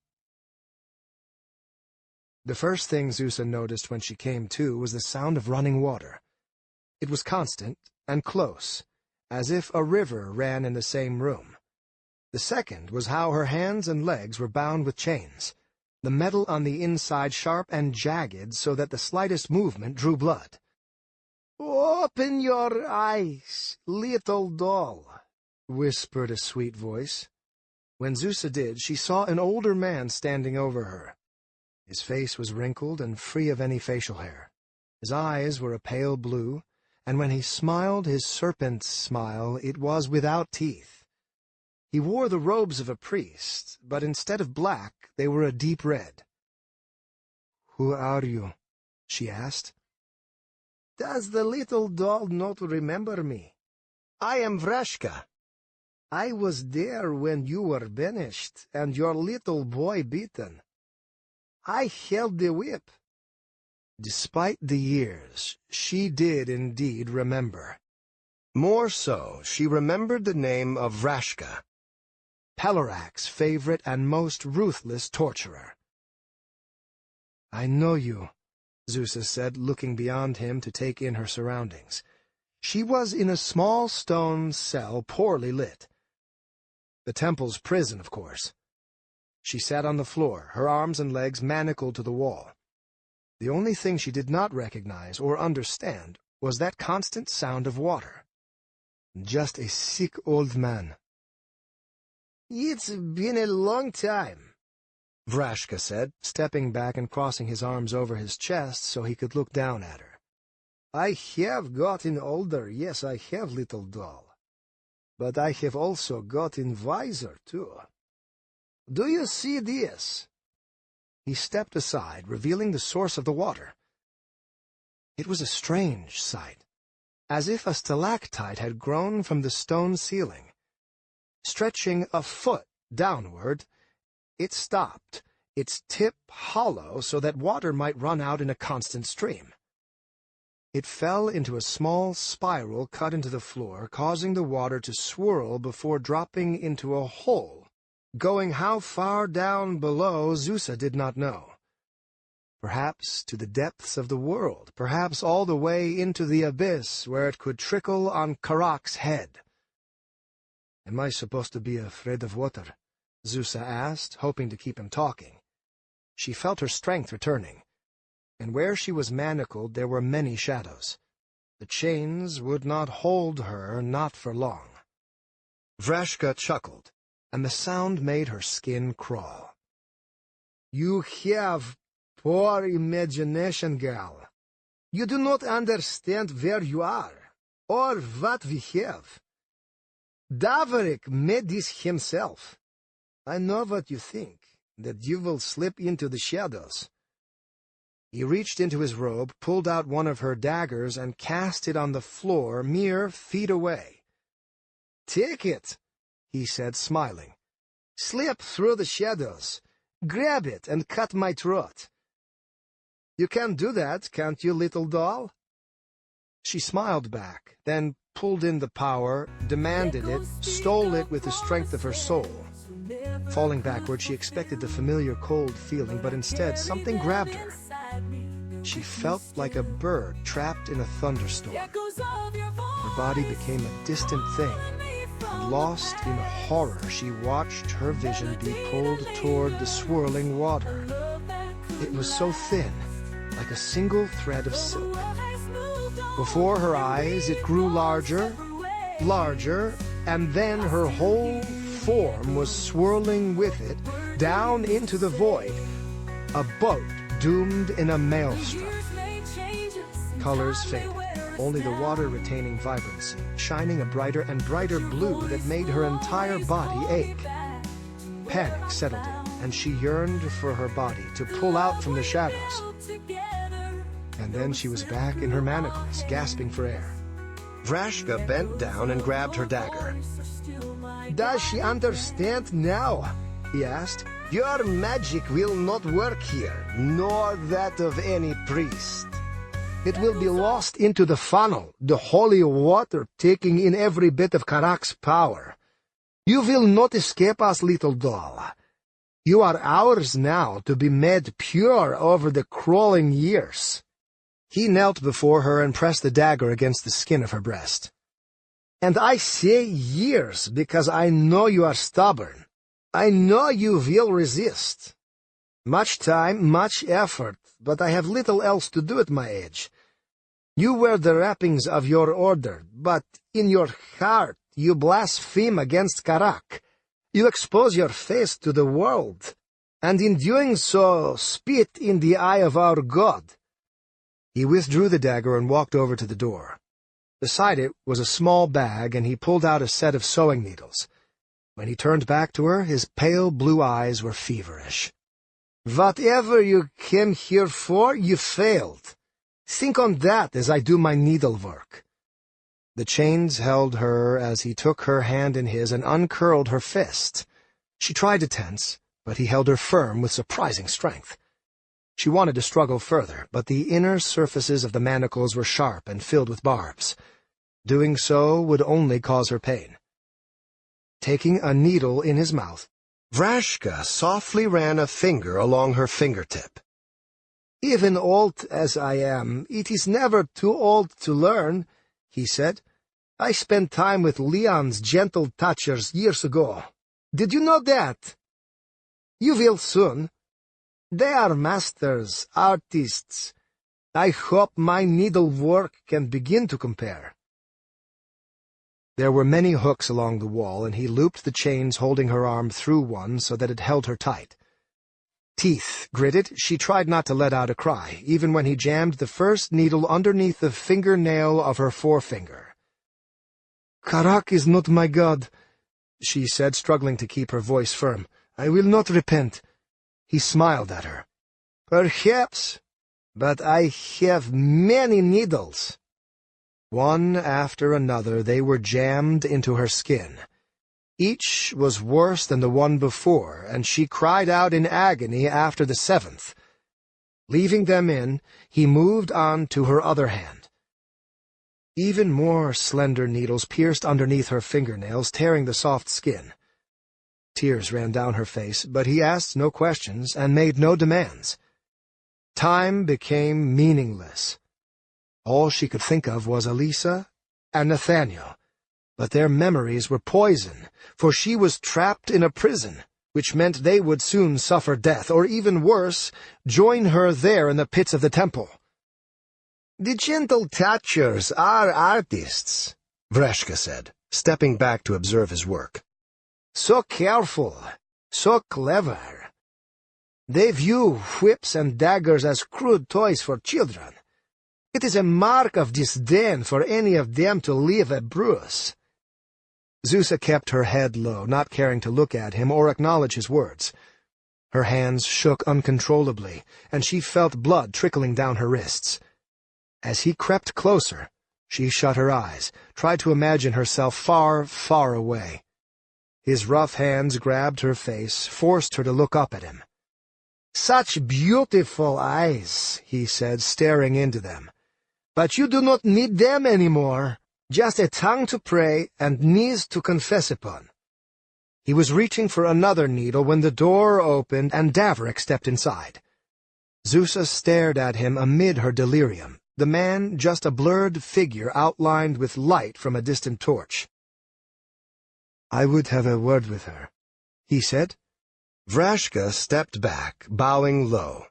The first thing Zeusa noticed when she came to was the sound of running water. It was constant and close, as if a river ran in the same room. The second was how her hands and legs were bound with chains, the metal on the inside sharp and jagged so that the slightest movement drew blood. "Open your eyes, little doll," whispered a sweet voice. When Zeusa did, she saw an older man standing over her. His face was wrinkled and free of any facial hair. His eyes were a pale blue, and when he smiled his serpent's smile, it was without teeth. He wore the robes of a priest, but instead of black, they were a deep red. "Who are you?" she asked. "Does the little doll not remember me? I am Vrashka. I was there when you were banished, and your little boy beaten. I held the whip." Despite the years, she did indeed remember. More so, she remembered the name of Vrashka, Pelorak's favorite and most ruthless torturer. "I know you," Zeusa said, looking beyond him to take in her surroundings. She was in a small stone cell, poorly lit. The temple's prison, of course. She sat on the floor, her arms and legs manacled to the wall. The only thing she did not recognize or understand was that constant sound of water. Just a sick old man. "It's been a long time," Vrashka said, stepping back and crossing his arms over his chest so he could look down at her. "I have gotten older, yes, I have, little doll. But I have also gotten wiser, too. Do you see this?" He stepped aside, revealing the source of the water. It was a strange sight, as if a stalactite had grown from the stone ceiling. Stretching a foot downward, it stopped, its tip hollow so that water might run out in a constant stream. It fell into a small spiral cut into the floor, causing the water to swirl before dropping into a hole. Going how far down below, Zusa did not know. Perhaps to the depths of the world, perhaps all the way into the abyss where it could trickle on Karak's head. "Am I supposed to be afraid of water?" Zusa asked, hoping to keep him talking. She felt her strength returning, and where she was manacled there were many shadows. The chains would not hold her, not for long. Vrashka chuckled, and the sound made her skin crawl. "You have poor imagination, gal. You do not understand where you are, or what we have. Davrik made this himself. I know what you think, that you will slip into the shadows." He reached into his robe, pulled out one of her daggers, and cast it on the floor mere feet away. "Take it," he said, smiling. "Slip through the shadows. Grab it and cut my throat. You can do that, can't you, little doll?" She smiled back, then pulled in the power, demanded it, stole it with the strength of her soul. Falling backward, she expected the familiar cold feeling, but instead something grabbed her. She felt like a bird trapped in a thunderstorm. Her body became a distant thing, and lost in horror, she watched her vision be pulled toward the swirling water. It was so thin, like a single thread of silk. Before her eyes, it grew larger, larger, and then her whole form was swirling with it, down into the void, a boat doomed in a maelstrom. Colors faded, only the water retaining vibrancy, shining a brighter and brighter blue that made her entire body ache. Panic settled in, and she yearned for her body to pull out from the shadows. And then she was back in her manacles, gasping for air. Vrashka bent down and grabbed her dagger. "Does she understand now?" he asked. "Your magic will not work here, nor that of any priest. It will be lost into the funnel, the holy water taking in every bit of Karak's power. You will not escape us, little doll. You are ours now, to be made pure over the crawling years." He knelt before her and pressed the dagger against the skin of her breast. "And I say years because I know you are stubborn. I know you will resist. Much time, much effort, but I have little else to do at my age. You wear the wrappings of your order, but in your heart you blaspheme against Karak. You expose your face to the world, and in doing so spit in the eye of our God." He withdrew the dagger and walked over to the door. Beside it was a small bag, and he pulled out a set of sewing needles. When he turned back to her, his pale blue eyes were feverish. "Whatever you came here for, you failed. Think on that as I do my needlework." The chains held her as he took her hand in his and uncurled her fist. She tried to tense, but he held her firm with surprising strength. She wanted to struggle further, but the inner surfaces of the manacles were sharp and filled with barbs. Doing so would only cause her pain. Taking a needle in his mouth, Vrashka softly ran a finger along her fingertip. "Even old as I am, it is never too old to learn," he said. "I spent time with Leon's gentle touchers years ago. Did you know that? You will soon. They are masters, artists. I hope my needlework can begin to compare." There were many hooks along the wall, and he looped the chains holding her arm through one so that it held her tight. Teeth gritted, she tried not to let out a cry, even when he jammed the first needle underneath the fingernail of her forefinger. "Karak is not my god," she said, struggling to keep her voice firm. "I will not repent." He smiled at her. "Perhaps, but I have many needles." One after another they were jammed into her skin. Each was worse than the one before, and she cried out in agony after the seventh. Leaving them in, he moved on to her other hand. Even more slender needles pierced underneath her fingernails, tearing the soft skin. Tears ran down her face, but he asked no questions and made no demands. Time became meaningless. All she could think of was Elisa and Nathaniel, but their memories were poison, for she was trapped in a prison, which meant they would soon suffer death, or even worse, join her there in the pits of the temple. "The gentle Thatchers are artists," Vreshka said, stepping back to observe his work. "So careful, so clever. They view whips and daggers as crude toys for children. It is a mark of disdain for any of them to leave a bruise." Zusa kept her head low, not caring to look at him or acknowledge his words. Her hands shook uncontrollably, and she felt blood trickling down her wrists. As he crept closer, she shut her eyes, tried to imagine herself far, far away. His rough hands grabbed her face, forced her to look up at him. "Such beautiful eyes," he said, staring into them. "But you do not need them anymore. Just a tongue to pray and knees to confess upon." He was reaching for another needle when the door opened and Davrik stepped inside. Zusa stared at him amid her delirium, the man just a blurred figure outlined with light from a distant torch. "I would have a word with her," he said. Vrashka stepped back, bowing low.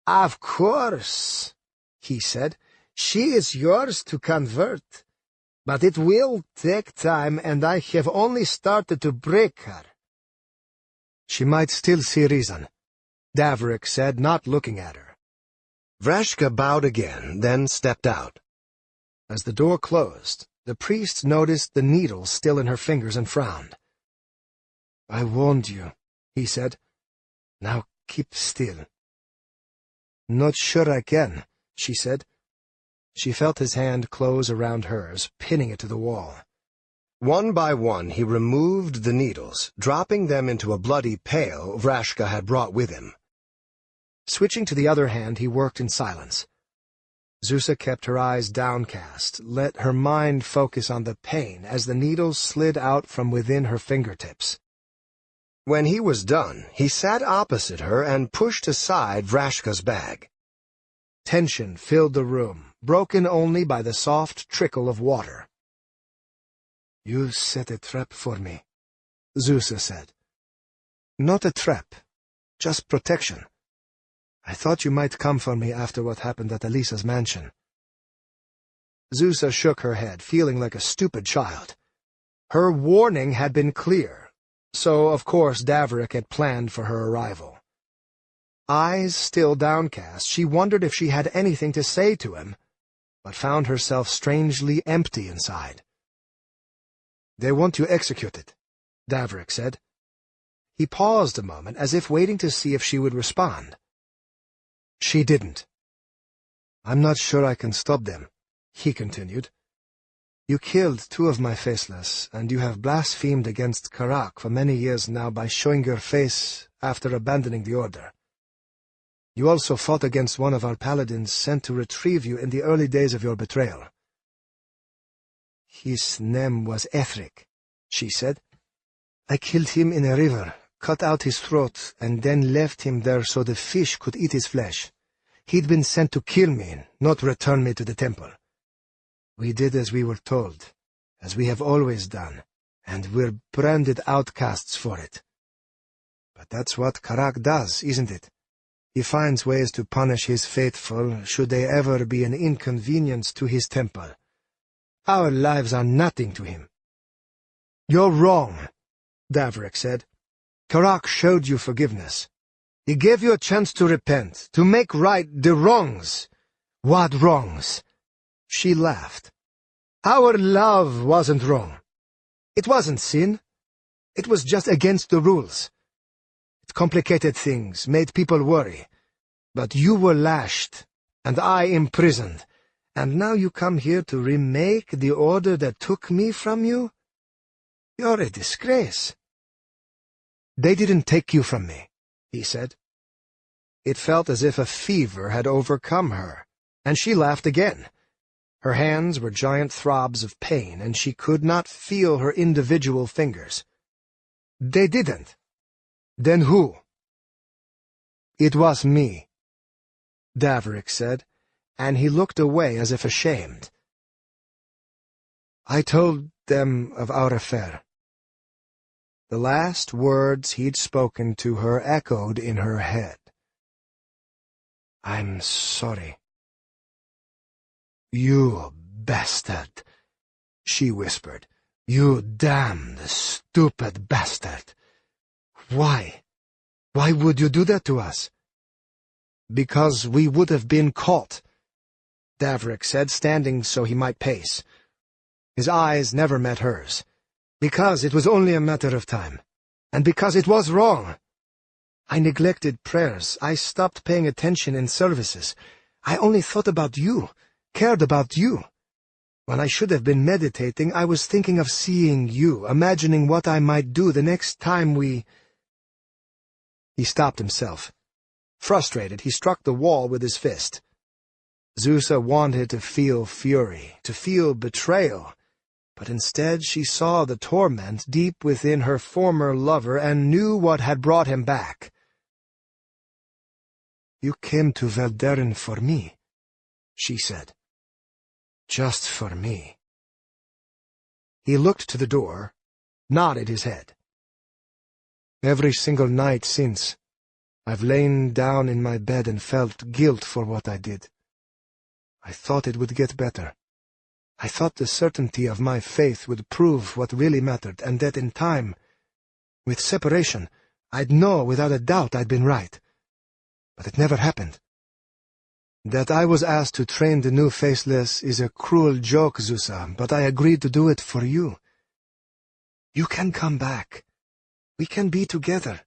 "Of course," he said. "She is yours to convert. But it will take time, and I have only started to break her." "She might still see reason," Davrik said, not looking at her. Vrashka bowed again, then stepped out. As the door closed, the priest noticed the needles still in her fingers and frowned. "I warned you," he said. "Now keep still." "Not sure I can," she said. She felt his hand close around hers, pinning it to the wall. One by one he removed the needles, dropping them into a bloody pail Vrashka had brought with him. Switching to the other hand, he worked in silence. Zusa kept her eyes downcast, let her mind focus on the pain as the needles slid out from within her fingertips. When he was done, he sat opposite her and pushed aside Vrashka's bag. Tension filled the room, broken only by the soft trickle of water. "You set a trap for me," Zusa said. "Not a trap, just protection. I thought you might come for me after what happened at Elisa's mansion." Zusa shook her head, feeling like a stupid child. Her warning had been clear, so of course Davrik had planned for her arrival. Eyes still downcast, she wondered if she had anything to say to him, but found herself strangely empty inside. "They want you executed," Davrik said. He paused a moment, as if waiting to see if she would respond. She didn't. "I'm not sure I can stop them," he continued. "You killed 2 of my faceless, and you have blasphemed against Karak for many years now by showing your face after abandoning the Order. You also fought against one of our paladins sent to retrieve you in the early days of your betrayal." "His name was Ethric," she said. "I killed him in a river, cut out his throat, and then left him there so the fish could eat his flesh. He'd been sent to kill me, not return me to the temple. We did as we were told, as we have always done, and we're branded outcasts for it. But that's what Karak does, isn't it? He finds ways to punish his faithful, should they ever be an inconvenience to his temple. Our lives are nothing to him." "You're wrong," Davrik said. "Karak showed you forgiveness. He gave you a chance to repent, to make right the wrongs." "What wrongs?" She laughed. "Our love wasn't wrong. It wasn't sin. It was just against the rules. It complicated things, made people worry. But you were lashed, and I imprisoned, and now you come here to remake the order that took me from you? You're a disgrace." "They didn't take you from me," he said. It felt as if a fever had overcome her, and she laughed again. Her hands were giant throbs of pain, and she could not feel her individual fingers. They didn't. Then who? It was me, Davrik said, and he looked away as if ashamed. I told them of our affair. The last words he'd spoken to her echoed in her head. I'm sorry. You bastard, she whispered. You damned, stupid bastard. Why? Why would you do that to us? Because we would have been caught, Davrik said, standing so he might pace. His eyes never met hers. Because it was only a matter of time. And because it was wrong. I neglected prayers. I stopped paying attention in services. I only thought about you, cared about you. When I should have been meditating, I was thinking of seeing you, imagining what I might do the next time we— He stopped himself. Frustrated, he struck the wall with his fist. Zusa wanted to feel fury, to feel betrayal, but instead she saw the torment deep within her former lover and knew what had brought him back. You came to Veldaren for me, she said. Just for me. He looked to the door, nodded his head. Every single night since, I've lain down in my bed and felt guilt for what I did. I thought it would get better. I thought the certainty of my faith would prove what really mattered, and that in time, with separation, I'd know without a doubt I'd been right. But it never happened. That I was asked to train the new Faceless is a cruel joke, Zusa, but I agreed to do it for you. You can come back. We can be together.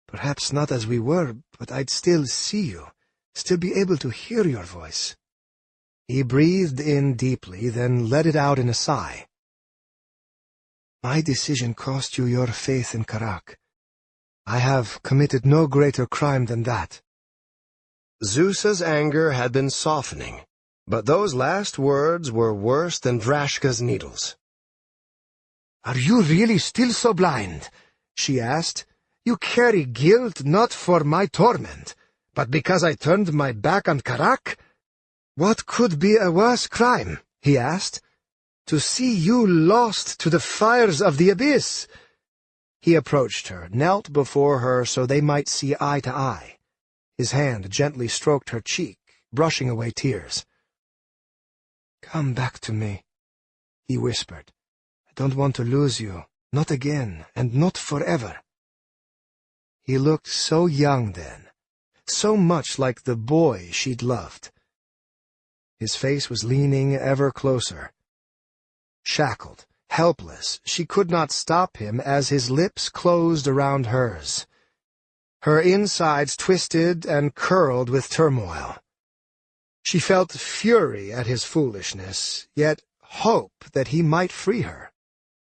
Perhaps not as we were, but I'd still see you, still be able to hear your voice. He breathed in deeply, then let it out in a sigh. My decision cost you your faith in Karak. I have committed no greater crime than that. Zusa's anger had been softening, but those last words were worse than Vrashka's needles. Are you really still so blind? She asked. You carry guilt not for my torment, but because I turned my back on Karak? What could be a worse crime? He asked. To see you lost to the fires of the abyss. He approached her, knelt before her so they might see eye to eye. His hand gently stroked her cheek, brushing away tears. Come back to me, he whispered. I don't want to lose you, not again, and not forever. He looked so young then, so much like the boy she'd loved. His face was leaning ever closer. Shackled, helpless, she could not stop him as his lips closed around hers. Her insides twisted and curled with turmoil. She felt fury at his foolishness, yet hope that he might free her.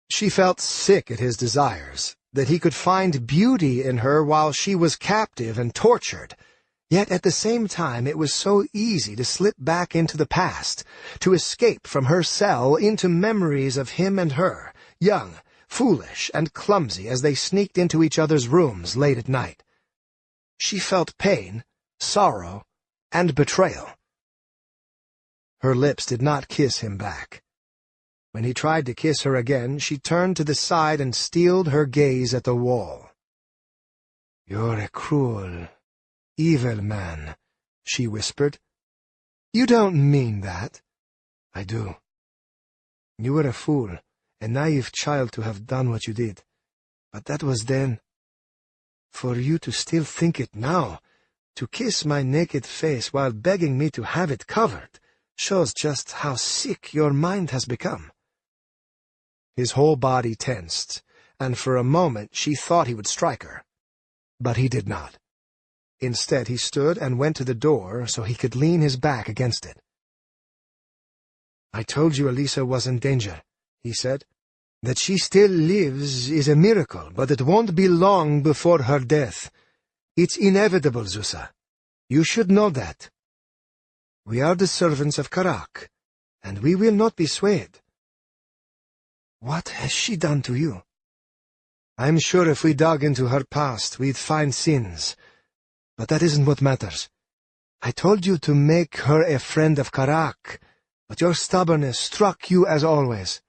She felt sick at his desires, that he could find beauty in her while she was captive and tortured. Yet at the same time it was so easy to slip back into the past, to escape from her cell into memories of him and her, young, foolish, and clumsy as they sneaked into each other's rooms late at night. She felt pain, sorrow, and betrayal. Her lips did not kiss him back. When he tried to kiss her again, she turned to the side and steeled her gaze at the wall. You're a cruel, evil man, she whispered. You don't mean that. I do. You were a fool, a naive child to have done what you did. But that was then. For you to still think it now, to kiss my naked face while begging me to have it covered, shows just how sick your mind has become. His whole body tensed, and for a moment she thought he would strike her. But he did not. Instead, he stood and went to the door so he could lean his back against it. I told you Elisa was in danger, he said. That she still lives is a miracle, but it won't be long before her death. It's inevitable, Zusa. You should know that. We are the servants of Karak. and we will not be swayed. What has she done to you? I'm sure if we dug into her past, we'd find sins. But that isn't what matters. I told you to make her a friend of Karak, but your stubbornness struck you as always.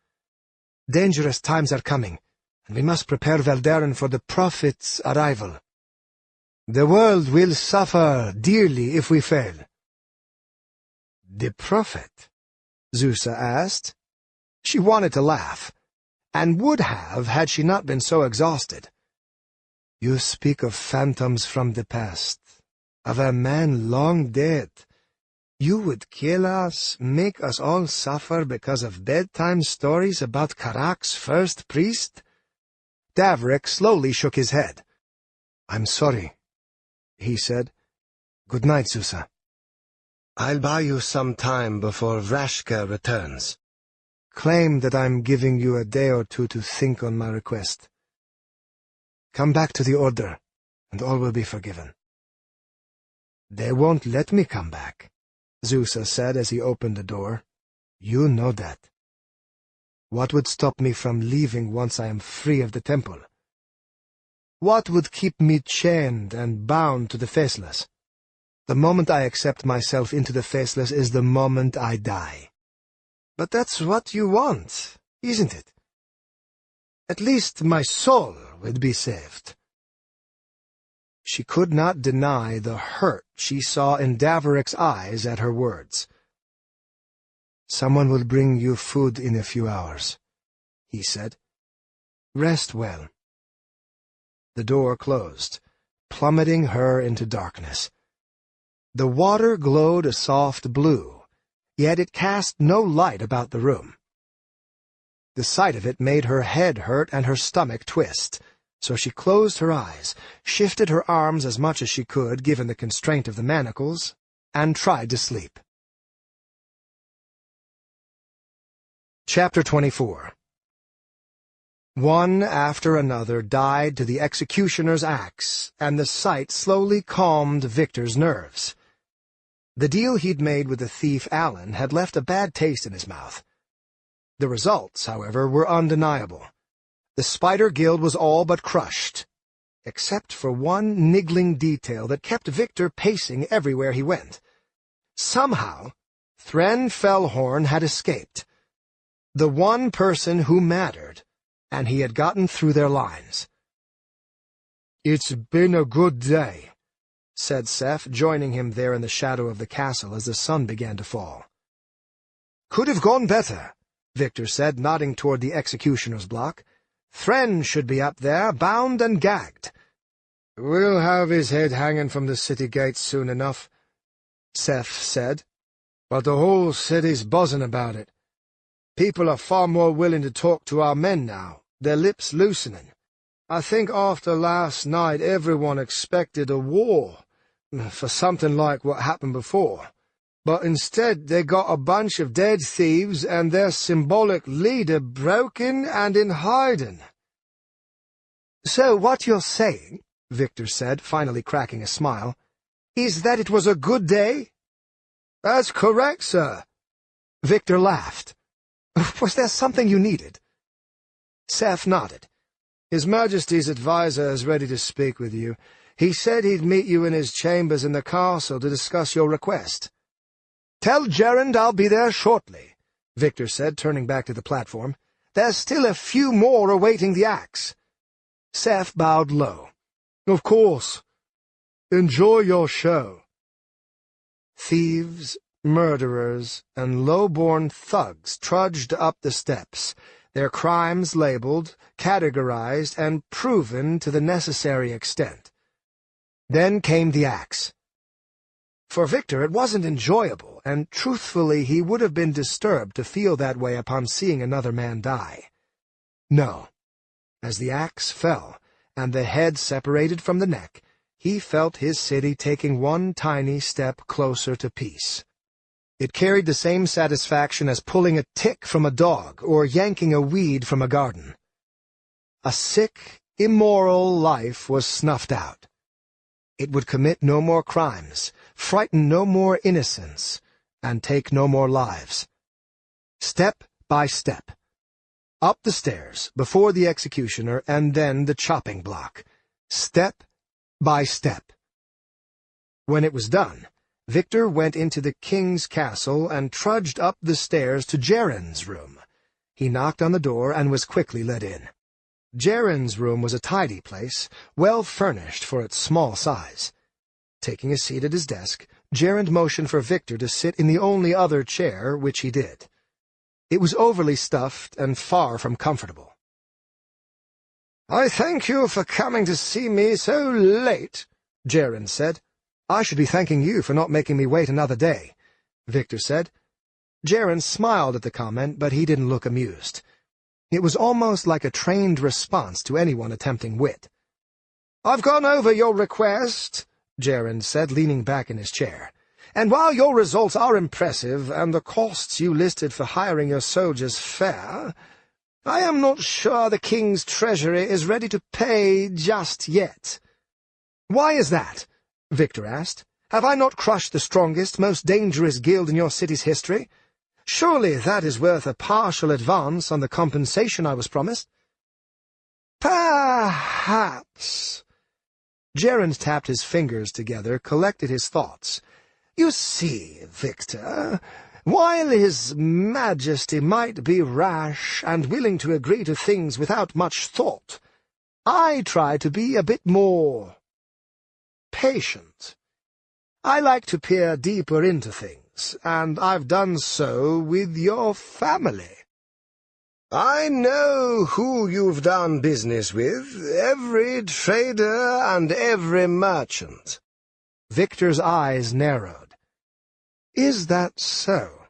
Dangerous times are coming, and we must prepare Veldaren for the Prophet's arrival. The world will suffer dearly if we fail. The Prophet? Zusa asked. She wanted to laugh, and would have had she not been so exhausted. You speak of phantoms from the past, of a man long dead. You would kill us, make us all suffer because of bedtime stories about Karak's first priest? Davrik slowly shook his head. I'm sorry, he said. Good night, Zusa. I'll buy you some time before Vrashka returns. Claim that I'm giving you a day or two to think on my request. Come back to the Order, and all will be forgiven. They won't let me come back, Zusa said as he opened the door. You know that. What would stop me from leaving once I am free of the temple? What would keep me chained and bound to the Faceless? The moment I accept myself into the Faceless is the moment I die. But that's what you want, isn't it? At least my soul would be saved. She could not deny the hurt she saw in Davrik's eyes at her words. Someone will bring you food in a few hours, he said. Rest well. The door closed, plummeting her into darkness. The water glowed a soft blue, yet it cast no light about the room. The sight of it made her head hurt and her stomach twist, so she closed her eyes, shifted her arms as much as she could, given the constraint of the manacles, and tried to sleep. Chapter 24. One after another died to the executioner's axe, and the sight slowly calmed Victor's nerves. The deal he'd made with the thief Alan had left a bad taste in his mouth. The results, however, were undeniable. The Spider Guild was all but crushed, except for one niggling detail that kept Victor pacing everywhere he went. Somehow, Thren Fellhorn had escaped. The one person who mattered, and he had gotten through their lines. "It's been a good day," said Seth, joining him there in the shadow of the castle as the sun began to fall. "Could have gone better," Victor said, nodding toward the executioner's block. "Thren should be up there, bound and gagged." "We'll have his head hanging from the city gates soon enough," Seth said. "But the whole city's buzzing about it. People are far more willing to talk to our men now, their lips loosening. I think after last night everyone expected a war, for something like what happened before. But instead they got a bunch of dead thieves and their symbolic leader broken and in hiding." "So what you're saying," Victor said, finally cracking a smile, "is that it was a good day?" "That's correct, sir." Victor laughed. "Was there something you needed?" Seth nodded. "His Majesty's advisor is ready to speak with you. He said he'd meet you in his chambers in the castle to discuss your request." "Tell Gerrand I'll be there shortly," Victor said, turning back to the platform. "There's still a few more awaiting the axe." Seth bowed low. "Of course. Enjoy your show." Thieves, murderers, and low-born thugs trudged up the steps, their crimes labeled, categorized, and proven to the necessary extent. Then came the axe. For Victor it wasn't enjoyable, and truthfully he would have been disturbed to feel that way upon seeing another man die. No. As the axe fell, and the head separated from the neck, he felt his city taking one tiny step closer to peace. It carried the same satisfaction as pulling a tick from a dog or yanking a weed from a garden. A sick, immoral life was snuffed out. It would commit no more crimes, frighten no more innocents, and take no more lives. step by step. Up the stairs, before the executioner, and then the chopping block. Step by step. When it was done, Victor went into the king's castle and trudged up the stairs to Haern's room. He knocked on the door and was quickly let in. Haern's room was a tidy place, well furnished for its small size. Taking a seat at his desk, Haern motioned for Victor to sit in the only other chair, which he did. It was overly stuffed and far from comfortable. "I thank you for coming to see me so late," Haern said. "I should be thanking you for not making me wait another day," Victor said. Haern smiled at the comment, but he didn't look amused. It was almost like a trained response to anyone attempting wit. "I've gone over your request," Haern said, leaning back in his chair. "And while your results are impressive, and the costs you listed for hiring your soldiers fair, I am not sure the king's treasury is ready to pay just yet." "Why is that?" Victor asked. "Have I not crushed the strongest, most dangerous guild in your city's history? Surely that is worth a partial advance on the compensation I was promised." "Perhaps." Haern tapped his fingers together, collected his thoughts. "You see, Victor, while His Majesty might be rash and willing to agree to things without much thought, I try to be a bit more patient. I like to peer deeper into things, and I've done so with your family. I know who you've done business with, every trader and every merchant." Victor's eyes narrowed. "Is that so?"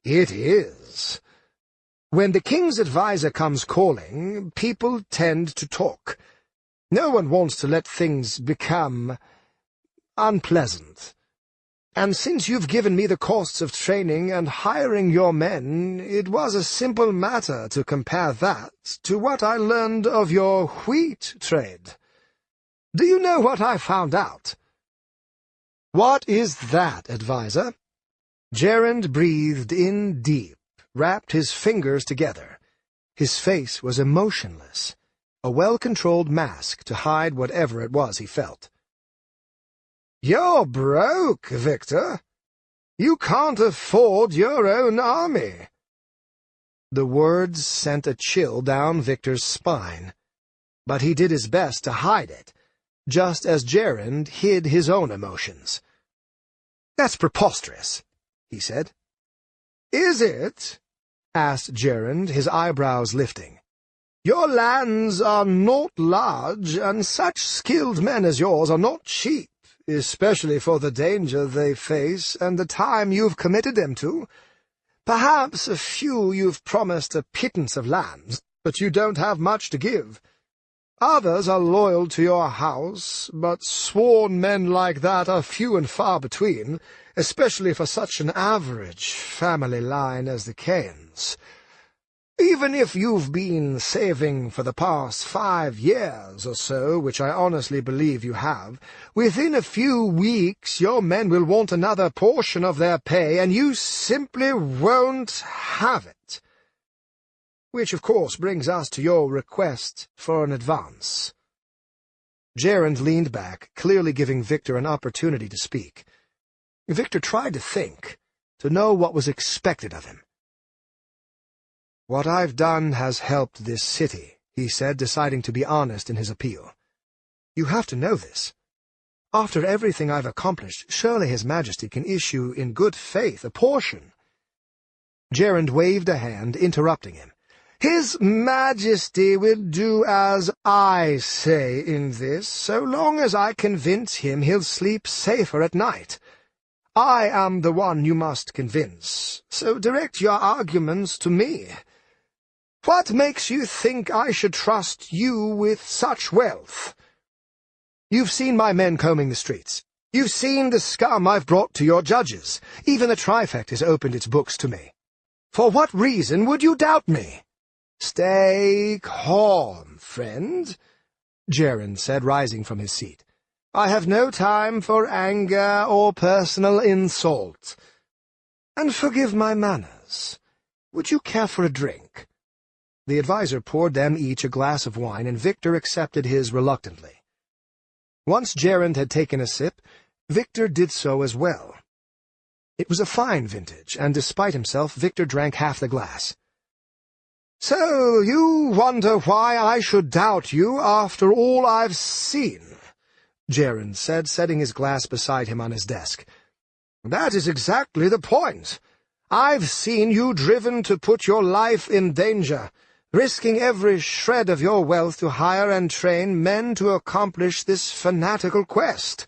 "It is. When the king's adviser comes calling, people tend to talk. No one wants to let things become unpleasant. And since you've given me the costs of training and hiring your men, it was a simple matter to compare that to what I learned of your wheat trade. Do you know what I found out?" "What is that, adviser?" Haern breathed in deep, wrapped his fingers together. His face was emotionless, a well-controlled mask to hide whatever it was he felt. "You're broke, Victor. You can't afford your own army." The words sent a chill down Victor's spine, but he did his best to hide it, just as Haern hid his own emotions. "That's preposterous," he said. "Is it?" asked Haern, his eyebrows lifting. "Your lands are not large, and such skilled men as yours are not cheap, especially for the danger they face and the time you've committed them to. Perhaps a few you've promised a pittance of land, but you don't have much to give. Others are loyal to your house, but sworn men like that are few and far between, especially for such an average family line as the Cairns. Even if you've been saving for the past 5 years or so, which I honestly believe you have, within a few weeks your men will want another portion of their pay, and you simply won't have it. Which, of course, brings us to your request for an advance." Haern leaned back, clearly giving Victor an opportunity to speak. Victor tried to think, to know what was expected of him. "What I've done has helped this city," he said, deciding to be honest in his appeal. "You have to know this. After everything I've accomplished, surely His Majesty can issue in good faith a portion." Haern waved a hand, interrupting him. "His Majesty will do as I say in this, so long as I convince him he'll sleep safer at night. I am the one you must convince, so direct your arguments to me. What makes you think I should trust you with such wealth? You've seen my men combing the streets. You've seen the scum I've brought to your judges. Even the Trifect has opened its books to me. For what reason would you doubt me?" "Stay calm, friend," Haern said, rising from his seat. "I have no time for anger or personal insult. And forgive my manners. Would you care for a drink?" The advisor poured them each a glass of wine, and Victor accepted his reluctantly. Once Gerend had taken a sip, Victor did so as well. It was a fine vintage, and despite himself, Victor drank half the glass. "So you wonder why I should doubt you after all I've seen," Gerend said, setting his glass beside him on his desk. "That is exactly the point. I've seen you driven to put your life in danger, risking every shred of your wealth to hire and train men to accomplish this fanatical quest.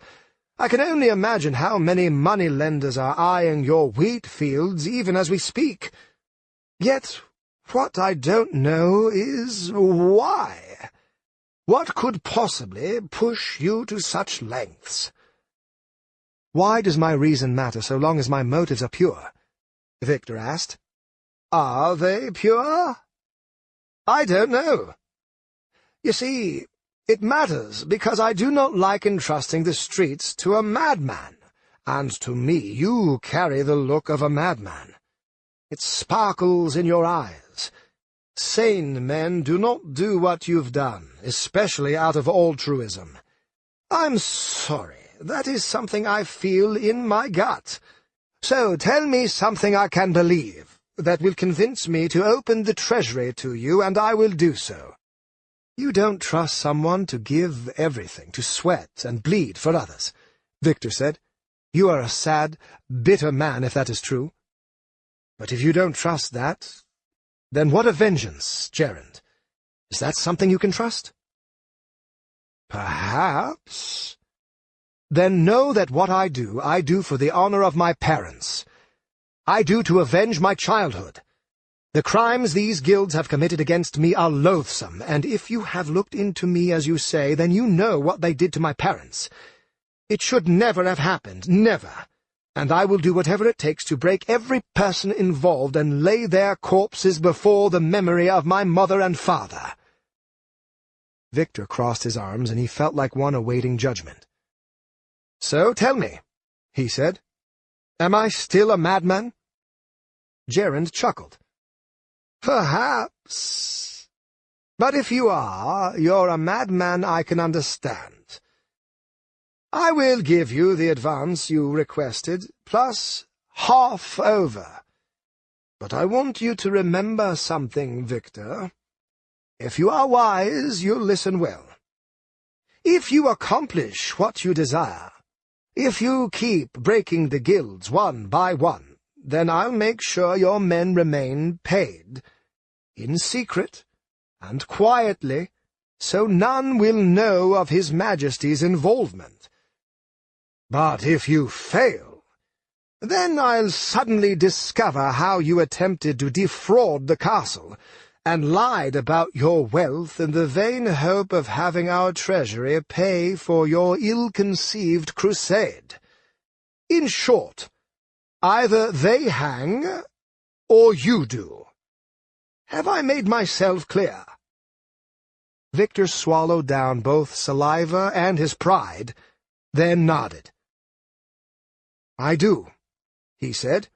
I can only imagine how many moneylenders are eyeing your wheat fields even as we speak. Yet what I don't know is why. What could possibly push you to such lengths?" "Why does my reason matter so long as my motives are pure?" Victor asked. "Are they pure? I don't know. You see, it matters because I do not like entrusting the streets to a madman, and to me you carry the look of a madman. It sparkles in your eyes. Sane men do not do what you've done, especially out of altruism. I'm sorry, that is something I feel in my gut. So tell me something I can believe, that will convince me to open the treasury to you, and I will do so." "You don't trust someone to give everything, to sweat and bleed for others," Victor said. "You are a sad, bitter man if that is true. But if you don't trust that, then what of vengeance, Gerend? Is that something you can trust?" "Perhaps." "Then know that what I do for the honor of my parents. I do to avenge my childhood. The crimes these guilds have committed against me are loathsome, and if you have looked into me as you say, then you know what they did to my parents. It should never have happened, never, and I will do whatever it takes to break every person involved and lay their corpses before the memory of my mother and father." Victor crossed his arms, and he felt like one awaiting judgment. "So tell me," he said, "am I still a madman?" Gerend chuckled. "Perhaps. But if you are, you're a madman I can understand. I will give you the advance you requested, plus half over. But I want you to remember something, Victor. If you are wise, you'll listen well. If you accomplish what you desire, if you keep breaking the guilds one by one, then I'll make sure your men remain paid, in secret and quietly, so none will know of His Majesty's involvement. But if you fail, then I'll suddenly discover how you attempted to defraud the castle, and lied about your wealth in the vain hope of having our treasury pay for your ill-conceived crusade. In short, either they hang, or you do. Have I made myself clear?" Victor swallowed down both saliva and his pride, then nodded. "I do," he said.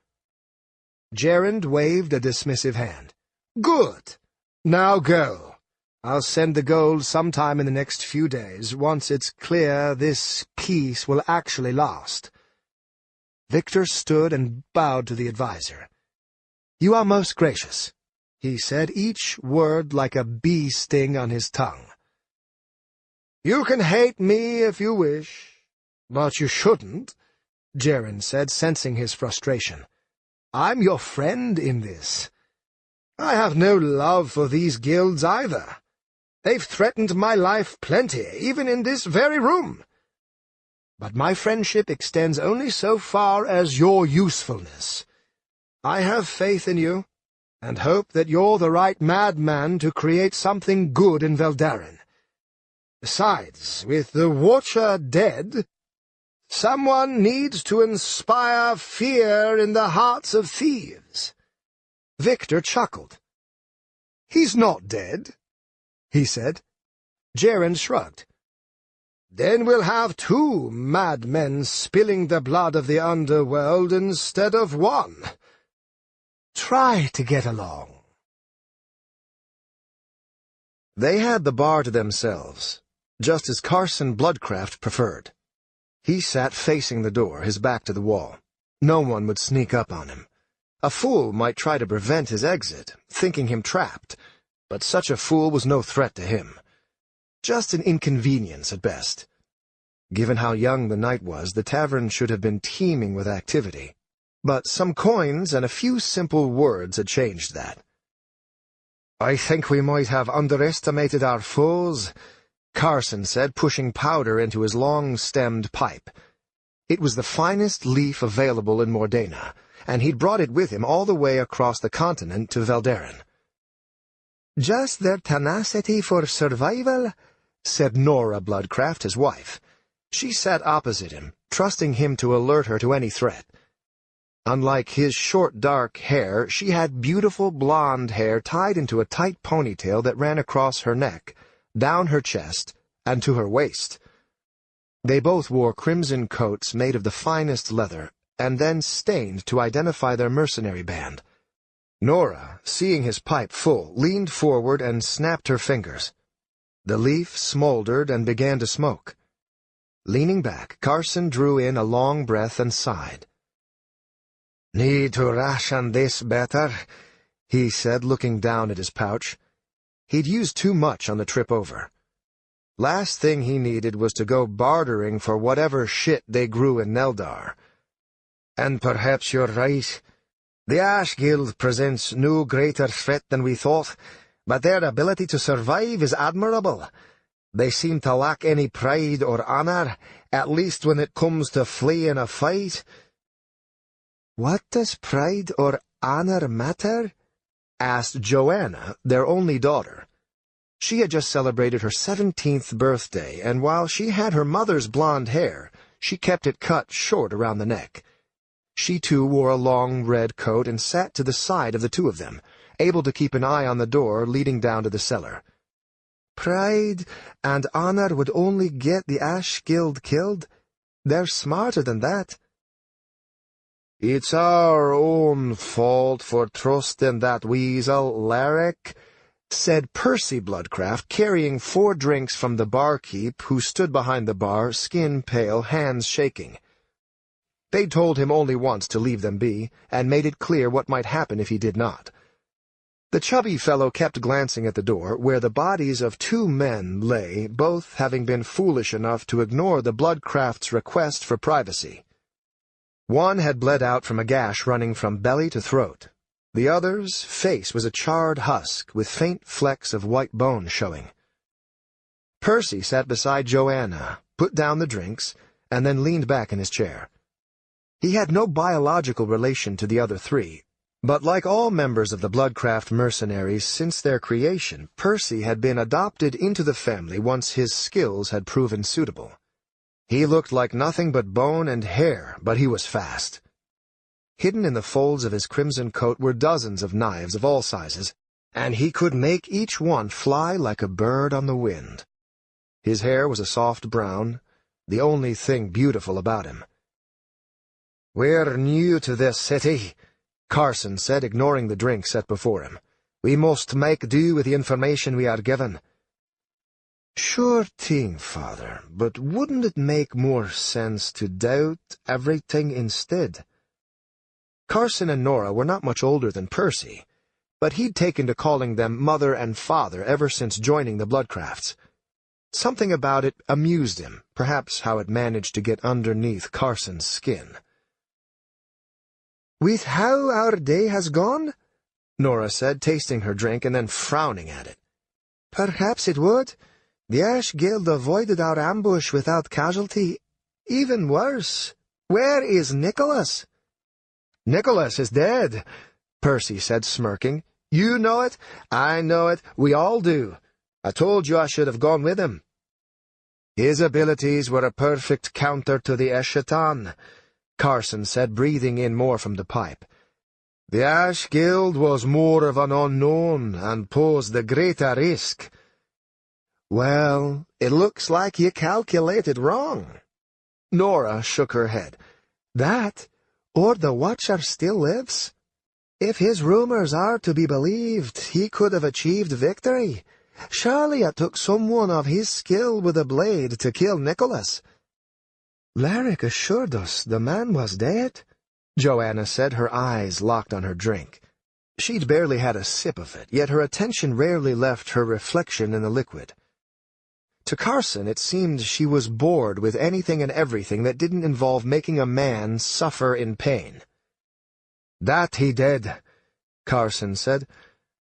Gerend waved a dismissive hand. "Good. Now go. I'll send the gold sometime in the next few days, once it's clear this peace will actually last." Victor stood and bowed to the advisor. "You are most gracious," he said, each word like a bee sting on his tongue. "You can hate me if you wish, but you shouldn't," Gerend said, sensing his frustration. "I'm your friend in this. I have no love for these guilds either. They've threatened my life plenty, even in this very room. But my friendship extends only so far as your usefulness. I have faith in you, and hope that you're the right madman to create something good in Veldaren. Besides, with the Watcher dead, someone needs to inspire fear in the hearts of thieves." Victor chuckled. "He's not dead," he said. Gerend shrugged. "Then we'll have 2 madmen spilling the blood of the underworld instead of 1. Try to get along." They had the bar to themselves, just as Carson Bloodcraft preferred. He sat facing the door, his back to the wall. No one would sneak up on him. A fool might try to prevent his exit, thinking him trapped, but such a fool was no threat to him. Just an inconvenience at best. Given how young the night was, the tavern should have been teeming with activity. But some coins and a few simple words had changed that. "I think we might have underestimated our foes," Carson said, pushing powder into his long-stemmed pipe. It was the finest leaf available in Mordena, and he'd brought it with him all the way across the continent to Veldaren. "Just their tenacity for survival," said Nora Bloodcraft, his wife. She sat opposite him, trusting him to alert her to any threat. Unlike his short, dark hair, she had beautiful blonde hair tied into a tight ponytail that ran across her neck, down her chest, and to her waist. They both wore crimson coats made of the finest leather, and then stained to identify their mercenary band. Nora, seeing his pipe full, leaned forward and snapped her fingers. The leaf smoldered and began to smoke. Leaning back, Carson drew in a long breath and sighed. "Need to ration this better," he said, looking down at his pouch. He'd used too much on the trip over. Last thing he needed was to go bartering for whatever shit they grew in Neldar. "And perhaps you're right. The Ash Guild presents no greater threat than we thought, but their ability to survive is admirable. They seem to lack any pride or honor, at least when it comes to fleeing a fight." "What does pride or honor matter?" asked Joanna, their only daughter. She had just celebrated her 17th birthday, and while she had her mother's blonde hair, she kept it cut short around the neck. She too wore a long red coat and sat to the side of the two of them, able to keep an eye on the door leading down to the cellar. "Pride and honor would only get the Ash Guild killed. They're smarter than that." "It's our own fault for trusting that weasel, Larrick," said Percy Bloodcraft, carrying 4 drinks from the barkeep, who stood behind the bar, skin pale, hands shaking. They'd told him only once to leave them be, and made it clear what might happen if he did not. The chubby fellow kept glancing at the door, where the bodies of 2 men lay, both having been foolish enough to ignore the Bloodcraft's request for privacy. One had bled out from a gash running from belly to throat. The other's face was a charred husk with faint flecks of white bone showing. Percy sat beside Joanna, put down the drinks, and then leaned back in his chair. He had no biological relation to the other 3, but like all members of the Bloodcraft mercenaries since their creation, Percy had been adopted into the family once his skills had proven suitable. He looked like nothing but bone and hair, but he was fast. Hidden in the folds of his crimson coat were dozens of knives of all sizes, and he could make each one fly like a bird on the wind. His hair was a soft brown, the only thing beautiful about him. "We're new to this city," Carson said, ignoring the drink set before him. "We must make do with the information we are given." "Sure thing, Father, but wouldn't it make more sense to doubt everything instead?" Carson and Nora were not much older than Percy, but he'd taken to calling them mother and father ever since joining the Bloodcrafts. Something about it amused him, perhaps how it managed to get underneath Carson's skin. "With how our day has gone?" Nora said, tasting her drink and then frowning at it. "Perhaps it would. The Ash Guild avoided our ambush without casualty. Even worse, where is Nicholas?" "Nicholas is dead," Percy said, smirking. "You know it, I know it, we all do. I told you I should have gone with him." "His abilities were a perfect counter to the Eschaton," Carson said, breathing in more from the pipe. "The Ash Guild was more of an unknown and posed a greater risk." "Well, it looks like you calculated wrong." Nora shook her head. "That, or the Watcher still lives?" If his rumors are to be believed, he could have achieved victory. Surely it took someone of his skill with a blade to kill Nicholas. Larrick assured us the man was dead, Joanna said, her eyes locked on her drink. She'd barely had a sip of it, yet her attention rarely left her reflection in the liquid. To Carson it seemed she was bored with anything and everything that didn't involve making a man suffer in pain. "That he did," Carson said.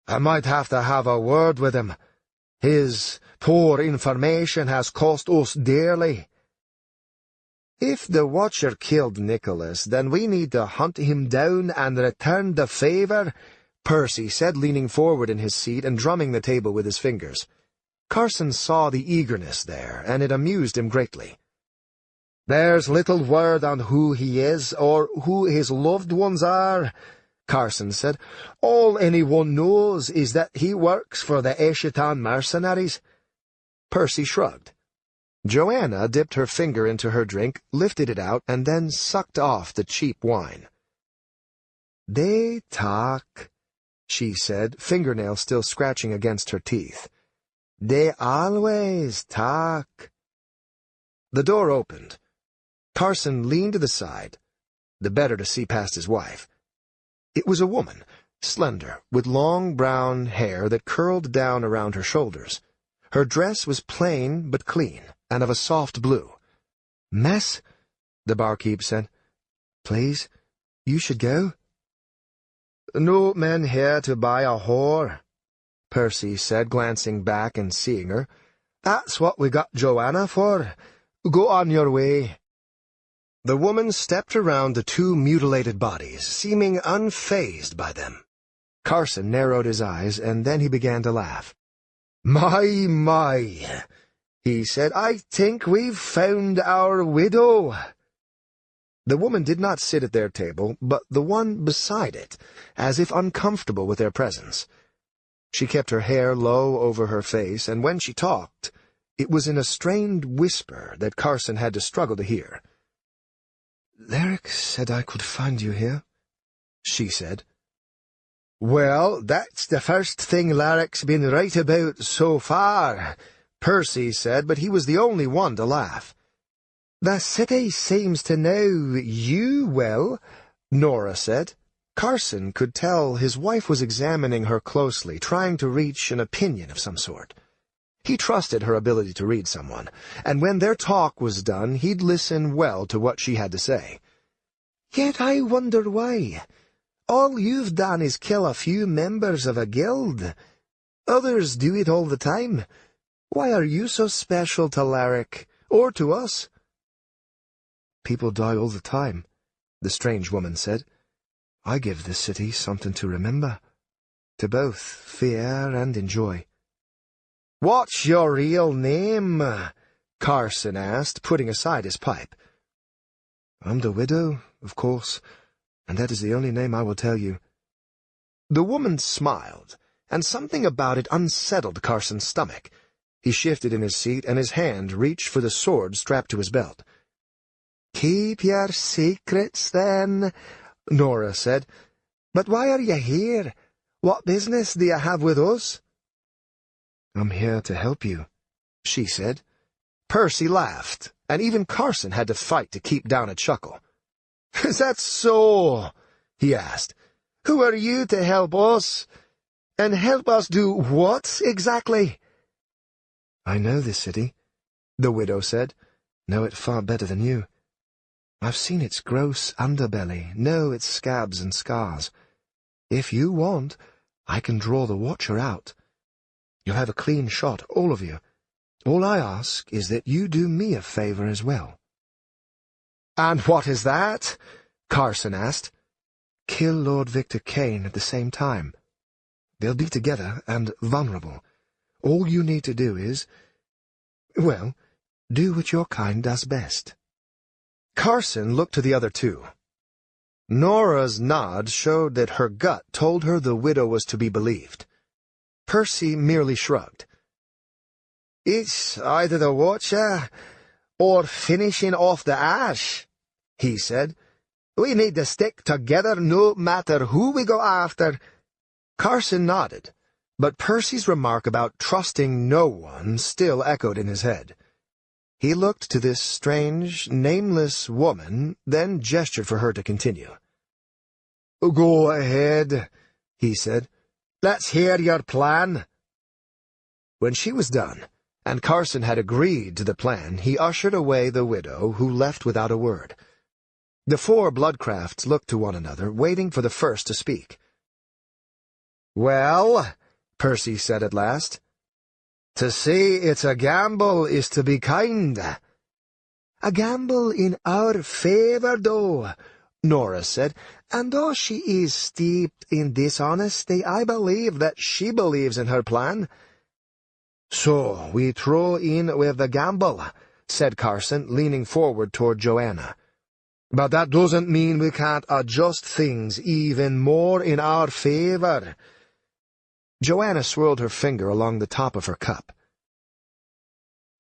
"I might have to have a word with him. His poor information has cost us dearly." "If the Watcher killed Nicholas, then we need to hunt him down and return the favor," Percy said, leaning forward in his seat and drumming the table with his fingers. Carson saw the eagerness there, and it amused him greatly. "There's little word on who he is, or who his loved ones are," Carson said. "All anyone knows is that he works for the Eschaton mercenaries." Percy shrugged. Joanna dipped her finger into her drink, lifted it out, and then sucked off the cheap wine. "They talk," she said, fingernails still scratching against her teeth. "They always talk." The door opened. Carson leaned to the side, the better to see past his wife. It was a woman, slender, with long brown hair that curled down around her shoulders. Her dress was plain but clean, and of a soft blue. "Miss," the barkeep said, "please, you should go." "No men here to buy a whore," Percy said, glancing back and seeing her. "That's what we got Joanna for. Go on your way." The woman stepped around the two mutilated bodies, seeming unfazed by them. Carson narrowed his eyes, and then he began to laugh. My, he said, "I think we've found our widow." The woman did not sit at their table, but the one beside it, as if uncomfortable with their presence. She kept her hair low over her face, and when she talked, it was in a strained whisper that Carson had to struggle to hear. "Larrick said I could find you here," she said. "Well, that's the first thing Larrick's been right about so far," Percy said, but he was the only one to laugh. "The city seems to know you well," Nora said. Carson could tell his wife was examining her closely, trying to reach an opinion of some sort. He trusted her ability to read someone, and when their talk was done, he'd listen well to what she had to say. "Yet I wonder why. All you've done is kill a few members of a guild. Others do it all the time. Why are you so special to Larrick, or to us?" "People die all the time," the strange woman said. "I give this city something to remember, to both fear and enjoy." "What's your real name?" Carson asked, putting aside his pipe. "I'm the widow, of course, and that is the only name I will tell you." The woman smiled, and something about it unsettled Carson's stomach. He shifted in his seat, and his hand reached for the sword strapped to his belt. "Keep your secrets, then," Nora said. "But why are you here? What business do you have with us?" "I'm here to help you," she said. Percy laughed, and even Carson had to fight to keep down a chuckle. "Is that so?" he asked. "Who are you to help us? And help us do what, exactly?" "I know this city," the widow said. "Know it far better than you. I've seen its gross underbelly, know its scabs and scars. If you want, I can draw the Watcher out. You'll have a clean shot, all of you. All I ask is that you do me a favor as well." "And what is that?" Carson asked. "Kill Lord Victor Kane at the same time. They'll be together and vulnerable. All you need to do is, well, do what your kind does best." Carson looked to the other two. Nora's nod showed that her gut told her the widow was to be believed. Percy merely shrugged. "It's either the Watcher or finishing off the ash," he said. We need to stick together no matter who we go after." Carson nodded, but Percy's remark about trusting no one still echoed in his head. He looked to this strange, nameless woman, then gestured for her to continue. "Go ahead," he said. "Let's hear your plan." When she was done, and Carson had agreed to the plan, he ushered away the widow, who left without a word. The four Bloodcrafts looked to one another, waiting for the first to speak. "Well," Percy said at last, "to say it's a gamble is to be kind." "A gamble in our favour, though," Nora said, "and though she is steeped in dishonesty, I believe that she believes in her plan." "So we throw in with the gamble," said Carson, leaning forward toward Joanna. "But that doesn't mean we can't adjust things even more in our favour." Joanna swirled her finger along the top of her cup.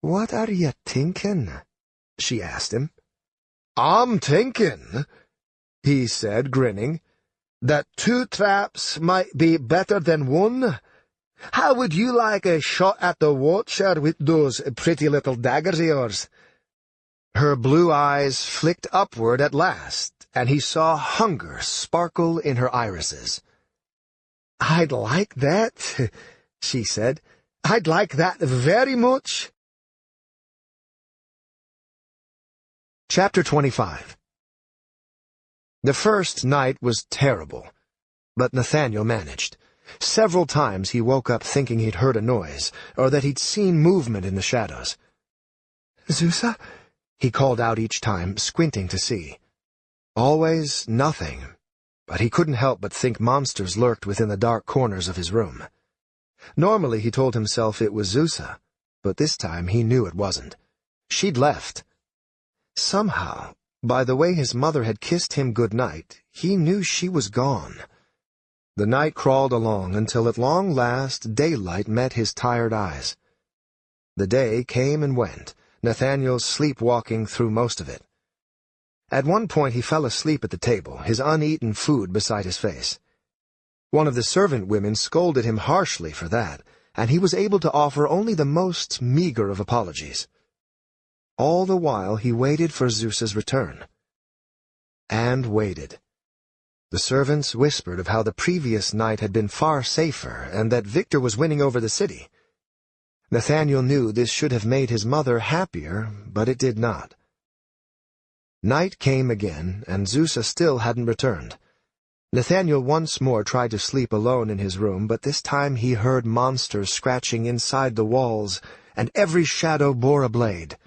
"What are you thinking?" she asked him. "I'm thinking," he said, grinning, "that 2 traps might be better than 1. How would you like a shot at the Watcher with those pretty little daggers of yours?" Her blue eyes flicked upward at last, and he saw hunger sparkle in her irises. "I'd like that," she said. "I'd like that very much." Chapter 25. The first night was terrible, but Nathaniel managed. Several times he woke up thinking he'd heard a noise, or that he'd seen movement in the shadows. "Zusa?" he called out each time, squinting to see. Always nothing, but he couldn't help but think monsters lurked within the dark corners of his room. Normally he told himself it was Zusa, but this time he knew it wasn't. She'd left. Somehow, by the way his mother had kissed him good night, he knew she was gone. The night crawled along until at long last daylight met his tired eyes. The day came and went, Nathaniel sleepwalking through most of it. At one point he fell asleep at the table, his uneaten food beside his face. One of the servant women scolded him harshly for that, and he was able to offer only the most meager of apologies. All the while he waited for Zeus's return. And waited. The servants whispered of how the previous night had been far safer, and that Victor was winning over the city. Nathaniel knew this should have made his mother happier, but it did not. Night came again, and Zusa still hadn't returned. Nathaniel once more tried to sleep alone in his room, but this time he heard monsters scratching inside the walls, and every shadow bore a blade.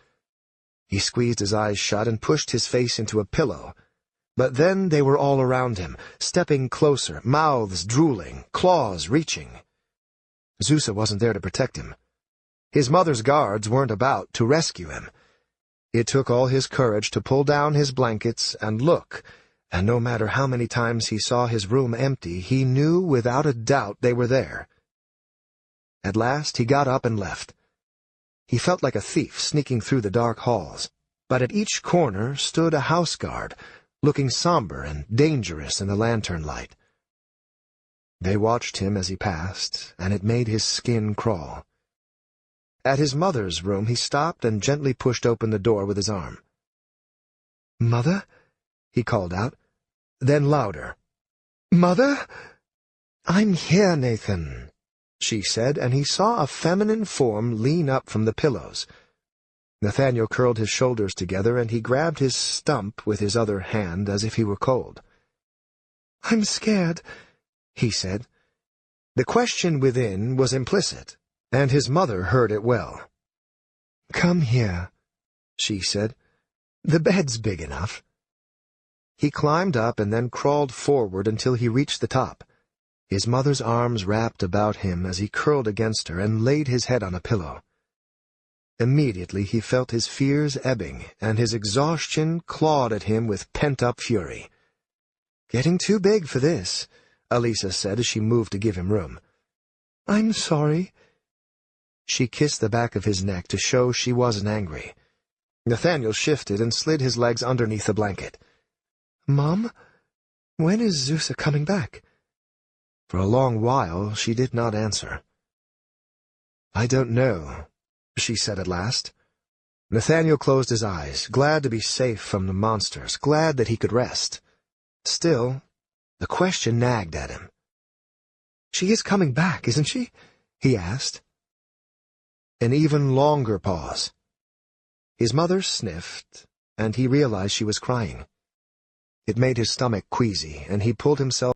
He squeezed his eyes shut and pushed his face into a pillow. But then they were all around him, stepping closer, mouths drooling, claws reaching. Zusa wasn't there to protect him. His mother's guards weren't about to rescue him. It took all his courage to pull down his blankets and look, and no matter how many times he saw his room empty, he knew without a doubt they were there. At last he got up and left. He felt like a thief sneaking through the dark halls, but at each corner stood a house guard, looking somber and dangerous in the lantern light. They watched him as he passed, and it made his skin crawl. At his mother's room he stopped and gently pushed open the door with his arm. "Mother?" he called out, then louder. "Mother?" "I'm here, Nathan," she said, and he saw a feminine form lean up from the pillows. Nathaniel curled his shoulders together, and he grabbed his stump with his other hand as if he were cold. "I'm scared," he said. The question within was implicit, and his mother heard it well. "Come here," she said. "The bed's big enough." He climbed up and then crawled forward until he reached the top. His mother's arms wrapped about him as he curled against her and laid his head on a pillow. Immediately he felt his fears ebbing, and his exhaustion clawed at him with pent-up fury. "Getting too big for this," Elisa said as she moved to give him room. "I'm sorry." She kissed the back of his neck to show she wasn't angry. Nathaniel shifted and slid his legs underneath the blanket. Mom, when is Zusa coming back? For a long while she did not answer. "I don't know," she said at last. Nathaniel closed his eyes, glad to be safe from the monsters, glad that he could rest. Still, the question nagged at him. "She is coming back, isn't she?" he asked. An even longer pause. His mother sniffed, and he realized she was crying. It made his stomach queasy, and he pulled himself